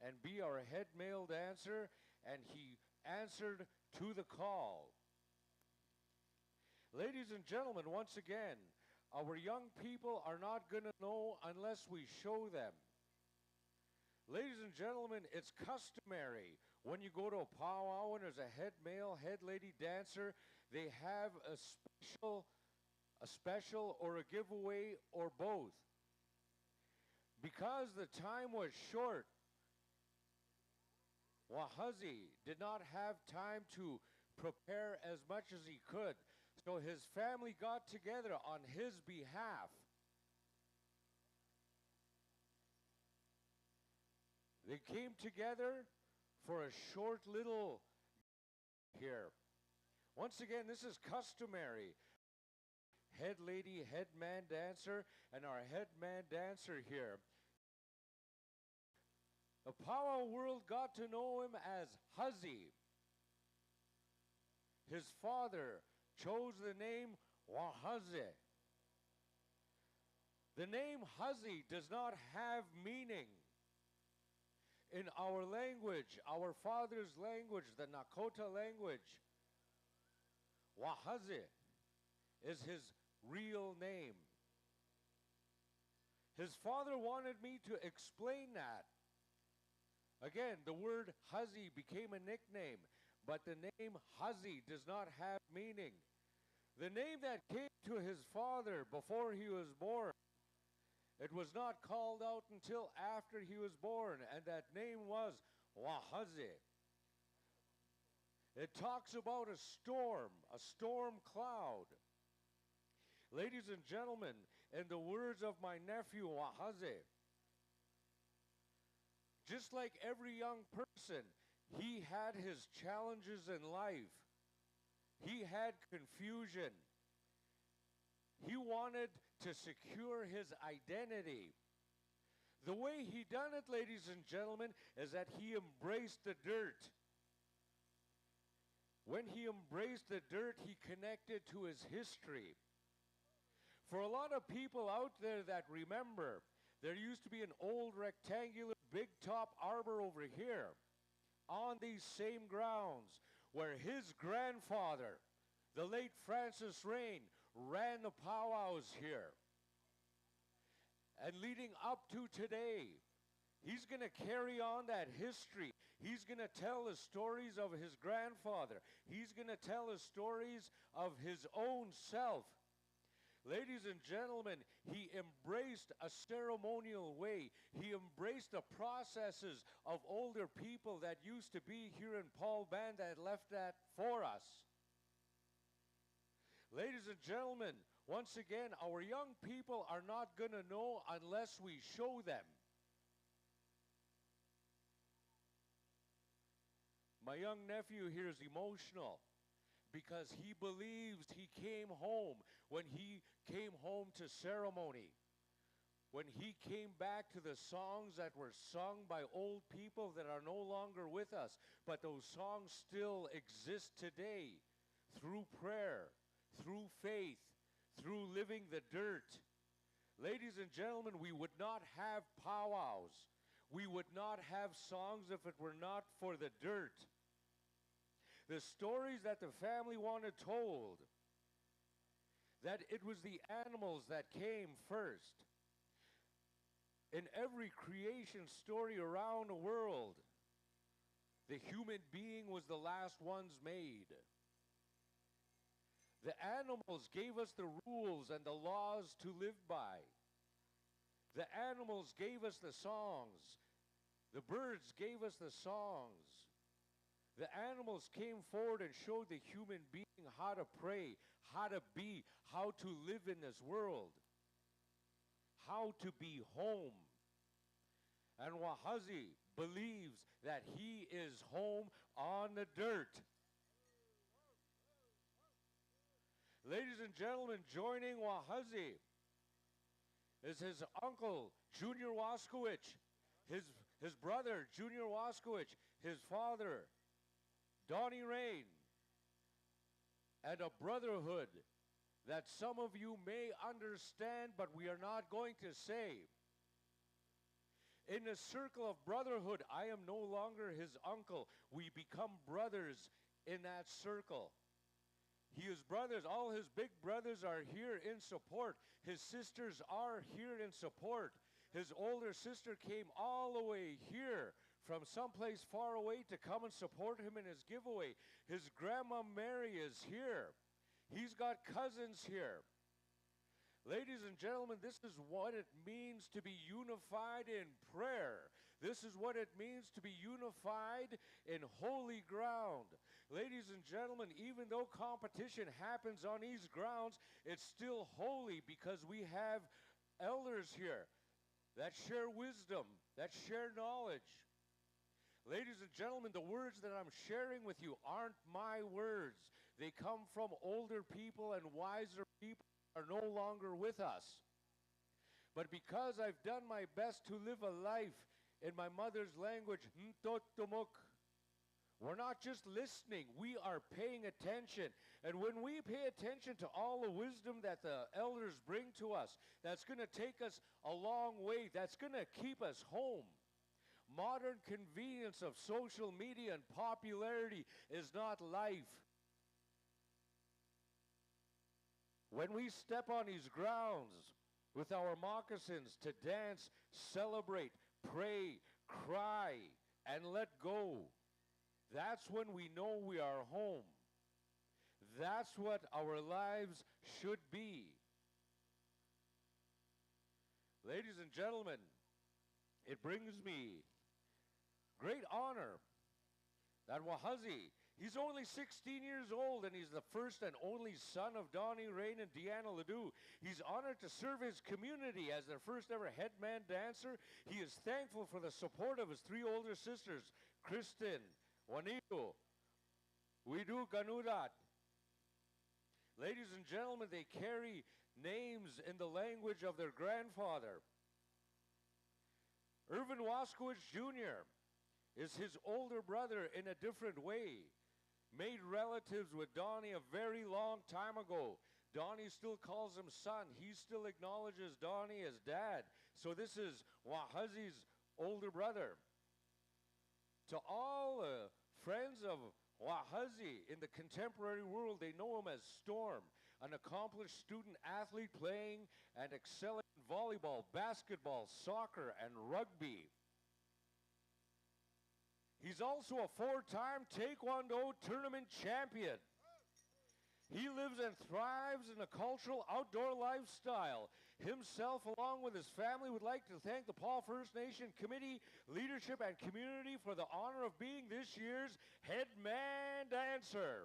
and be our head male dancer, and he answered to the call. Ladies and gentlemen, once again, our young people are not going to know unless we show them. Ladies and gentlemen, it's customary when you go to a powwow and there's a head male, head lady dancer, they have a special or a giveaway or both. Because the time was short, Wahazi did not have time to prepare as much as he could. So his family got together on his behalf. They came together for a short little here. Once again, this is customary. Head lady, head man dancer, and our head man dancer here. The powwow world got to know him as Huzzy. His father chose the name Wahaze. The name Huzzy does not have meaning. In our language, our father's language, the Nakota language, Wahaze is his real name. His father wanted me to explain that. Again, the word Huzzy became a nickname, but the name Huzzy does not have meaning. The name that came to his father before he was born, it was not called out until after he was born, and that name was Wahaze. It talks about a storm cloud. Ladies and gentlemen, in the words of my nephew Wahaze, just like every young person, he had his challenges in life. He had confusion. He wanted to secure his identity. The way he done it, ladies and gentlemen, is that he embraced the dirt. When he embraced the dirt, he connected to his history. For a lot of people out there that remember, there used to be an old rectangular big top arbor over here on these same grounds where his grandfather, the late Francis Rain, ran the powwows here. And leading up to today, he's going to carry on that history. He's going to tell the stories of his grandfather. He's going to tell the stories of his own self. Ladies and gentlemen, he embraced a ceremonial way. He embraced the processes of older people that used to be here in Paul Band that left that for us. Ladies and gentlemen, once again, our young people are not going to know unless we show them. My young nephew here is emotional because he believes he came home when he came home to ceremony. When he came back to the songs that were sung by old people that are no longer with us, but those songs still exist today through prayer, through faith, through living the dirt. Ladies and gentlemen, we would not have powwows. We would not have songs if it were not for the dirt. The stories that the family wanted told, that it was the animals that came first. In every creation story around the world, the human being was the last ones made. The animals gave us the rules and the laws to live by. The animals gave us the songs. The birds gave us the songs. The animals came forward and showed the human being how to pray, how to be, how to live in this world, how to be home. And Wahazi believes that he is home on the dirt. Ladies and gentlemen, joining Wahazi is his uncle, Junior Waskowicz, his brother, Junior Waskowicz, his father, Donnie Rain, and a brotherhood that some of you may understand, but we are not going to say. In the circle of brotherhood, I am no longer his uncle. We become brothers in that circle. He is brothers. All his big brothers are here in support. His sisters are here in support. His older sister came all the way here from someplace far away to come and support him in his giveaway. His grandma Mary is here. He's got cousins here. Ladies and gentlemen, this is what it means to be unified in prayer. This is what it means to be unified in holy ground. Ladies and gentlemen, even though competition happens on these grounds, it's still holy because we have elders here that share wisdom, that share knowledge. Ladies and gentlemen, the words that I'm sharing with you aren't my words. They come from older people and wiser people are no longer with us. But because I've done my best to live a life in my mother's language, Ntotomok, we're not just listening, we are paying attention. And when we pay attention to all the wisdom that the elders bring to us, that's going to take us a long way. That's going to keep us home. Modern convenience of social media and popularity is not life. When we step on these grounds with our moccasins to dance, celebrate, pray, cry, and let go, that's when we know we are home. That's what our lives should be. Ladies and gentlemen, it brings me great honor that Wahazi, he's only 16 years old and he's the first and only son of Donnie Rain and Deanna Ledoux. He's honored to serve his community as their first ever headman dancer. He is thankful for the support of his three older sisters, Kristen, Juanito, Widu Ganudat. Ladies and gentlemen, they carry names in the language of their grandfather. Irvin Waskowitz Jr. is his older brother in a different way. Made relatives with Donnie a very long time ago. Donnie still calls him son. He still acknowledges Donnie as dad. So this is Wahazi's older brother. To all friends of Wahazi in the contemporary world, they know him as Storm, an accomplished student athlete playing and excelling in volleyball, basketball, soccer, and rugby. He's also a four-time Taekwondo tournament champion. He lives and thrives in a cultural outdoor lifestyle. Himself, along with his family, would like to thank the Paul First Nation Committee, leadership, and community for the honor of being this year's headman dancer.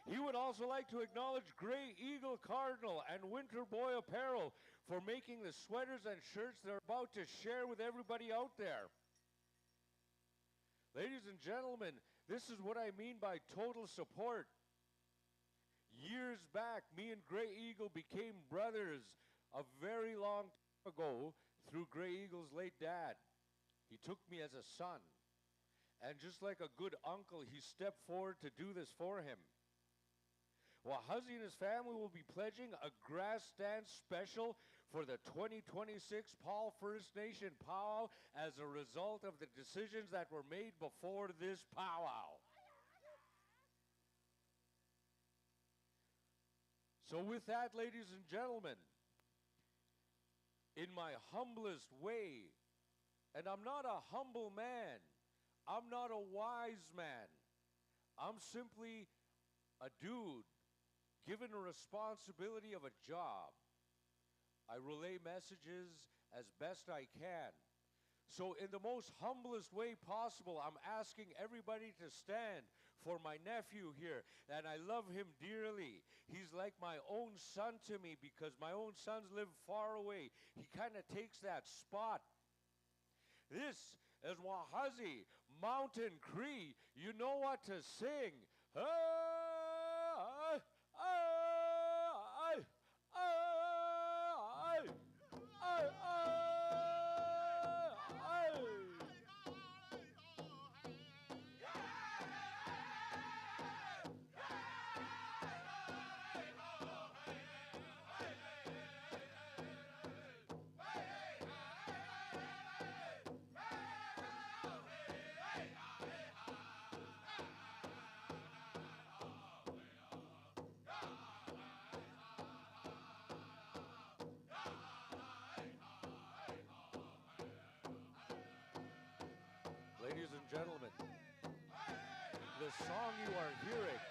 He would also like to acknowledge Grey Eagle Cardinal and Winter Boy Apparel for making the sweaters and shirts they're about to share with everybody out there. Ladies and gentlemen, this is what I mean by total support. Years back, me and Grey Eagle became brothers a very long time ago through Grey Eagle's late dad. He took me as a son. And just like a good uncle, he stepped forward to do this for him. Wahazi and his family will be pledging a grass dance special for the 2026 Paul First Nation powwow as a result of the decisions that were made before this powwow. So with that, ladies and gentlemen, in my humblest way, and I'm not a humble man, I'm not a wise man, I'm simply a dude given a responsibility of a job. I relay messages as best I can. So in the most humblest way possible, I'm asking everybody to stand for my nephew here, and I love him dearly. He's like my own son to me because my own sons live far away. He kind of takes that spot. This is Wahazi Mountain Cree. You know what to sing. Ladies and gentlemen, the song you are hearing,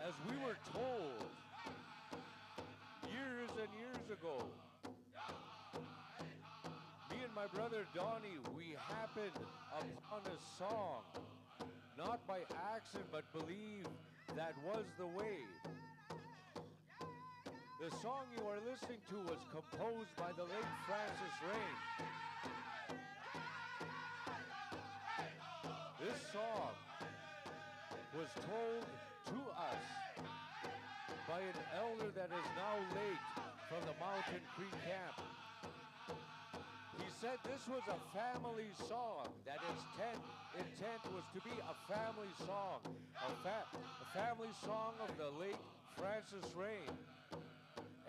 as we were told years and years ago, me and my brother Donnie, we happened upon a song, not by accident, but believe that was the way. The song you are listening to was composed by the late Francis Rain. This song was told to us by an elder that is now late from the Mountain Creek camp. He said this was a family song, that its intent was to be a family song, a family song of the late Francis Rain.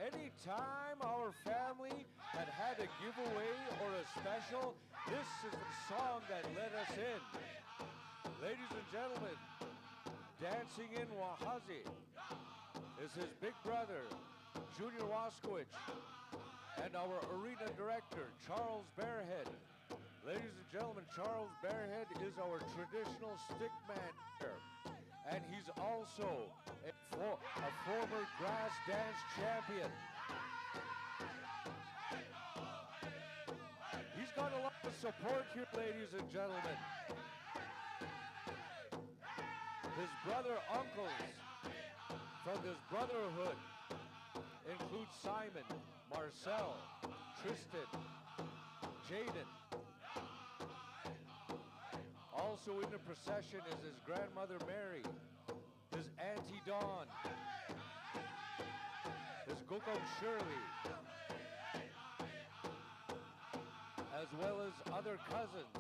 Anytime our family had a giveaway or a special, this is the song that led us in. Ladies and gentlemen, dancing in Wahazi is his big brother, Junior Waskowicz, and our arena director, Charles Bearhead. Ladies and gentlemen, Charles Bearhead is our traditional stickman here, and he's also a former grass dance champion. He's got a lot of support here, ladies and gentlemen. His brother uncles from this brotherhood include Simon, Marcel, Tristan, Jaden. Also in the procession is his grandmother Mary, his auntie Dawn, his Gokong Shirley, as well as other cousins.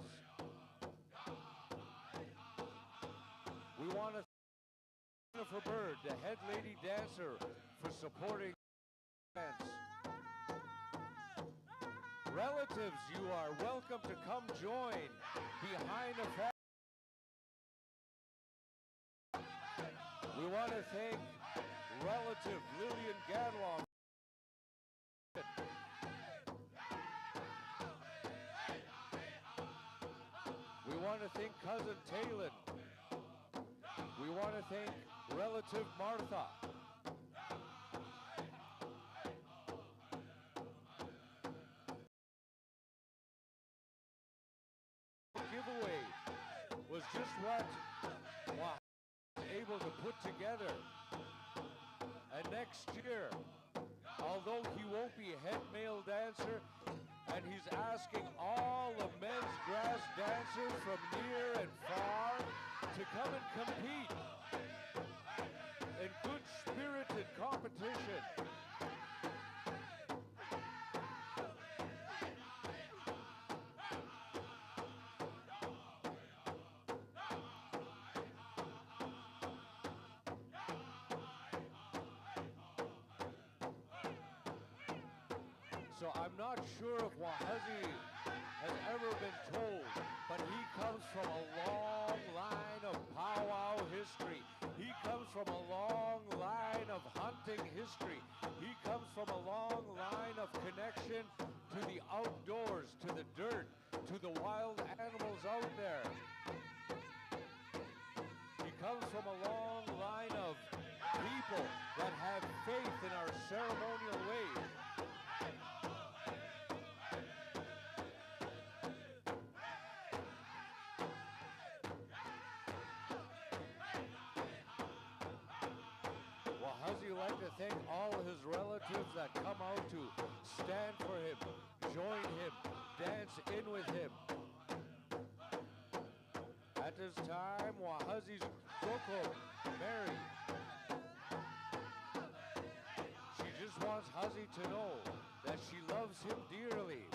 We want to thank Jennifer Bird, the head lady dancer, for supporting the dance. Relatives, you are welcome to come join behind the family. We want to thank relative Lillian Gadlong. We want to thank cousin Talon. We want to thank relative Martha. Giveaway was just what was able to put together. And next year, although he won't be head male dancer, and he's asking all the men's grass dancers from near and far to come and compete in good spirited competition. So I'm not sure if Wahazi has ever been told, but he comes from a long line of powwow history. He comes from a long line of hunting history. He comes from a long line of connection to the outdoors, to the dirt, to the wild animals out there. He comes from a long line of people that have faith in our ceremonial ways. Wahazi would like to thank all his relatives that come out to stand for him, join him, dance in with him. At this time, Wahazi's Coco, Mary, she just wants Hazi to know that she loves him dearly.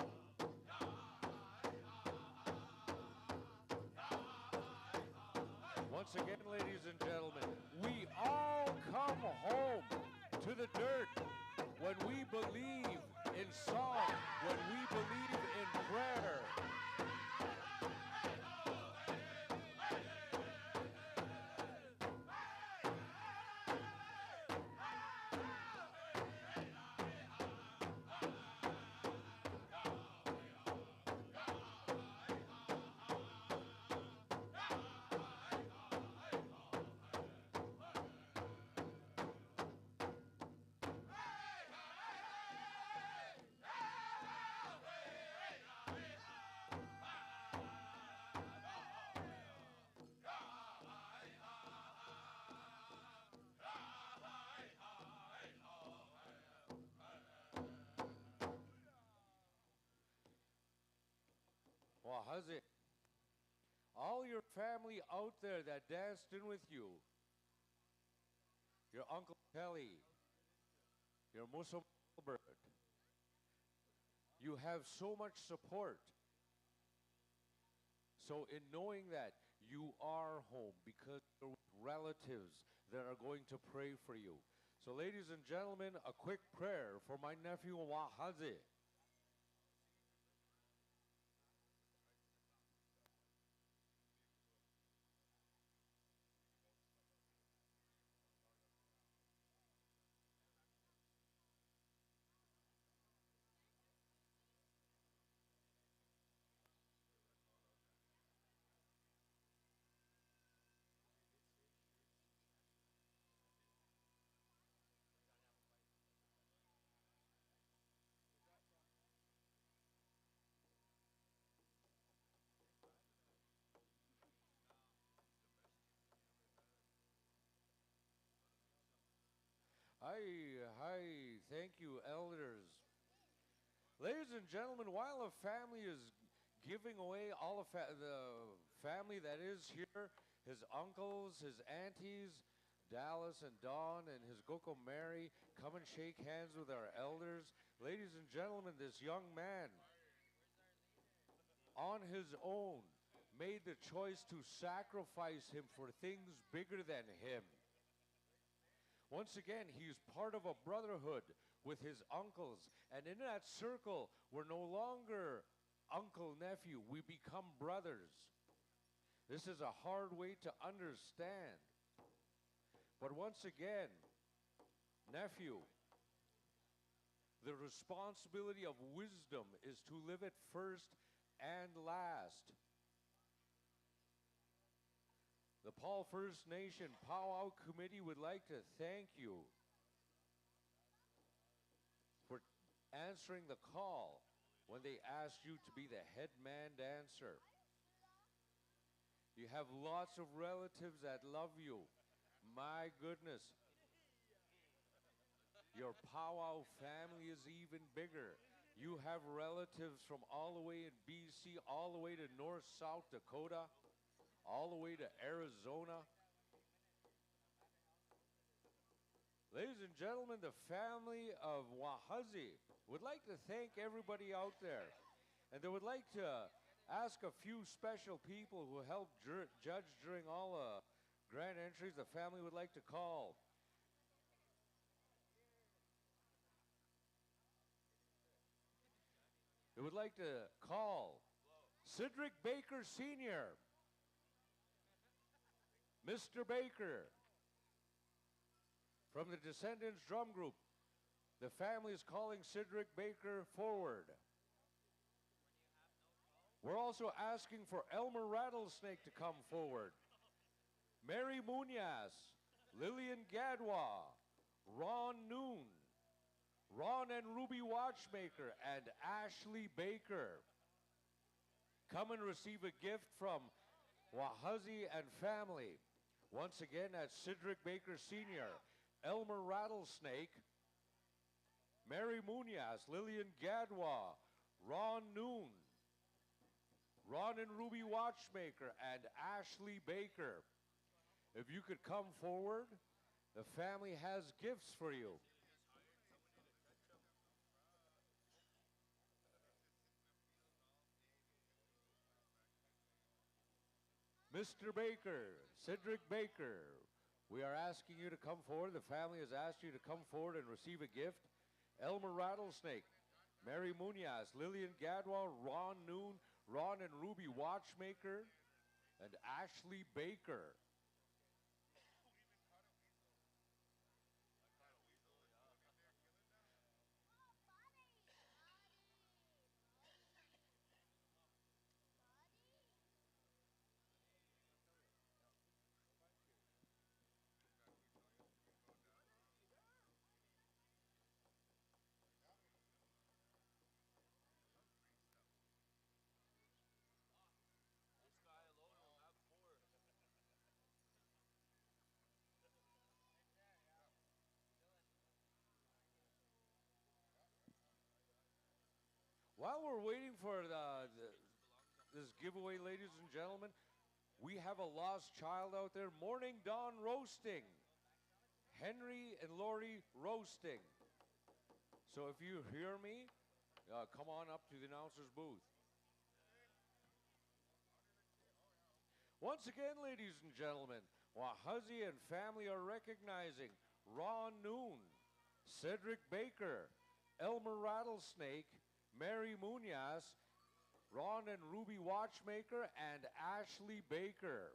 Once again, ladies and gentlemen, we all come home to the dirt when we believe in song, when we believe in prayer. Wahaze. All your family out there that danced in with you, your Uncle Kelly, your Musa Albert, you have so much support. So in knowing that, you are home because you're with relatives that are going to pray for you. So ladies and gentlemen, a quick prayer for my nephew Wahaze. Hi, thank you, elders. Ladies and gentlemen, while a family is giving away all of the family that is here, his uncles, his aunties, Dallas and Dawn and his Goko Mary, come and shake hands with our elders. Ladies and gentlemen, this young man, on his own, made the choice to sacrifice him for things bigger than him. Once again, he's part of a brotherhood with his uncles. And in that circle, we're no longer uncle, nephew. We become brothers. This is a hard way to understand. But once again, nephew, the responsibility of wisdom is to live it first and last. The Paul First Nation Powwow Committee would like to thank you for answering the call when they asked you to be the head man dancer. You have lots of relatives that love you. My goodness. Your powwow family is even bigger. You have relatives from all the way in BC, all the way to North, South Dakota, all the way to Arizona. Ladies and gentlemen, the family of Wahaze would like to thank everybody out there. And they would like to ask a few special people who helped judge during all the grand entries the family would like to call. They would like to call Cedric Baker Sr., Mr. Baker, from the Descendants Drum Group. The family is calling Cedric Baker forward. We're also asking for Elmer Rattlesnake to come forward. Mary Munoz, Lillian Gadwa, Ron Noon, Ron and Ruby Watchmaker, and Ashley Baker. Come and receive a gift from Wahaze and family. Once again, that's Cedric Baker Sr., Elmer Rattlesnake, Mary Munoz, Lillian Gadwa, Ron Noon, Ron and Ruby Watchmaker, and Ashley Baker. If you could come forward, the family has gifts for you. Mr. Baker, Cedric Baker, we are asking you to come forward. The family has asked you to come forward and receive a gift. Elmer Rattlesnake, Mary Munoz, Lillian Gadwa, Ron Noon, Ron and Ruby Watchmaker, and Ashley Baker. While we're waiting for this giveaway, ladies and gentlemen. We have a lost child out there. Morning Dawn Roasting. Henry and Lori Roasting. So if you hear me, come on up to the announcer's booth. Once again, ladies and gentlemen, Wahuzzy and family are recognizing Ron Noon, Cedric Baker, Elmer Rattlesnake, Mary Munoz, Ron and Ruby Watchmaker, and Ashley Baker.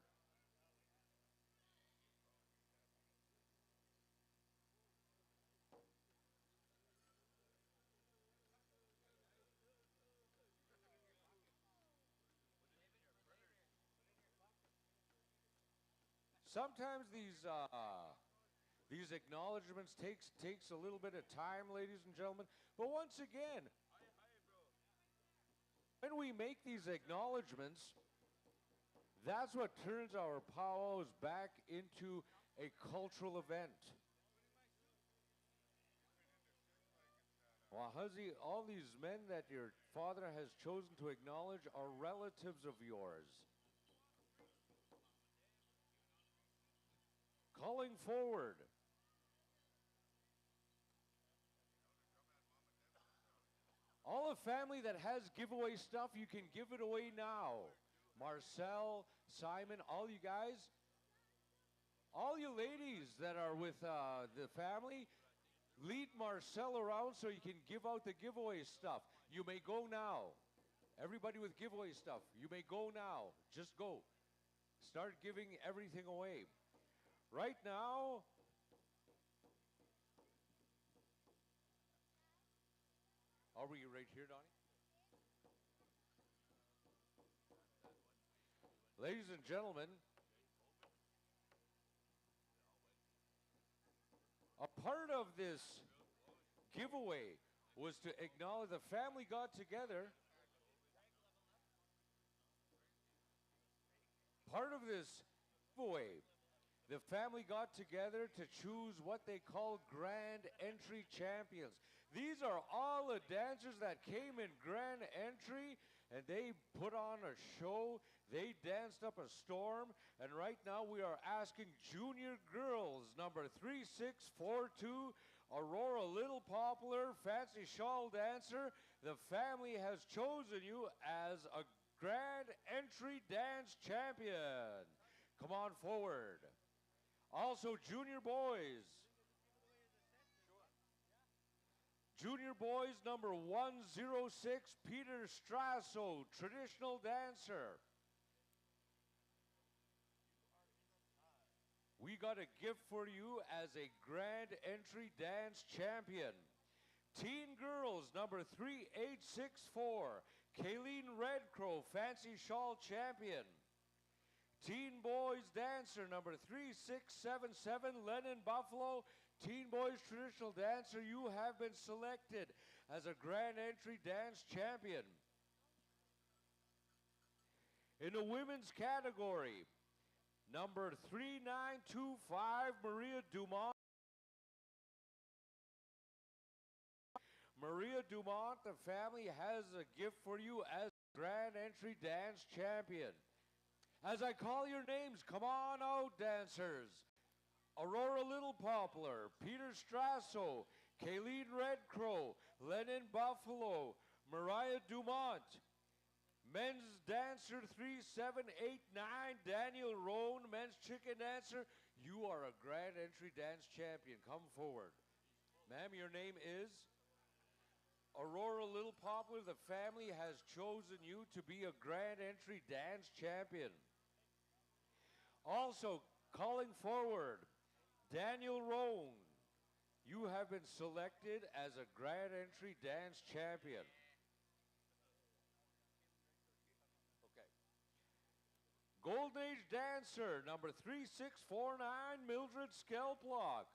Sometimes these acknowledgments takes a little bit of time, ladies and gentlemen. But once again, when we make these acknowledgments, that's what turns our powwows back into a cultural event. Wahuzzy, all these men that your father has chosen to acknowledge are relatives of yours. Calling forward. All the family that has giveaway stuff, you can give it away now. Marcel, Simon, all you guys, all you ladies that are with the family, lead Marcel around so you can give out the giveaway stuff. You may go now. Everybody with giveaway stuff, you may go now. Just go. Start giving everything away. Right now, are we right here, Donnie? Ladies and gentlemen, a part of this giveaway was to acknowledge the family got together. Part of this giveaway, the family got together to choose what they call Grand Entry Champions. These are all the dancers that came in Grand Entry, and they put on a show. They danced up a storm, and right now we are asking junior girls, number 3642, Aurora Little Poplar, Fancy Shawl Dancer. The family has chosen you as a Grand Entry Dance Champion. Come on forward. Also, junior boys. Junior boys, number 106, Peter Strasso, traditional dancer. We got a gift for you as a Grand Entry Dance Champion. Teen girls, number 3864, Kayleen Redcrow, Fancy Shawl Champion. Teen Boys Dancer, number 3677, Lennon Buffalo. Teen Boys Traditional Dancer, you have been selected as a Grand Entry Dance Champion. In the women's category, number 3925, Maria Dumont. Maria Dumont, the family has a gift for you as Grand Entry Dance Champion. As I call your names, come on out, dancers. Aurora Little Poplar, Peter Strasso, Kayleen Redcrow, Lennon Buffalo, Mariah Dumont. Men's Dancer 3789, Daniel Roan, Men's Chicken Dancer. You are a Grand Entry Dance Champion. Come forward. Ma'am, your name is? Aurora Little Poplar, the family has chosen you to be a Grand Entry Dance Champion. Also, calling forward, Daniel Roan, you have been selected as a Grand Entry Dance Champion. Okay. Golden Age Dancer, number 3649, Mildred Skelplock.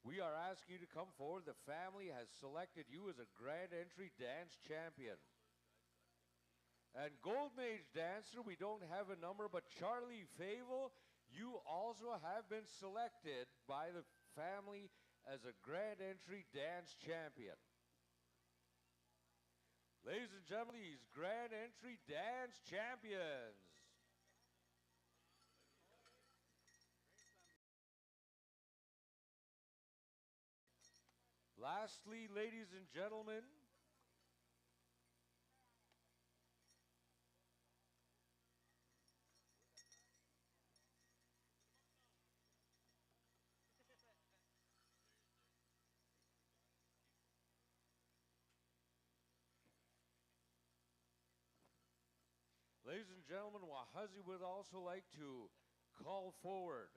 We are asking you to come forward. The family has selected you as a Grand Entry Dance Champion. And Golden Age Dancer, we don't have a number, but Charlie Favel, you also have been selected by the family as a Grand Entry Dance Champion. Ladies and gentlemen, these grand entry dance champions. Lastly, ladies and gentlemen, ladies and gentlemen, Wahazi would also like to call forward.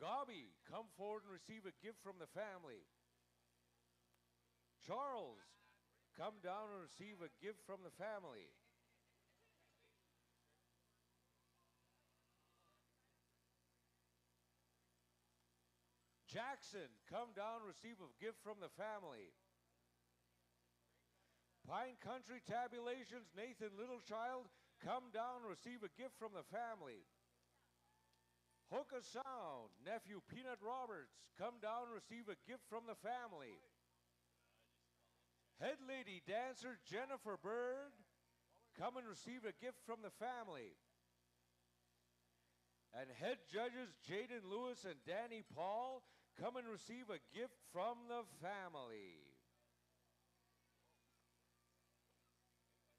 Gabi, come forward and receive a gift from the family. Charles, come down and receive a gift from the family. Jackson, come down and receive a gift from the family. Pine Country Tabulations, Nathan Littlechild, come down and receive a gift from the family. Hoka Sound, nephew Peanut Roberts, come down and receive a gift from the family. Head lady dancer Jennifer Bird, come and receive a gift from the family. And head judges Jaden Lewis and Danny Paul, come and receive a gift from the family.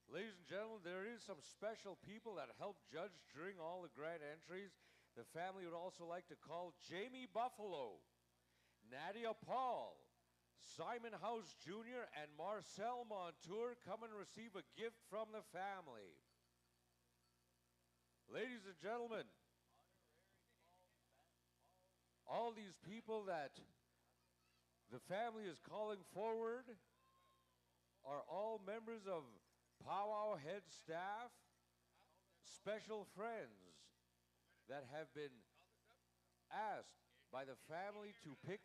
Ladies and gentlemen, there is some special people that help judge during all the grand entries. The family would also like to call Jamie Buffalo, Nadia Paul, Simon House Jr., and Marcel Montour come and receive a gift from the family. Ladies and gentlemen, all these people that the family is calling forward are all members of powwow head staff, special friends that have been asked by the family to pick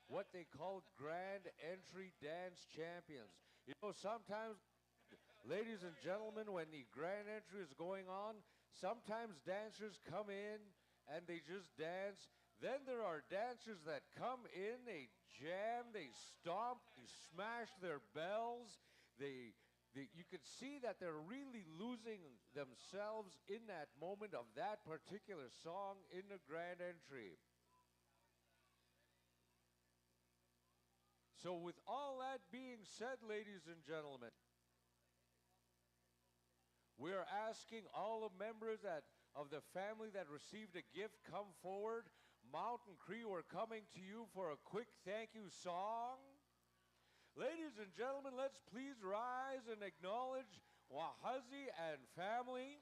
what they call grand entry dance champions. You know, sometimes, ladies and gentlemen, when the grand entry is going on, sometimes dancers come in and they just dance. Then there are dancers that come in, they jam, they stomp, they smash their bells. You can see that they're really losing themselves in that moment of that particular song in the grand entry. So with all that being said, ladies and gentlemen, we're asking all the members of the family that received a gift come forward. Mountain Cree, we're coming to you for a quick thank you song. Ladies and gentlemen, let's please rise and acknowledge Wahazi and family.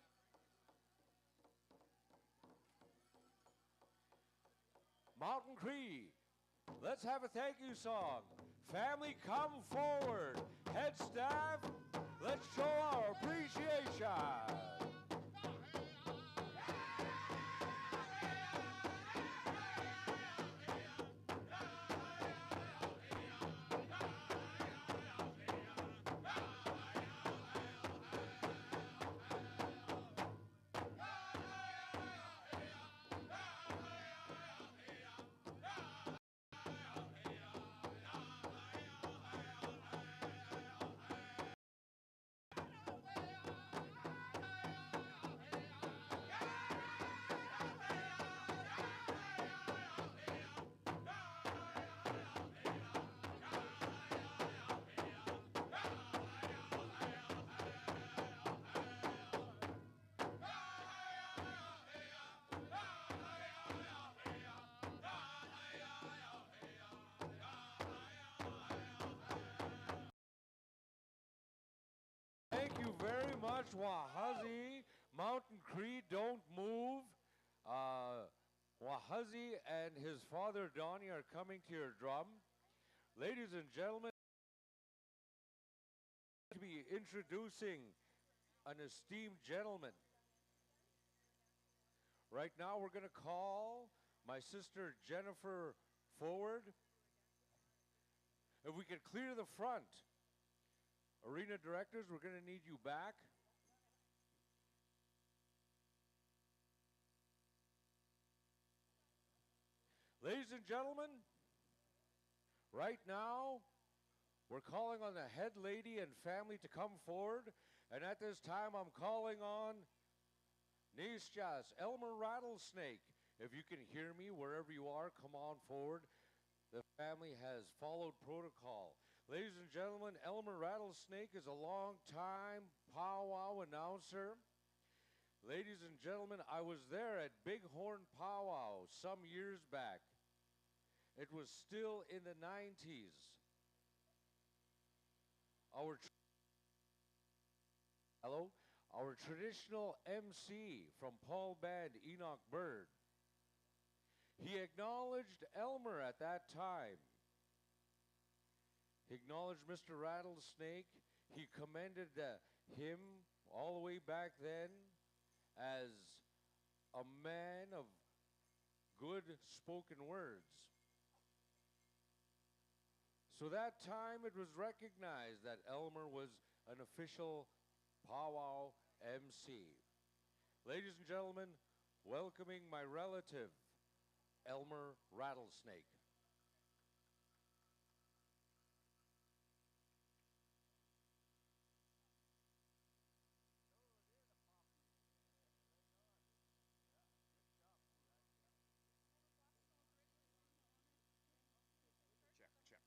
Mountain Cree, let's have a thank you song. Family, come forward. Head staff, let's show our appreciation. Thank you very much, Wahazi. Mountain Cree, don't move. Wahazi and his father, Donnie, are coming to your drum. Ladies and gentlemen, to be introducing an esteemed gentleman. Right now, we're going to call my sister Jennifer forward. If we could clear the front. Arena directors, we're going to need you back. Ladies and gentlemen, right now, We're calling on the head lady and family to come forward. And at this time, I'm calling on Nisjas, Elmer Rattlesnake. If you can hear me wherever you are, come on forward. The family has followed protocol. Ladies and gentlemen, Elmer Rattlesnake is a long-time powwow announcer. Ladies and gentlemen, I was there at Bighorn Powwow some years back. It was still in the 90s. Our traditional MC from Paul Band, Enoch Bird. He acknowledged Elmer at that time. He acknowledged Mr. Rattlesnake. He commended him all the way back then as a man of good spoken words. So that time it was recognized that Elmer was an official powwow MC. Ladies and gentlemen, welcoming my relative, Elmer Rattlesnake. Check, check.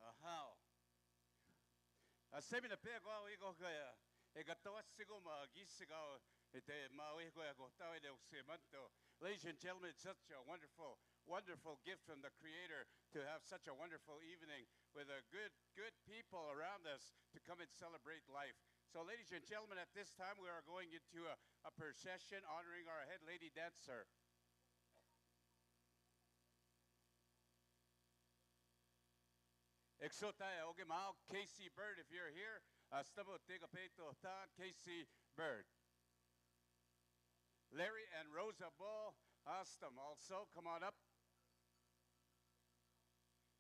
Aha. Semi na pe ko iko kaya e gatawa sigo ma gisiga ite ma we ko ko tawe de semanto. Ladies and gentlemen, it's such a wonderful, wonderful gift from the Creator to have such a wonderful evening with a good people around us to come and celebrate life. So, ladies and gentlemen, at this time we are going into a procession honoring our head lady dancer. Exotaya, okay, Mao, Casey Bird, if you're here, stamo tega peto ta Casey Bird. Larry and Rosa Bull, Astam also, come on up.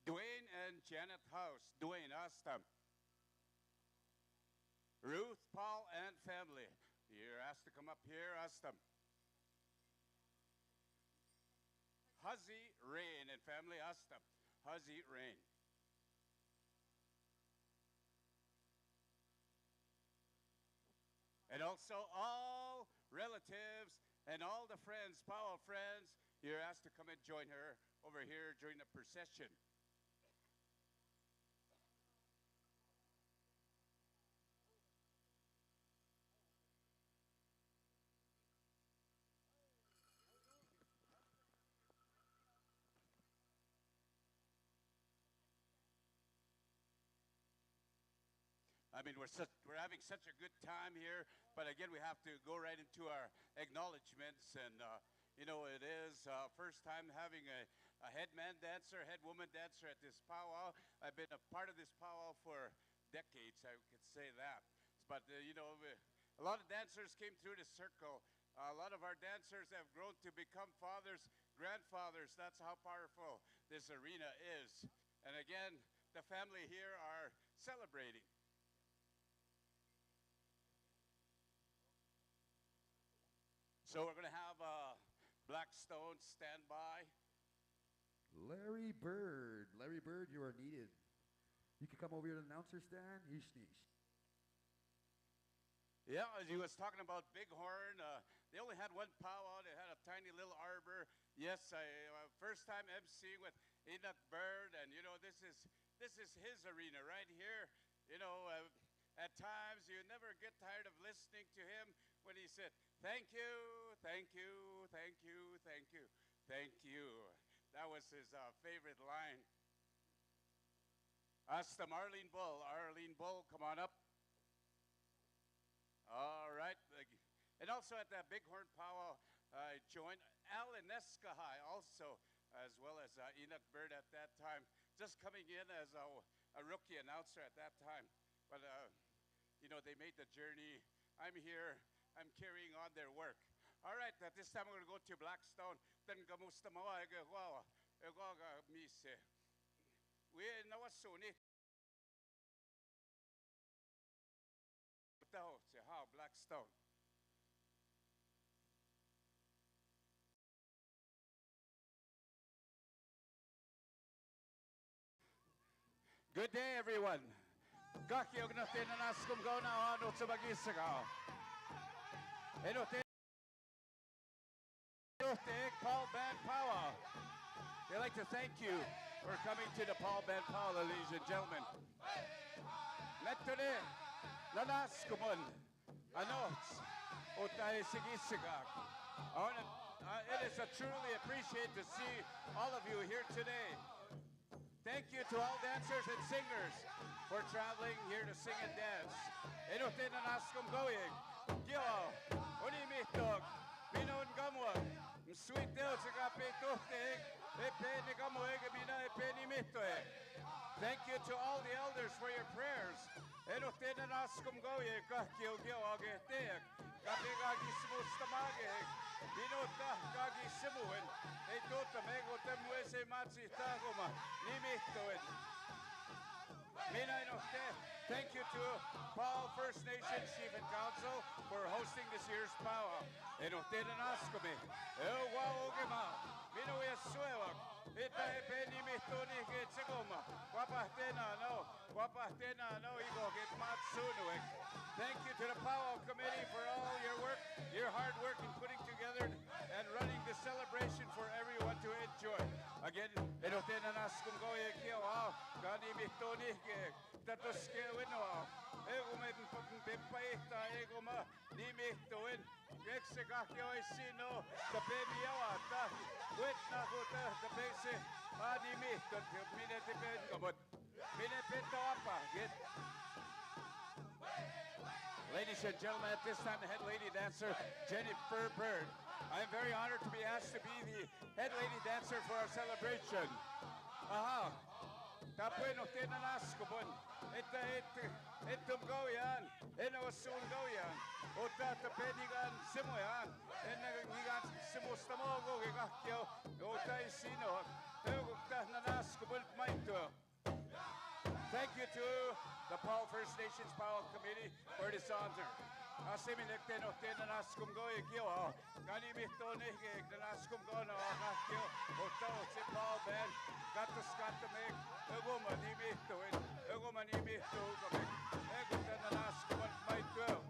Dwayne and Janet House, Dwayne, Astam. Ruth, Paul, and family, you're asked to come up here, Astam. Huzzy, Rain, and family, Astam. Huzzy, Rain. And also all relatives and all the friends, powwow friends, you're asked to come and join her over here during the procession. I mean, we're having such a good time here, but again, we have to go right into our acknowledgments. And, you know, it is first time having a head man dancer, head woman dancer at this powwow. I've been a part of this powwow for decades, I could say that. But, you know, a lot of dancers came through the circle. A lot of our dancers have grown to become fathers, grandfathers. That's how powerful this arena is. And again, the family here are celebrating. So we're going to have Blackstone stand by. Larry Bird, you are needed. You can come over here to the announcer stand. Yeesh, yeesh. Yeah, as he was talking about Bighorn, they only had one powwow. They had a tiny little arbor. Yes, first time emceeing with Enoch Bird, and you know this is his arena right here. You know, at times you never get tired of listening to him when he said, "Thank you, thank you, thank you, thank you, thank you." That was his favorite line. Ask them, Arlene Bull. Arlene Bull, come on up. All right. And also at that Bighorn powwow, I joined Alan Eskahai also, as well as Enoch Bird at that time, just coming in as a rookie announcer at that time. But, you know, they made the journey. I'm here. I'm carrying on their work. All right, at this time we're going to go to Blackstone. Then kamusta mawa ega mise. We nawasuni. How Blackstone. Good day, everyone. Kakiyog na tinanas kung gaw na ano sa mag-isagaw. Paul Band Powwow. They'd like to thank you for coming to the Paul Band Powwow, ladies and gentlemen. Metode, nanas kumon. Ano, utay sigisigag. It is a truly appreciate to see all of you here today. Thank you to all dancers and singers for traveling here to sing and dance. Enote na naskum going. Yo, unimitog, binon gamwa. Sweet deal sa kape tuhtig. Epe ni gamoy gabina epe ni mitoy. Thank you to all the elders for your prayers. Enote na naskum going. Kakyo gyo agetek. Kape gagi smustamagig. Binota kagi simuin. Tota mego temuese matsi tagoma. Nimitoin. Thank you to Paul First Nations Chief and Council for hosting this year's powwow. Enote na naskome. Wow gema. Minoya suewak. Ita epeni mitoni getsigoma. Wapahtena no igo get matsunuek. Thank you to the powwow committee for all your work, your hard work in putting together and running the celebration for everyone to enjoy. Again, enote na naskum goye kio wow. Gani mitoni ge. Tatuske wino. Ego med pepaita ego ma ni mitoin. Exegakio sino the baby awata. Wit na huta the base ani mito minute ben gabot. Minute apa get. Ladies and gentlemen, at this time the head lady dancer Jennifer Bird. I am very honored to be asked to be the head lady dancer for our celebration. Aha. Tapoy no tinanas ko bon. Itum go yan. Eno soon go yan. Ota tapedigan simo yan. Enagigan simo stamogo gigakyo. Ota isino. Tugta nanas ko bon maito. Thank you to the Paul First Nations Powwow Committee for this honor. Asiminek no tinanas kum go ikyo. Gani mito nihig nanas kum go no akyo. Ota si Paul Ben. Gatos katamik. Ego manimito in. Ego manimito kamik. Ego tinanas kum maito.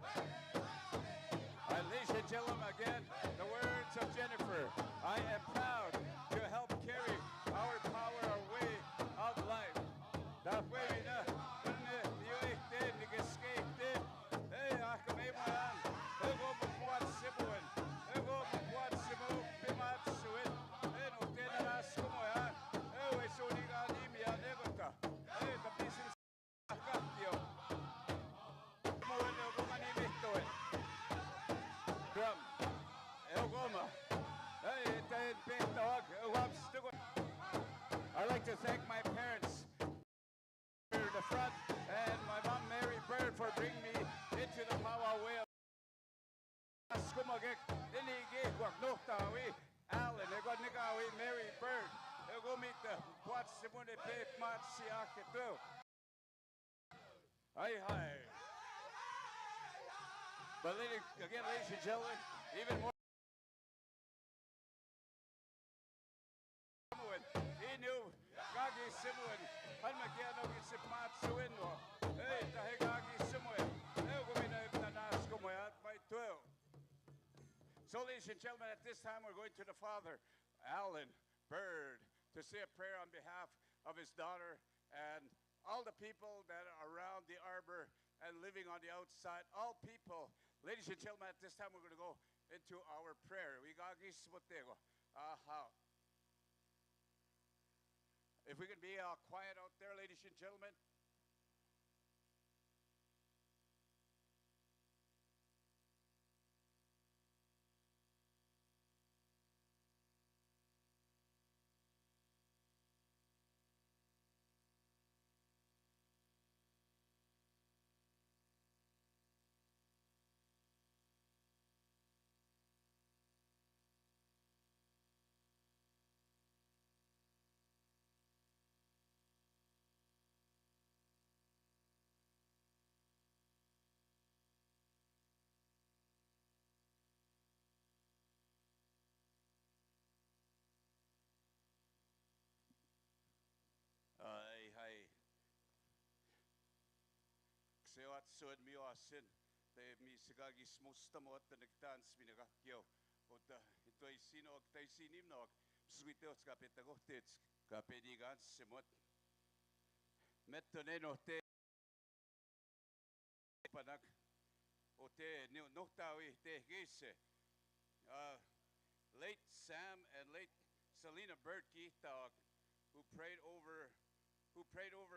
Ladies and gentlemen, again, the words of Jennifer. I am proud to help carry our power, our way of life. That way we know. I'd like to thank my parents for the front and my mom Mary Bird for bringing me into the powwow way of Alan, I got Mary Bird. I go meet the what Simone Pep Matsiake too. Hi. But again, ladies and gentlemen, even more. He knew Gagi Simuin, Hanmakiano Gisimatsuin, hey, Tahegagi Simuin, by 12. So, ladies and gentlemen, at this time we're going to the father, Alan Bird, to say a prayer on behalf of his daughter and all the people that are around the arbor and living on the outside. All people, ladies and gentlemen, at this time we're going to go into our prayer. If we can be quiet out there, ladies and gentlemen. Oksewat suod mi asin. Te mi sigagis mustamot na nagtans minagakyo. Ota ito ay sino tay sinim no. Sweetos kapit agotits kapedigan simot. Metto neno te panak ote no tawi te gise. Late Sam and late Selena Bertkey who prayed over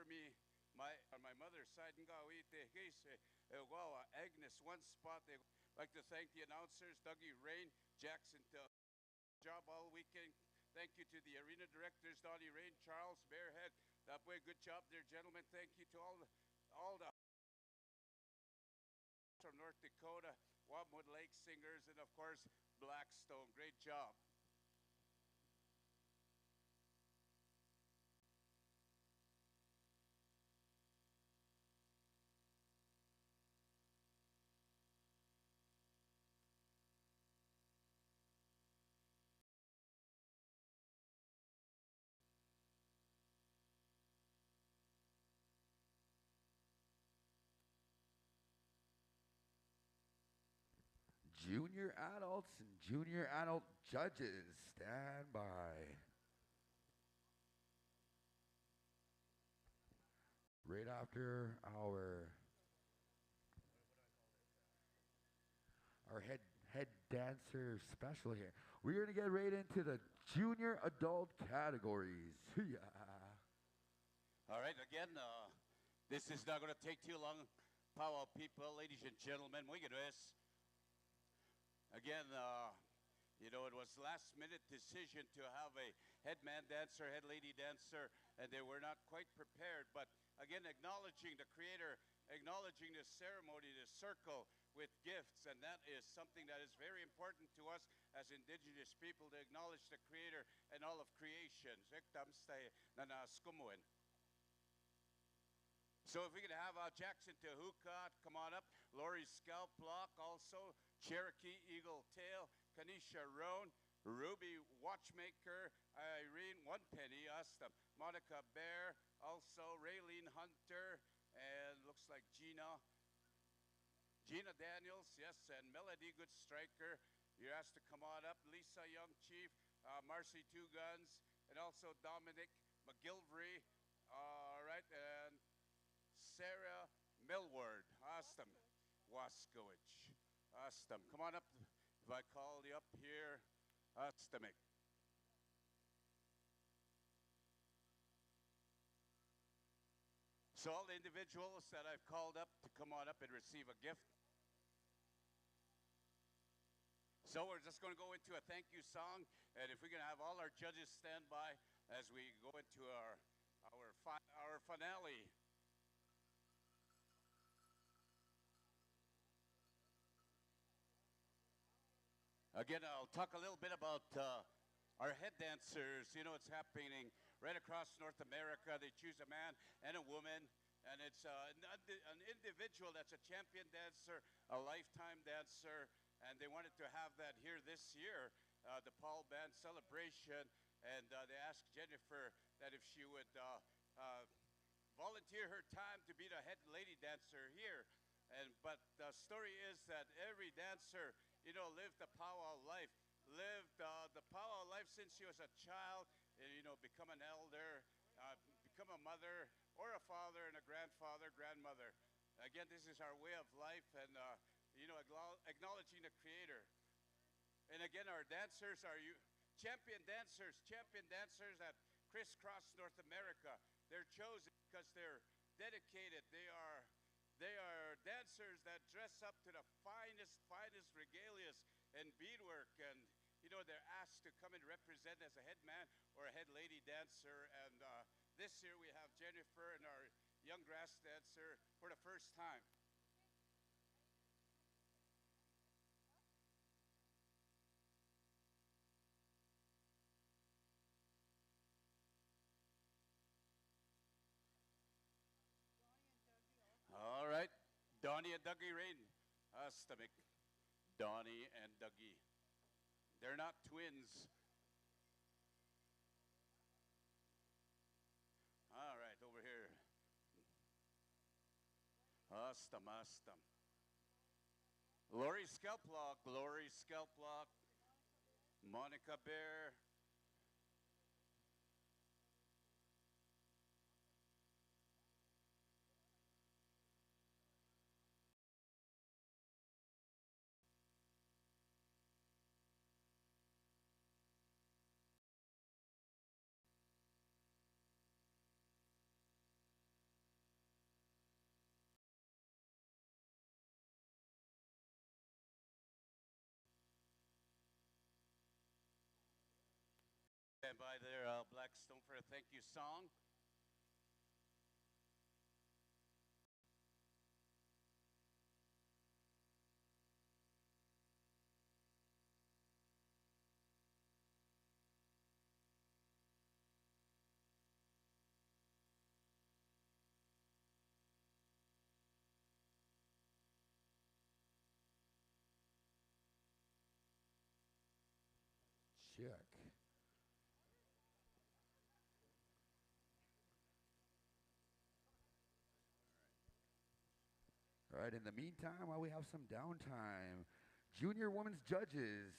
me on my mother's side in Gawite Gise Agnes one spot. They like to thank the announcers Dougie Rain, Jackson job all weekend. Thank you to the arena directors Donnie Rain, Charles Bearhead. That way, good job there, gentlemen. Thank you to all the from North Dakota, Wobwood Lake Singers, and of course Blackstone. Great job. Junior adults and junior adult judges, stand by. Right after our head dancer special here, we're gonna get right into the junior adult categories. Yeah. All right, again, this is not going to take too long. Powwow people, ladies and gentlemen, we get this. Again, you know, it was last minute decision to have a head man dancer, head lady dancer, and they were not quite prepared. But again, acknowledging the creator, acknowledging the ceremony, the circle with gifts, and that is something that is very important to us as Indigenous people, to acknowledge the creator and all of creation. So if we could have Jackson Tehuka come on up, Lori Scalp Block also, Cherokee Eagle Tail, Kanisha Roan, Ruby Watchmaker, Irene One Penny, Monica Bear, also Raylene Hunter, and looks like Gina Daniels, yes, and Melody Good Striker. You're asked to come on up. Lisa Young Chief, Marcy Two Guns, and also Dominic McGilvery. All right, and Sarah Millward, Astam, Waskowicz, Astam. Come on up. If I call you up here, Astamik. So all the individuals that I've called up to come on up and receive a gift. So we're just going to go into a thank you song, and if we can have all our judges stand by as we go into our finale. Again, I'll talk a little bit about our head dancers. You know, it's happening right across North America. They choose a man and a woman, and it's an individual that's a champion dancer, a lifetime dancer, and they wanted to have that here this year, the Paul Band celebration, and they asked Jennifer that if she would volunteer her time to be the head lady dancer here. But the story is that every dancer, you know, lived the powwow life, lived the powwow life since she was a child, and, you know, become an elder, become a mother or a father and a grandfather, grandmother. Again, this is our way of life, and, you know, acknowledging the creator. And again, our dancers are champion dancers that crisscross North America. They're chosen because they're dedicated. They are dancers that dress up to the finest regalias and beadwork, and you know, they're asked to come and represent as a head man or a head lady dancer. And this year we have Jennifer and our young grass dancer for the first time. All right, Donnie and Dougie Rain. Stomach. Donnie and Dougie. They're not twins. All right, over here. Astam. Lori Scalplock, Monica Bear. Stand by there, Blackstone, for a thank you song. Check. All right, in the meantime, while we have some downtime, junior women's judges,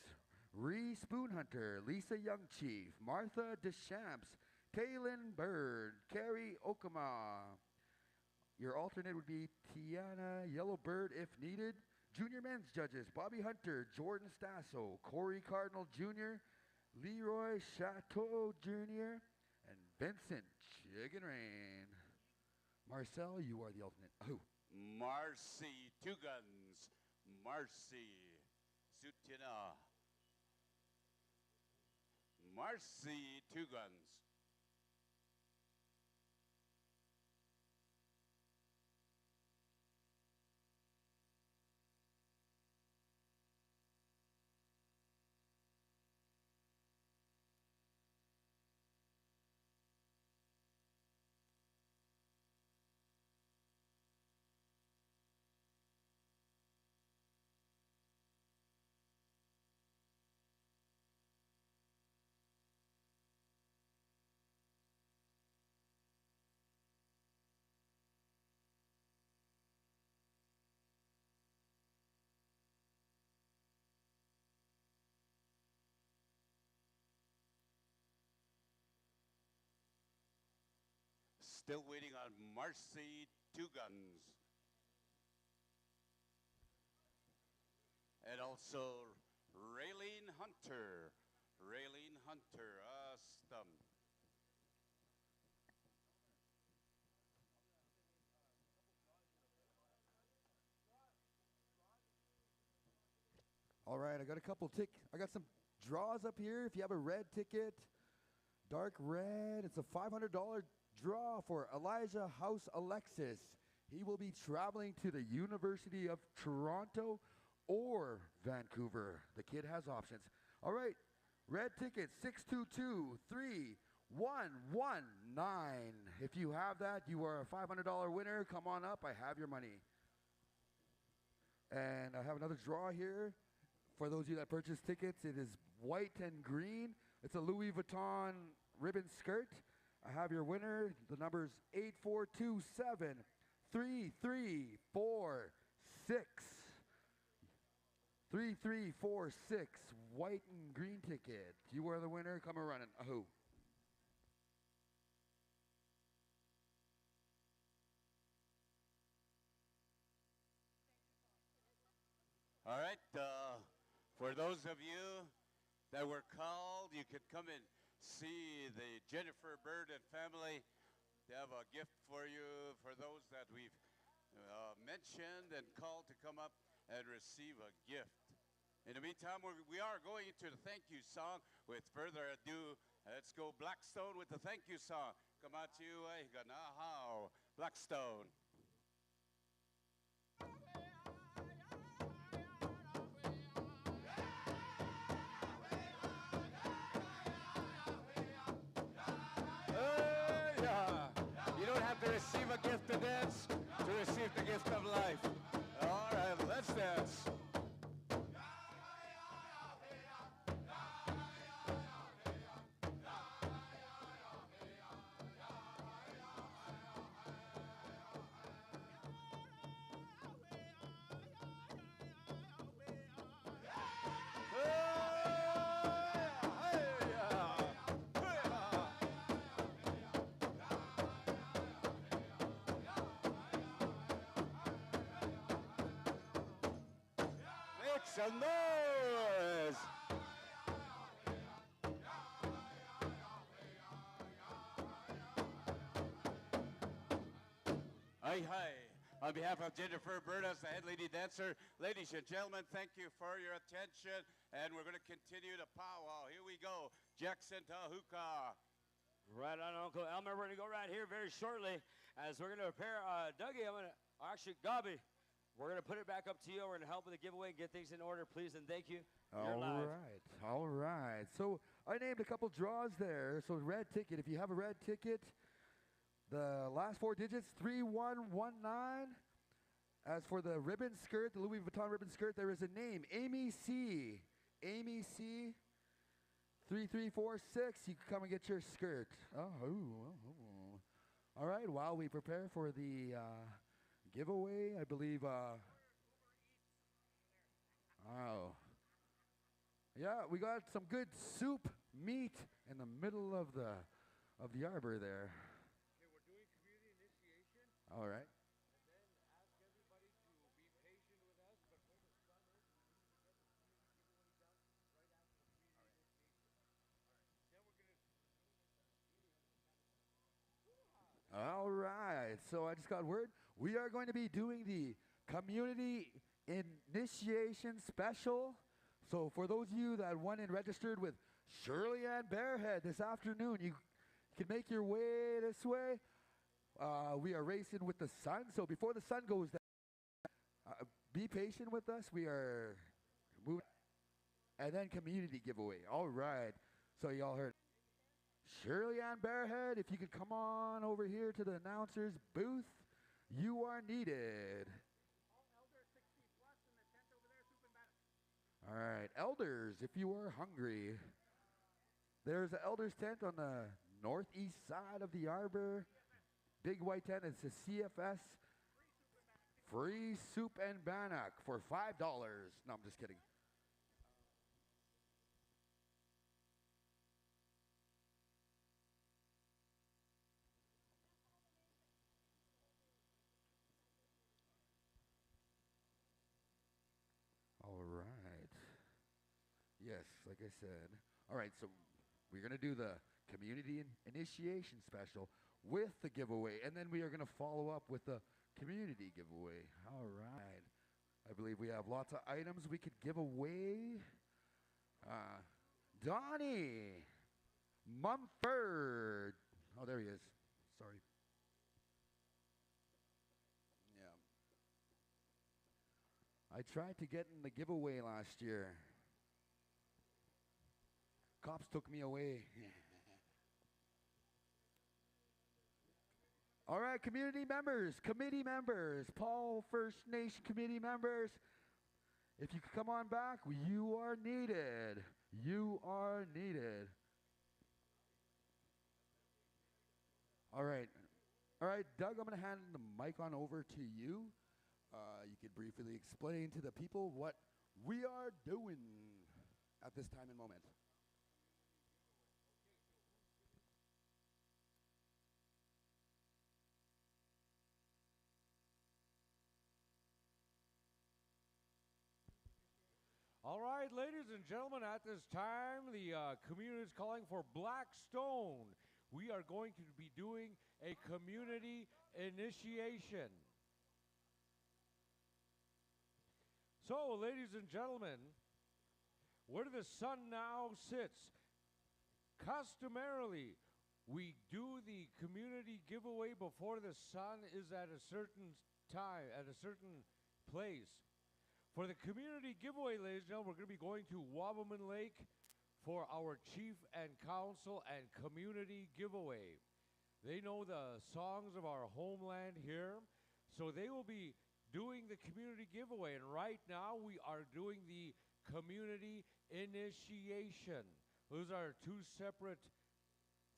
Ree Spoonhunter, Lisa Youngchief, Martha Deschamps, Kaylin Bird, Carrie Okama. Your alternate would be Tiana Yellowbird if needed. Junior men's judges, Bobby Hunter, Jordan Stasso, Corey Cardinal Jr., Leroy Chateau Jr., and Vincent Chicken Rain. Marcel, you are the alternate. Oh. Marcy Two Guns, Marcy Sutina. Marcy Two Guns. Still waiting on Marcy Two Guns. And also Raylene Hunter. Astam. All right, I got some draws up here. If you have a red ticket, dark red, it's a $500 draw for Elijah House Alexis. He will be traveling to the University of Toronto or Vancouver. The kid has options. All right, red ticket 622-3119. If you have that, you are a $500 winner. Come on up, I have your money. And I have another draw here. For those of you that purchase tickets, it is white and green. It's a Louis Vuitton ribbon skirt. I have your winner. The number's 8427-3346. White and green ticket. You are the winner. Come a running. Ahoo. All right, for those of you that were called, you could come and see the Jennifer Bird and family. They have a gift for you for those that we've mentioned and called to come up and receive a gift. In the meantime, we are going into the thank you song. With further ado, let's go Blackstone with the thank you song. Come out to you, Ganahao, Blackstone. You don't have to receive a gift to dance to receive the gift of life. All right, let's dance. make some noise. Hi, hi. On behalf of Jennifer Burdas, the head lady dancer, ladies and gentlemen, thank you for your attention. And we're going to continue the powwow. Here we go. Jackson Tahuka. Right on, Uncle Elmer. We're going to go right here very shortly as we're going to prepare Dougie. Actually, Gabi, we're going to put it back up to you. We're going to help with the giveaway and get things in order, please, and thank you. You're live. All right. So I named a couple draws there. So red ticket, if you have a red ticket, the last 4 digits, 3119. As for the ribbon skirt, the Louis Vuitton ribbon skirt, there is a name, Amy C. Amy C. 3346. You can come and get your skirt. Oh. All right. While we prepare for the giveaway, I believe. Yeah, we got some good soup meat in the middle of the arbor there. Okay, we're doing community initiation. All right. And then ask everybody to be patient with us, but when the sun is, we need to get the community giveaway done right after the community initiation. All right. Then we're going to... All right. So I just got word. We are going to be doing the community initiation special. So for those of you that went and registered with Shirley Ann Bearhead this afternoon, you can make your way this way. We are racing with the sun. So before the sun goes down, be patient with us. We are moving. And then community giveaway. All right. So y'all heard. Shirley Ann Bearhead, if you could come on over here to the announcer's booth, you are needed. All right, elders, if you are hungry, there's an elder's tent on the northeast side of the arbor. Big white tent. It's a CFS free soup and bannock for $5. No, I'm just kidding. All right. Yes, like I said. All right, so we're going to do the community initiation special with the giveaway, and then we are going to follow up with the community giveaway. All right. I believe we have lots of items we could give away. Donnie Mumford. Oh, there he is. Sorry. Yeah. I tried to get in the giveaway last year. Cops took me away. All right, community members, committee members, Paul First Nation committee members, if you could come on back, you are needed. You are needed. All right. All right, Doug, I'm going to hand the mic on over to you. You could briefly explain to the people what we are doing at this time and moment. All right, ladies and gentlemen, at this time, the community is calling for Blackstone. We are going to be doing a community initiation. So, ladies and gentlemen, where the sun now sits, customarily, we do the community giveaway before the sun is at a certain time, at a certain place. For the community giveaway, ladies and gentlemen, we're going to be going to Wabamun Lake for our chief and council and community giveaway. They know the songs of our homeland here, so they will be doing the community giveaway. And right now, we are doing the community initiation. Those are two separate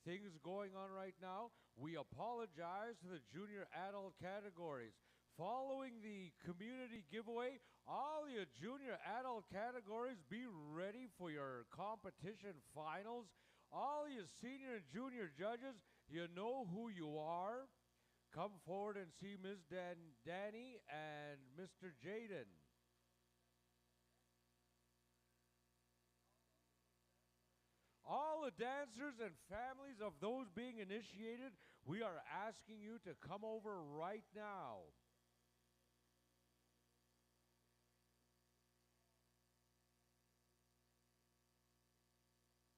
things going on right now. We apologize to the junior adult categories. Following the community giveaway, all your junior adult categories, be ready for your competition finals. All your senior and junior judges, you know who you are. Come forward and see Ms. Danny and Mr. Jaden. all the dancers and families of those being initiated, we are asking you to come over right now.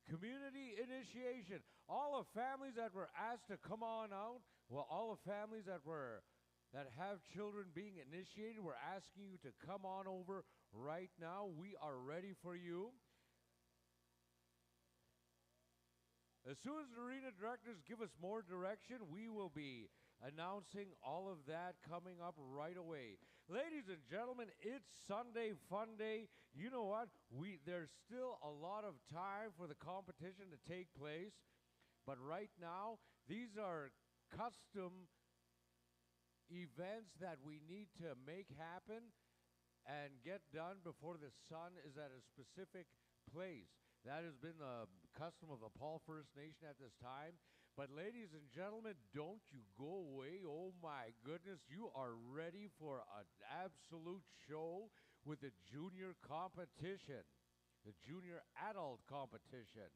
Community initiation. All the families that were asked to come on out, well, all the families that have children being initiated, we're asking you to come on over right now. We are ready for you. As soon as the arena directors give us more direction, we will be announcing all of that coming up right away. Ladies and gentlemen, it's Sunday Fun Day. You know what? There's still a lot of time for the competition to take place, but right now, these are custom events that we need to make happen and get done before the sun is at a specific place. That has been the custom of the Paul First Nation at this time. But ladies and gentlemen, don't you go away. Oh my goodness, you are ready for an absolute show with the junior competition, the junior adult competition.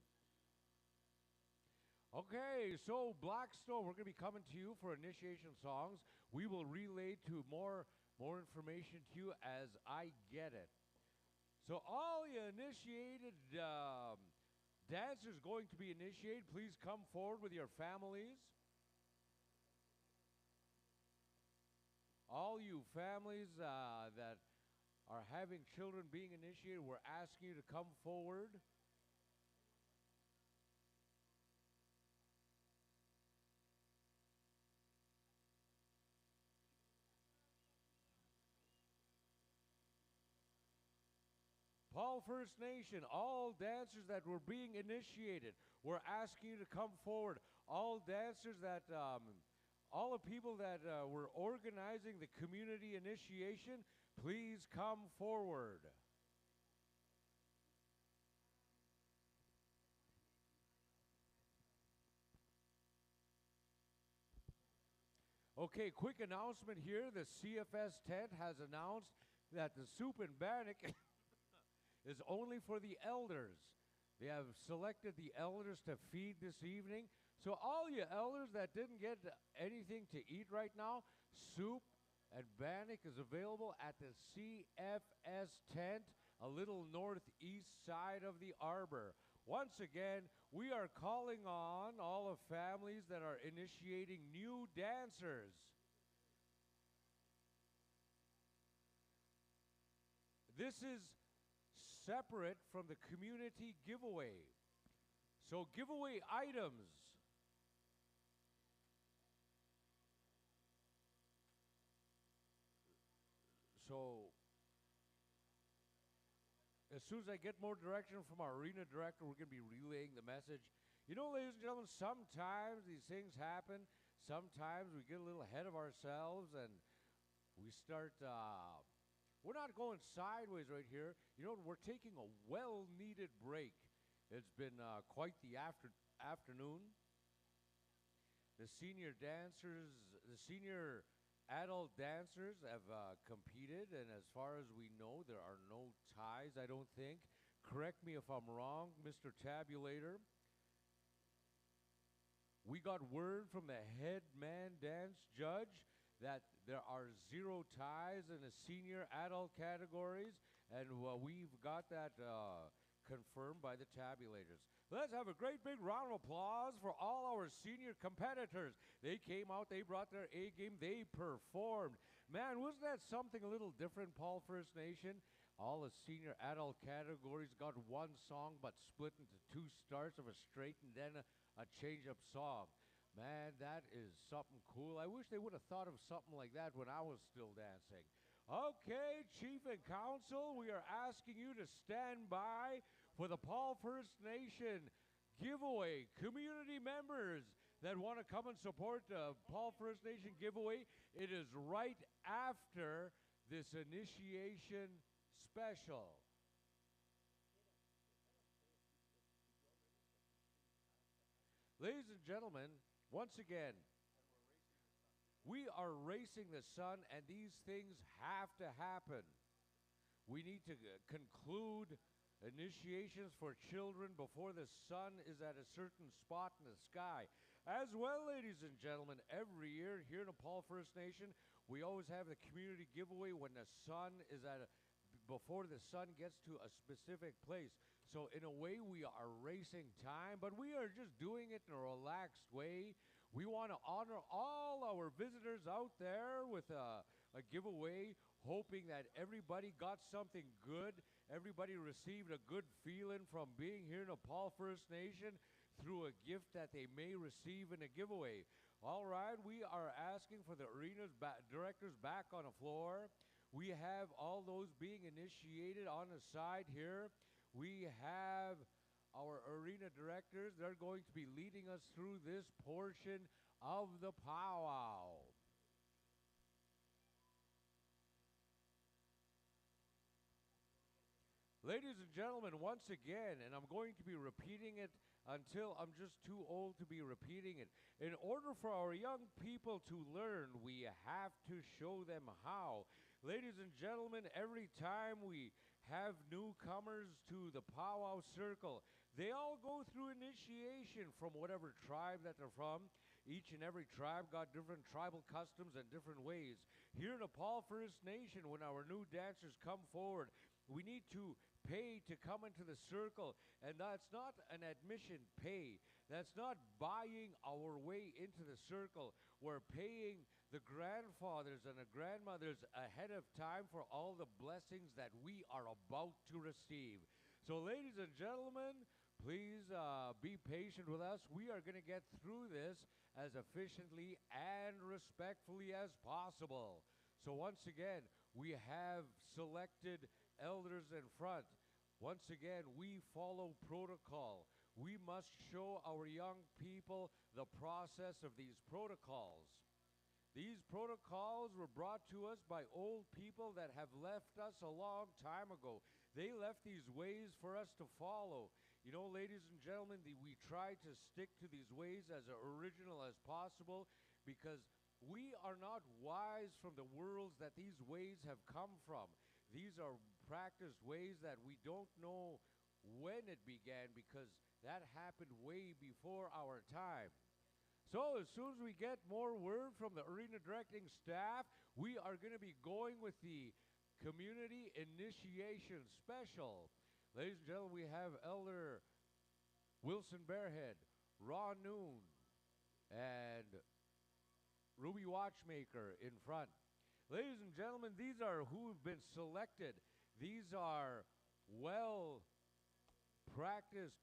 Okay, so Blackstone, we're going to be coming to you for initiation songs. We will relay to more information to you as I get it. So all you initiated dancers going to be initiated, please come forward with your families. All you families that are having children being initiated, we're asking you to come forward. Paul First Nation, all dancers that were being initiated, we're asking you to come forward. All dancers that, all the people that were organizing the community initiation, please come forward. Okay, quick announcement here. The CFS tent has announced that the soup and bannock is only for the elders. They have selected the elders to feed this evening. So all you elders that didn't get anything to eat right now, soup and bannock is available at the CFS tent, a little northeast side of the arbor. Once again, we are calling on all the families that are initiating new dancers. This is separate from the community giveaway. So giveaway items. So as soon as I get more direction from our arena director, we're going to be relaying the message. You know, ladies and gentlemen, sometimes these things happen. Sometimes we get a little ahead of ourselves and we start we're not going sideways right here. You know, we're taking a well-needed break. It's been quite the afternoon. The senior dancers, the senior adult dancers have competed, and as far as we know, there are no ties, I don't think. Correct me if I'm wrong, Mr. Tabulator. We got word from the head man dance judge that there are 0 ties in the senior adult categories, and we've got that confirmed by the tabulators. Let's have a great big round of applause for all our senior competitors. They came out, they brought their A game, they performed. Man, wasn't that something a little different, Paul First Nation? All the senior adult categories got one song, but split into 2 starts of a straight and then a change-up song. Man, that is something cool. I wish they would have thought of something like that when I was still dancing. Okay, Chief and Council, we are asking you to stand by for the Paul First Nation giveaway. Community members that want to come and support the Paul First Nation giveaway, it is right after this initiation special. Ladies and gentlemen, once again, we are racing the sun, and these things have to happen. We need to conclude initiations for children before the sun is at a certain spot in the sky. As well, ladies and gentlemen, every year here in the Paul First Nation, we always have the community giveaway when the sun is before the sun gets to a specific place. So in a way, we are racing time, but we are just doing it in a relaxed way. We want to honor all our visitors out there with a giveaway, hoping that everybody got something good. Everybody received a good feeling from being here in the Paul First Nation through a gift that they may receive in a giveaway. All right, we are asking for the arena's directors back on the floor. We have all those being initiated on the side here. We have our arena directors. They're going to be leading us through this portion of the powwow. Ladies and gentlemen, once again, and I'm going to be repeating it until I'm just too old to be repeating it. In order for our young people to learn, we have to show them how. Ladies and gentlemen, every time we have newcomers to the powwow circle, they all go through initiation from whatever tribe that they're from. Each and every tribe got different tribal customs and different ways. Here in the Paul First Nation, when our new dancers come forward, we need to pay to come into the circle, and that's not an admission pay. That's not buying our way into the circle. We're paying the grandfathers and the grandmothers ahead of time for all the blessings that we are about to receive. So ladies and gentlemen, please be patient with us. We are going to get through this as efficiently and respectfully as possible. So once again, we have selected elders in front. Once again, we follow protocol. We must show our young people the process of these protocols. These protocols were brought to us by old people that have left us a long time ago. They left these ways for us to follow. You know, ladies and gentlemen, we try to stick to these ways as original as possible because we are not wise from the worlds that these ways have come from. These are practiced ways that we don't know when it began because that happened way before our time. So as soon as we get more word from the arena directing staff, we are going to be going with the community initiation special. Ladies and gentlemen, we have Elder Wilson Bearhead, Ron Noon, and Ruby Watchmaker in front. Ladies and gentlemen, these are who have been selected. These are well-practiced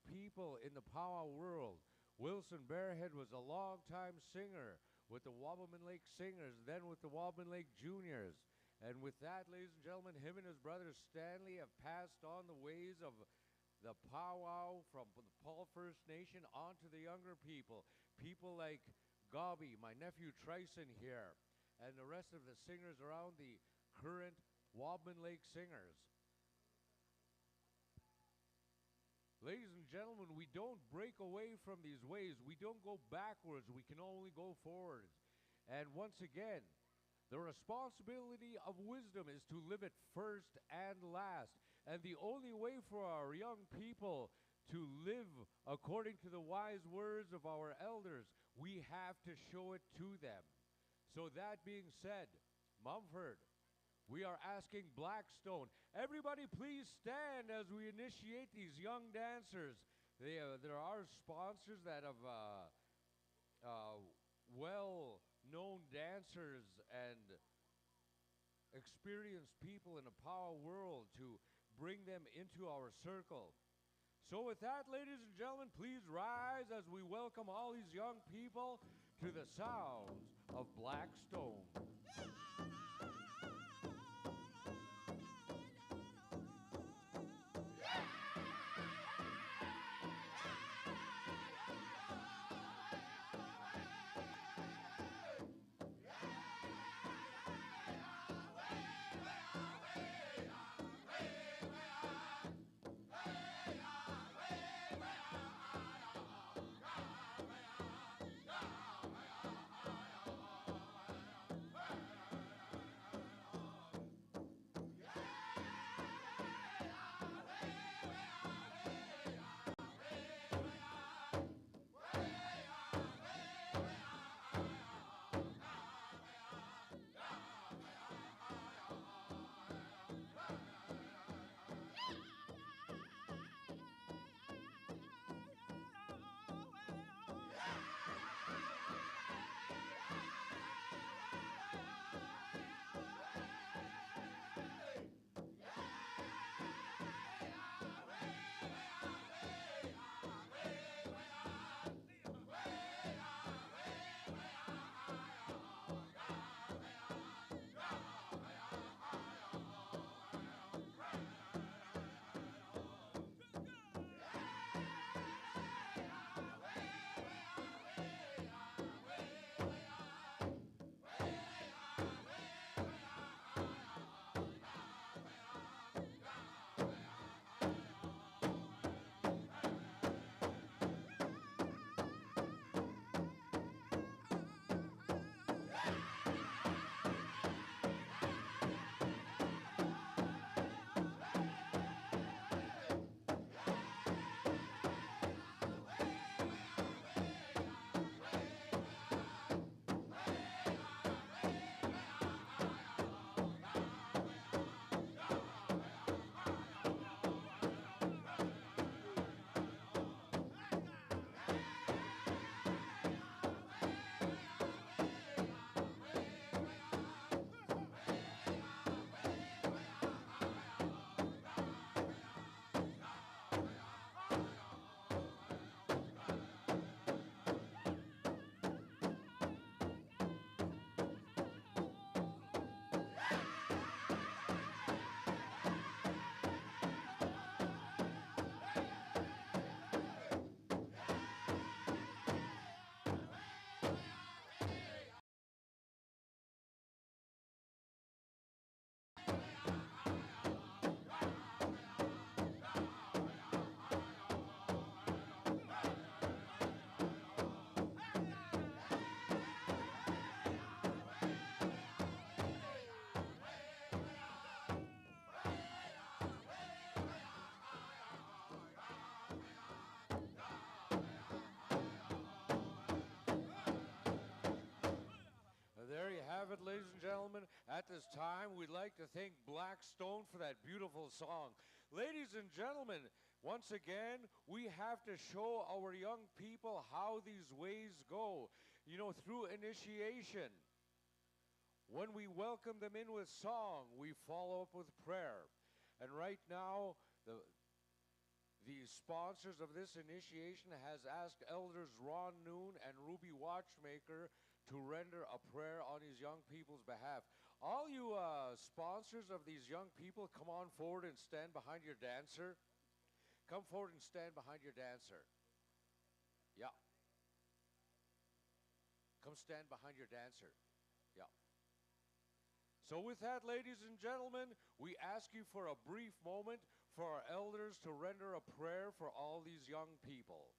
people in the powwow world. Wilson Bearhead was a long-time singer with the Wabamun Lake Singers, then with the Wabamun Lake Juniors. And with that, ladies and gentlemen, him and his brother Stanley have passed on the ways of the powwow from the Paul First Nation on to the younger people. People like Gobby, my nephew Trison here, and the rest of the singers around the current Wabamun Lake Singers. Ladies and gentlemen, we don't break away from these ways. We don't go backwards. We can only go forwards. And once again, the responsibility of wisdom is to live it first and last. And the only way for our young people to live according to the wise words of our elders, we have to show it to them. So that being said, Mumford, we are asking Blackstone. Everybody please stand as we initiate these young dancers. There are sponsors that have well-known dancers and experienced people in the powwow world to bring them into our circle. So with that, ladies and gentlemen, please rise as we welcome all these young people to the sounds of Blackstone. have it, ladies and gentlemen. At this time, we'd like to thank Blackstone for that beautiful song. Ladies and gentlemen, once again, we have to show our young people how these ways go, you know, through initiation. When we welcome them in with song, we follow up with prayer. And right now, the sponsors of this initiation has asked Elders Ron Noon and Ruby Watchmaker to render a prayer on these young people's behalf. All you sponsors of these young people, come on forward and stand behind your dancer. Come forward and stand behind your dancer. Yeah. Come stand behind your dancer. Yeah. So with that, ladies and gentlemen, we ask you for a brief moment for our elders to render a prayer for all these young people.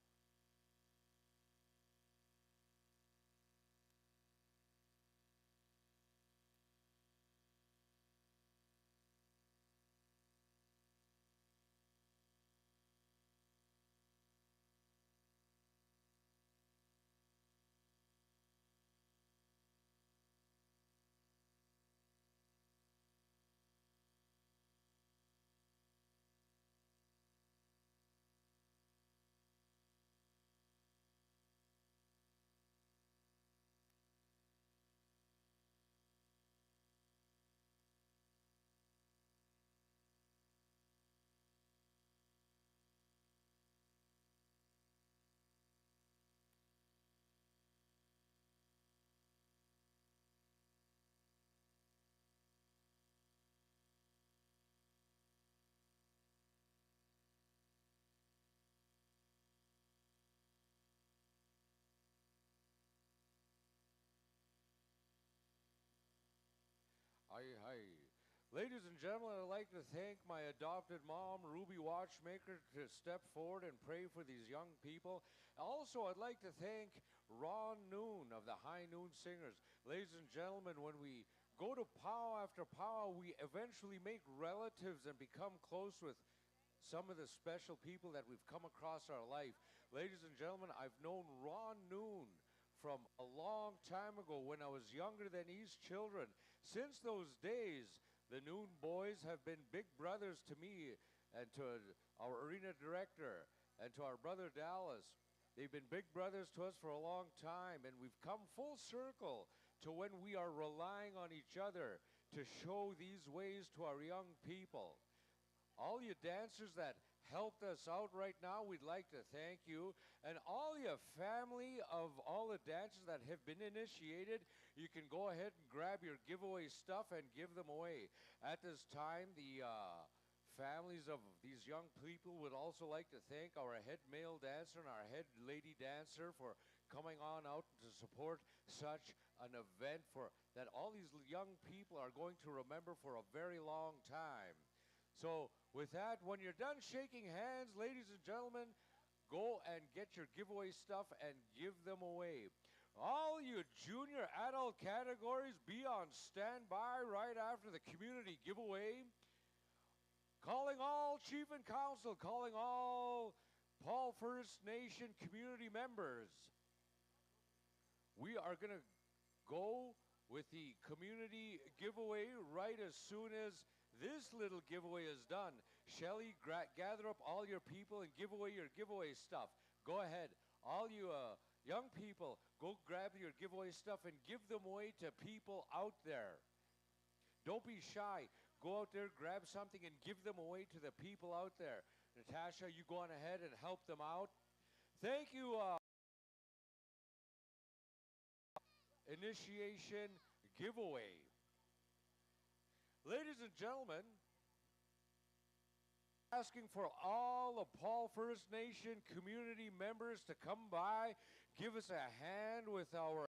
Hi. Ladies and gentlemen, I'd like to thank my adopted mom, Ruby Watchmaker, to step forward and pray for these young people. Also, I'd like to thank Ron Noon of the High Noon Singers. Ladies and gentlemen, when we go to powwow after powwow, we eventually make relatives and become close with some of the special people that we've come across our life. Ladies and gentlemen, I've known Ron Noon from a long time ago when I was younger than these children. Since those days, the Noon boys have been big brothers to me and to our arena director and to our brother Dallas. They've been big brothers to us for a long time, and we've come full circle to when we are relying on each other to show these ways to our young people. All you dancers that helped us out right now, we'd like to thank you. And all you family of all the dancers that have been initiated, you can go ahead and grab your giveaway stuff and give them away. At this time, the families of these young people would also like to thank our head male dancer and our head lady dancer for coming on out to support such an event for that all these young people are going to remember for a very long time. So with that, when you're done shaking hands, ladies and gentlemen, go and get your giveaway stuff and give them away. All you junior adult categories, be on standby right after the community giveaway. Calling all chief and council, calling all Paul First Nation community members. We are going to go with the community giveaway right as soon as this little giveaway is done. Shelly, gather up all your people and give away your giveaway stuff. Go ahead. All you young people, go grab your giveaway stuff and give them away to people out there. Don't be shy. Go out there, grab something, and give them away to the people out there. Natasha, you go on ahead and help them out. Thank you, initiation giveaway. Ladies and gentlemen, asking for all the Paul First Nation community members to come by, give us a hand with our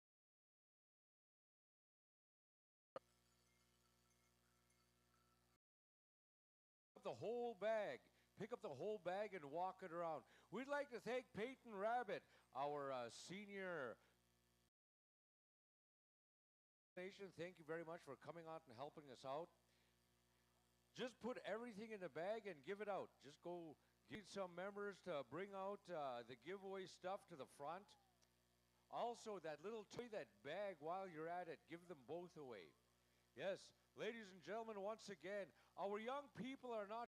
the whole bag. Pick up the whole bag and walk it around. We'd like to thank Peyton Rabbit, our senior nation. Thank you very much for coming out and helping us out. Just put everything in the bag and give it out. Just go get some members to bring out the giveaway stuff to the front. Also, that little toy, that bag, while you're at it, give them both away. Yes, ladies and gentlemen, once again, our young people are not.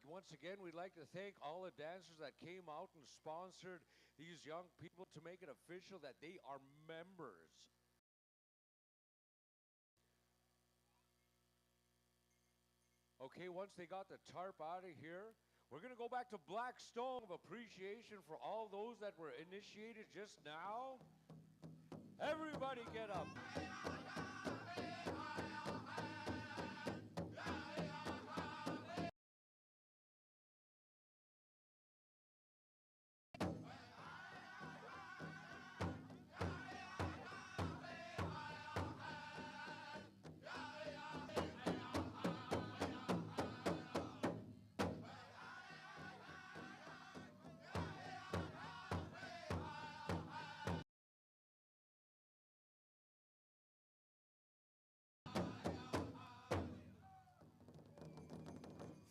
Once again, we'd like to thank all the dancers that came out and sponsored these young people to make it official that they are members. Okay, once they got the tarp out of here, we're going to go back to Blackstone of appreciation for all those that were initiated just now. Everybody get up.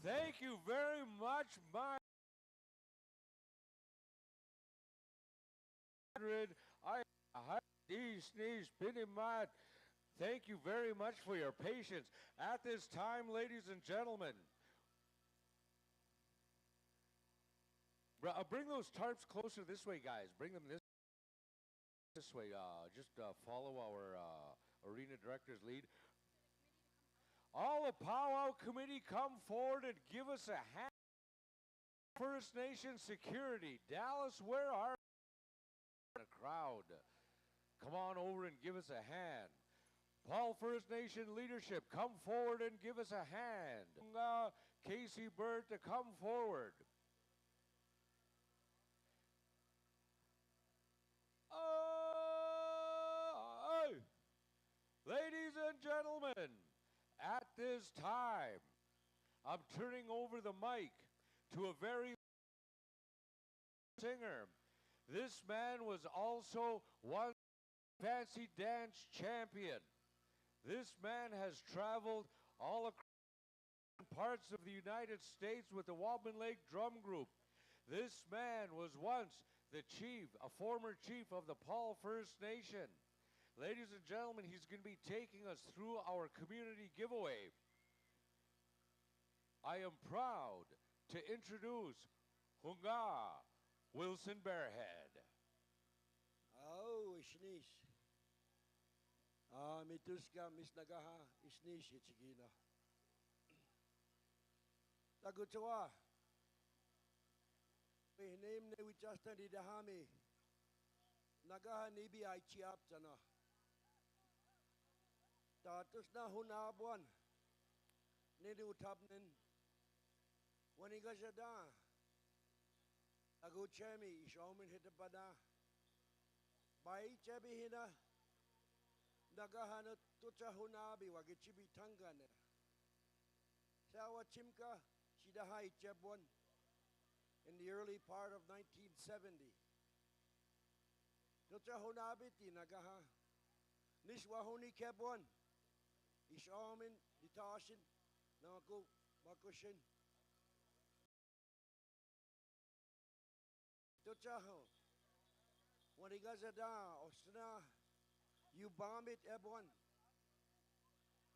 Thank you very much, my Thank you very much for your patience. At this time, ladies and gentlemen, bring those tarps closer this way, guys. Bring them this way. Just follow our arena director's lead. All the powwow committee come forward and give us a hand. First Nation security. Dallas, where are the crowd? Come on over and give us a hand. Paul First Nation leadership, come forward and give us a hand. Casey Bird to come forward. Ladies and gentlemen, at this time, I'm turning over the mic to a very singer. This man was also one fancy dance champion. This man has traveled all across parts of the United States with the Wobbin Lake Drum Group. This man was once the chief, a former chief of the Paul First Nation. Ladies and gentlemen, he's going to be taking us through our community giveaway. I am proud to introduce Hunga Wilson Bearhead. Oh, ishnish. Mituska misnagaha ishnish ichigina. Tagutua. We name ne we just did hami. Nagaha nibi I chiap jana. Tatus na hunabuan. Nidu tabnen. Wanigajada. Aguchemi ishomin hitapada. Bai chebi hina. Nagahana tucha hunabi wagichibi tangane. Sawa chimka shidahai chebwan in the early part of 1970. Tucha hunabi ti nagaha. Nishwahuni kebwan. Ishomin ditashin naku makushin. Tuchaho. Wanigazada osna. You bomb it, everyone.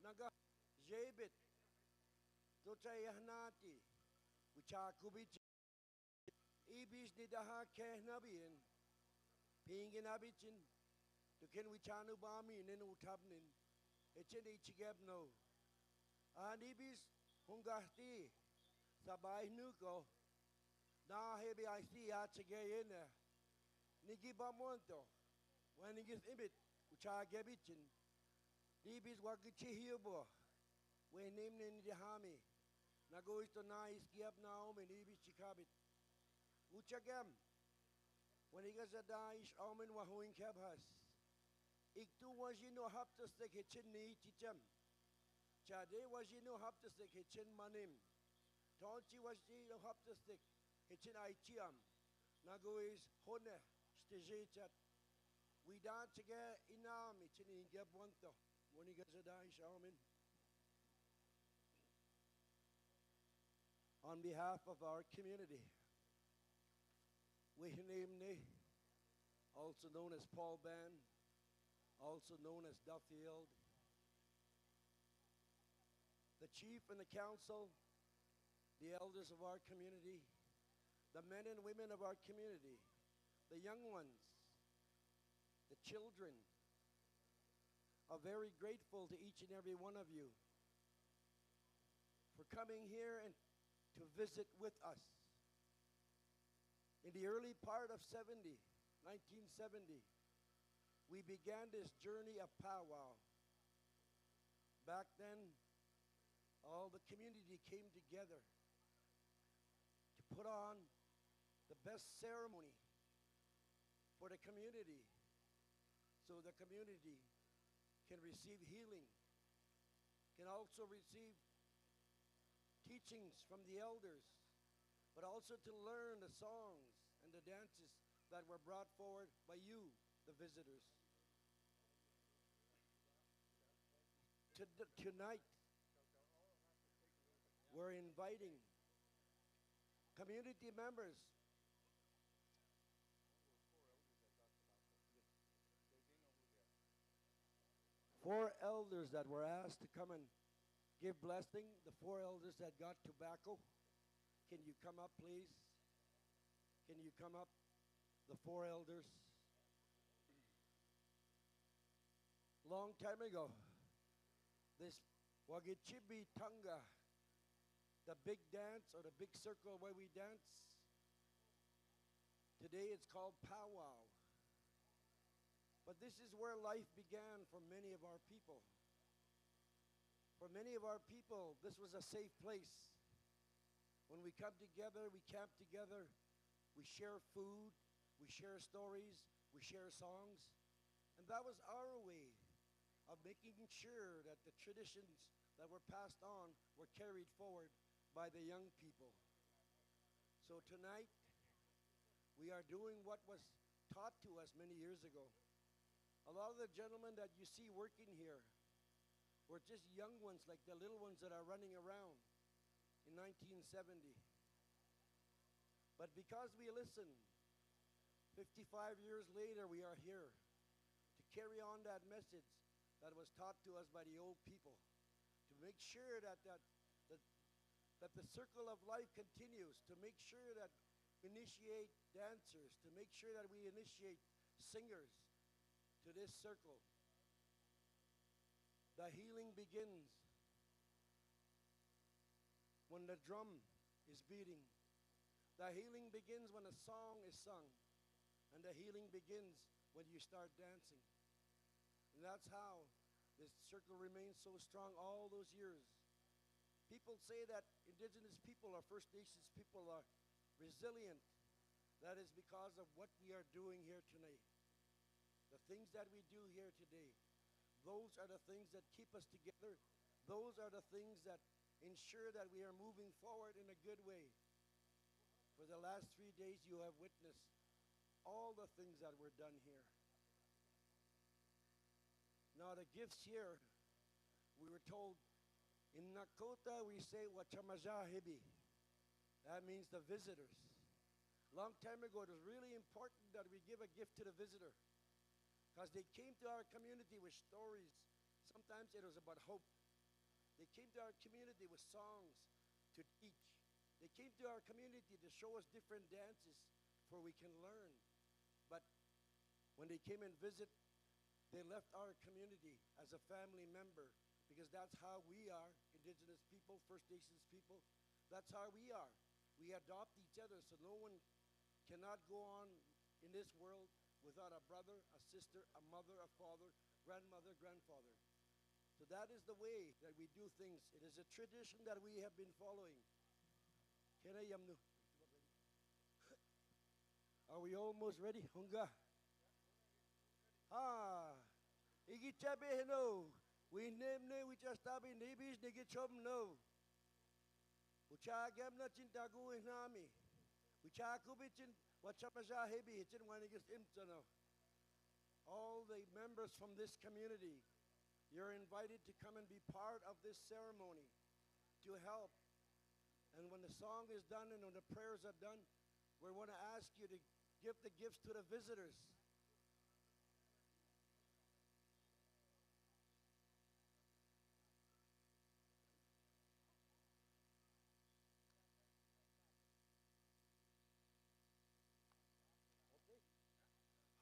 Naga jebit. Tochayahnati. Uchakubich. Ibis nidaha kehnabin. Pingin abichin. To ken wichanu bami in utabnin. Echen ichigabno. And ibis hungahti. Sabay nuko. Na hebi I see achige in there. Nigi bamonto. When he gets ibit. Uchagabichin, Libis Wagichihibo, when named in the Hami, Nagois to Nais Giab Naom and Ibis Chikabit. Uchagam, when he gets a dice, Omen Wahuin Cabhas. Ik too was you know hap to stick hitchin ni chichem. Chade was you know hap to stick hitchin manim. Tonchi was you know hap to stick hitchin aichiam. Nagois Hone, Stijechat. We dance together in army, Chini Gabwanto, when he gets a dice, Amen. On behalf of our community, Wihinimne, also known as Paul Band, also known as Duffield, the chief and the council, the elders of our community, the men and women of our community, the young ones, the children, are very grateful to each and every one of you for coming here and to visit with us. In the early part of 1970, we began this journey of powwow. Back then, all the community came together to put on the best ceremony for the community so the community can receive healing, can also receive teachings from the elders, but also to learn the songs and the dances that were brought forward by you, the visitors. Tonight, we're inviting community members four elders that were asked to come and give blessing, the four elders that got tobacco. Can you come up, please? Can you come up? The four elders. Long time ago, this Wagichibi Tanga, the big dance or the big circle where we dance, today it's called powwow. But this is where life began for many of our people. For many of our people, this was a safe place. When we come together, we camp together, we share food, we share stories, we share songs. And that was our way of making sure that the traditions that were passed on were carried forward by the young people. So tonight, we are doing what was taught to us many years ago. A lot of the gentlemen that you see working here were just young ones, like the little ones that are running around in 1970. But because we listened, 55 years later, we are here to carry on that message that was taught to us by the old people, to make sure that the circle of life continues, to make sure that we initiate dancers, to make sure that we initiate singers to this circle. The healing begins when the drum is beating. The healing begins when a song is sung. And the healing begins when you start dancing. And that's how this circle remains so strong all those years. People say that indigenous people or First Nations people are resilient. That is because of what we are doing here tonight. The things that we do here today, those are the things that keep us together. Those are the things that ensure that we are moving forward in a good way. For the last 3 days, you have witnessed all the things that were done here. Now the gifts here, we were told, in Nakota we say Wachamajahibi. That means the visitors. Long time ago, it was really important that we give a gift to the visitor, because they came to our community with stories. Sometimes it was about hope. They came to our community with songs to teach. They came to our community to show us different dances for we can learn. But when they came and visit, they left our community as a family member, because that's how we are, indigenous people, First Nations people. That's how we are. We adopt each other, so no one cannot go on in this world without a brother, a sister, a mother, a father, grandmother, grandfather. So that is the way that we do things. It is a tradition that we have been following. Are we almost ready? Hunga. Igi chabe no. We name ne we just tabi nibis nigi chom no. Ucha gamna chintagu inami. Ucha kubichin wachamaja hebi hichin wanigis imtano. All the members from this community, you're invited to come and be part of this ceremony, to help. And when the song is done and when the prayers are done, we want to ask you to give the gifts to the visitors.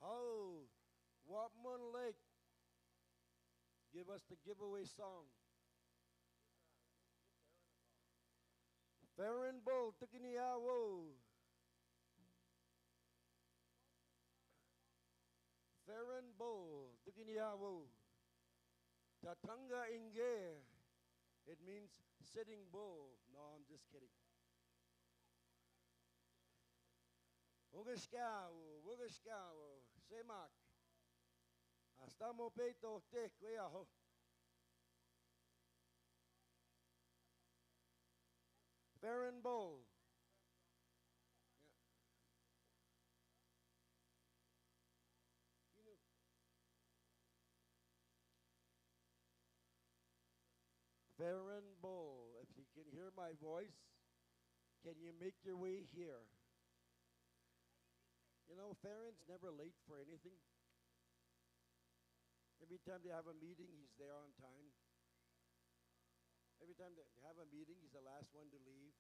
Oh, Wapmun Lake, give us the giveaway song. Farron Bull, Tikiniawo. Farron Bull, Tikiniawo. Tatanga Inge. It means sitting bull. No, I'm just kidding. Wugashkawo, Semak. Hasta mo peito te kuyaho. Farron Bull. Farron Bull, if you can hear my voice, can you make your way here? You know, Farron's never late for anything. Every time they have a meeting, he's there on time. Every time they have a meeting, he's the last one to leave.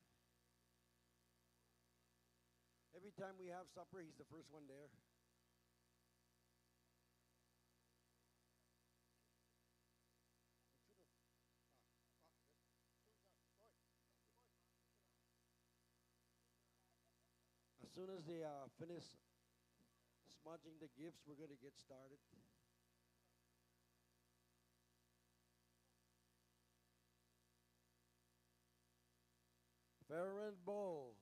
Every time we have supper, he's the first one there. As soon as they finish smudging the gifts, we're going to get started. Farron Bull.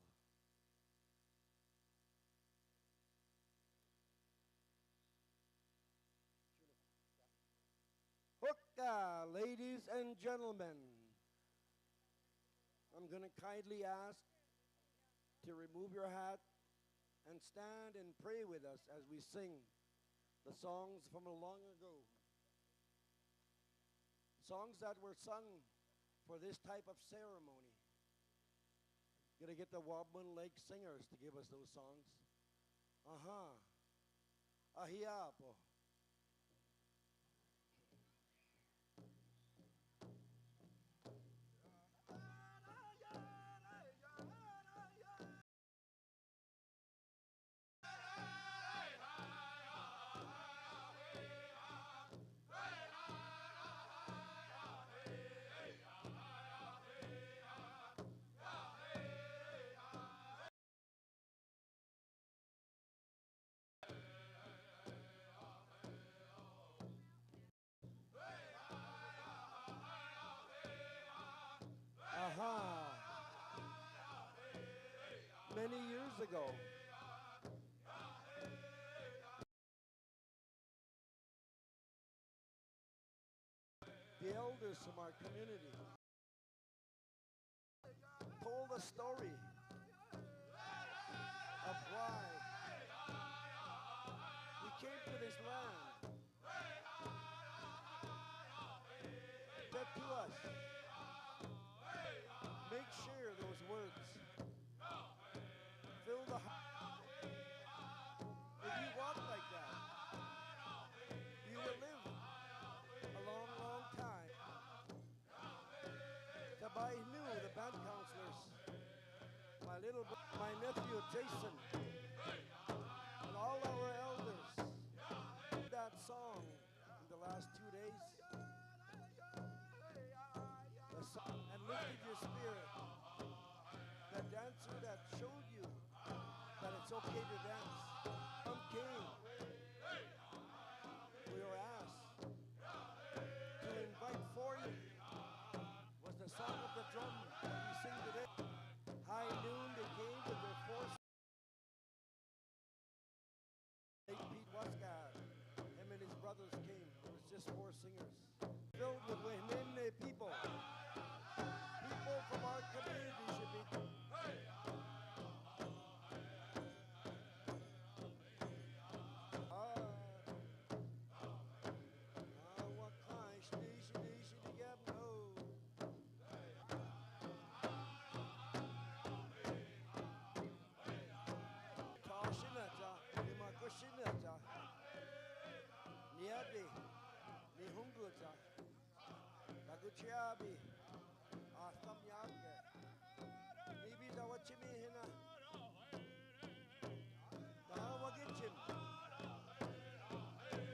Hookah, ladies and gentlemen. I'm going to kindly ask to remove your hat and stand and pray with us as we sing the songs from long ago. Songs that were sung for this type of ceremony. Gonna get the Wabun Lake Singers to give us those songs. Ahiapo. Many years ago, the elders from our community told a story of why we came to this land. Said to us, make sure those words fill the heart. If you walk like that, you will live a long, long time. Tabay knew the band counselors, my nephew Jason, and all our elders, that song in the last 2 days. The song and lifted your spirit. The dancer that showed you that it's okay to dance. Some came. We were asked to invite for you was the song of the drum that we sing today. High noon they came with their force. Late Pete Wascad, him and his brothers came. It was just 4 singers. Filled with Wehmene people. People from our community should be. Guchiabi, Samyanga, Nibi the Wachimihina, the Hawagitchim,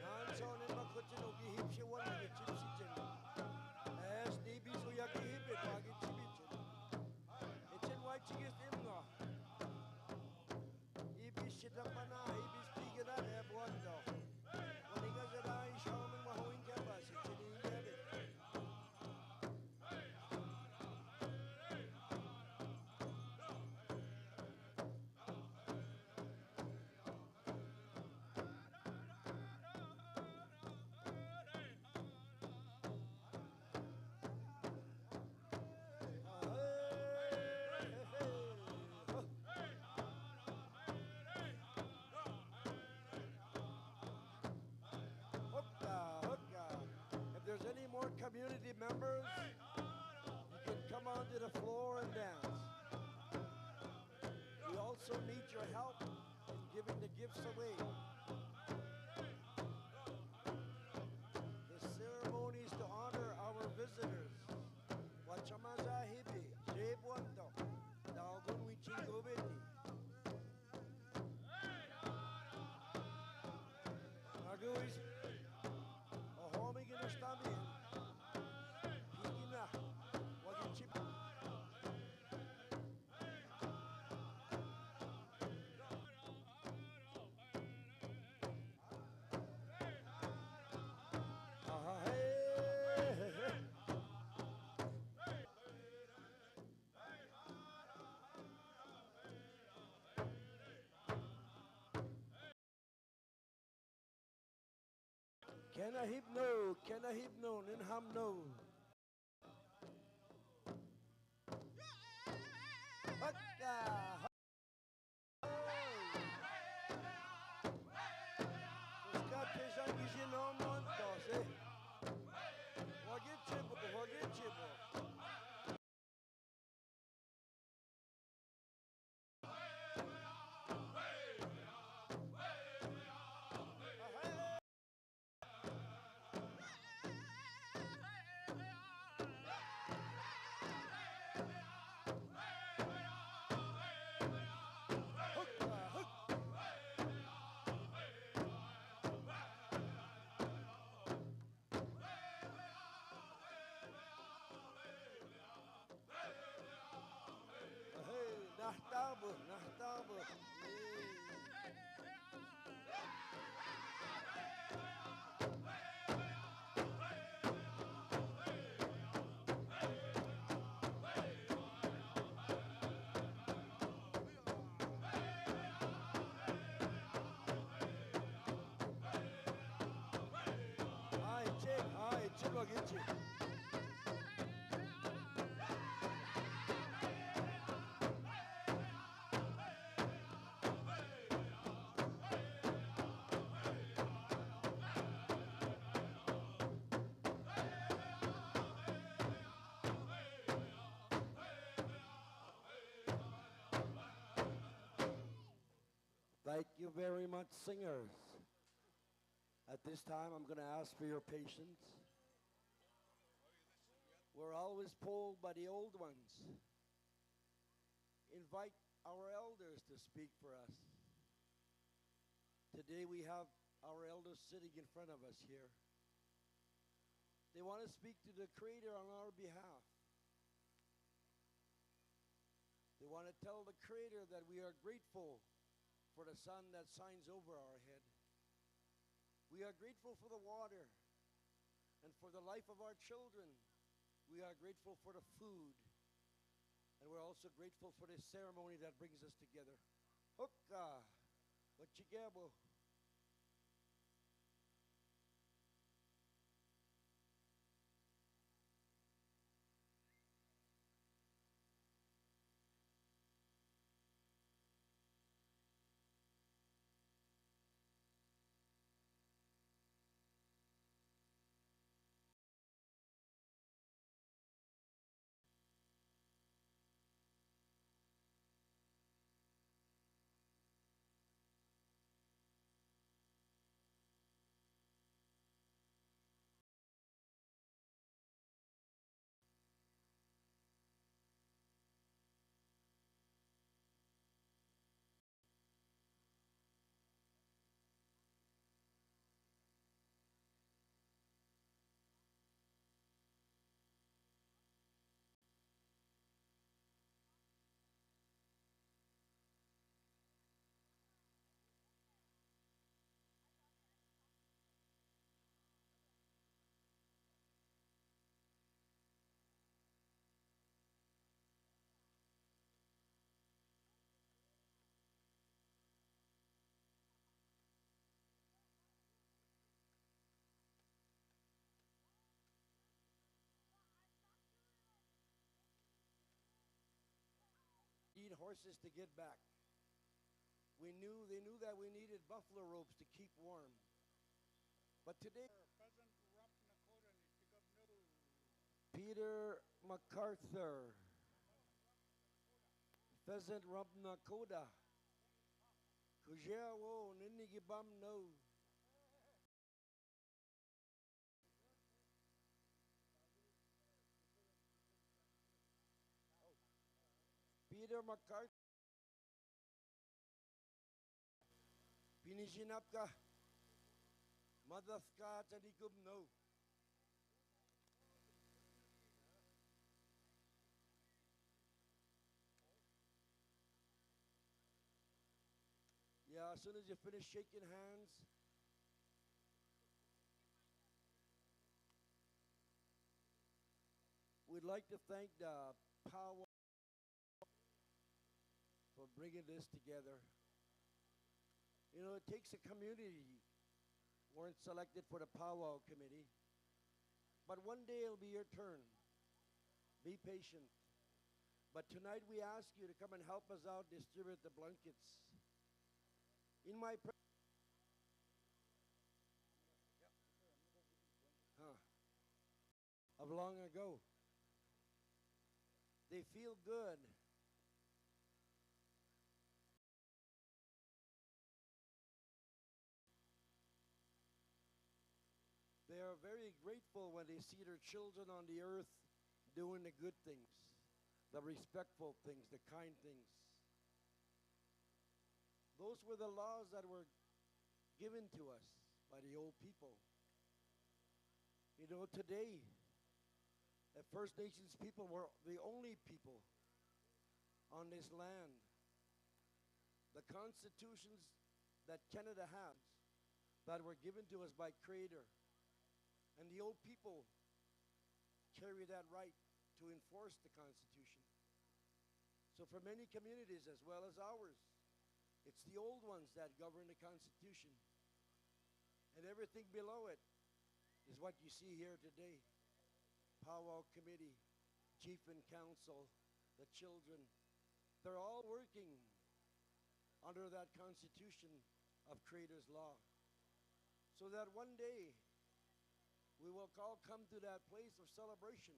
Nanson and Makuchin, Hipshi, one of the Chipsichin, as Nibi Suyaki Hibit, Wagitchibichin, it's in white chickens in law. Ibi Shitapana, Ibi speaking at Abuando. When he goes at I, show him Mahoin Cabas, it's in India. If there's any more community members, you can come onto the floor and dance. We also need your help in giving the gifts away. The ceremonies to honor our visitors. Wachamazahibi, Jebwando, Dalgun Wichingubiti. Naguis, Ohomig in Ostami, Higina, Wagichip. Can I hypno, ninham no. Nahtabo. Hi, Chibagichi. Thank you very much, singers. At this time, I'm going to ask for your patience. We're always polled by the old ones. Invite our elders to speak for us. Today we have our elders sitting in front of us here. They want to speak to the Creator on our behalf. They want to tell the Creator that we are grateful for the sun that shines over our head. We are grateful for the water and for the life of our children. We are grateful for the food. And we're also grateful for this ceremony that brings us together. Hukka, wachigabo. horses to get back. They knew that we needed buffalo robes to keep warm. But today, Peter MacArthur, Pheasant Rump Nakoda, Kujawo Ninigibam no. Peter MacArthur, Pinishinap ka, Madas ka, Tadikub no. Yeah, as soon as you finish shaking hands, we'd like to thank the powwow for bringing this together. You know, it takes a community. Weren't selected for the powwow committee, but one day it'll be your turn. Be patient. But tonight we ask you to come and help us out distribute the blankets. In my of long ago. They feel good. They are very grateful when they see their children on the earth doing the good things, the respectful things, the kind things. Those were the laws that were given to us by the old people. You know, today, the First Nations people were the only people on this land. The constitutions that Canada has that were given to us by Creator, and the old people carry that right to enforce the Constitution. So for many communities as well as ours, it's the old ones that govern the Constitution. And everything below it is what you see here today. Powwow Committee, Chief and Council, the children, they're all working under that Constitution of Creator's law. So that one day, we will all come to that place of celebration.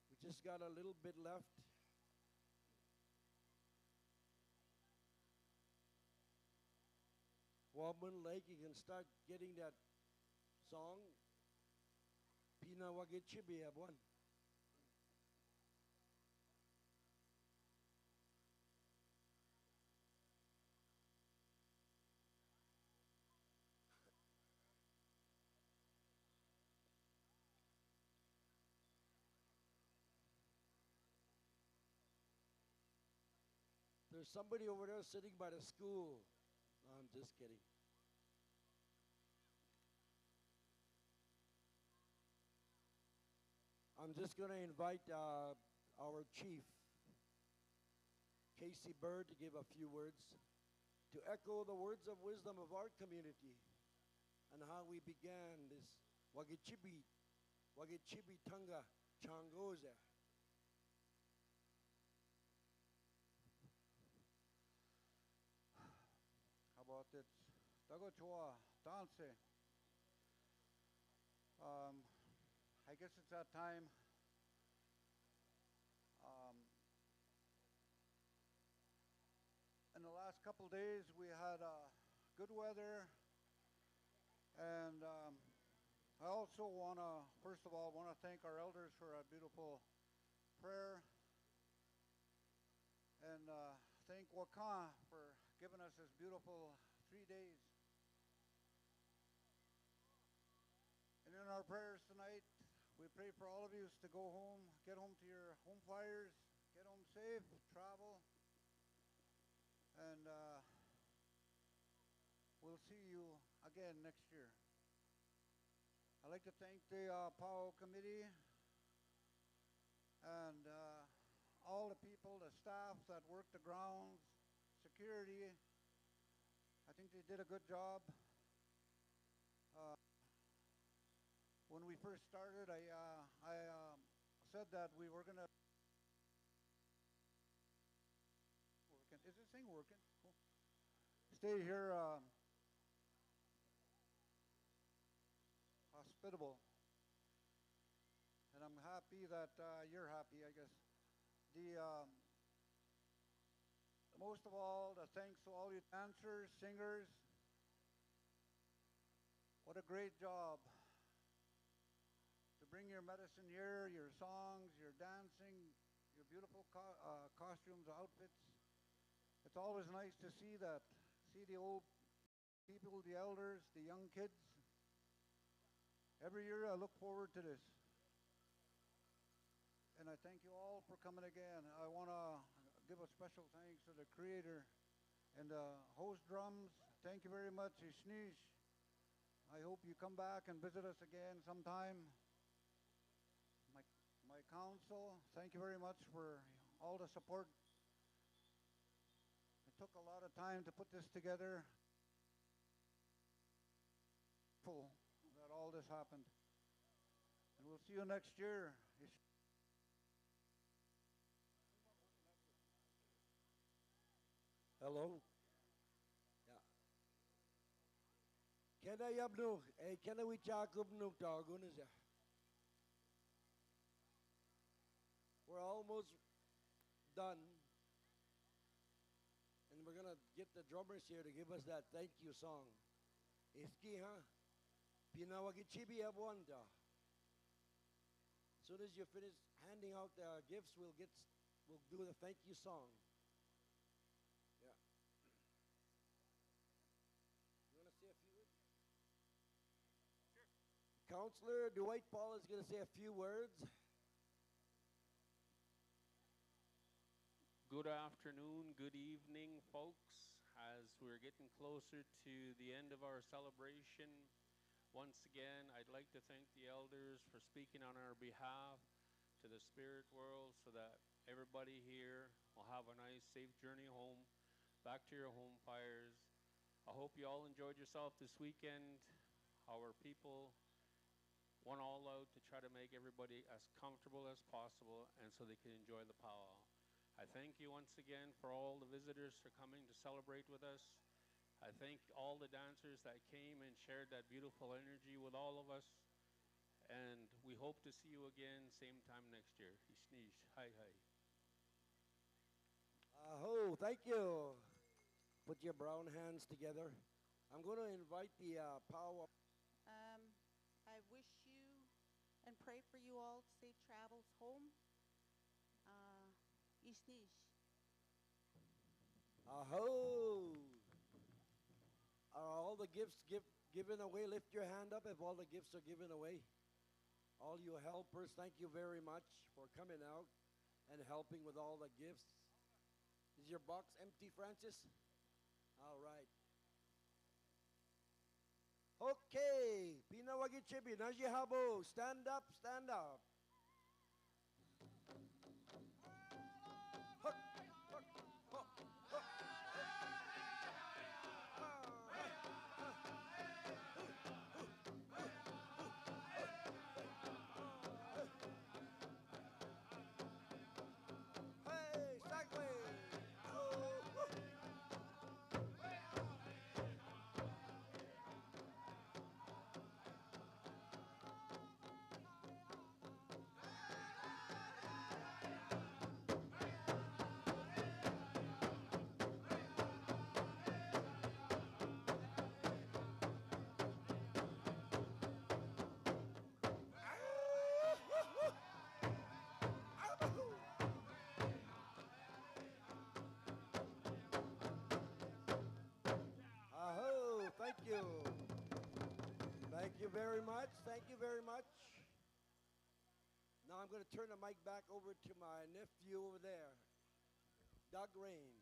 We just got a little bit left. Woman Lake, you can start getting that song. Pina Wagichibi have one. There's somebody over there sitting by the school. No, I'm just kidding. I'm just going to invite our chief, Casey Bird, to give a few words, to echo the words of wisdom of our community and how we began this Wagichibi Tanga Changoza. How about it? Dagochua, dance. I guess it's that time. In the last couple days, we had good weather, and I also want to, first of all, thank our elders for a beautiful prayer, and thank Wakan for giving us this beautiful 3 days. And in our prayers tonight, we pray for all of you to go home, get home to your home fires, get home safe, travel, and we'll see you again next year. I'd like to thank the powwow committee and all the people, the staff that work the grounds, security. I think they did a good job. When we first started, I said that we were gonna working. Is this thing working? Cool. Stay here, hospitable, and I'm happy that you're happy. I guess the most of all, the thanks to all you dancers, singers. What a great job to bring your medicine here, your songs, your dancing, your beautiful costumes, outfits. It's always nice to see that, see the old people, the elders, the young kids. Every year I look forward to this. And I thank you all for coming again. I want to give a special thanks to the creator and the host drums. Thank you very much, Ishnish. I hope you come back and visit us again sometime. My council, thank you very much for all the support. It took a lot of time to put this together. Full that all this happened. And we'll see you next year. Hello. Yeah. Kena yabnu, kena we Jacob nuk dargunas ya. We're almost done. And we're gonna get the drummers here to give us that thank you song. Iski ha? Pinawagichibi abwanda. As soon as you finish handing out the gifts, we'll do the thank you song. Yeah. You want to say a few words? Sure. Counselor Dwight Paul is going to say a few words. Good afternoon, good evening, folks. As we're getting closer to the end of our celebration, once again, I'd like to thank the elders for speaking on our behalf to the spirit world so that everybody here will have a nice, safe journey home, back to your home fires. I hope you all enjoyed yourself this weekend. Our people went all out to try to make everybody as comfortable as possible and so they can enjoy the powwow. I thank you once again for all the visitors for coming to celebrate with us. I thank all the dancers that came and shared that beautiful energy with all of us. And we hope to see you again same time next year. Ishnish. Hi, hi. Aho, thank you. Put your brown hands together. I'm going to invite the powwow. I wish you and pray for you all safe travels home. Ishnish. Aho. Are all the gifts given away? Lift your hand up if all the gifts are given away. All you helpers, thank you very much for coming out and helping with all the gifts. Is your box empty, Francis? All right. Okay. Pinawagichibi, Najihabo, stand up, stand up. Hook, hook, hook, hook. Hey, Sagway. Aho, thank you. Thank you very much. Thank you very much. Now I'm going to turn the mic back over to my nephew over there, Doug Rain.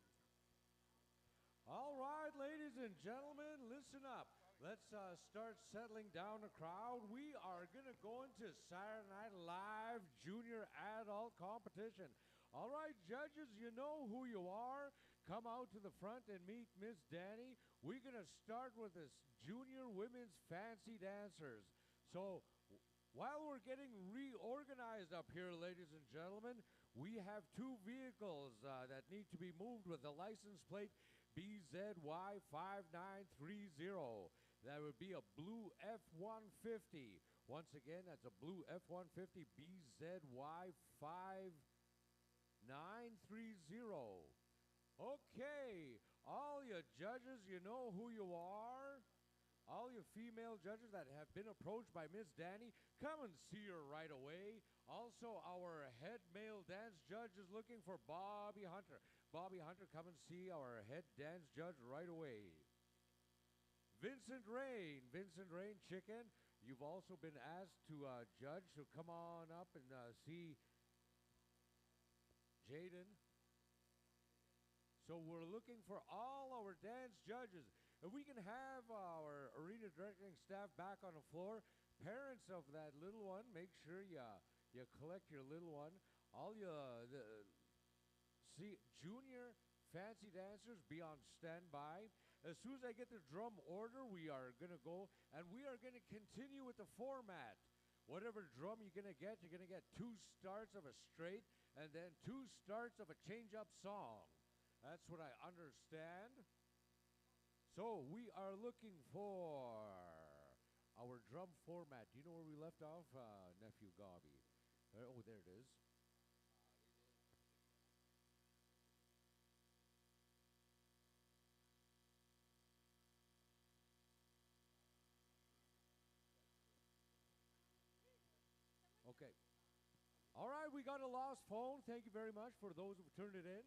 All right, ladies and gentlemen, listen up. Let's start settling down the crowd. We are going to go into Saturday Night Live Junior Adult Competition. All right, judges, you know who you are. Come out to the front and meet Miss Danny. We're going to start with this Junior Women's Fancy Dancers. So While we're getting reorganized up here, ladies and gentlemen, we have two vehicles that need to be moved with the license plate BZY5930. That would be a blue F-150. Once again, that's a blue F-150 BZY5930. Okay, all you judges, you know who you are. All you female judges that have been approached by Miss Danny, come and see her right away. Also, our head male dance judge is looking for Bobby Hunter. Bobby Hunter, come and see our head dance judge right away. Vincent Rain, Chicken, you've also been asked to judge, so come on up and see Jaden. So we're looking for all our dance judges. If we can have our arena directing staff back on the floor, parents of that little one, make sure you collect your little one. All see junior fancy dancers, be on standby. As soon as I get the drum order, we are going to go, and we are going to continue with the format. Whatever drum you're going to get 2 starts of a straight and then 2 starts of a change-up song. That's what I understand. So we are looking for our drum format. Do you know where we left off, Nephew Gobby? Oh, there it is. Okay. All right, we got a lost phone. Thank you very much for those who turned it in.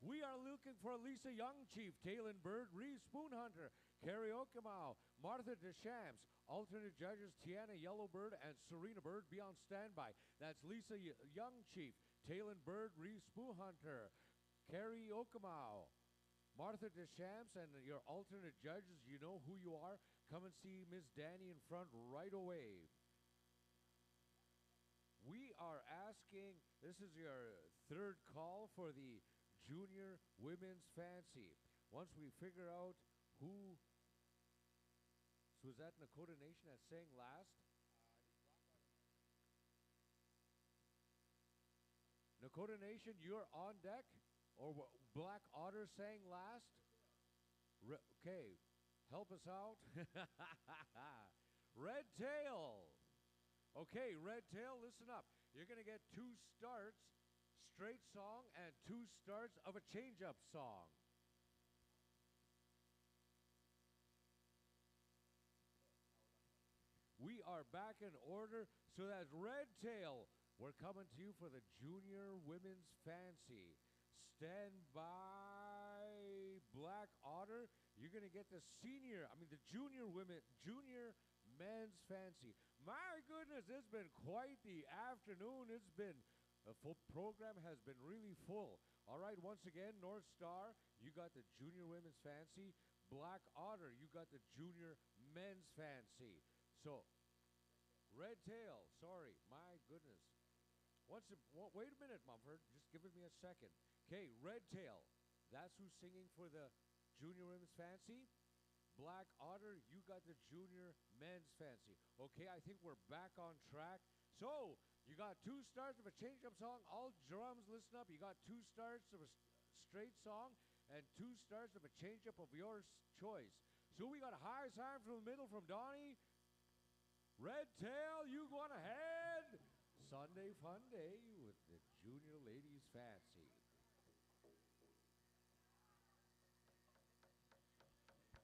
We are looking for Lisa Young Chief, Talon Bird, Reeve Spoonhunter, Carrie Okimau, Martha Deschamps, alternate judges Tiana Yellowbird and Serena Bird. Be on standby. That's Lisa Young Chief, Talon Bird, Reeve Spoonhunter, Carrie Okimau, Martha Deschamps, and your alternate judges. You know who you are. Come and see Miss Danny in front right away. We are asking, this is your third call for the Junior Women's Fancy. Once we figure out who, so is that Nakota Nation that sang last? Nakota Nation, you're on deck? Or Black Otter sang last? Okay, help us out. Red Tail. Okay, Red Tail, listen up. You're going to get 2 starts, straight song, and 2 starts of a change-up song. We are back in order, so that's Red Tail. We're coming to you for the Junior Women's Fancy. Stand by, Black Otter. You're going to get the junior men's fancy. My goodness, it's been quite the afternoon. It's been, the full program has been really full. All right, once again, North Star, you got the junior women's fancy. Black Otter, you got the junior men's fancy. So, Red Tail, sorry, my goodness. Wait a minute, Mumford, just give me a second. Okay, Red Tail, that's who's singing for the Junior Women's Fancy. Black Otter, you got the Junior Men's Fancy. Okay, I think we're back on track. So, you got 2 starts of a change-up song. All drums, listen up. You got 2 starts of a straight song and 2 starts of a change-up of your choice. So, we got a high sign from the middle from Donnie. Red Tail, you go on ahead. Sunday fun day with the Junior Ladies Fancy.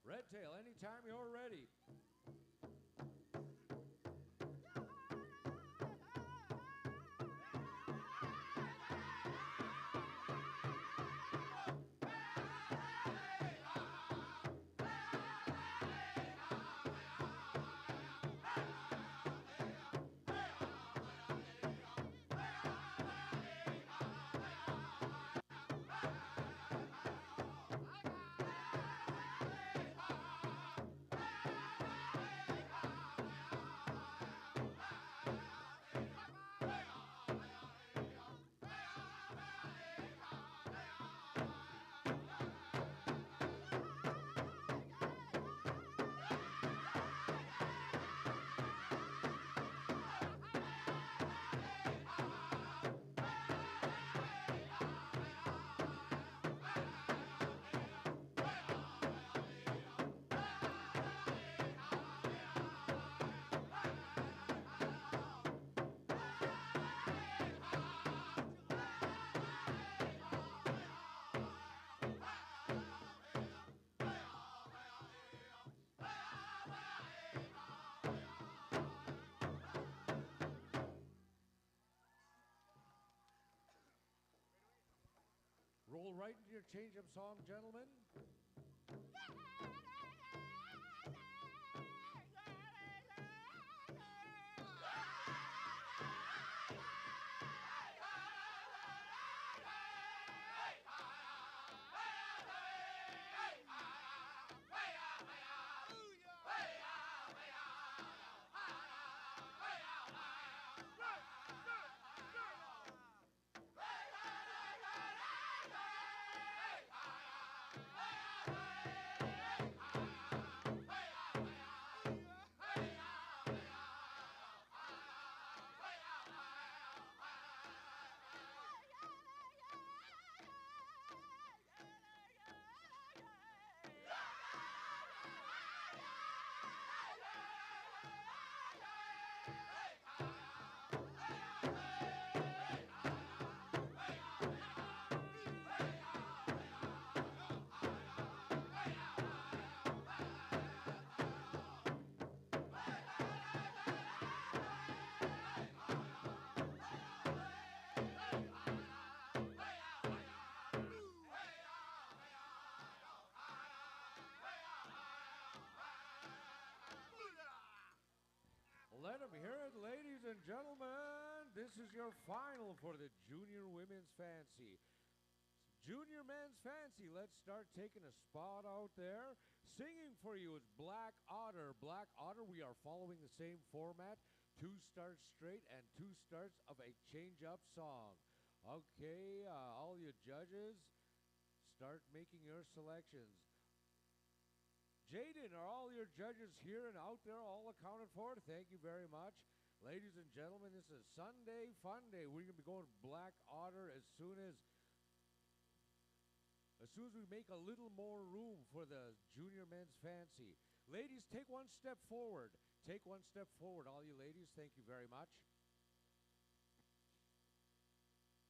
Red Tail, anytime you're ready. roll right into your change-up song, gentlemen. Let them hear it, ladies and gentlemen. This is your final for the Junior Women's Fancy. Junior Men's Fancy, let's start taking a spot out there. Singing for you is Black Otter. Black Otter, we are following the same format. 2 starts straight and 2 starts of a change-up song. Okay, all you judges, start making your selections. Jaden, are all your judges here and out there all accounted for? Thank you very much. Ladies and gentlemen, this is Sunday Fun Day. We're going to be going Black Otter as soon as we make a little more room for the Junior Men's Fancy. Ladies, take 1 step forward. Take 1 step forward, all you ladies. Thank you very much.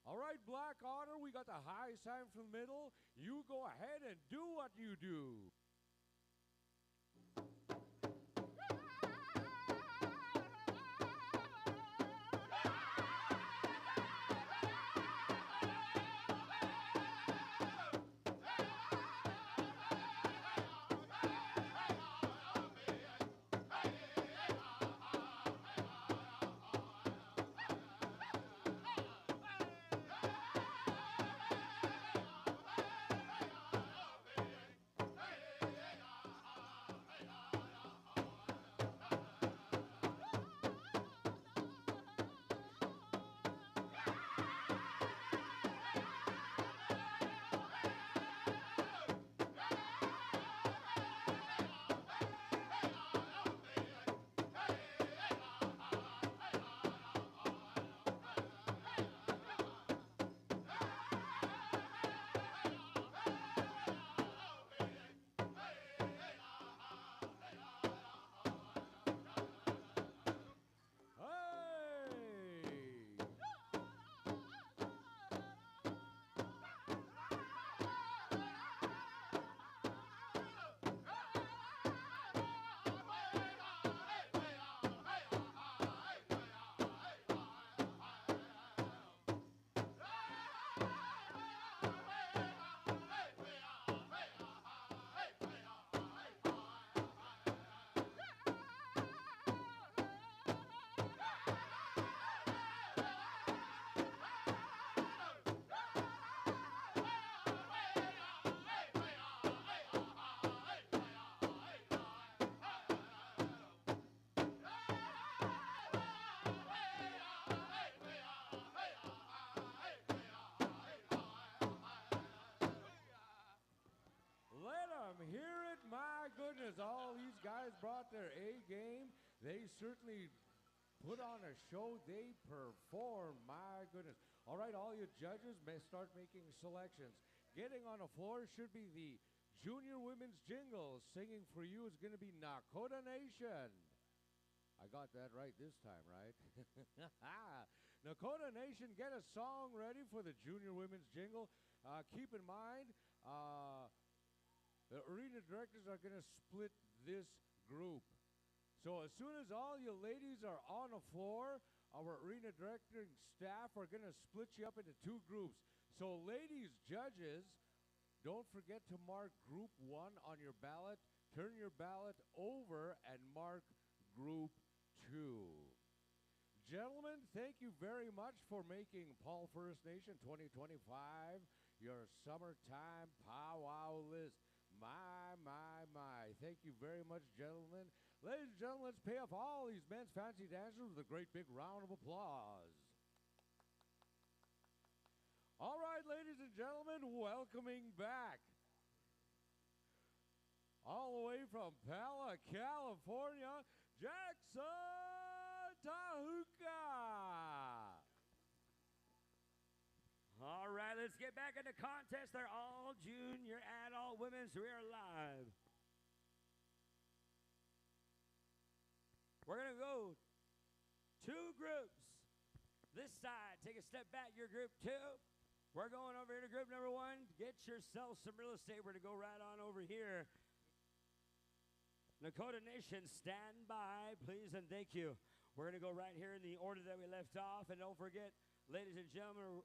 All right, Black Otter, we got the high sign from the middle. You go ahead and do what you do. Hear it, my goodness. All these guys brought their A game. They certainly put on a show. They performed, my goodness. All right, all you judges may start making selections. Getting on the floor should be the Junior Women's Jingle. Singing for you is going to be Nakota Nation. I got that right this time, right? Nakota Nation, get a song ready for the Junior Women's Jingle. Keep in mind, the arena directors are going to split this group. So as soon as all you ladies are on the floor, our arena directing staff are going to split you up into two groups. So, ladies judges, don't forget to mark Group 1 on your ballot. Turn your ballot over and mark Group 2. Gentlemen, thank you very much for making Paul First Nation 2025 your summertime powwow list. My. Thank you very much, gentlemen. Ladies and gentlemen, let's pay off all these men's fancy dancers with a great big round of applause. All right, ladies and gentlemen, welcoming back, all the way from Pala, California, Jackson Tahuka. All right, let's get back into contest. They're all junior adult women, so we are live. We're going to go 2 groups. This side, take a step back, you're group 2. We're going over here to group number 1. Get yourself some real estate. We're going to go right on over here. Nakota Nation, stand by, please, and thank you. We're going to go right here in the order that we left off. And don't forget, ladies and gentlemen,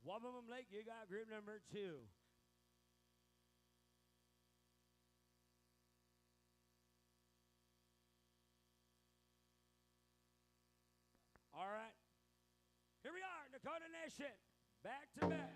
Wabamun Lake, you got group number 2. All right. Here we are, Dakota Nation, back to back.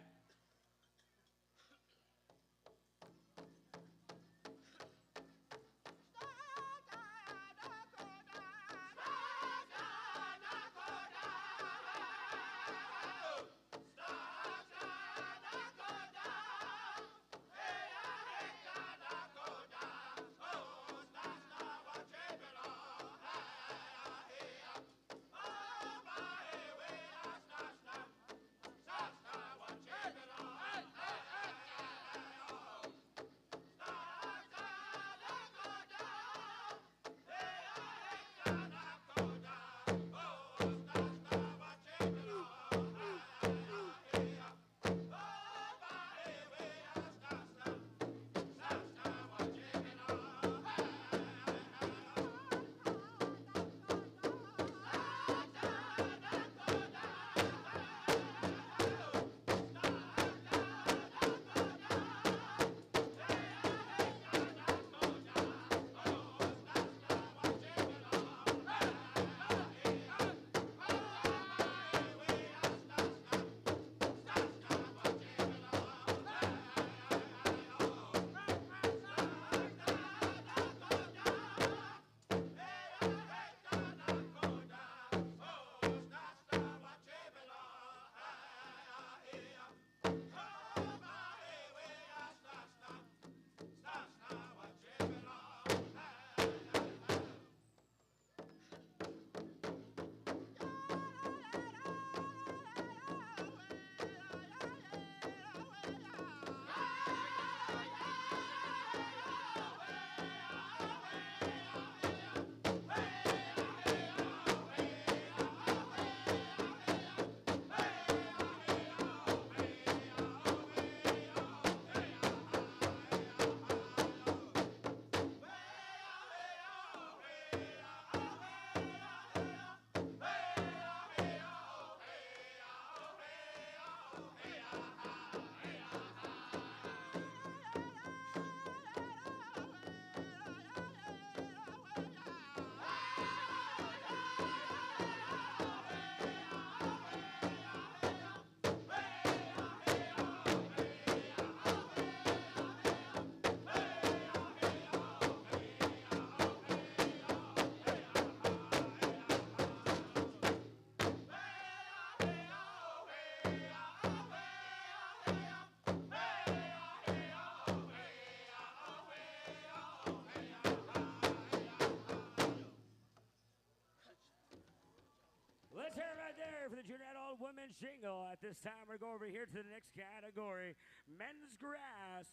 Let's hear it right there for the junior adult women's jingle. At this time, we're going over here to the next category, men's grass.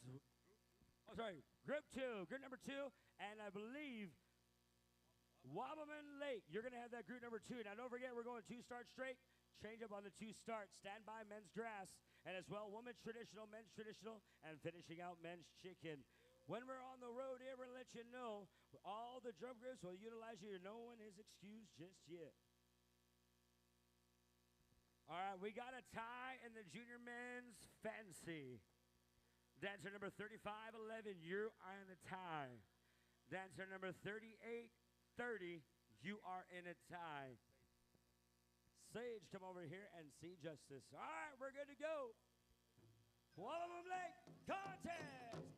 Oh, sorry, group 2, group number 2, and I believe Wabamun Lake. You're going to have that group number 2. Now, don't forget, we're going 2 start straight. Change up on the 2 start. Stand by men's grass, and as well, women's traditional, men's traditional, and finishing out men's chicken. When we're on the road here, we're going to let you know all the drum groups will utilize you. No one is excused just yet. All right, we got a tie in the junior men's fancy. Dancer number 3511, you are in a tie. Dancer number 3830, you are in a tie. Sage, come over here and see justice. All right, we're good to go. One of them leg contest.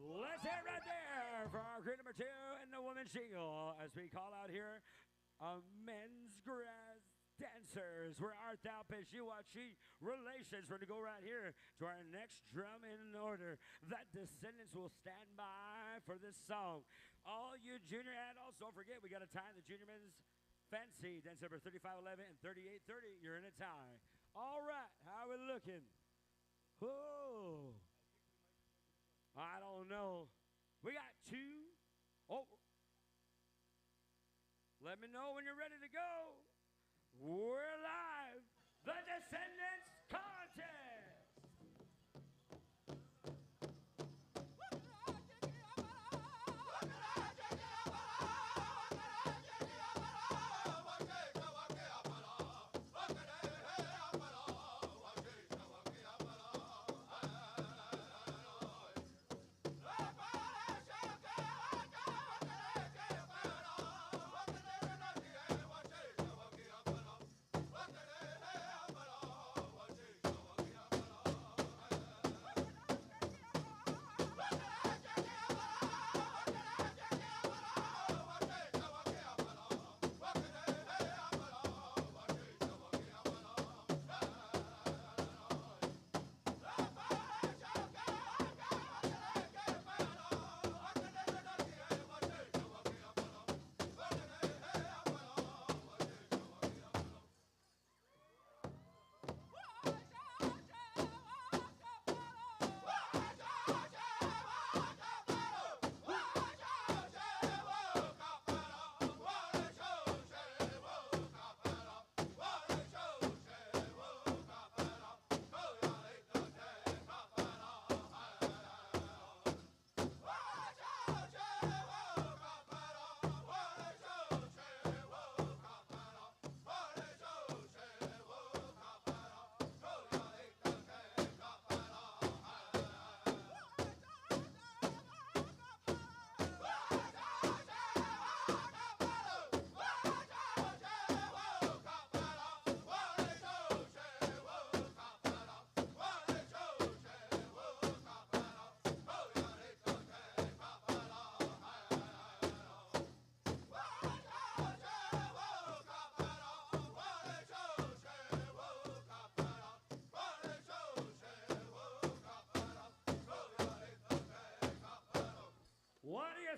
Let's hear it right there for our group number 2 in the women's jingle as we call out here men's grass dancers. Where art thou, Peshiwachi relations? We're going to go right here to our next drum in order. That descendants will stand by for this song. All you junior adults, don't forget we got a tie in the junior men's fancy. Dance number 3511 and 3830. You're in a tie. All right, how are we looking? Whoa. I don't know. We got 2. Oh. Let me know when you're ready to go. We're live. The Descendants Contest.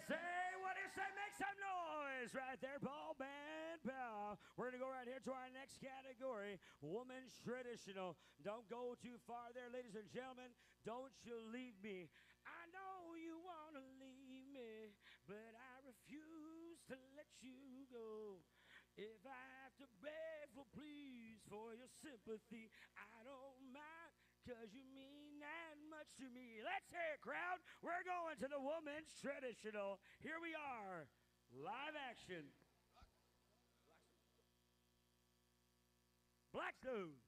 Say what you say, make some noise right there, ball band pal. We're gonna go right here to our next category, woman's traditional. Don't go too far there, ladies and gentlemen. Don't you leave me. I know you wanna leave me, but I refuse to let you go. If I have to beg for please for your sympathy, I don't mind, 'cause you mean that much to me. Let's hear it, crowd. We're going to the woman's traditional. Here we are, live action. Blackstone.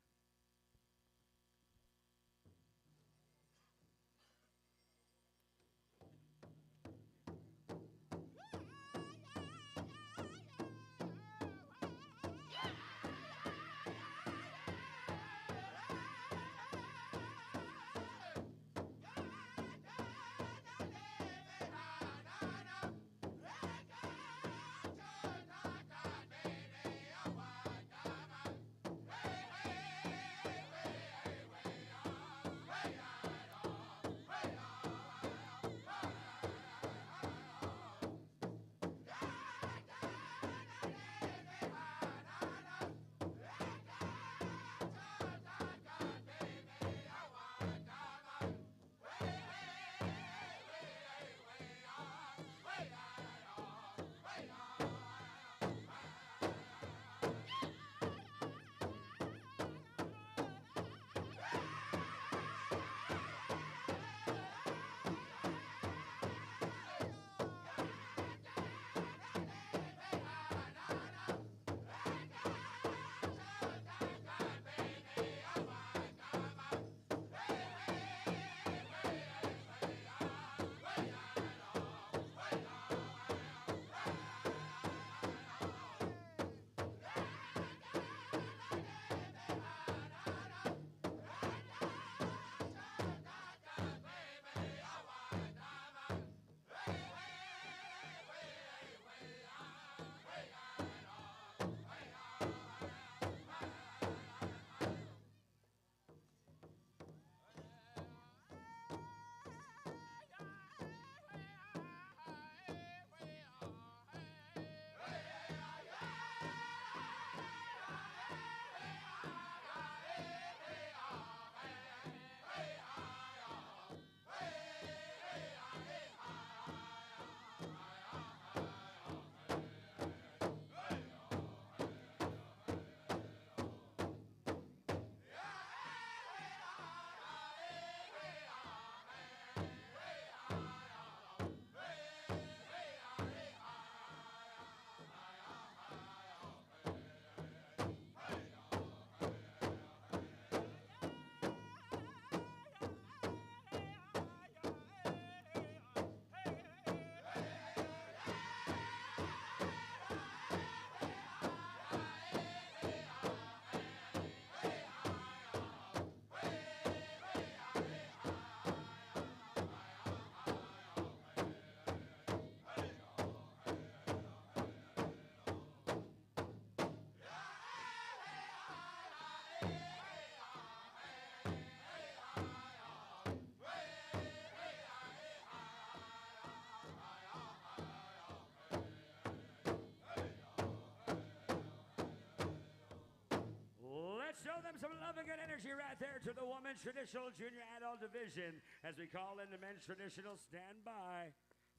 Let's show them some love and good energy right there to the women's traditional junior adult division as we call in the men's traditional. Stand by.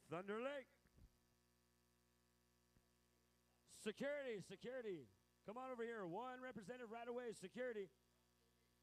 Thunder Lake. Security, security. Come on over here. One representative right away. Security.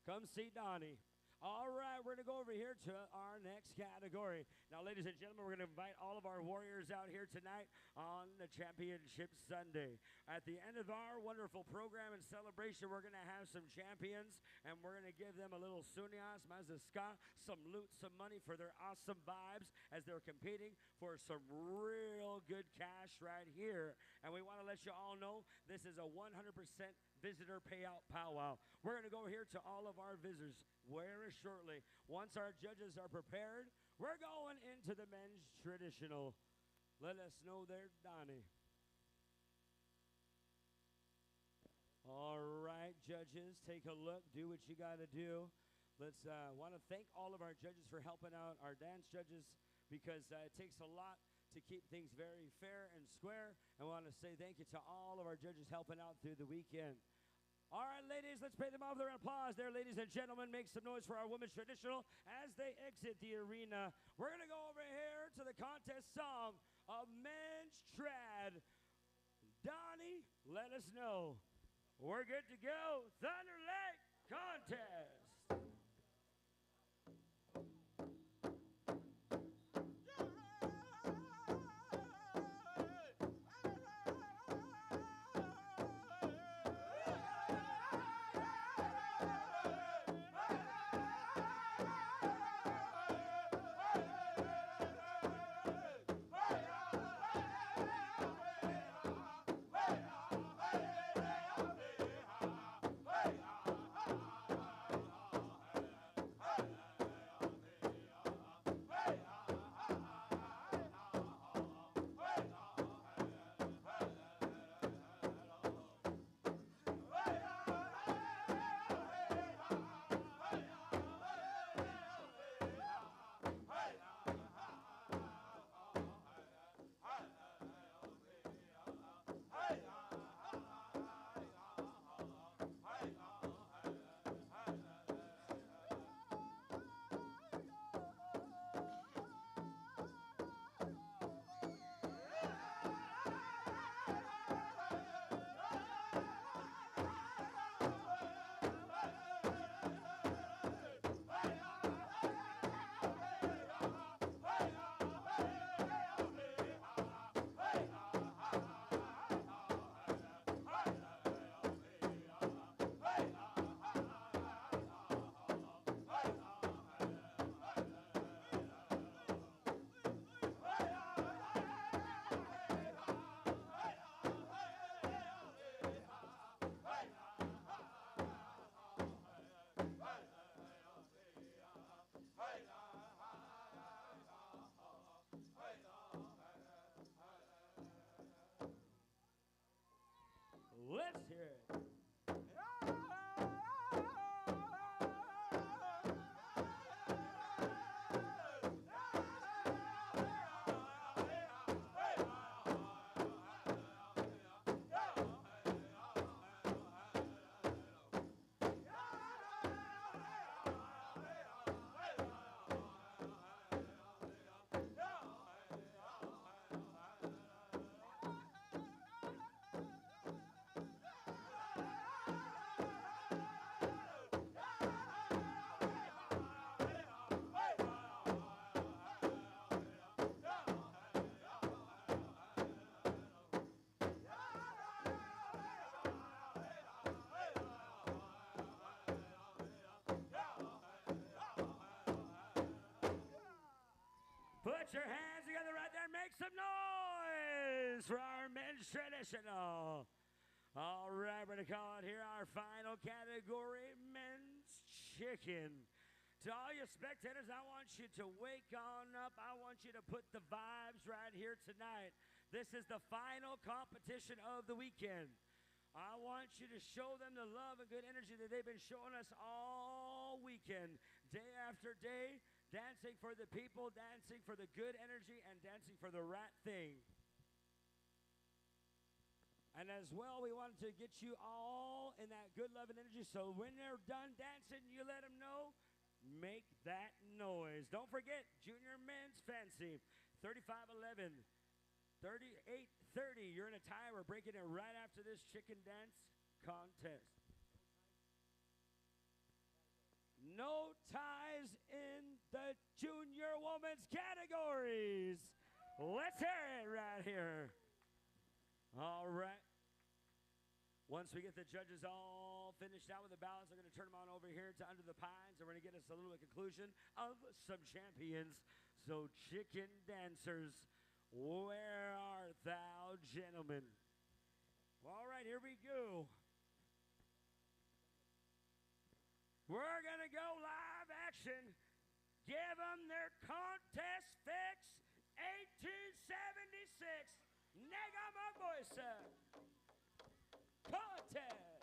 Come see Donnie. All right, we're going to go over here to our next category. Now, ladies and gentlemen, we're going to invite all of our warriors out here tonight on the Championship Sunday. At the end of our wonderful program and celebration, we're going to have some champions, and we're going to give them a little sunyas, mazaska, some loot, some money for their awesome vibes as they're competing for some real good cash right here. And we want to let you all know this is a 100% visitor payout powwow. We're going to go here to all of our visitors very shortly. Once our judges are prepared, we're going into the men's traditional. Let us know there, Donnie. All right, judges, take a look. Do what you got to do. Let's want to thank all of our judges for helping out our dance judges because it takes a lot to keep things very fair and square. And we want to say thank you to all of our judges helping out through the weekend. All right, ladies, let's pay them all their applause there, ladies and gentlemen. Make some noise for our women's traditional as they exit the arena. We're going to go over here to the contest song of men's trad. Donnie, let us know. We're good to go. Thunder Lake contest. Let's hear it. Put your hands together right there. Make some noise for our men's traditional. All right, we're going to call it here our final category, men's chicken. To all you spectators, I want you to wake on up. I want you to put the vibes right here tonight. This is the final competition of the weekend. I want you to show them the love and good energy that they've been showing us all weekend, day after day, dancing for the people, dancing for the good energy, and dancing for the right thing. And as well, we wanted to get you all in that good love and energy, so when they're done dancing, you let them know, make that noise. Don't forget, junior men's fancy, 35-11. 38-30, you're in a tie. We're breaking it right after this chicken dance contest. No ties in the junior women's categories. Let's hear it right here. All right. Once we get the judges all finished out with the ballots, we're going to turn them on over here to Under the Pines, and we're going to get us a little conclusion of some champions. So, chicken dancers, where art thou, gentlemen? All right, here we go. We're going to go live action. Give them their contest fix, 1876. Negama Boysa. Contest.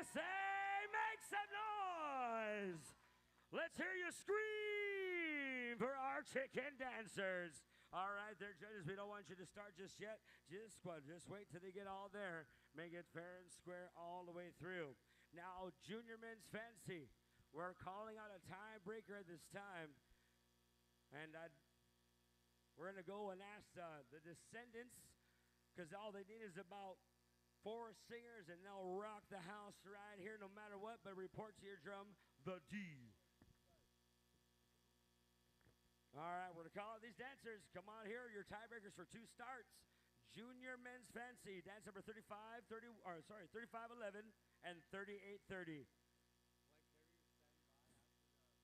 I say, make some noise. Let's hear you scream for our chicken dancers. All right, there, judges, we don't want you to start just yet. Just wait till they get all there. Make it fair and square all the way through. Now, junior men's fancy. We're calling out a tiebreaker at this time. And we're going to go and ask the descendants, because all they need is about 4 singers, and they'll rock the house right here no matter what. But report to your drum, the D. All right, we're going to call out these dancers. Come on here, your tiebreakers for 2 starts. Junior men's fancy, dance number 3511 and 3830.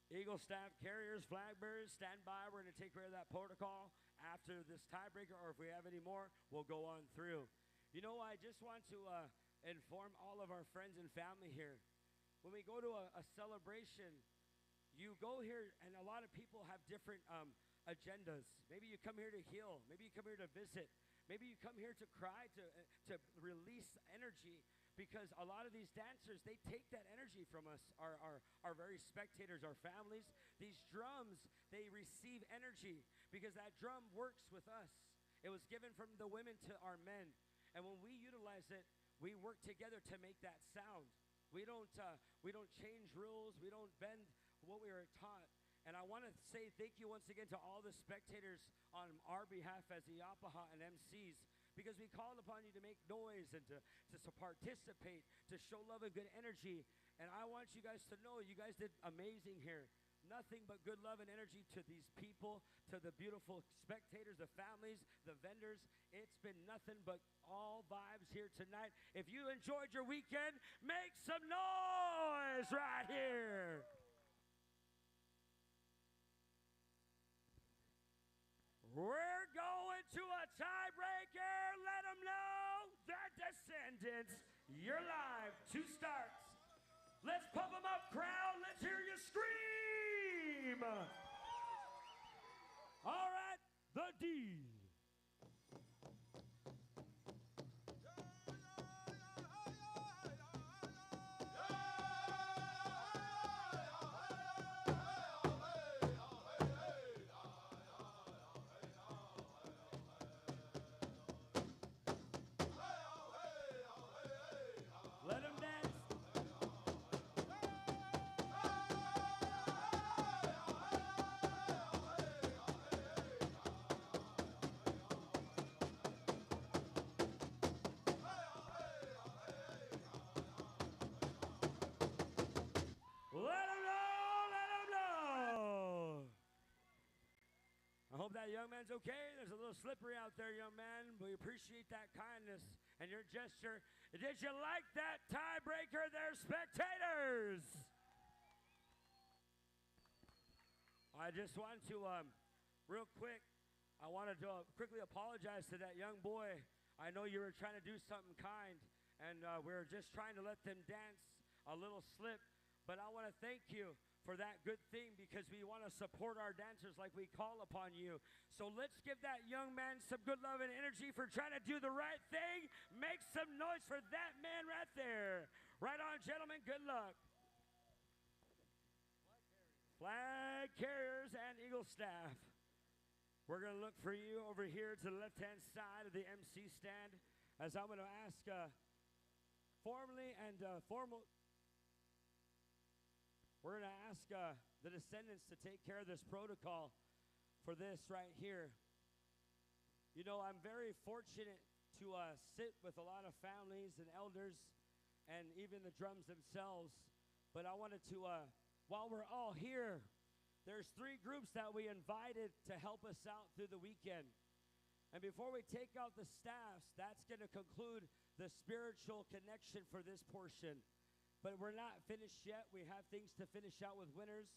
Eagle staff carriers, flag bearers, stand by. We're going to take care of that protocol after this tiebreaker, or if we have any more, we'll go on through. You know, I just want to inform all of our friends and family here. When we go to a celebration, you go here, and a lot of people have different agendas. Maybe you come here to heal. Maybe you come here to visit. Maybe you come here to cry, to release energy, because a lot of these dancers, they take that energy from us, our very spectators, our families. These drums, they receive energy because that drum works with us. It was given from the women to our men. And when we utilize it, we work together to make that sound. We don't change rules. We don't bend what we were taught. And I want to say thank you once again to all the spectators on our behalf as the Iapaha and MCs, because we called upon you to make noise and to participate, to show love and good energy. And I want you guys to know you guys did amazing here. Nothing but good love and energy to these people, to the beautiful spectators, the families, the vendors. It's been nothing but all vibes here tonight. If you enjoyed your weekend, make some noise right here. We're going to a tiebreaker. Let them know that descendants, you're live. 2 starts. Let's pump them up, crowd. Let's hear you scream. All right, the D. Let them dance. Let them know, let them know. I hope that young man's okay. There's a little slippery out there, young man. We appreciate that kindness and your gesture. Did you like that tiebreaker there, spectators? I just want to, real quick, I wanted to quickly apologize to that young boy. I know you were trying to do something kind, and we were just trying to let them dance a little slip. But I want to thank you for that good thing, because we want to support our dancers like we call upon you. So let's give that young man some good love and energy for trying to do the right thing. Make some noise for that man right there. Right on, gentlemen. Good luck. Flag carriers and Eagle staff. We're going to look for you over here to the left-hand side of the MC stand, as I'm going to ask formally and formal. We're going to ask the descendants to take care of this protocol for this right here. You know, I'm very fortunate to sit with a lot of families and elders and even the drums themselves. But I wanted to, while we're all here, there's 3 groups that we invited to help us out through the weekend. And before we take out the staffs, that's going to conclude the spiritual connection for this portion. But we're not finished yet. We have things to finish out with winners.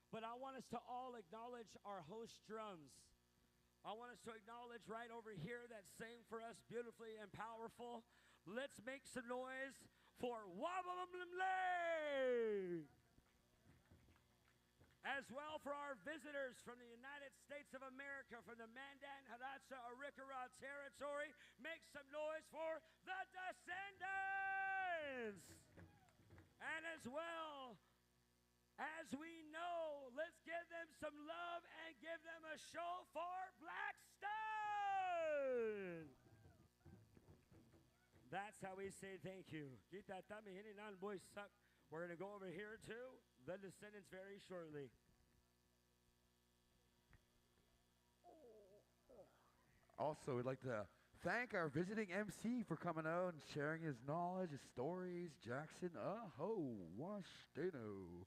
But I want us to all acknowledge our host drums. I want us to acknowledge right over here that sang for us beautifully and powerful. Let's make some noise for Wabalamlay. As well for our visitors from the United States of America, from the Mandan, Hidatsa, Arikara territory. Make some noise for the Descendants. as well as we know. Let's give them some love and give them a show for Blackstone. That's how we say thank you. Kita tami hininan boys suck. We're going to go over here to the descendants very shortly. Also, we'd like to thank our visiting MC for coming out and sharing his knowledge, his stories. Jackson Aho Washteno.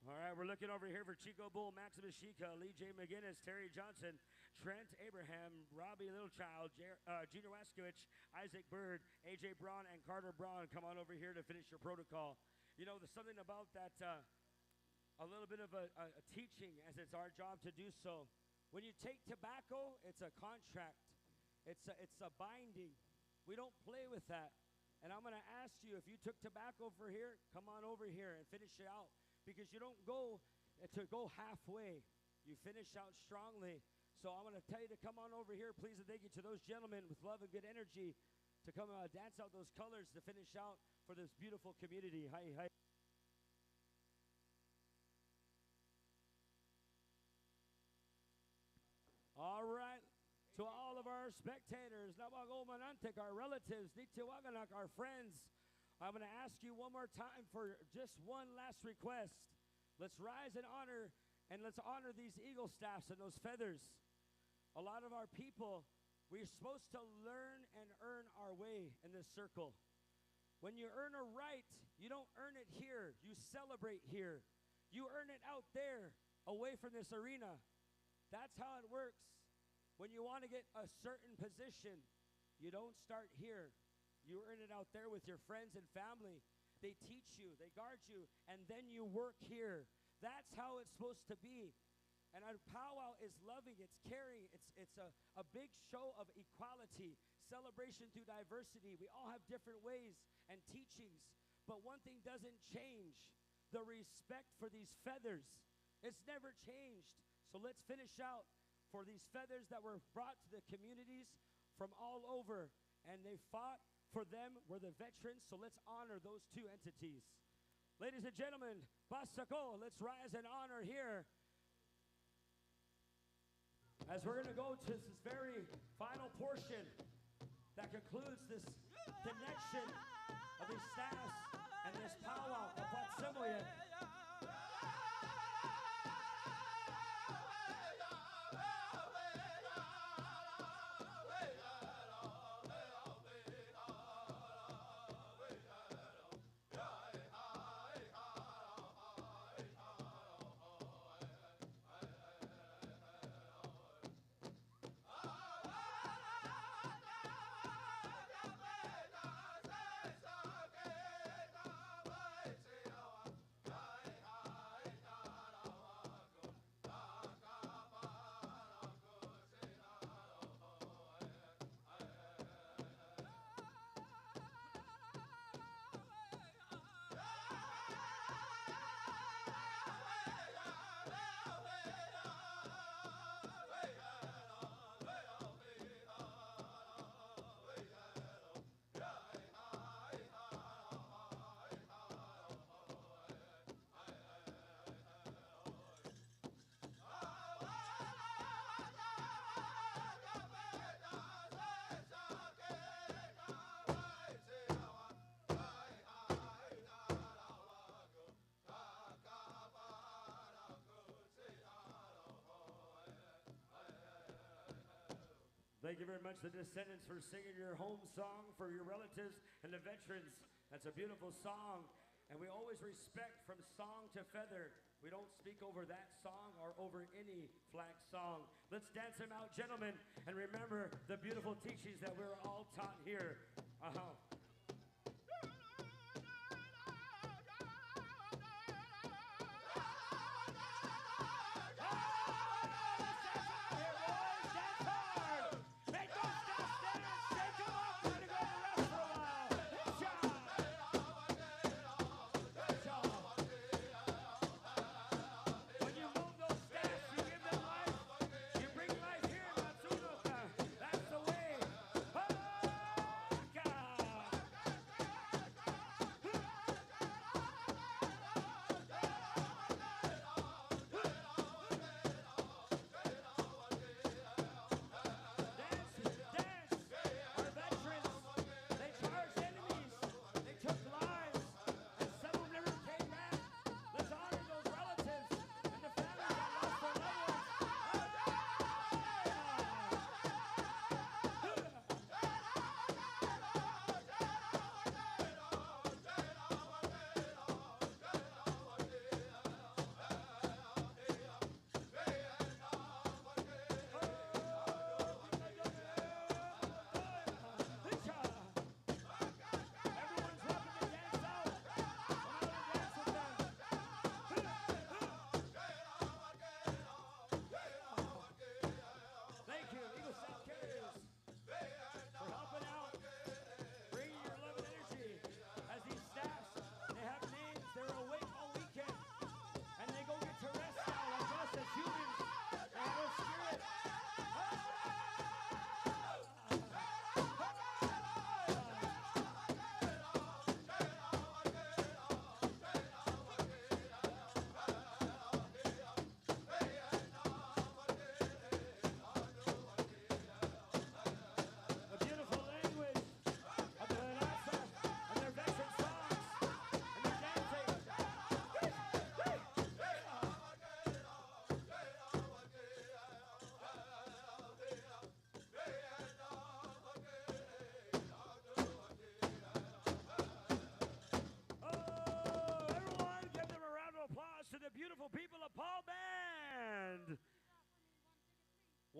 All right, we're looking over here for Chico Bull, Maximus Shika, Lee J. McGinnis, Terry Johnson, Trent Abraham, Robbie Littlechild, Gina Waskowicz, Isaac Bird, A.J. Braun, and Carter Braun. Come on over here to finish your protocol. You know, there's something about that, a little bit of a teaching, as it's our job to do so. When you take tobacco, it's a contract. It's a binding. We don't play with that. And I'm going to ask you, if you took tobacco for here, come on over here and finish it out. Because you don't go halfway. You finish out strongly. So I'm going to tell you to come on over here. Please and thank you to those gentlemen with love and good energy to come dance out those colors to finish out for this beautiful community. Hi, hi. All right. To all of our spectators, Nawagomanantik, our relatives, Nitiwaganak, our friends, I'm going to ask you one more time for just one last request. Let's rise and honor, and let's honor these eagle staffs and those feathers. A lot of our people, we're supposed to learn and earn our way in this circle. When you earn a right, you don't earn it here. You celebrate here. You earn it out there, away from this arena. That's how it works. When you want to get a certain position, you don't start here. You earn it out there with your friends and family. They teach you, they guard you, and then you work here. That's how it's supposed to be. And our powwow is loving, it's caring, it's a big show of equality, celebration through diversity. We all have different ways and teachings, but one thing doesn't change, the respect for these feathers. It's never changed. So let's finish out for these feathers that were brought to the communities from all over, and they fought for them. Were the veterans, so let's honor those two entities. Ladies and gentlemen, Basako, let's rise and honor here. As we're going to go to this very final portion that concludes this connection of these staffs and this powwow of Patsimoye. Thank you very much, the descendants, for singing your home song for your relatives and the veterans. That's a beautiful song, and we always respect from song to feather. We don't speak over that song or over any flag song. Let's dance them out, gentlemen, and remember the beautiful teachings that we're all taught here.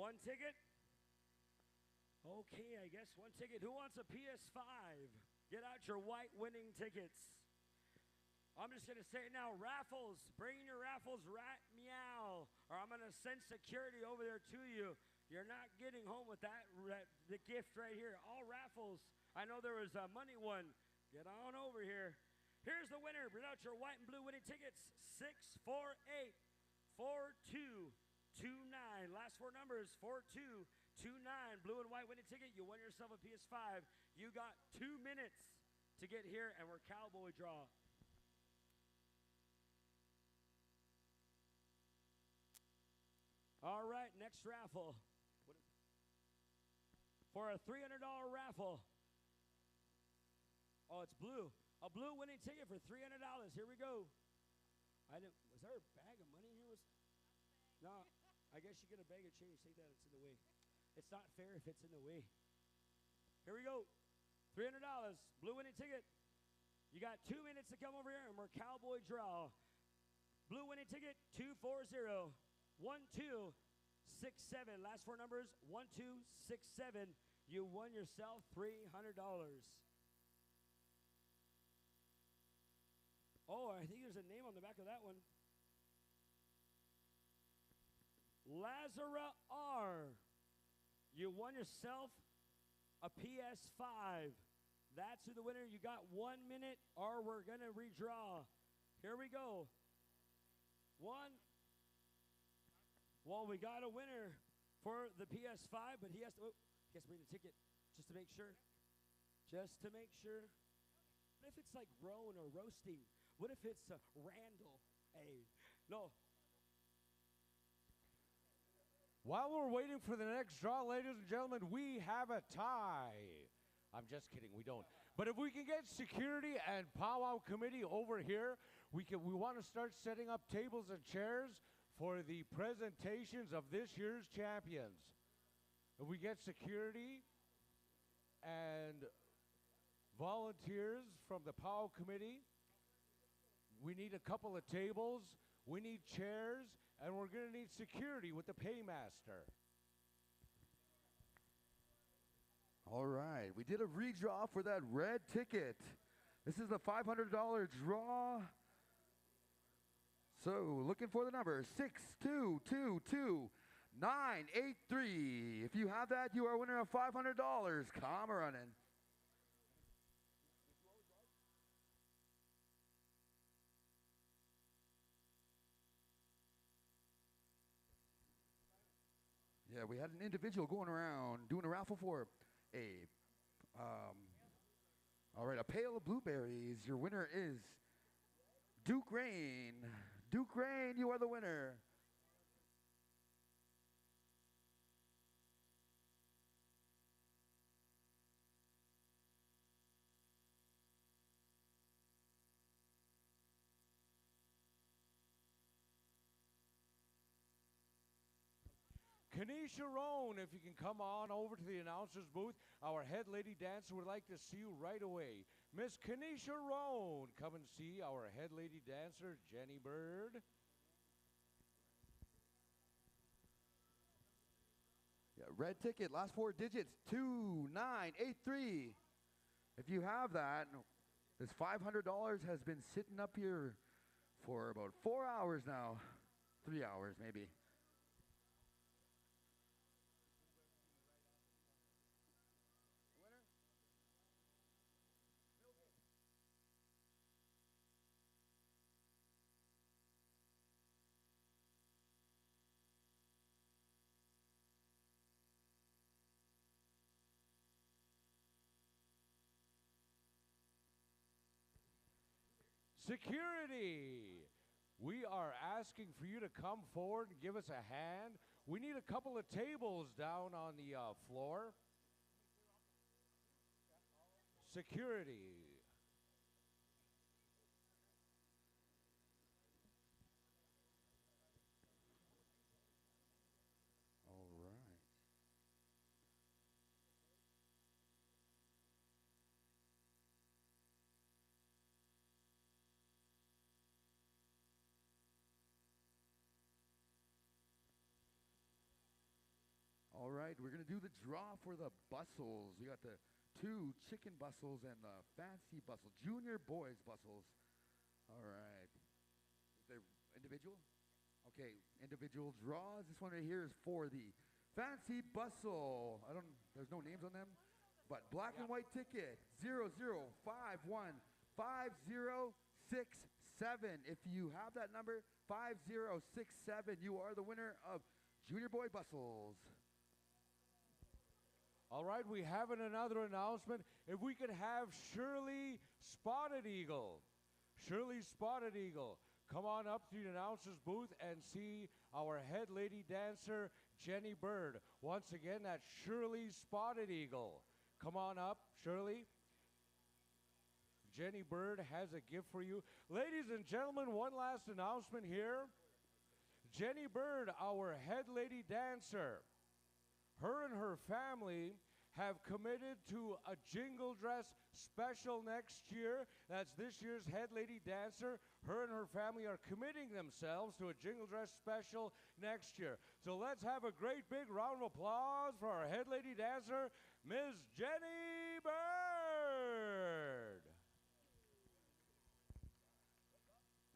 One ticket? Okay, I guess one ticket. Who wants a PS5? Get out your white winning tickets. I'm just going to say it now. Raffles. Bring in your raffles right meow. Or I'm going to send security over there to you. You're not getting home with the gift right here. All raffles. I know there was a money one. Get on over here. Here's the winner. Bring out your white and blue winning tickets. 648 4229. Last four numbers, 4229. Blue and white winning ticket. You won yourself a PS5. You got 2 minutes to get here, and we're cowboy draw. All right, next raffle. For a $300 raffle. Oh, it's blue. A blue winning ticket for $300. Here we go. Was there a bag of money here? No, I guess you get a bag of change. Take that, it's in the way. It's not fair if it's in the way. Here we go. $300, blue winning ticket. You got 2 minutes to come over here, and we're cowboy draw. Blue winning ticket, 240 1267. Last four numbers, 1267. You won yourself $300. Oh, I think there's a name on the back of that one. Lazara R. You won yourself a PS5. That's who the winner. You got 1 minute, or we're going to redraw. Here we go. One. Well, we got a winner for the PS5, but he has to bring the ticket just to make sure. Just to make sure. What if it's like Roan or roasting? What if it's Randall? Hey, no. While we're waiting for the next draw, ladies and gentlemen, we have a tie. I'm just kidding, we don't. But if we can get security and powwow committee over here, we want to start setting up tables and chairs for the presentations of this year's champions. If we get security and volunteers from the powwow committee, we need a couple of tables, we need chairs, and we're going to need security with the paymaster. All right, we did a redraw for that red ticket. This is the $500 draw. So, looking for the number 6222983. If you have that, you are a winner of $500. Come running. Yeah, we had an individual going around doing a raffle for all right, a pail of blueberries. Your winner is Duke Rain. Duke Rain, you are the winner. Kanisha Roan, if you can come on over to the announcer's booth. Our head lady dancer would like to see you right away. Miss Kanisha Roan, come and see our head lady dancer, Jenny Bird. Yeah, red ticket, last four digits, 2983. If you have that, this $500 has been sitting up here for about 4 hours now. 3 hours, maybe. Security, we are asking for you to come forward and give us a hand. We need a couple of tables down on the floor. Security. All right. All right, we're going to do the draw for the bustles. We got the 2 chicken bustles and the fancy bustle, junior boys bustles. All right. Is there individual? Okay, individual draws. This one right here is for the fancy bustle. There's no names on them, but black and white ticket, 00515067. If you have that number, 5067, you are the winner of Junior Boy Bustles. All right, we have another announcement. If we could have Shirley Spotted Eagle. Shirley Spotted Eagle, come on up to the announcer's booth and see our head lady dancer, Jenny Bird. Once again, that's Shirley Spotted Eagle. Come on up, Shirley. Jenny Bird has a gift for you. Ladies and gentlemen, one last announcement here. Jenny Bird, our head lady dancer, her and her family have committed to a jingle dress special next year. That's this year's head lady dancer. Her and her family are committing themselves to a jingle dress special next year. So let's have a great big round of applause for our head lady dancer, Ms. Jenny Bird.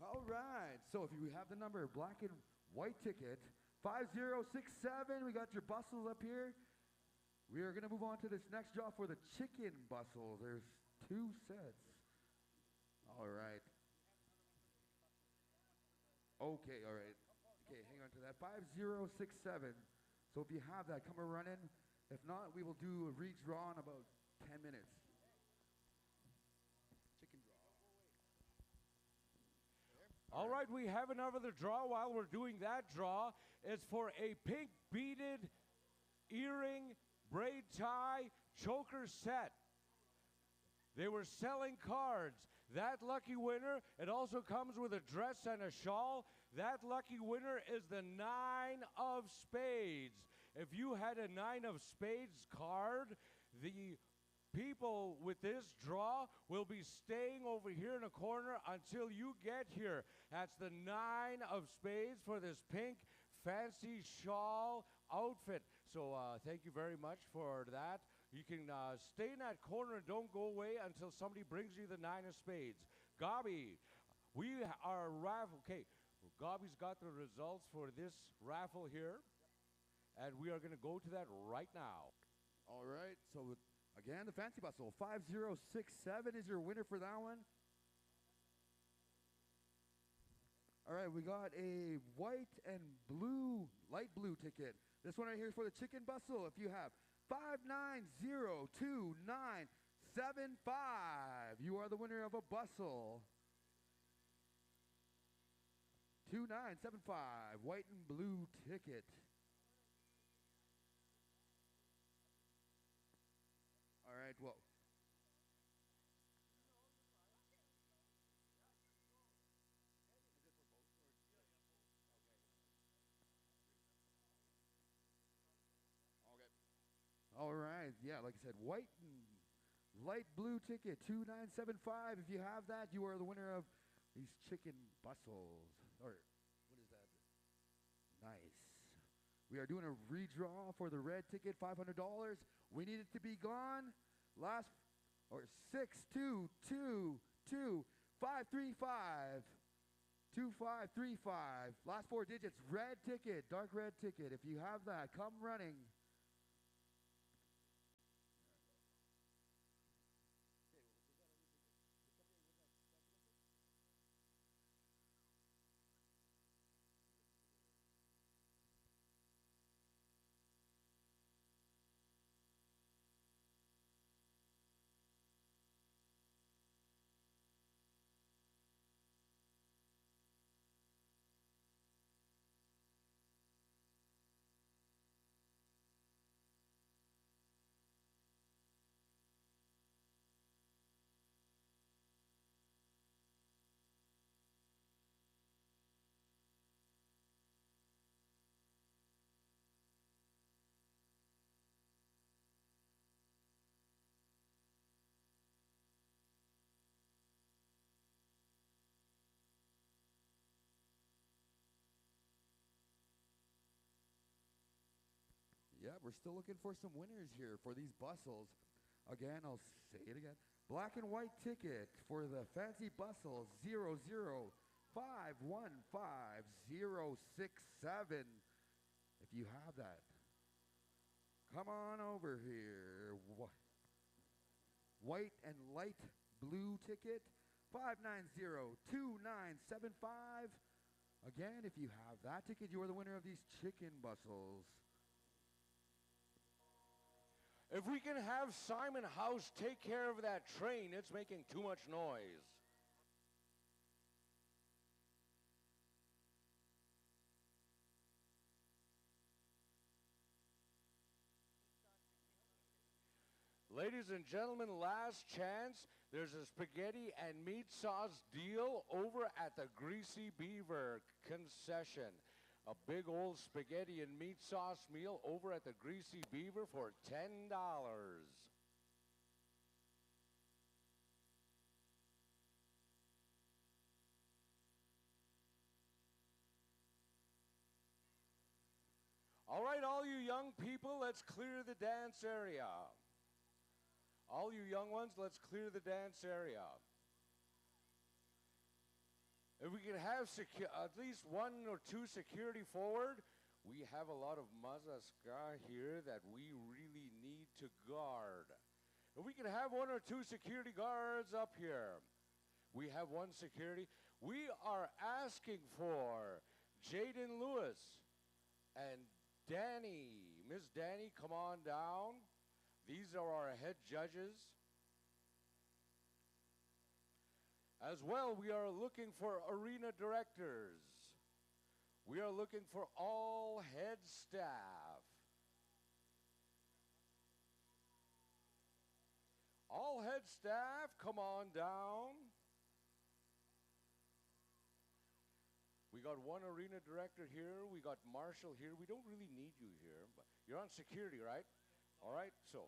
All right, so if you have the number black and white ticket, 5067, we got your bustles up here. We are going to move on to this next draw for the chicken bustle. There's 2 sets. All right. Okay, all right. Okay, hang on to that. 5067. So if you have that, come a running. If not, we will do a redraw in about 10 minutes. Chicken draw. All right, we have another draw. While we're doing that draw, it's for a pink beaded earring braid tie choker set. They were selling cards. That lucky winner, it also comes with a dress and a shawl. That lucky winner is the 9 of spades. If you had a 9 of spades card, the people with this draw will be staying over here in a corner until you get here. That's the 9 of spades for this pink fancy shawl outfit. So thank you very much for that. You can stay in that corner and don't go away until somebody brings you the 9 of spades. Gobby, we are raffle. Okay, Gobby's got the results for this raffle here, and we are going to go to that right now. All right, so again, the fancy bustle, 5067 is your winner for that one. All right, we got a white and blue, light blue ticket. This one right here is for the chicken bustle. If you have 5902975, you are the winner of a bustle. 2975, white and blue ticket. All right, well. All right, yeah, like I said, white and light blue ticket, 2975. If you have that, you are the winner of these chicken bustles. Or, what is that? Nice. We are doing a redraw for the red ticket, $500. We need it to be gone. Last, or 62222535. 2535. Last 4 digits, red ticket, dark red ticket. If you have that, come running. we're still looking for some winners here for these bustles. Again, I'll say it again. Black and white ticket for the fancy bustles 00515-067. If you have that, come on over here. White and light blue ticket 590-2975. Again, if you have that ticket, you are the winner of these chicken bustles. If we can have Simon House take care of that train, it's making too much noise. Ladies and gentlemen, last chance. There's a spaghetti and meat sauce deal over at the Greasy Beaver concession. A big old spaghetti and meat sauce meal over at the Greasy Beaver for $10. All right, all you young people, let's clear the dance area. All you young ones, let's clear the dance area. If we can have at least one or two security forward, we have a lot of Mazaska here that we really need to guard. If we can have one or two security guards up here. We have one security. We are asking for Jaden Lewis and Danny. Miss Danny, come on down. These are our head judges. As well, we are looking for arena directors. We are looking for all head staff. All head staff, come on down. We got one arena director here. We got Marshall here. We don't really need you here, but you're on security, right? All right, so.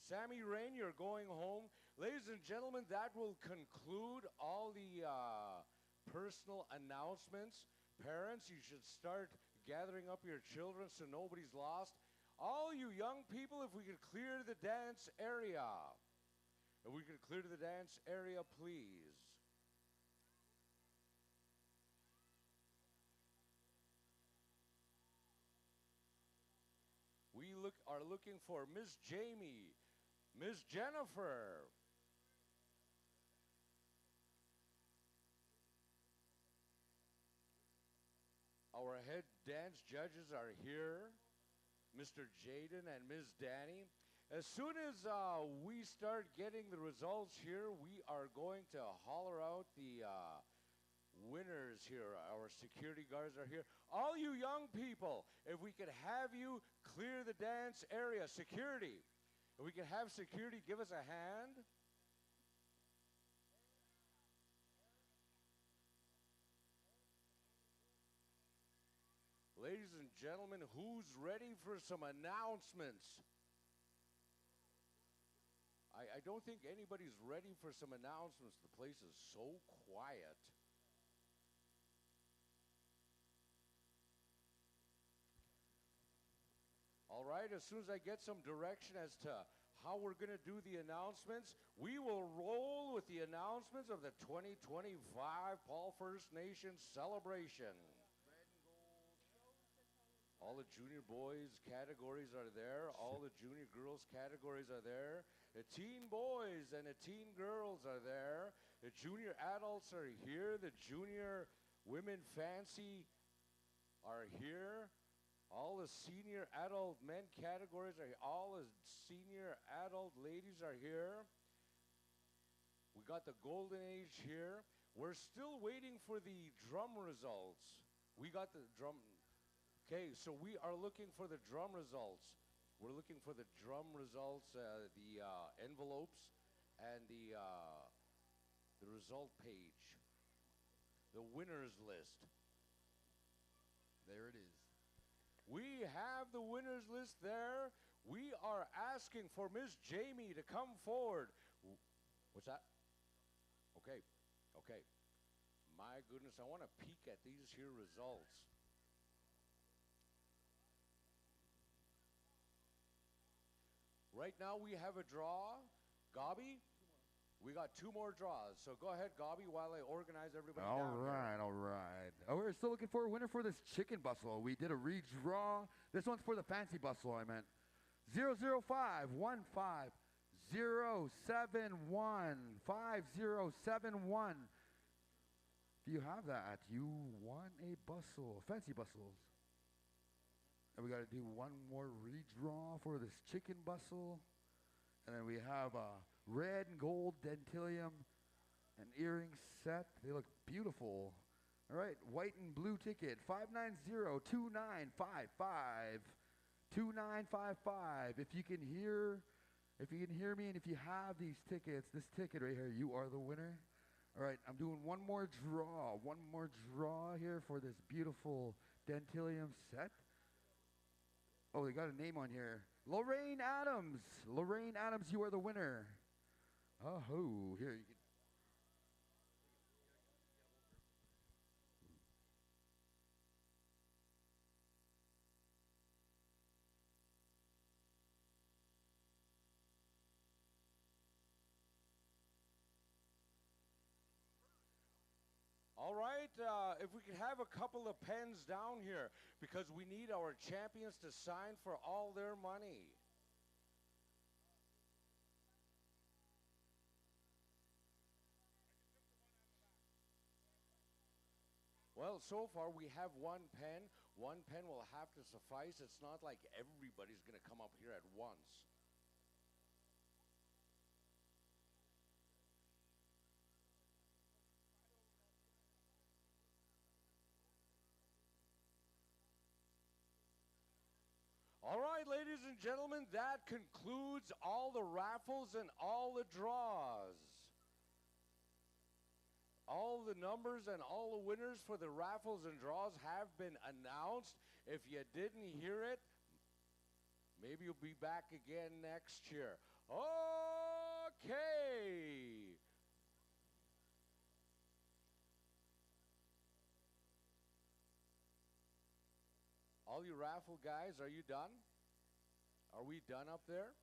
Sammy Rain, you're going home. Ladies and gentlemen, that will conclude all the personal announcements. Parents, you should start gathering up your children so nobody's lost. All you young people, if we could clear the dance area. If we could clear the dance area, please. We are looking for Miss Jamie, Miss Jennifer. Our head dance judges are here, Mr. Jaden and Miss Danny. As soon as we start getting the results here, we are going to holler out the winners here. Our security guards are here. All you young people, if we could have you clear the dance area. Security, if we could have security, give us a hand. Ladies and gentlemen, who's ready for some announcements? I don't think anybody's ready for some announcements. The place is so quiet. All right, as soon as I get some direction as to how we're going to do the announcements, we will roll with the announcements of the 2025 Paul First Nations celebration. All the junior boys categories are there. All the junior girls categories are there. The teen boys and the teen girls are there. The junior adults are here. The junior women fancy are here. All the senior adult men categories are here. All the senior adult ladies are here. We got the golden age here. We're still waiting for the drum results. We got the drum. Okay, so we are looking for the drum results. We're looking for the drum results, the envelopes, and the result page, the winners list. There it is. We have the winners list there. We are asking for Miss Jamie to come forward. What's that? Okay, okay. My goodness, I want to peek at these here results. Right now we have a draw. Gobby, we got 2 more draws. So go ahead, Gobby, while I organize everybody All down here. right, all right. Oh, we're still looking for a winner for this chicken bustle. We did a redraw. This one's for the fancy bustle, I meant. 005-15071. 5071. If you have that, you won a bustle. Fancy bustles. And we got to do one more redraw for this chicken bustle. And then we have a red and gold dentilium and earring set. They look beautiful. All right, white and blue ticket, 590-2955. 2955. If you can hear me and if you have these tickets, this ticket right here, you are the winner. All right, I'm doing one more draw here for this beautiful dentilium set. Oh, they got a name on here. Lorraine Adams. Lorraine Adams, you are the winner. Oh, here you can. All right, if we could have a couple of pens down here, because we need our champions to sign for all their money. Well, so far we have 1 pen. 1 pen will have to suffice. It's not like everybody's going to come up here at once. All right, ladies and gentlemen, that concludes all the raffles and all the draws. All the numbers and all the winners for the raffles and draws have been announced. If you didn't hear it, maybe you'll be back again next year. Okay. All you raffle guys, are you done? Are we done up there?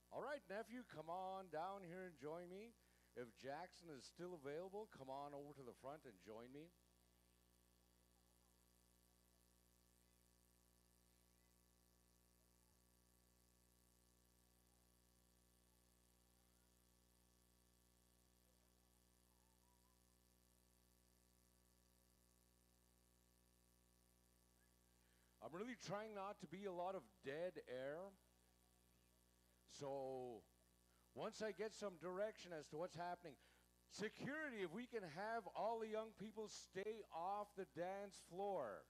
All right, nephew, come on down here and join me. If Jackson is still available, come on over to the front and join me. I'm really trying not to be a lot of dead air. So once I get some direction as to what's happening, security, if we can have all the young people stay off the dance floor.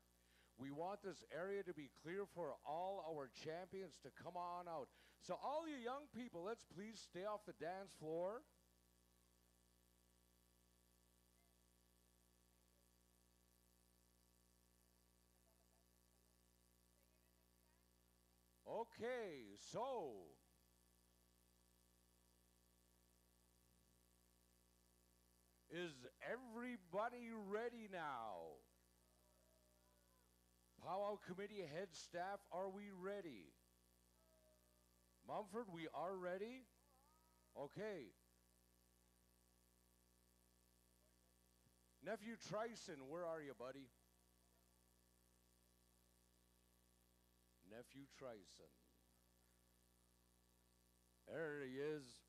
We want this area to be clear for all our champions to come on out. So all you young people, let's please stay off the dance floor. Okay, so is everybody ready now? Powwow Committee head staff, are we ready? Mumford, we are ready? Okay. Nephew Trison, where are you, buddy? Nephew Trison. There he is.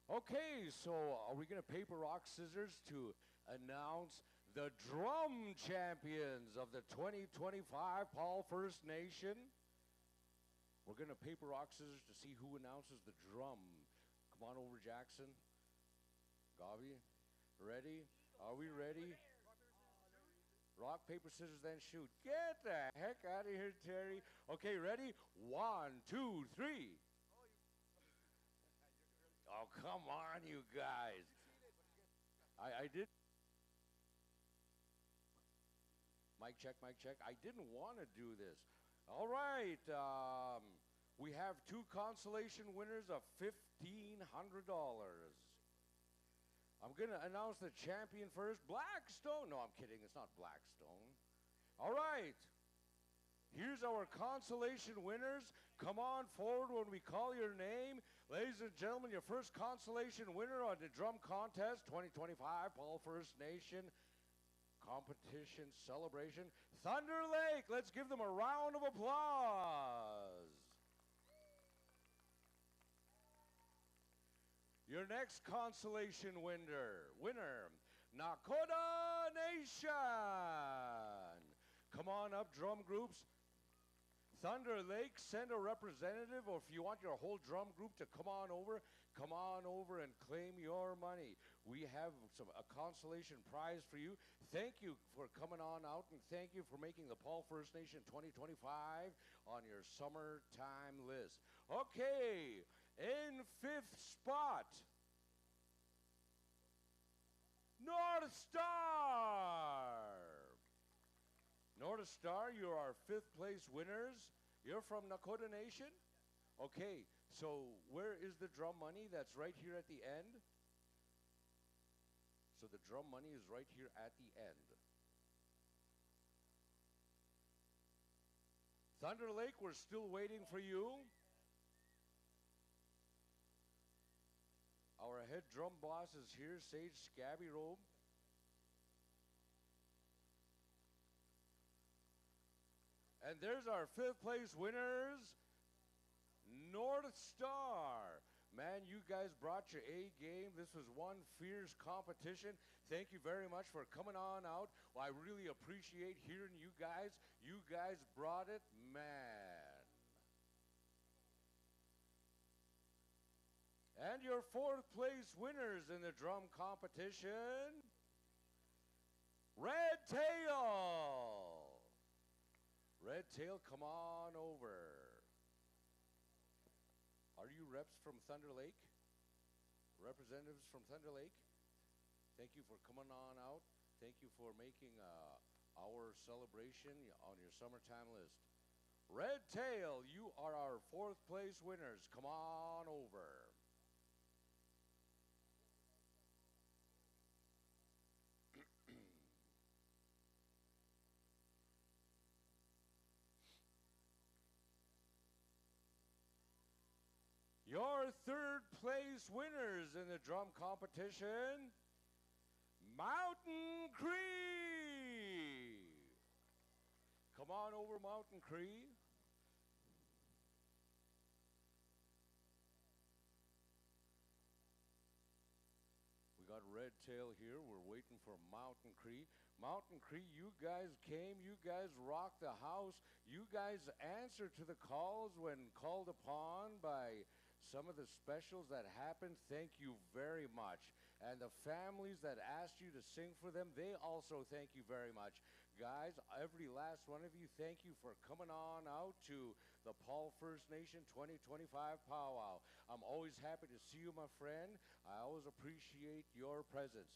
Okay, so are we going to paper, rock, scissors to announce the drum champions of the 2025 Paul First Nation? We're going to paper, rock, scissors to see who announces the drum. Come on over, Jackson. Gabi, ready? Are we ready? Rock, paper, scissors, then shoot. Get the heck out of here, Terry. Okay, ready? 1, 2, 3. Oh, come on, you guys. I did. Mic check, mic check. I didn't want to do this. All right. We have two consolation winners of $1,500. I'm going to announce the champion first. Blackstone. No, I'm kidding. It's not Blackstone. All right. Here's our consolation winners. Come on forward when we call your name. Ladies and gentlemen, your first consolation winner on the Drum Contest 2025 Paul First Nation Competition Celebration, Thunder Lake. Let's give them a round of applause. Your next consolation winner, Nakota Nation. Come on up, drum groups. Thunder Lake, send a representative, or if you want your whole drum group to come on over and claim your money. We have a consolation prize for you. Thank you for coming on out, and thank you for making the Paul First Nation 2025 on your summertime list. Okay, in fifth spot, North Star. North Star, you're our fifth place winners. You're from Nakota Nation? Okay, so where is the drum money? That's right here at the end. So the drum money is right here at the end. Thunder Lake, we're still waiting for you. Our head drum boss is here, Sage Scabby Robe. And there's our fifth place winners, North Star. Man, you guys brought your A game. This was one fierce competition. Thank you very much for coming on out. Well, I really appreciate hearing you guys. You guys brought it, man. And your fourth place winners in the drum competition, Red Tail. Red Tail, come on over. Are you reps from Thunder Lake? Representatives from Thunder Lake? Thank you for coming on out. Thank you for making our celebration on your summertime list. Red Tail, you are our fourth place winners. Come on over. Your third place winners in the drum competition, Mountain Cree. Come on over, Mountain Cree. We got Red Tail here. We're waiting for Mountain Cree. Mountain Cree, you guys came. You guys rocked the house. You guys answered to the calls when called upon by some of the specials that happened. Thank you very much. And the families that asked you to sing for them, they also thank you very much. Guys, every last one of you, thank you for coming on out to the Paul First Nation 2025 Powwow. I'm always happy to see you, my friend. I always appreciate your presence.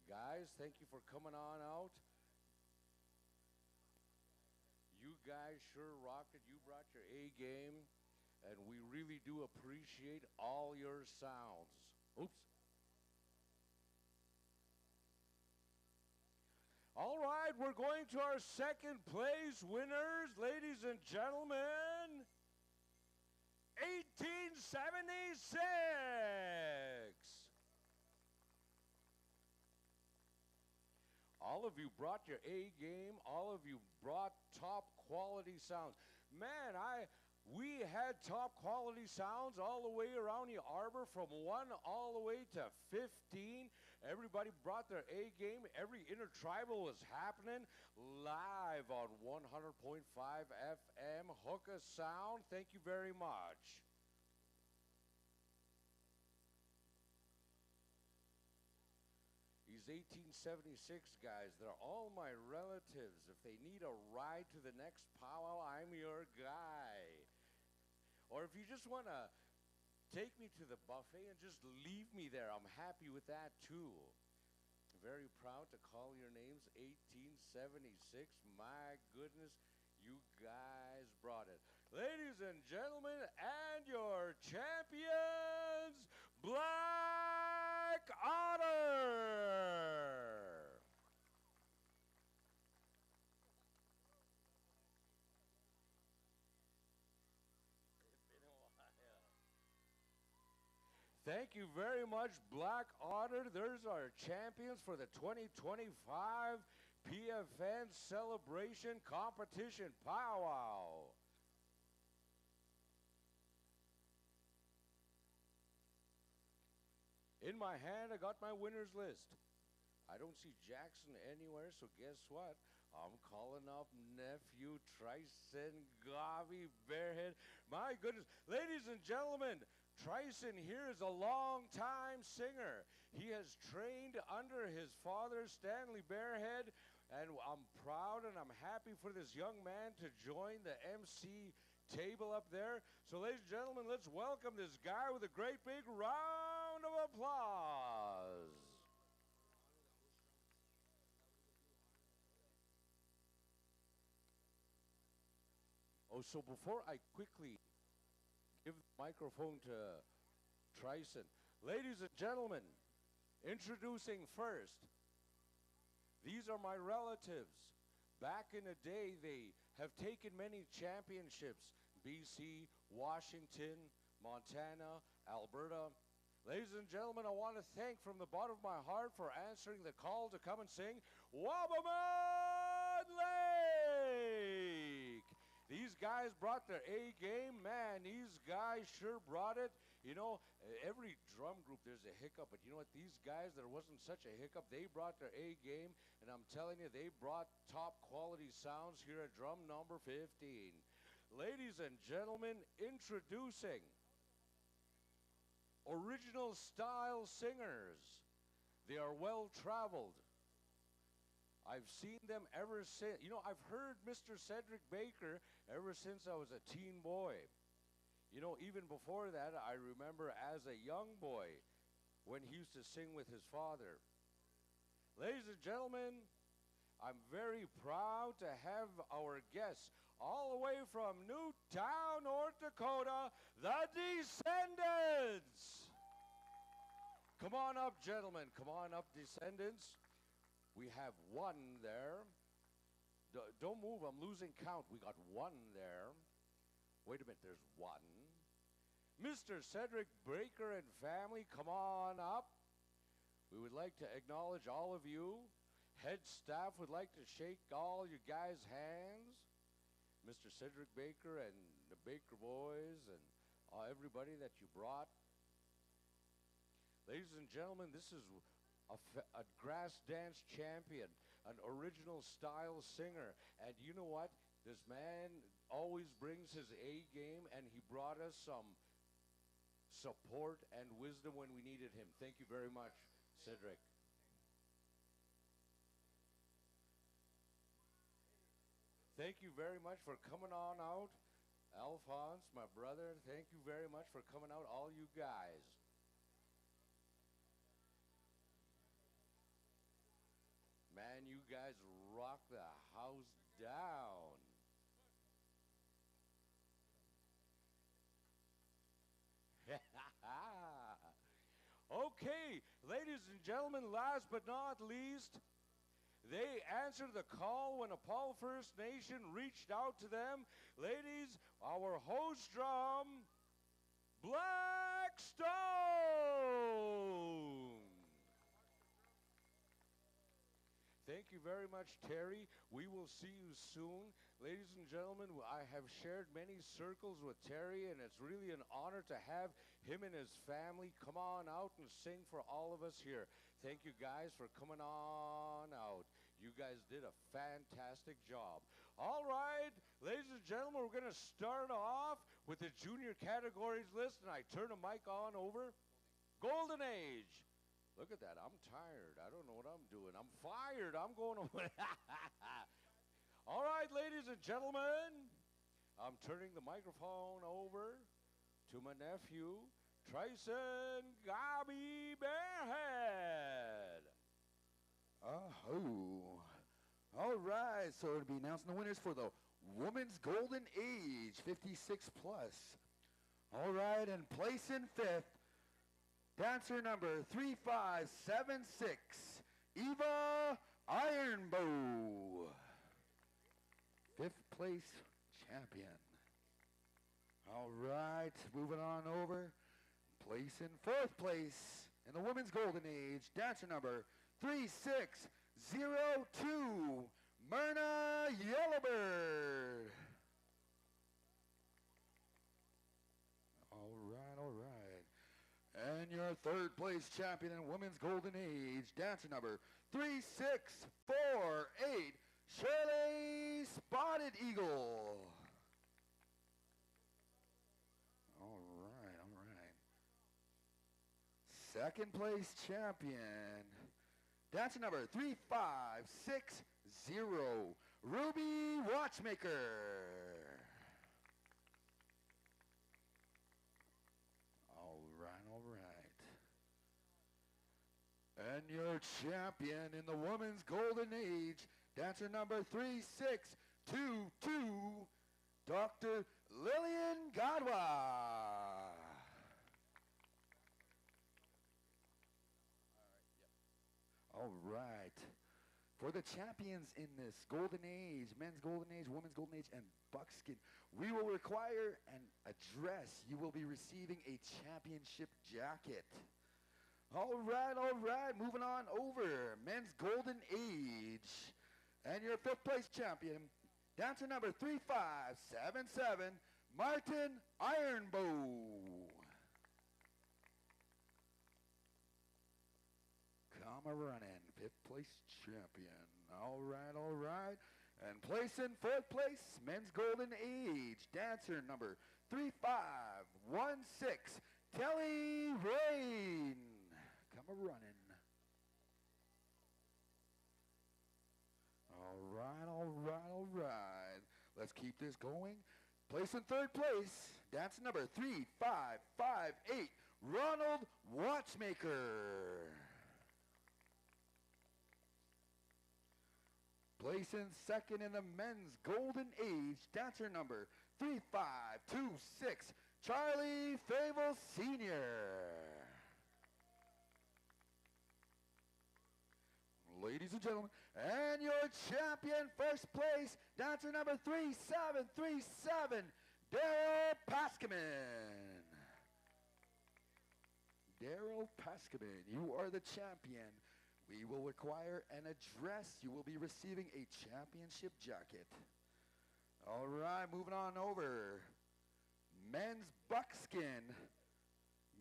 Guys, thank you for coming on out. You guys sure rocked it. You brought your A game, and we really do appreciate all your sounds. Oops. All right, we're going to our second place winners, ladies and gentlemen. 1876. All of you brought your A game. All of you brought top quality sounds. Man, we had top quality sounds all the way around the arbor from 1 all the way to 15. Everybody brought their A game. Every Intertribal was happening live on 100.5 FM. Hookah Sound, thank you very much. These 1876 guys, they're all my relatives. If they need a ride to the next powwow, I'm your guy. Or if you just want to take me to the buffet and just leave me there, I'm happy with that too. very proud to call your names 1876. My goodness, you guys brought it. Ladies and gentlemen, and your champions, Black Otter. Thank you very much, Black Otter. There's our champions for the 2025 PFN Celebration Competition Powwow. In my hand, I got my winners list. I don't see Jackson anywhere, so guess what? I'm calling up nephew Tryson Gavi Bearhead. My goodness. Ladies and gentlemen, Tryson here is a long-time singer. He has trained under his father, Stanley Bearhead, and I'm proud and I'm happy for this young man to join the MC table up there. So ladies and gentlemen, let's welcome this guy with a great big round of applause. Oh, so before I quickly give the microphone to Tryson, ladies and gentlemen, introducing first, these are my relatives. Back in the day, they have taken many championships, BC, Washington, Montana, Alberta. Ladies and gentlemen, I want to thank from the bottom of my heart for answering the call to come and sing Wabamun Lake. These guys brought their A game. Man, these guys sure brought it. You know, every drum group there's a hiccup, but you know what? These guys, there wasn't such a hiccup. They brought their A game, and I'm telling you, they brought top quality sounds here at drum number 15. Ladies and gentlemen, introducing original style singers. They are well traveled. I've seen them ever since, you know, I've heard Mr. Cedric Baker ever since I was a teen boy. You know, even before that, I remember as a young boy when he used to sing with his father. Ladies and gentlemen, I'm very proud to have our guests all the way from Newtown, North Dakota, the Descendants. Come on up, gentlemen. Come on up, Descendants. We have one there. Don't move, I'm losing count. We got one there. Wait a minute, there's one. Mr. Cedric Baker and family, come on up. We would like to acknowledge all of you. Head staff would like to shake all you guys' hands. Mr. Cedric Baker and the Baker boys and everybody that you brought. Ladies and gentlemen, this is a grass dance champion, an original style singer. And you know what? This man always brings his A game, and he brought us some support and wisdom when we needed him. Thank you very much, Cedric. Thank you very much for coming on out. Alphonse, my brother, thank you very much for coming out, all you guys. Man, you guys rock the house down. Okay, ladies and gentlemen, last but not least, they answered the call when a Paul First Nation reached out to them. Ladies, our host drum, Blackstone. Thank you very much, Terry. We will see you soon. Ladies and gentlemen, I have shared many circles with Terry, and it's really an honor to have him and his family come on out and sing for all of us here. Thank you guys for coming on out. You guys did a fantastic job. All right, ladies and gentlemen, we're going to start off with the junior categories list, and I turn the mic on over. Golden Age. Look at that. I'm tired. I don't know what I'm doing. I'm fired. I'm going away. All right, ladies and gentlemen, I'm turning the microphone over to my nephew, Tryson Gabi Bearhead. Oh. All right, so it'll be announcing the winners for the Women's Golden Age, 56 plus. All right, and place in fifth, dancer number 3576, Eva Ironbow. Fifth place champion. All right, moving on over. Place in fourth place in the Women's Golden Age, dancer number 3602, Myrna Yellowbird. All right, all right. And your third place champion in Women's Golden Age, dancer number 3648, Shirley Spotted Eagle. All right, all right. Second place champion, dancer number 3560, Ruby Watchmaker. All right, all right. And your champion in the Women's Golden Age, dancer number 3622, Dr. Lillian Godwa. All right. For the champions in this Golden Age, Men's Golden Age, Women's Golden Age, and Buckskin, we will require an address. You will be receiving a championship jacket. All right. Moving on over. Men's Golden Age. And your fifth place champion, dancer number 3577, Martin Ironbow. Come a running, fifth place champion. All right. And place in fourth place, Men's Golden Age, dancer number 3516, Kelly Rain. Come a running. All right. Let's keep this going. Place in third place, dancer number 3558, Ronald Watchmaker. Place in second in the Men's Golden Age, dancer number 3526, Charlie Fable Sr. Ladies and gentlemen, and your champion, first place, dancer number 3737, Daryl Paskiman. Daryl Paskiman, you are the champion. We will require an address. You will be receiving a championship jacket. All right, moving on over. Men's Buckskin.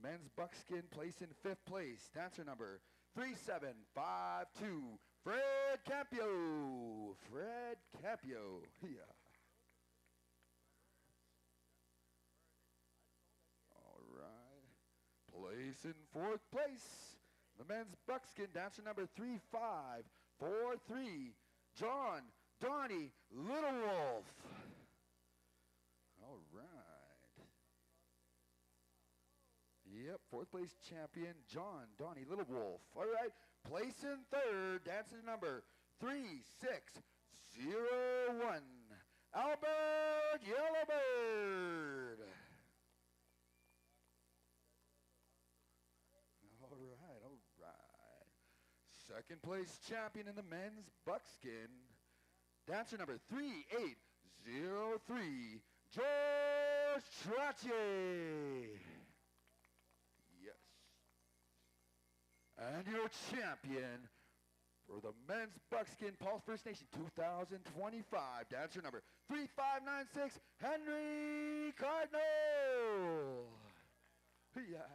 Men's Buckskin, place in fifth place. Dancer number 3752, Fred Campio. Fred Campio. Yeah. All right. Place in fourth place. The Men's Buckskin, dancer number 3543, John Donnie Little Wolf. All right. Yep, fourth place champion, John Donnie Little Wolf. All right, place in third, dancer number 3601, Albert Yellowbird. All right. Second place champion in the Men's Buckskin, dancer number 3803, George Trottier. Yes. And your champion for the Men's Buckskin Pulse First Nation 2025, dancer number 3596, Henry Cardinal. Yeah.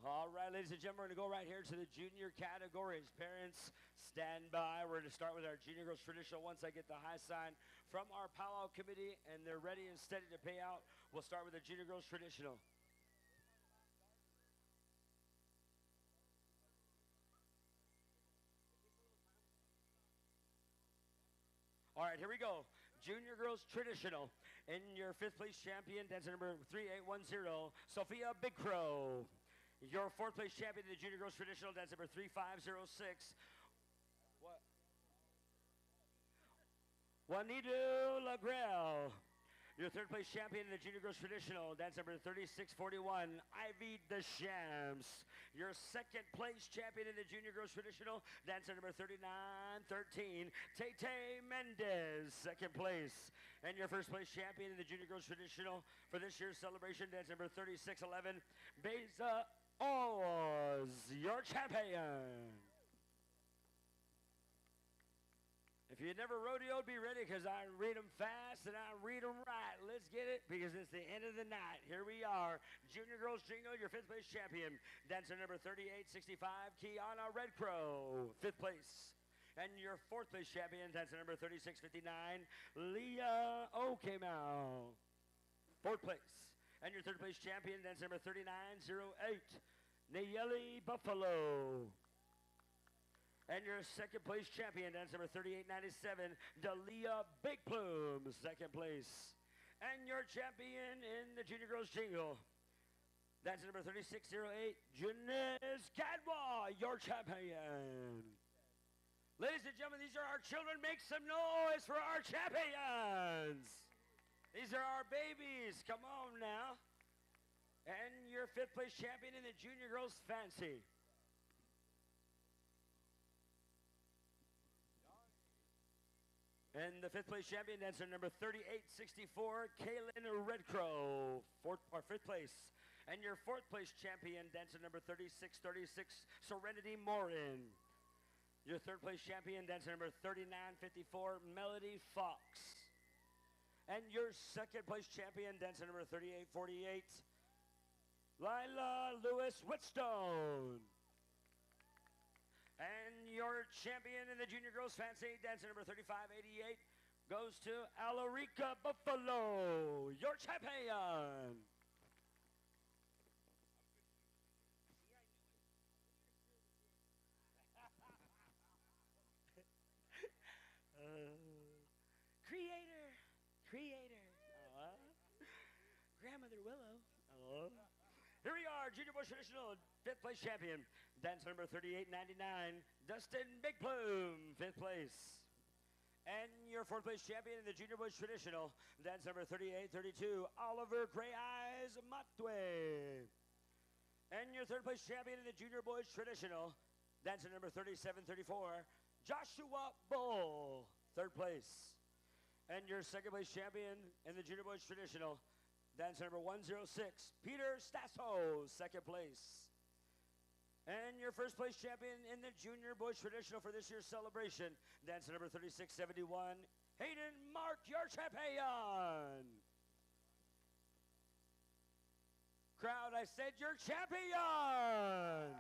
All All right, ladies and gentlemen, we're going to go right here to the junior categories. Parents, stand by. We're going to start with our junior girls traditional. Once I get the high sign from our powwow committee and they're ready and steady to pay out, we'll start with the junior girls traditional. All right, here we go. Junior girls traditional. In your fifth place champion, dancer number 3810, Sophia Big Crow. Your fourth place champion in the junior girls traditional, dancer number 3506. What? Juanito Lagrell. Your third place champion in the junior girls traditional, dance number 3641, Ivy Deschamps. Your second place champion in the junior girls traditional, dancer number 3913, Tay Mendez, second place. And your first place champion in the junior girls traditional for this year's celebration, dance number 3611, Beza Oz, your champion. If you never rodeoed, be ready, because I read them fast and I read them right. Let's get it, because it's the end of the night. Here we are. Junior Girls Jingle, your fifth place champion. Dancer number 3865, Kiana Red Crow, fifth place. And your fourth place champion, dancer number 3659, Leah Okemau, fourth place. And your third place champion, dancer number 3908, Nayeli Buffalo. And your second place champion, dance number 3897, Dalia Big Plume, second place. And your champion in the Junior Girls Jingle, dance number 3608, Janice Cadwa, your champion. Ladies and gentlemen, these are our children. Make some noise for our champions. These are our babies. Come on now. And your fifth place champion in the Junior Girls Fancy. And the fifth place champion, dancer number 3864, Kaylin Red Crow, fifth place. And your fourth place champion, dancer number 3636, Serenity Morin. Your third place champion, dancer number 3954, Melody Fox. And your second place champion, dancer number 3848, Lila Lewis Whitstone. And your champion in the Junior Girls Fancy, dancer number 3588, goes to Alarica Buffalo, your champion. Creator. Grandmother Willow. Here we are, Junior Boys Traditional, fifth place champion, dancer number 3899, Dustin Big Plume, fifth place. And your fourth place champion in the Junior Boys Traditional, dance number 3832, Oliver Gray Eyes Matwe. And your third place champion in the Junior Boys Traditional, dancer number 3734, Joshua Bull, third place. And your second place champion in the Junior Boys Traditional, dancer number 106, Peter Stasso, second place. And your first place champion in the Junior Boys Traditional for this year's celebration, dancer number 3671, Hayden Mark, your champion. Crowd, I said your champion.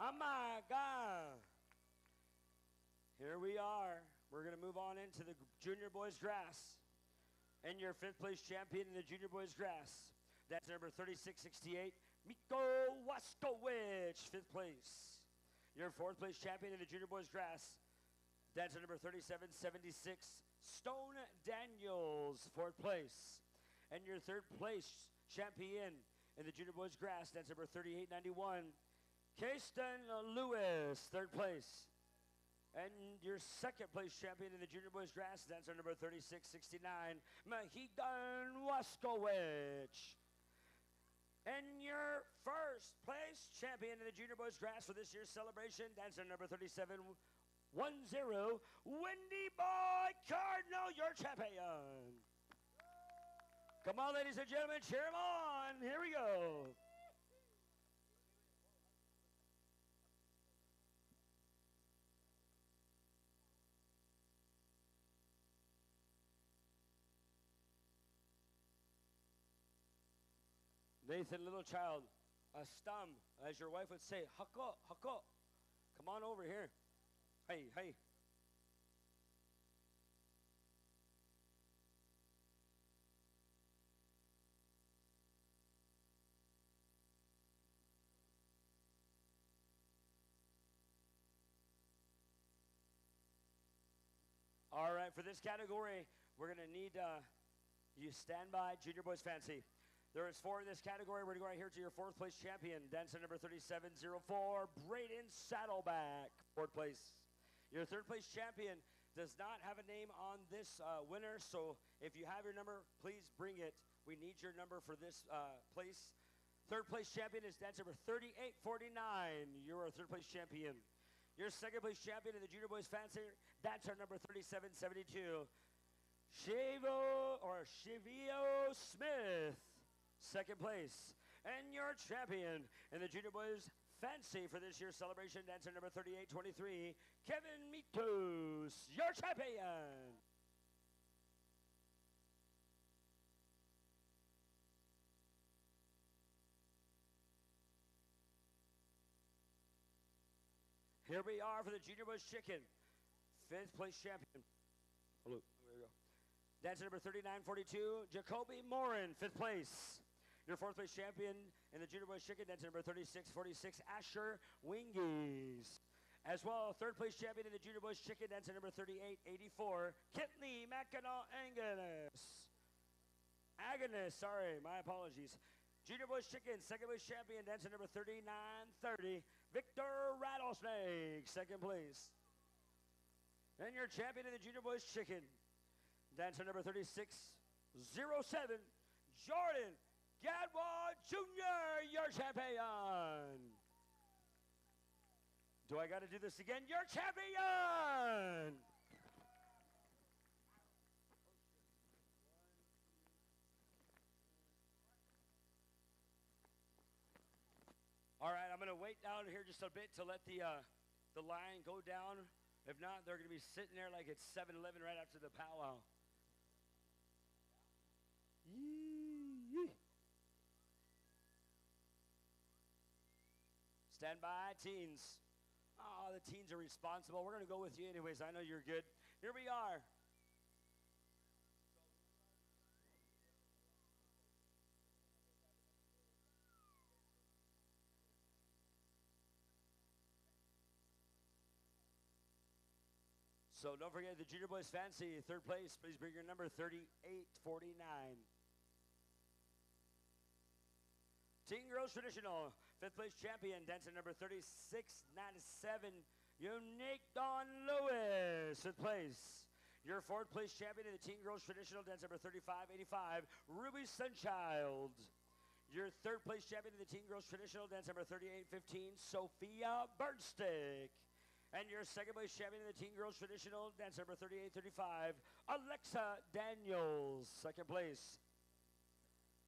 Oh my God. Here we are. We're going to move on into the Junior Boys Grass. And your fifth place champion in the Junior Boys Grass, that's number 3668, Miko Waskowicz, fifth place. Your fourth place champion in the Junior Boys Grass, that's number 3776, Stone Daniels, fourth place. And your third place champion in the Junior Boys Grass, that's number 3891, Kayston Lewis, third place. And your second place champion in the Junior Boys Grass, dancer number 3669, Mahigan Waskowicz. And your first place champion in the Junior Boys Grass for this year's celebration, dancer number 3710, Wendy Boy Cardinal, your champion. Come on, ladies and gentlemen, cheer him on. Here we go. Nathan Littlechild, a stum, as your wife would say, hako, hako. Come on over here. Hey, hey. All right, for this category, we're going to need you stand by Junior Boys Fancy. There is 4 in this category. We're going to go right here to your 4th place champion, dancer number 3704, Braden Saddleback, 4th place. Your 3rd place champion does not have a name on this winner, so if you have your number, please bring it. We need your number for this place. 3rd place champion is dancer number 3849. You're our 3rd place champion. Your 2nd place champion in the Junior Boys Fancy, dancer number 3772, Shivio Smith, 2nd place. And your champion in the Junior Boys Fancy for this year's celebration, dancer number 3823, Kevin Mitos, your champion. Here we are for the Junior Boys Chicken, 5th place champion. Hello, there we go. Dancer number 3942, Jacoby Morin, 5th place. Your 4th place champion in the Junior Boys Chicken, dancer number 3646, Asher Wingies. As well, 3rd place champion in the Junior Boys Chicken, dancer number 3884, Kitley Mackinac Agnes, sorry, my apologies. Junior Boys Chicken, 2nd place champion, dancer number 3930, Victor Rattlesnake, 2nd place. And your champion in the Junior Boys Chicken, dancer number 3607, Jordan Gadwa Jr., your champion. Do I got to do this again? Your champion. All right, I'm going to wait down here just a bit to let the line go down. If not, they're going to be sitting there like it's 7-Eleven right after the powwow. Yee. Stand by, teens. Oh, the teens are responsible. We're going to go with you anyways. I know you're good. Here we are. So don't forget the Junior Boys Fancy, 3rd place. Please bring your number 3849. Teen Girls Traditional, 5th place champion, dancer number 3697, Unique Dawn Lewis, 5th place. Your 4th place champion in the Teen Girls Traditional, dancer number 3585, Ruby Sunchild. Your 3rd place champion in the Teen Girls Traditional, dancer number 3815, Sophia Birdstick. And your 2nd place champion in the Teen Girls Traditional, dance number 3835, Alexa Daniels, 2nd place.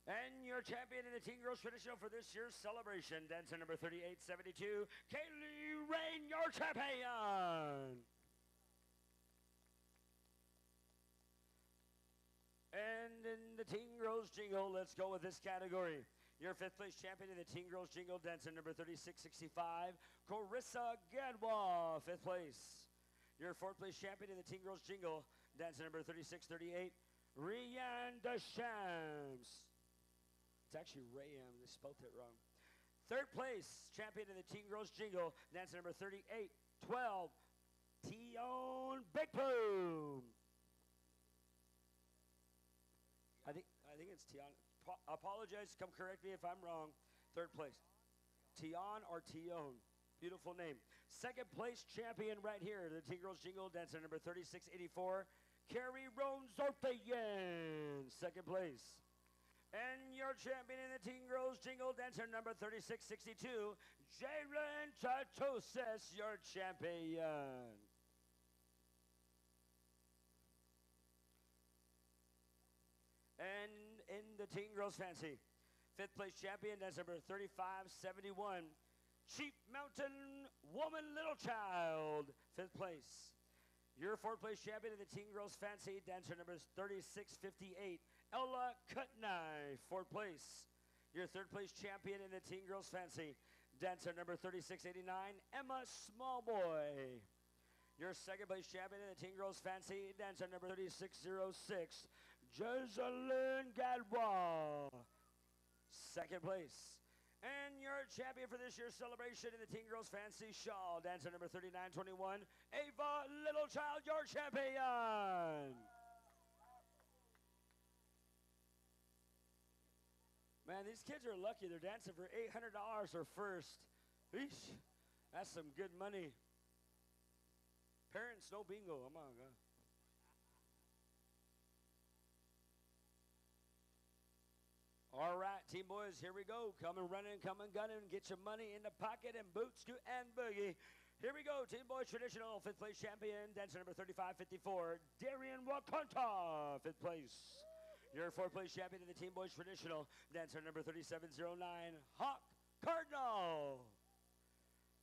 And your champion in the Teen Girls Traditional for this year's celebration, dancer number 3872, Kaylee Rain, your champion. And in the Teen Girls Jingle, let's go with this category. Your 5th place champion in the Teen Girls Jingle, dancer number 3665, Carissa Gadwa, 5th place. Your 4th place champion in the Teen Girls Jingle, dancer number 3638, Rianne Deschamps. It's actually Rayam, they spelled it wrong. 3rd place champion in the Teen Girls Jingle, dancer number 3812, Tion Big Plume. I think it's Tion. Apologize, come correct me if I'm wrong. 3rd place. Tion or Tion. Beautiful name. 2nd place champion right here, the Teen Girls Jingle, dancer number 3684, Carrie Ronzortayen, 2nd place. And your champion in the Teen Girls Jingle, dancer number 3662, Jalen Chatoses, your champion. And in the Teen Girls Fancy, 5th place champion, that's number 3571, Chief Mountain Woman Little Child, 5th place. Your 4th place champion in the Teen Girls Fancy, dancer number 3658, Ella Kutnai, 4th place. Your third place champion in the Teen Girls Fancy, dancer number 3689, Emma Smallboy. Your second place champion in the Teen Girls Fancy, dancer number 3606, Jocelyn Gadwa. Second place. And your champion for this year's celebration in the Teen Girls Fancy Shawl, dancer number 3921, Ava Littlechild, your champion. Man, these kids are lucky. They're dancing for $800 or first. Eesh, that's some good money. Parents, no bingo. Come on, God. All right, team boys, here we go. Come and running, come and gunning. Get your money in the pocket and boots, scoot, and boogie. Here we go, team boys traditional, fifth place champion, dancer number 3554, Darian Wakanta, fifth place. Your fourth place champion in the team boys traditional, dancer number 3709, Hawk Cardinal.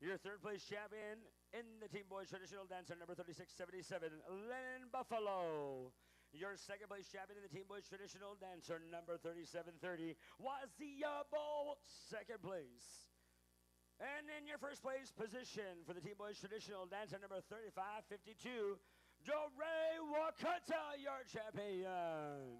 Your third place champion in the team boys traditional, dancer number 3677, Lennon Buffalo. Your second place champion in the team boys traditional, dancer number 3730, Wazia Bowl, second place. And in your first place position for the team boys traditional, dancer number 3552, Dore Wakata, your champion.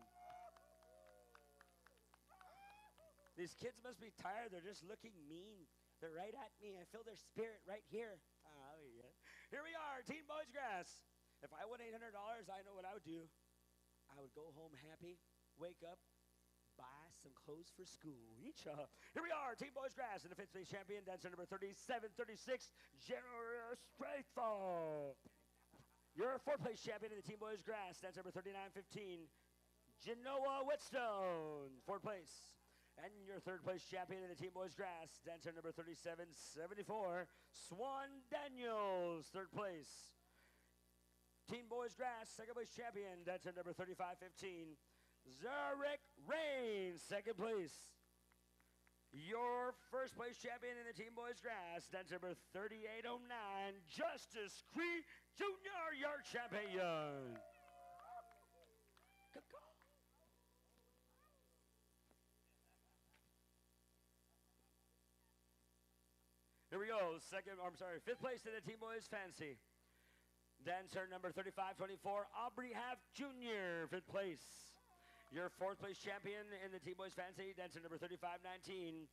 These kids must be tired. They're just looking mean. They're right at me. I feel their spirit right here. Oh, yeah. Here we are, Teen Boys Grass. If I won $800, I know what I would do. I would go home happy, wake up, buy some clothes for school. Here we are, Teen Boys Grass, and the fifth place champion, dancer number 3736, Generous Faithful. Your fourth place champion in the Teen Boys Grass, dancer number 3915, Genoa Whitstone, fourth place. And your third place champion in the Team Boys Grass, dancer number 3774, Swan Daniels, third place. Teen Boys Grass, second place champion, dancer number 3515, Zarek Rain, second place. Your first place champion in the Team Boys Grass, dancer number 3809, Justice Cree Jr., your champion. Here we go, fifth place in the Team Boys Fancy. Dancer number 3524, Aubrey Half Jr., fifth place. Your fourth place champion in the Team Boys Fancy, dancer number 3519,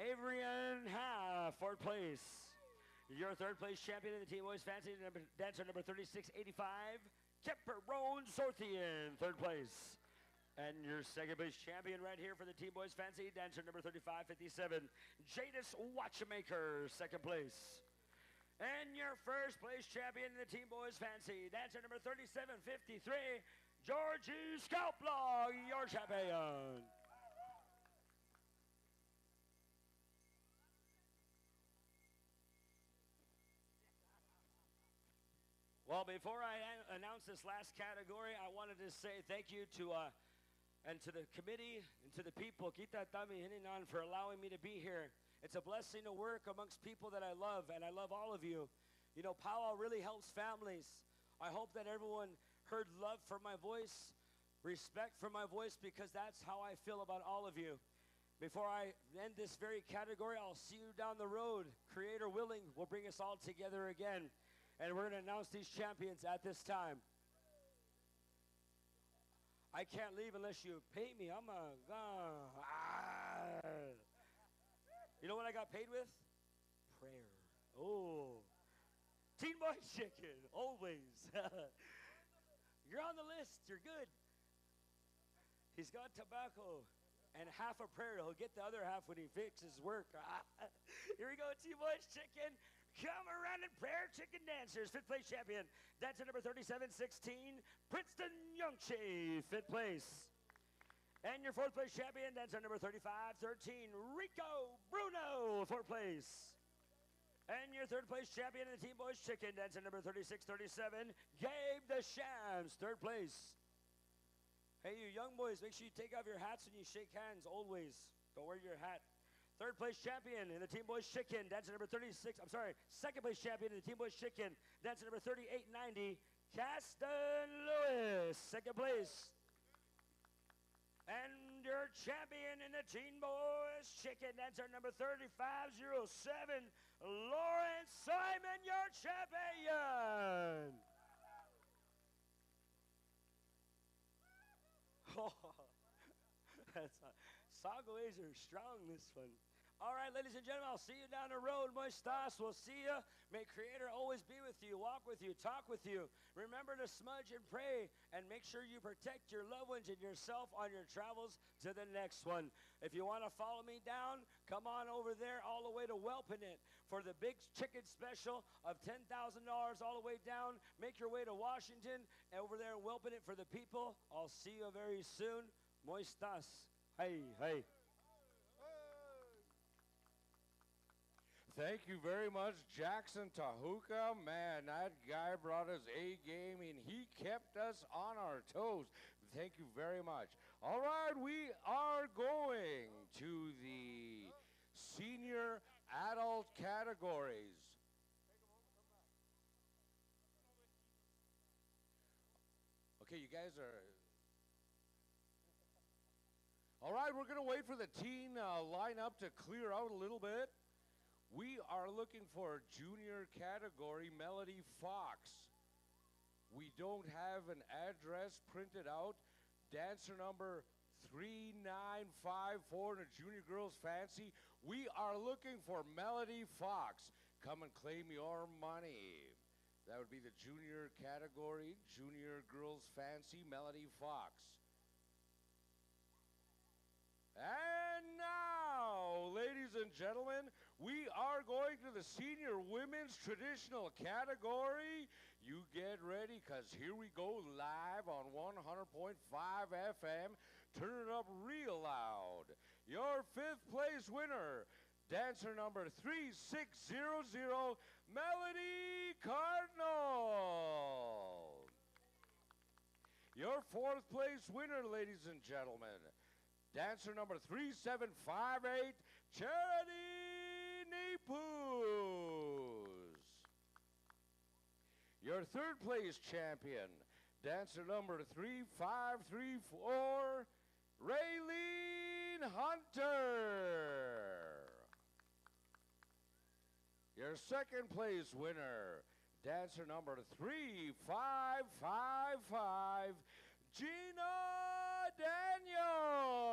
Avrian Half, fourth place. Your third place champion in the Team Boys Fancy, dancer number 3685, Kemperone Sorthian, third place. And your second place champion right here for the Team Boys Fancy, dancer number 3557, Jadis Watchmaker, second place. And your first place champion in the Team Boys Fancy, dancer number 3753, Georgie Scalplog, your champion. Well, before I announce this last category, I wanted to say thank you to the committee and to the people, Kita Tami Hininan, for allowing me to be here. It's a blessing to work amongst people that I love, and I love all of you. You know, powwow really helps families. I hope that everyone heard love for my voice, respect for my voice, because that's how I feel about all of you. Before I end this very category, I'll see you down the road. Creator willing, will bring us all together again. And we're going to announce these champions at this time. I can't leave unless you pay me. You know what I got paid with? Prayer. Oh. Teen Boys Chicken, always. You're on the list. You're good. He's got tobacco and half a prayer. He'll get the other half when he fixes work. Here we go, Teen Boys Chicken. Come around and prayer chicken dancers. Fifth place champion, dancer number 3716, Princeton Youngchi, fifth place. And your fourth place champion, dancer number 3513, Rico Bruno, fourth place. And your third place champion in the Team Boys Chicken, dancer number 3637, Gabe the Shams, third place. Hey, you young boys, make sure you take off your hats when you shake hands, always. Don't wear your hat. Third place champion in the Team Boys Chicken, dancer number second place champion in the Team Boys Chicken, dancer number 3890, Caston Lewis, second place. And your champion in the Teen Boys Chicken Dancer number 3507, Lawrence Simon, your champion. That's Sagoes are strong this one. All right, ladies and gentlemen, I'll see you down the road. Muestas, we'll see you. May Creator always be with you, walk with you, talk with you. Remember to smudge and pray, and make sure you protect your loved ones and yourself on your travels to the next one. If you want to follow me down, come on over there all the way to Welpinit for the big chicken special of $10,000 all the way down. Make your way to Washington, and over there in Welpinit for the people. I'll see you very soon. Muestas. Hey, hey. Thank you very much, Jackson Tahuka. Man, that guy brought us A game, and he kept us on our toes. Thank you very much. All right, we are going to the senior adult categories. Okay, you guys are... All right, we're going to wait for the teen lineup to clear out a little bit. We are looking for junior category Melody Fox. We don't have an address printed out. Dancer number 3954 in a junior girls fancy. We are looking for Melody Fox. Come and claim your money. That would be the junior category, junior girls fancy, Melody Fox. And now, ladies and gentlemen, we are going to the senior women's traditional category. You get ready, because here we go live on 100.5 FM. Turn it up real loud. Your fifth place winner, dancer number 3600, Melody Cardinal. Your fourth place winner, ladies and gentlemen, dancer number 3758, Charity Nepus. Your third place champion, dancer number 3534, Raylene Hunter. Your second place winner, dancer number 3555, Gina Daniels.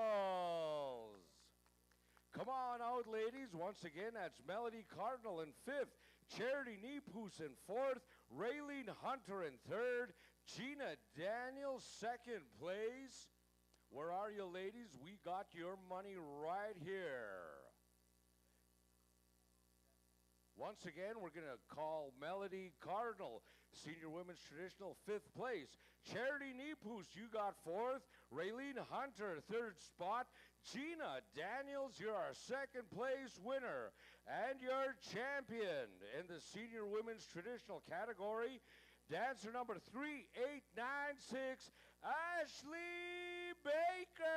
Come on out, ladies. Once again, that's Melody Cardinal in fifth, Charity Nepus in fourth, Raylene Hunter in third, Gina Daniels second place. Where are you, ladies? We got your money right here. Once again, we're going to call Melody Cardinal, senior women's traditional, fifth place. Charity Nepus, you got fourth. Raylene Hunter, third spot. Gina Daniels, you're our second place winner. And your champion in the senior women's traditional category, dancer number 3896, Ashley Baker.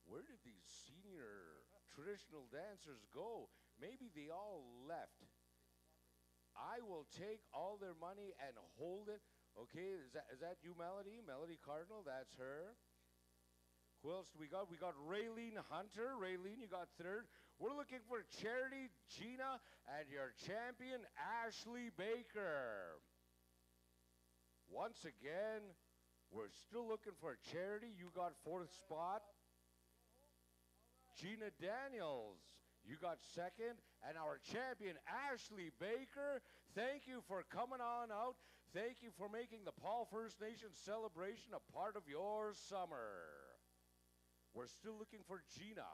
Where did these senior traditional dancers go? Maybe they all left. I will take all their money and hold it. Okay, is that you, Melody? Melody Cardinal, that's her. Who else do we got? We got Raylene Hunter. Raylene, you got third. We're looking for Charity, Gina, and your champion, Ashley Baker. Once again, we're still looking for Charity. You got fourth spot. Gina Daniels, you got second. And our champion, Ashley Baker, thank you for coming on out. Thank you for making the Paul First Nation celebration a part of your summer. We're still looking for Gina.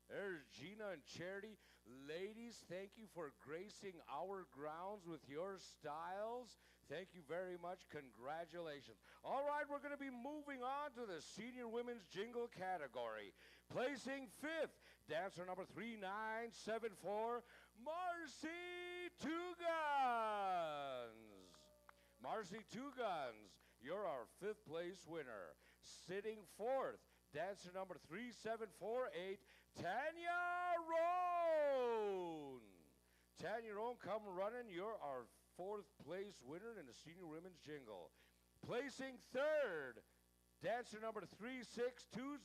There's Gina and Charity. Ladies, thank you for gracing our grounds with your styles. Thank you very much. Congratulations. All right, we're going to be moving on to the senior women's jingle category. Placing fifth, dancer number 3974, Marcy Two Guns. Marcy Two Guns, you're our fifth place winner. Sitting fourth, dancer number 3748, Tanya Roan. Tanya Roan, come running. You're our 4th place winner in the senior women's jingle. Placing 3rd, dancer number 3620,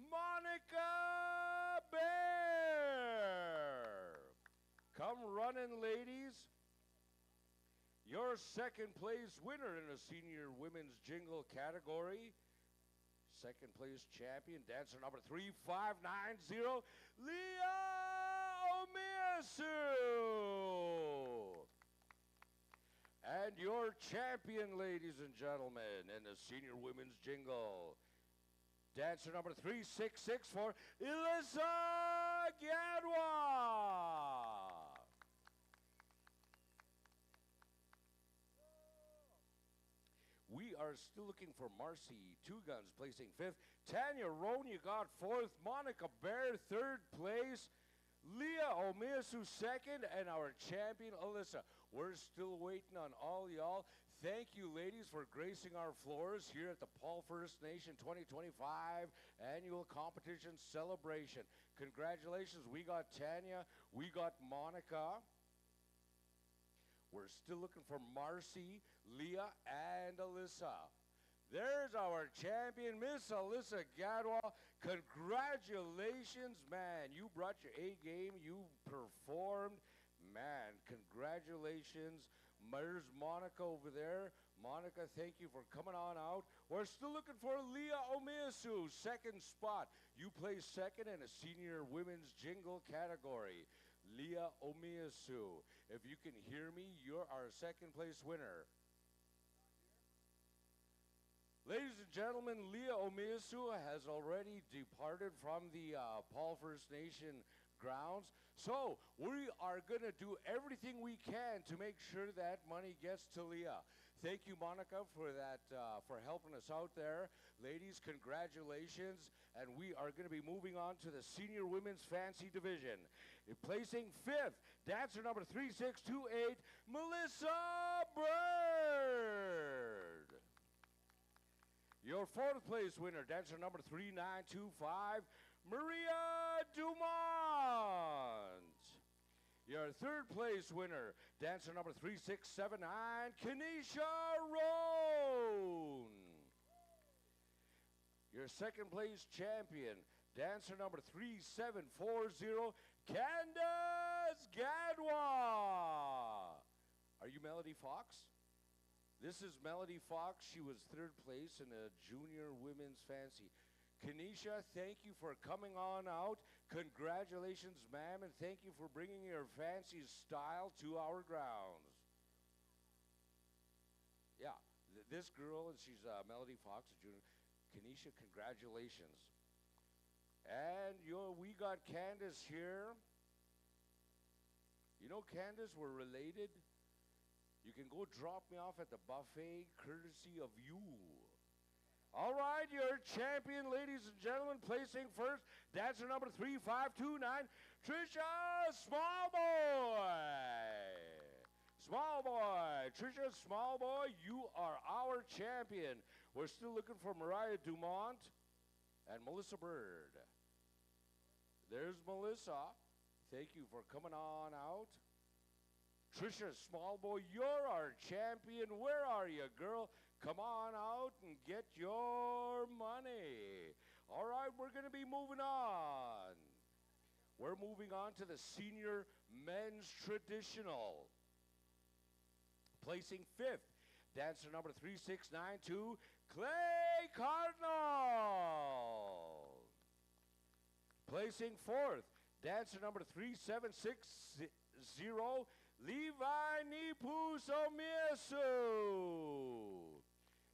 Monica Bear. Come running, ladies. Your 2nd place winner in the senior women's jingle category. 2nd place champion, dancer number 3590, Leah Omiyasu. And your champion, ladies and gentlemen, in the senior women's jingle, dancer number 3664, Elissa Gadwa. We are still looking for Marcy Two Guns placing 5th. Tanya Roan, you got 4th. Monica Bear, 3rd place. Leah Omiyasu, 2nd. And our champion, Alyssa. We're still waiting on all y'all. Thank you, ladies, for gracing our floors here at the Paul First Nation 2025 Annual Competition Celebration. Congratulations. We got Tanya. We got Monica. We're still looking for Marcy, Leah, and Alyssa. There's our champion, Miss Alyssa Gadwa. Congratulations, man. You brought your A game. You performed. Man, congratulations. There's Monica over there. Monica, thank you for coming on out. We're still looking for Leah Omiyasu, 2nd spot. You placed 2nd in a senior women's jingle category. Leah Omiyasu. If you can hear me, you're our 2nd place winner. Ladies and gentlemen, Leah Omiyasu has already departed from the Paul First Nation grounds. So we are going to do everything we can to make sure that money gets to Leah. Thank you, Monica, for that, for helping us out there. Ladies, congratulations. And we are going to be moving on to the senior women's fancy division. Placing 5th, dancer number 3628, Melissa Bird. Your 4th place winner, dancer number 3925, Maria Dumont. Your 3rd place winner, dancer number 3679, Kenesha Roan. Your 2nd place champion, dancer number 3740, Candace Gadwa. Are you Melody Fox? This is Melody Fox. She was 3rd place in the junior women's fancy. Kenesha, thank you for coming on out. Congratulations, ma'am, and thank you for bringing your fancy style to our grounds. Yeah, this girl, and she's Melody Fox, a junior. Kenesha, congratulations. And we got Candace here. You know, Candace, we're related. You can go drop me off at the buffet, courtesy of you. All right, your champion, ladies and gentlemen, placing 1st, dancer number 3529, Trisha Smallboy. Smallboy, Trisha Smallboy, you are our champion. We're still looking for Mariah Dumont and Melissa Bird. There's Melissa. Thank you for coming on out. Trisha Smallboy, you're our champion. Where are you, girl? Come on out and get your money. All right, we're going to be moving on. We're moving on to the senior men's traditional. Placing 5th, dancer number 3692, Clay Cardinal. Placing 4th, dancer number 3760, Levi Nipusomiasu.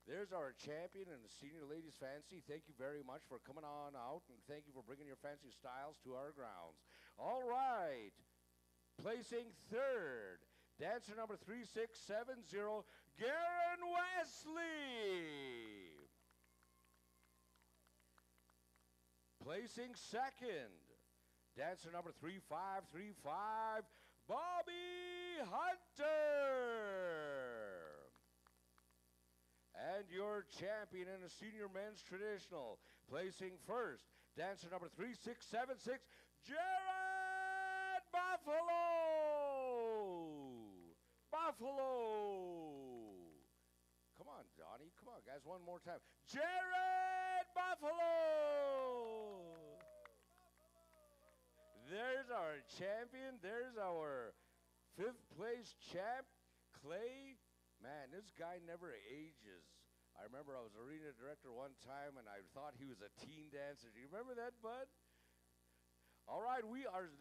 There's our champion in the senior ladies fancy. Thank you very much for coming on out, and thank you for bringing your fancy styles to our grounds. All right, placing 3rd, dancer number 3670, Garen Wesley. Placing 2nd, dancer number 3535, Bobby Hunter. And your champion in the senior men's traditional, placing 1st, dancer number 3676, Jared Buffalo. Buffalo. Come on, Donnie. Come on, guys. One more time. Jared Buffalo. There's our champion. There's our fifth place champ, Clay. Man, this guy never ages. I remember I was arena director one time and I thought he was a teen dancer. Do you remember that, bud? All right,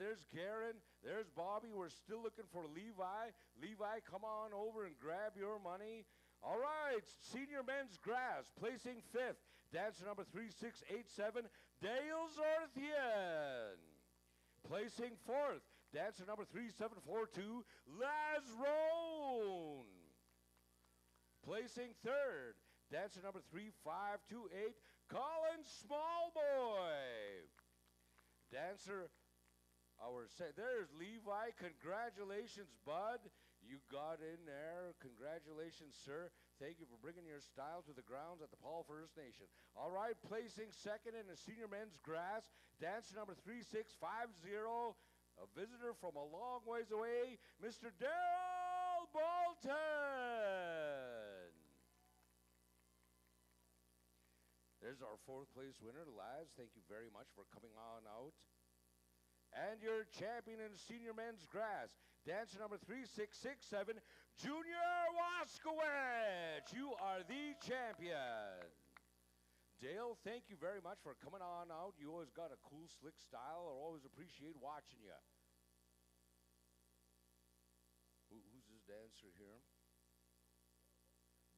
there's Garen, there's Bobby. We're still looking for Levi. Levi, come on over and grab your money. All right, senior men's grass, placing fifth. Dancer number 3687, Dale Zorthian. Placing fourth, dancer number 3742, Lazrone. Placing third, dancer number 3528, Colin Smallboy. Dancer, there's Levi. Congratulations, bud. You got in there. Congratulations, sir. Thank you for bringing your style to the grounds at the Paul First Nation. All right, placing second in the senior men's grass, dancer number 3650, a visitor from a long ways away, Mr. Daryl Bolton. There's our fourth place winner, Laz. Thank you very much for coming on out. And your champion in senior men's grass, dancer number 3667, Junior Waskowicz. You are the champion. Dale, thank you very much for coming on out. You always got a cool, slick style. I always appreciate watching you. Who's this dancer here?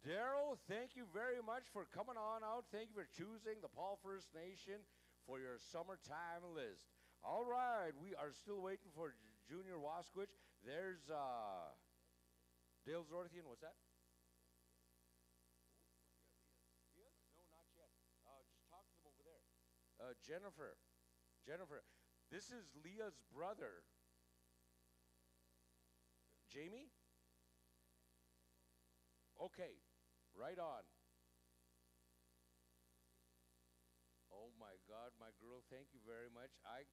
Daryl, thank you very much for coming on out. Thank you for choosing the Paul First Nation for your summertime list. All right, we are still waiting for Junior Waskowicz. There's Dale Zorthian. What's that? No, not yet. Just talk to them over there. Jennifer, this is Leah's brother. Jamie? Okay, right on. Oh my God, my girl, thank you very much. I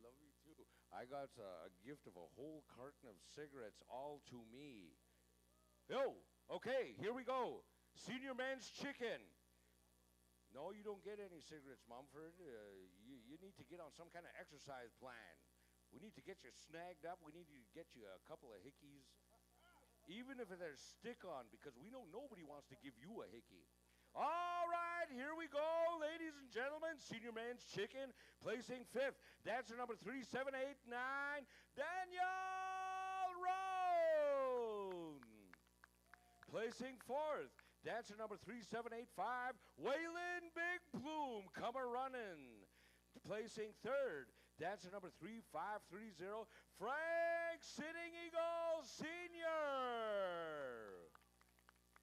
love you too. I got a gift of a whole carton of cigarettes all to me. Yo, okay, here we go. Senior men's chicken. No, you don't get any cigarettes, Mumford. You need to get on some kind of exercise plan. We need to get you snagged up. We need to get you a couple of hickeys. Even if there's stick-on, because we know nobody wants to give you a hickey. All right, here we go, ladies and gentlemen. Senior men's chicken, placing fifth. Dancer number 3789, Danielle Roan. Placing fourth. Dancer number 3785, Waylon Big Plume, come a running. Placing third. Dancer number 3530, Frank Sitting Eagle Sr.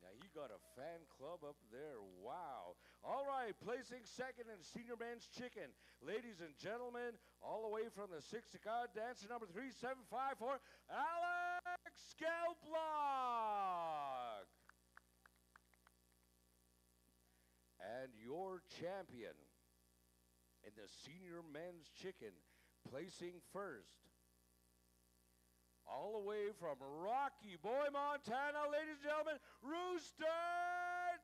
Now, he got a fan club up there. Wow. All right, placing second in senior men's chicken. Ladies and gentlemen, all the way from the 6 card, dancer number 3754, Alex Skelblock. And your champion in the senior men's chicken, placing first, all the way from Rocky Boy, Montana, ladies and gentlemen, Rooster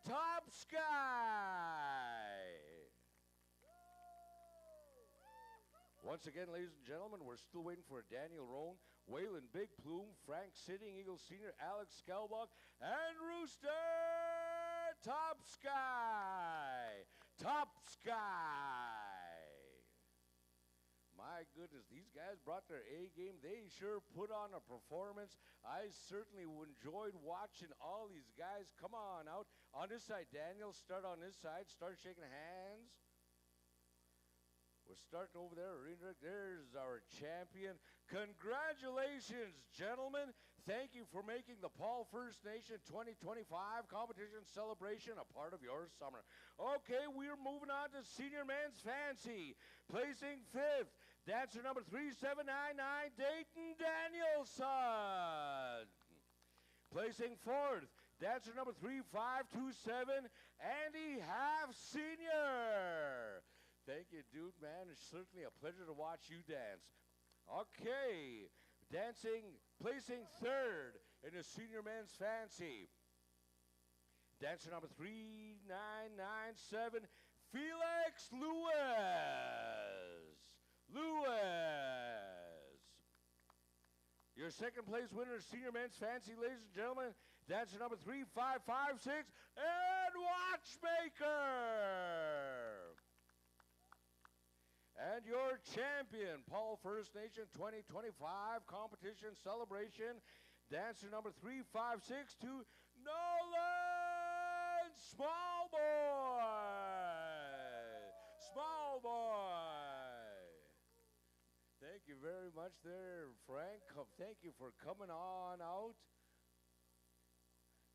Top Sky. Once again, ladies and gentlemen, we're still waiting for Daniel Roan, Waylon Big Plume, Frank Sitting Eagle Sr., Alex Skelbach, and Rooster Top Sky. Top Sky. My goodness, these guys brought their A game. They sure put on a performance. I certainly enjoyed watching all these guys. Come on out. On this side, Daniel, start on this side. Start shaking hands. We're starting over there. There's our champion. Congratulations, gentlemen. Thank you for making the Paul First Nation 2025 competition celebration a part of your summer. Okay, we're moving on to senior men's fancy. Placing fifth, dancer number 3799, Dayton Danielson. Placing fourth, dancer number 3527, Andy Half Sr. Thank you, dude, man. It's certainly a pleasure to watch you dance. Okay, Placing third in the senior men's fancy. Dancer number 3997, Felix Lewis. Your second place winner, senior men's fancy, ladies and gentlemen, dancer number 3556, Ed Watchmaker. And your champion, Paul First Nation 2025 competition celebration, dancer number 3562, Nolan Small boy. Thank you very much there, Frank. Thank you for coming on out.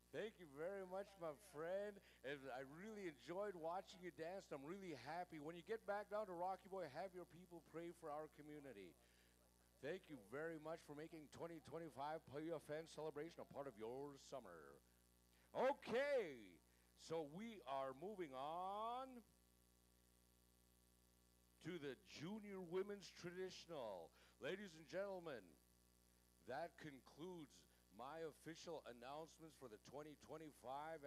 Thank you very much, my friend. And I really enjoyed watching you dance. I'm really happy. When you get back down to Rocky Boy, have your people pray for our community. Thank you very much for making 2025 PFN celebration a part of your summer. Okay, so we are moving on to the Junior Women's Traditional. Ladies and gentlemen, that concludes my official announcements for the 2025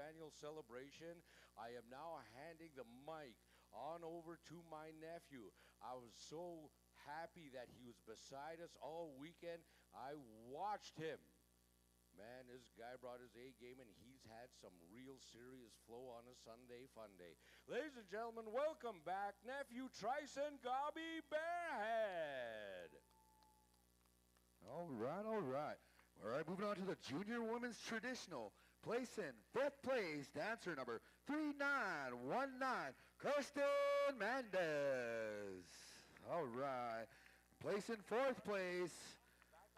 annual celebration. I am now handing the mic on over to my nephew. I was so happy that he was beside us all weekend. I watched him. Man, this guy brought his A game, and he's had some real serious flow on a Sunday fun day. Ladies and gentlemen, welcome back, nephew Tryson Gobby Bearhead. All right, all right. All right, moving on to the Junior Women's Traditional. Place in fifth place, dancer number 3919, Kirsten Mendez. All right. Place in fourth place,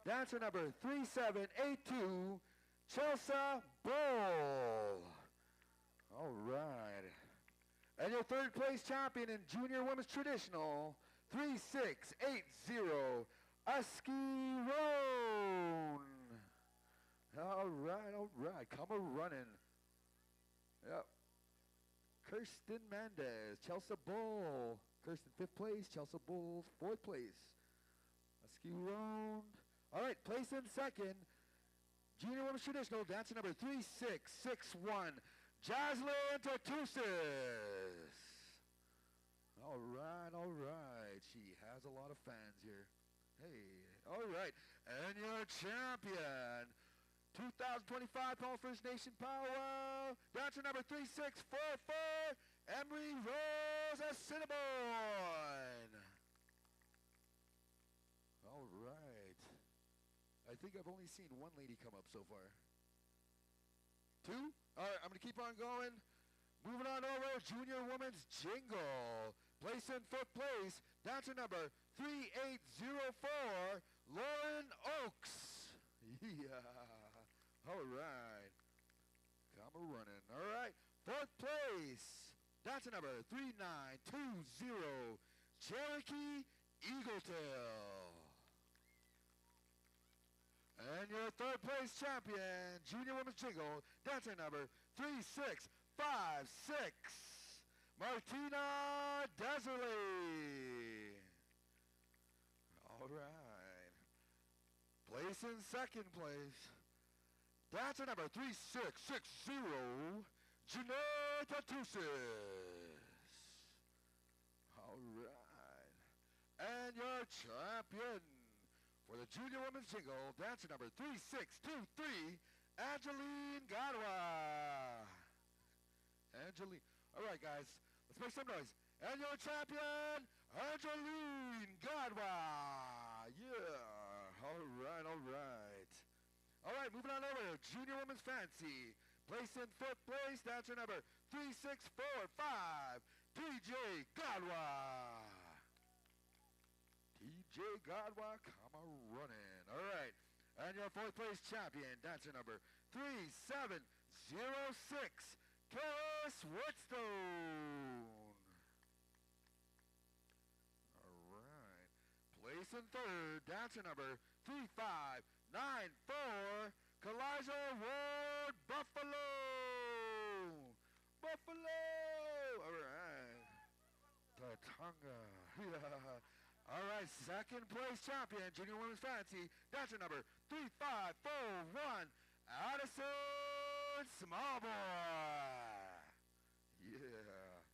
dancer number 3782, Chelsea Bull. All right. And your third place champion in Junior Women's Traditional, 3680, Usky Roan. All right. Come a running. Yep. Kirsten Mendez, Chelsea Bull. Kirsten fifth place, Chelsea Bull fourth place. Usky Roan. All right, place in second, Junior Women's Traditional, dancer number 3661, Jaslyn Tartusis. All right. She has a lot of fans here. Hey, all right. And your champion, 2025 Paul First Nation Powwow, dancer number 3644, Emery Rose Assiniboine. All right. I think I've only seen one lady come up so far. Two? All right, I'm going to keep on going. Moving on over, Junior Women's Jingle. Place in fifth place, dancer number 3804, Lauren Oaks. Yeah. All right. Come a running. All right. Fourth place, dancer number 3920, Cherokee Eagletail. And your third place champion, Junior Women's Jingle, dancer number 3656, Martina Deserly. All right. Place in second place, dancer number 3660, Janae Tartusis. All right. And your champion for the Junior Women's Jingle, dancer number 3623, Angeline Gadwa. Angeline. All right, guys, let's make some noise. And your champion, Angeline Gadwa. Yeah. All right. All right, moving on over, Junior Women's Fancy. Place in fifth place, dancer number 3645, TJ Gadwa. TJ Gadwa, come a running. All right. And your fourth place champion, dancer number 3706, Karis Woodstone. All right. Place in third, dancer number 3594, Kalijah Ward Buffalo. All right. Tatonga. Yeah. All right. right, second place champion, Junior Women's Fancy, dancer number 3541, Addison Small Boy. Yeah.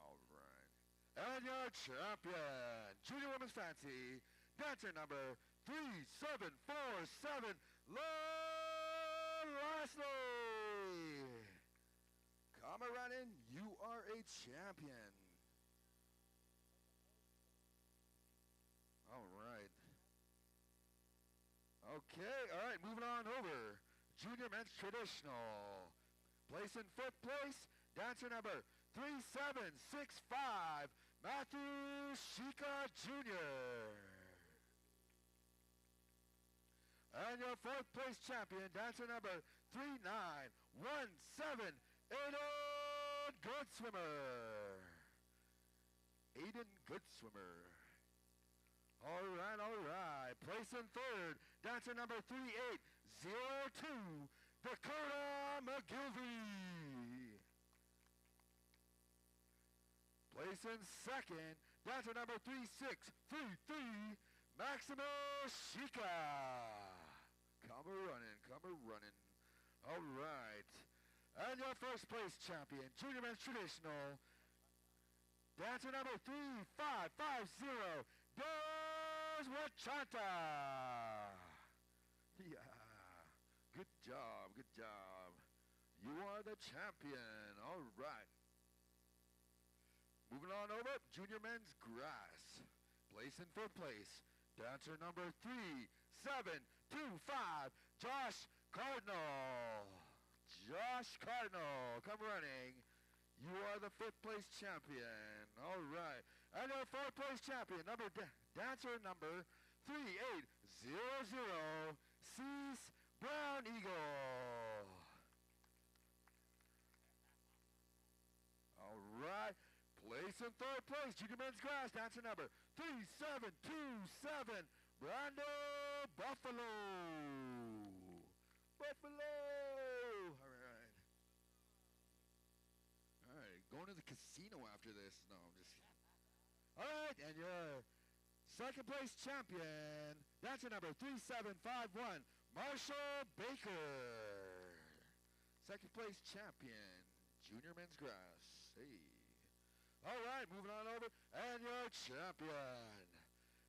All right. And your champion, Junior Women's Fancy, dancer number 3747, Leslie. Come a running, you are a champion. All right. Okay, all right, moving on over. Junior Men's Traditional. Place in fifth place, dancer number 3765, Matthew Shika Jr. And your fourth place champion, dancer number 3917, Aiden Goodswimmer. Aiden Goodswimmer. All right. Place in third, dancer number 3802, Dakota McGilvey. Place in second, dancer number 3633, Maximo Shika. Come a running. All right. And your first place champion, Junior Men's Traditional, dancer number 3550, Des Wachanta. Yeah. Good job. You are the champion. All right. Moving on over, Junior Men's Grass. Place in fifth place, dancer number 3725, Josh Cardinal. Come running. You are the fifth place champion. All right. And your fourth place champion, dancer number 3800, Cease Brown Eagle. All right. Place in third place, Junior Men's Grass, dancer number 3727, Brando Buffalo. All right. Going to the casino after this. No, I'm just kidding. All right, and your second place champion, dancer number 3751, Marshall Baker. Second place champion, Junior Men's Grass. Hey. All right, moving on over, and your champion,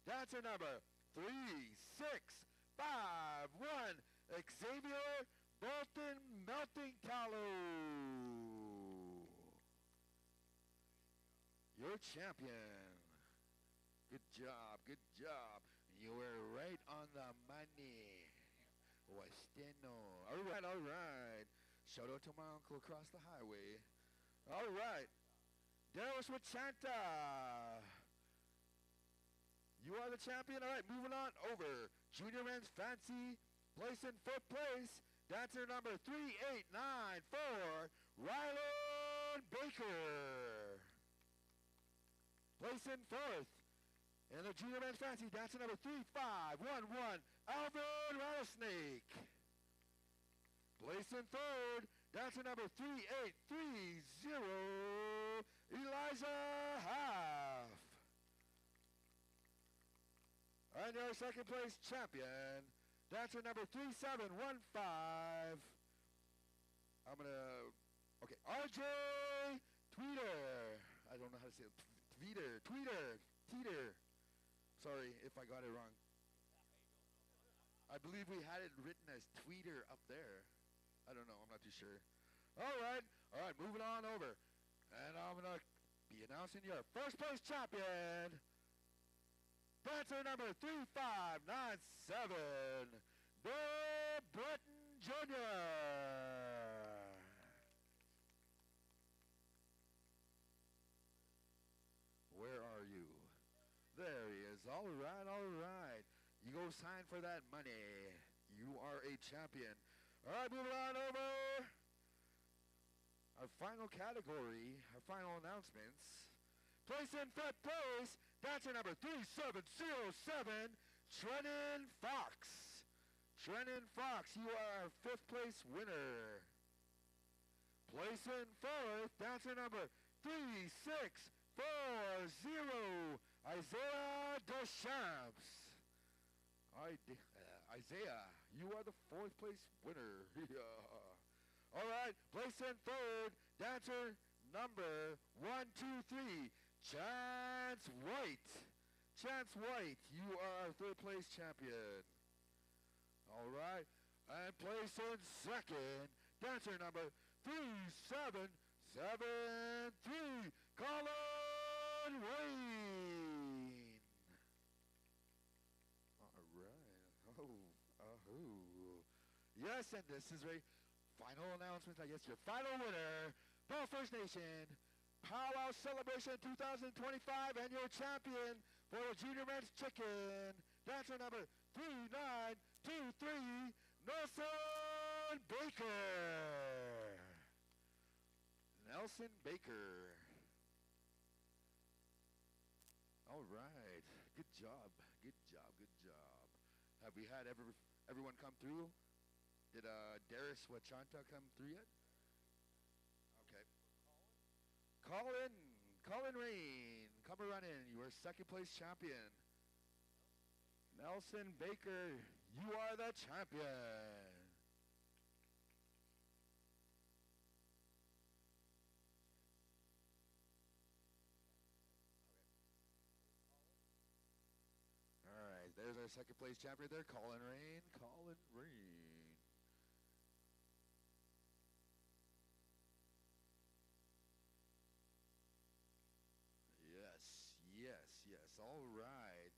dancer number 3651, Xavier Bolton Melting Callow. Your champion. Good job. You were right on the money. Westeno. All right. Shout out to my uncle across the highway. All right. Deros Wachanta. You are the champion. All right, moving on over. Junior Men's Fancy. Place in fifth place, dancer number 3894, Rylan Baker. Place in fourth, in the Junior Men's Fancy, dancer number 3511, Alvin Rattlesnake. Place in third, dancer number 3830, Eliza Half. And your second place champion, dancer number 3715. RJ Tweeter. I don't know how to say it. Tweeter. Sorry if I got it wrong. I believe we had it written as Tweeter up there. I don't know. I'm not too sure. All right, moving on over. And I'm going to be announcing your first place champion, dancer number 3597, Bill Britton Jr. Where are you? There he is. All right. You go sign for that money. You are a champion. All right, moving on over. Our final category, our final announcements. Place in fifth place, dancer number 3707, Trenton Fox. Trenton Fox, you are our fifth place winner. Place in fourth, dancer number 3640, Isaiah Deschamps. Isaiah, you are the 4th place winner. Yeah. All right, place in 3rd, dancer number 123, Chance White. Chance White, you are our 3rd place champion. All right, and place in 2nd, dancer number 3773, Colin Wayne. All right. Yes, and this is a final announcement. I guess your final winner, Bell First Nation Powwow Celebration 2025, and your champion for the Junior Men's Chicken, dancer number 3923, Nelson Baker. Nelson Baker. All right. Good job. Good job. Good job. Have we had everyone come through? Did Darius Wachanta come through yet? Okay. Colin Rain, come and run in. You are 2nd place champion. Nelson Baker, you are the champion. All right, there's our 2nd place champion there, Colin Rain. Colin Rain. Yes. All right.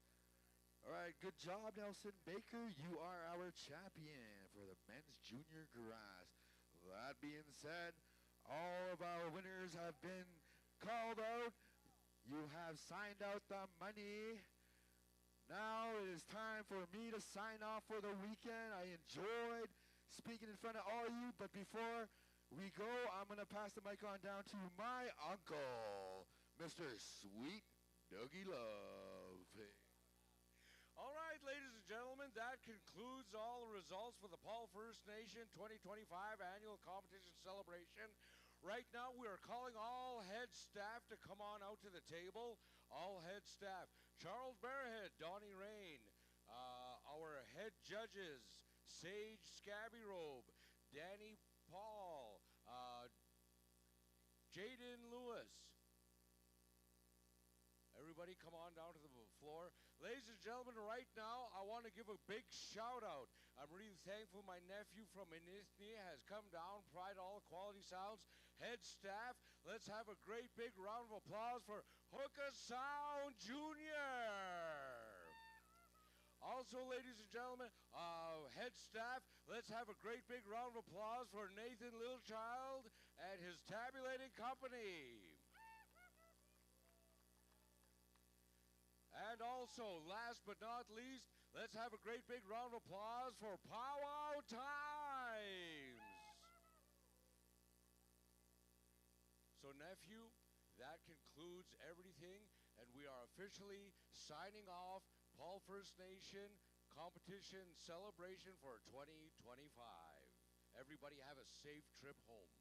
All right, good job, Nelson Baker. You are our champion for the men's junior grass. That being said, all of our winners have been called out. You have signed out the money. Now it is time for me to sign off for the weekend. I enjoyed speaking in front of all of you, but before we go, I'm going to pass the mic on down to my uncle, Mr. Sweet Dougie Love. All right, ladies and gentlemen, that concludes all the results for the Paul First Nation 2025 Annual Competition Celebration. Right now, we are calling all head staff to come on out to the table. All head staff. Charles Bearhead, Donnie Rain. Our head judges, Sage Scabby Robe, Danny Paul, Jaden Lewis. Everybody come on down to the floor. Ladies and gentlemen, right now, I want to give a big shout out. I'm really thankful my nephew from Inisni has come down, Pride All Quality Sounds, head staff. Let's have a great big round of applause for Hooka Sound Jr. Also, ladies and gentlemen, head staff, let's have a great big round of applause for Nathan Littlechild and his tabulating company. And also, last but not least, let's have a great big round of applause for Powwow Times. So, nephew, that concludes everything, and we are officially signing off Paul First Nation Competition Celebration for 2025. Everybody have a safe trip home.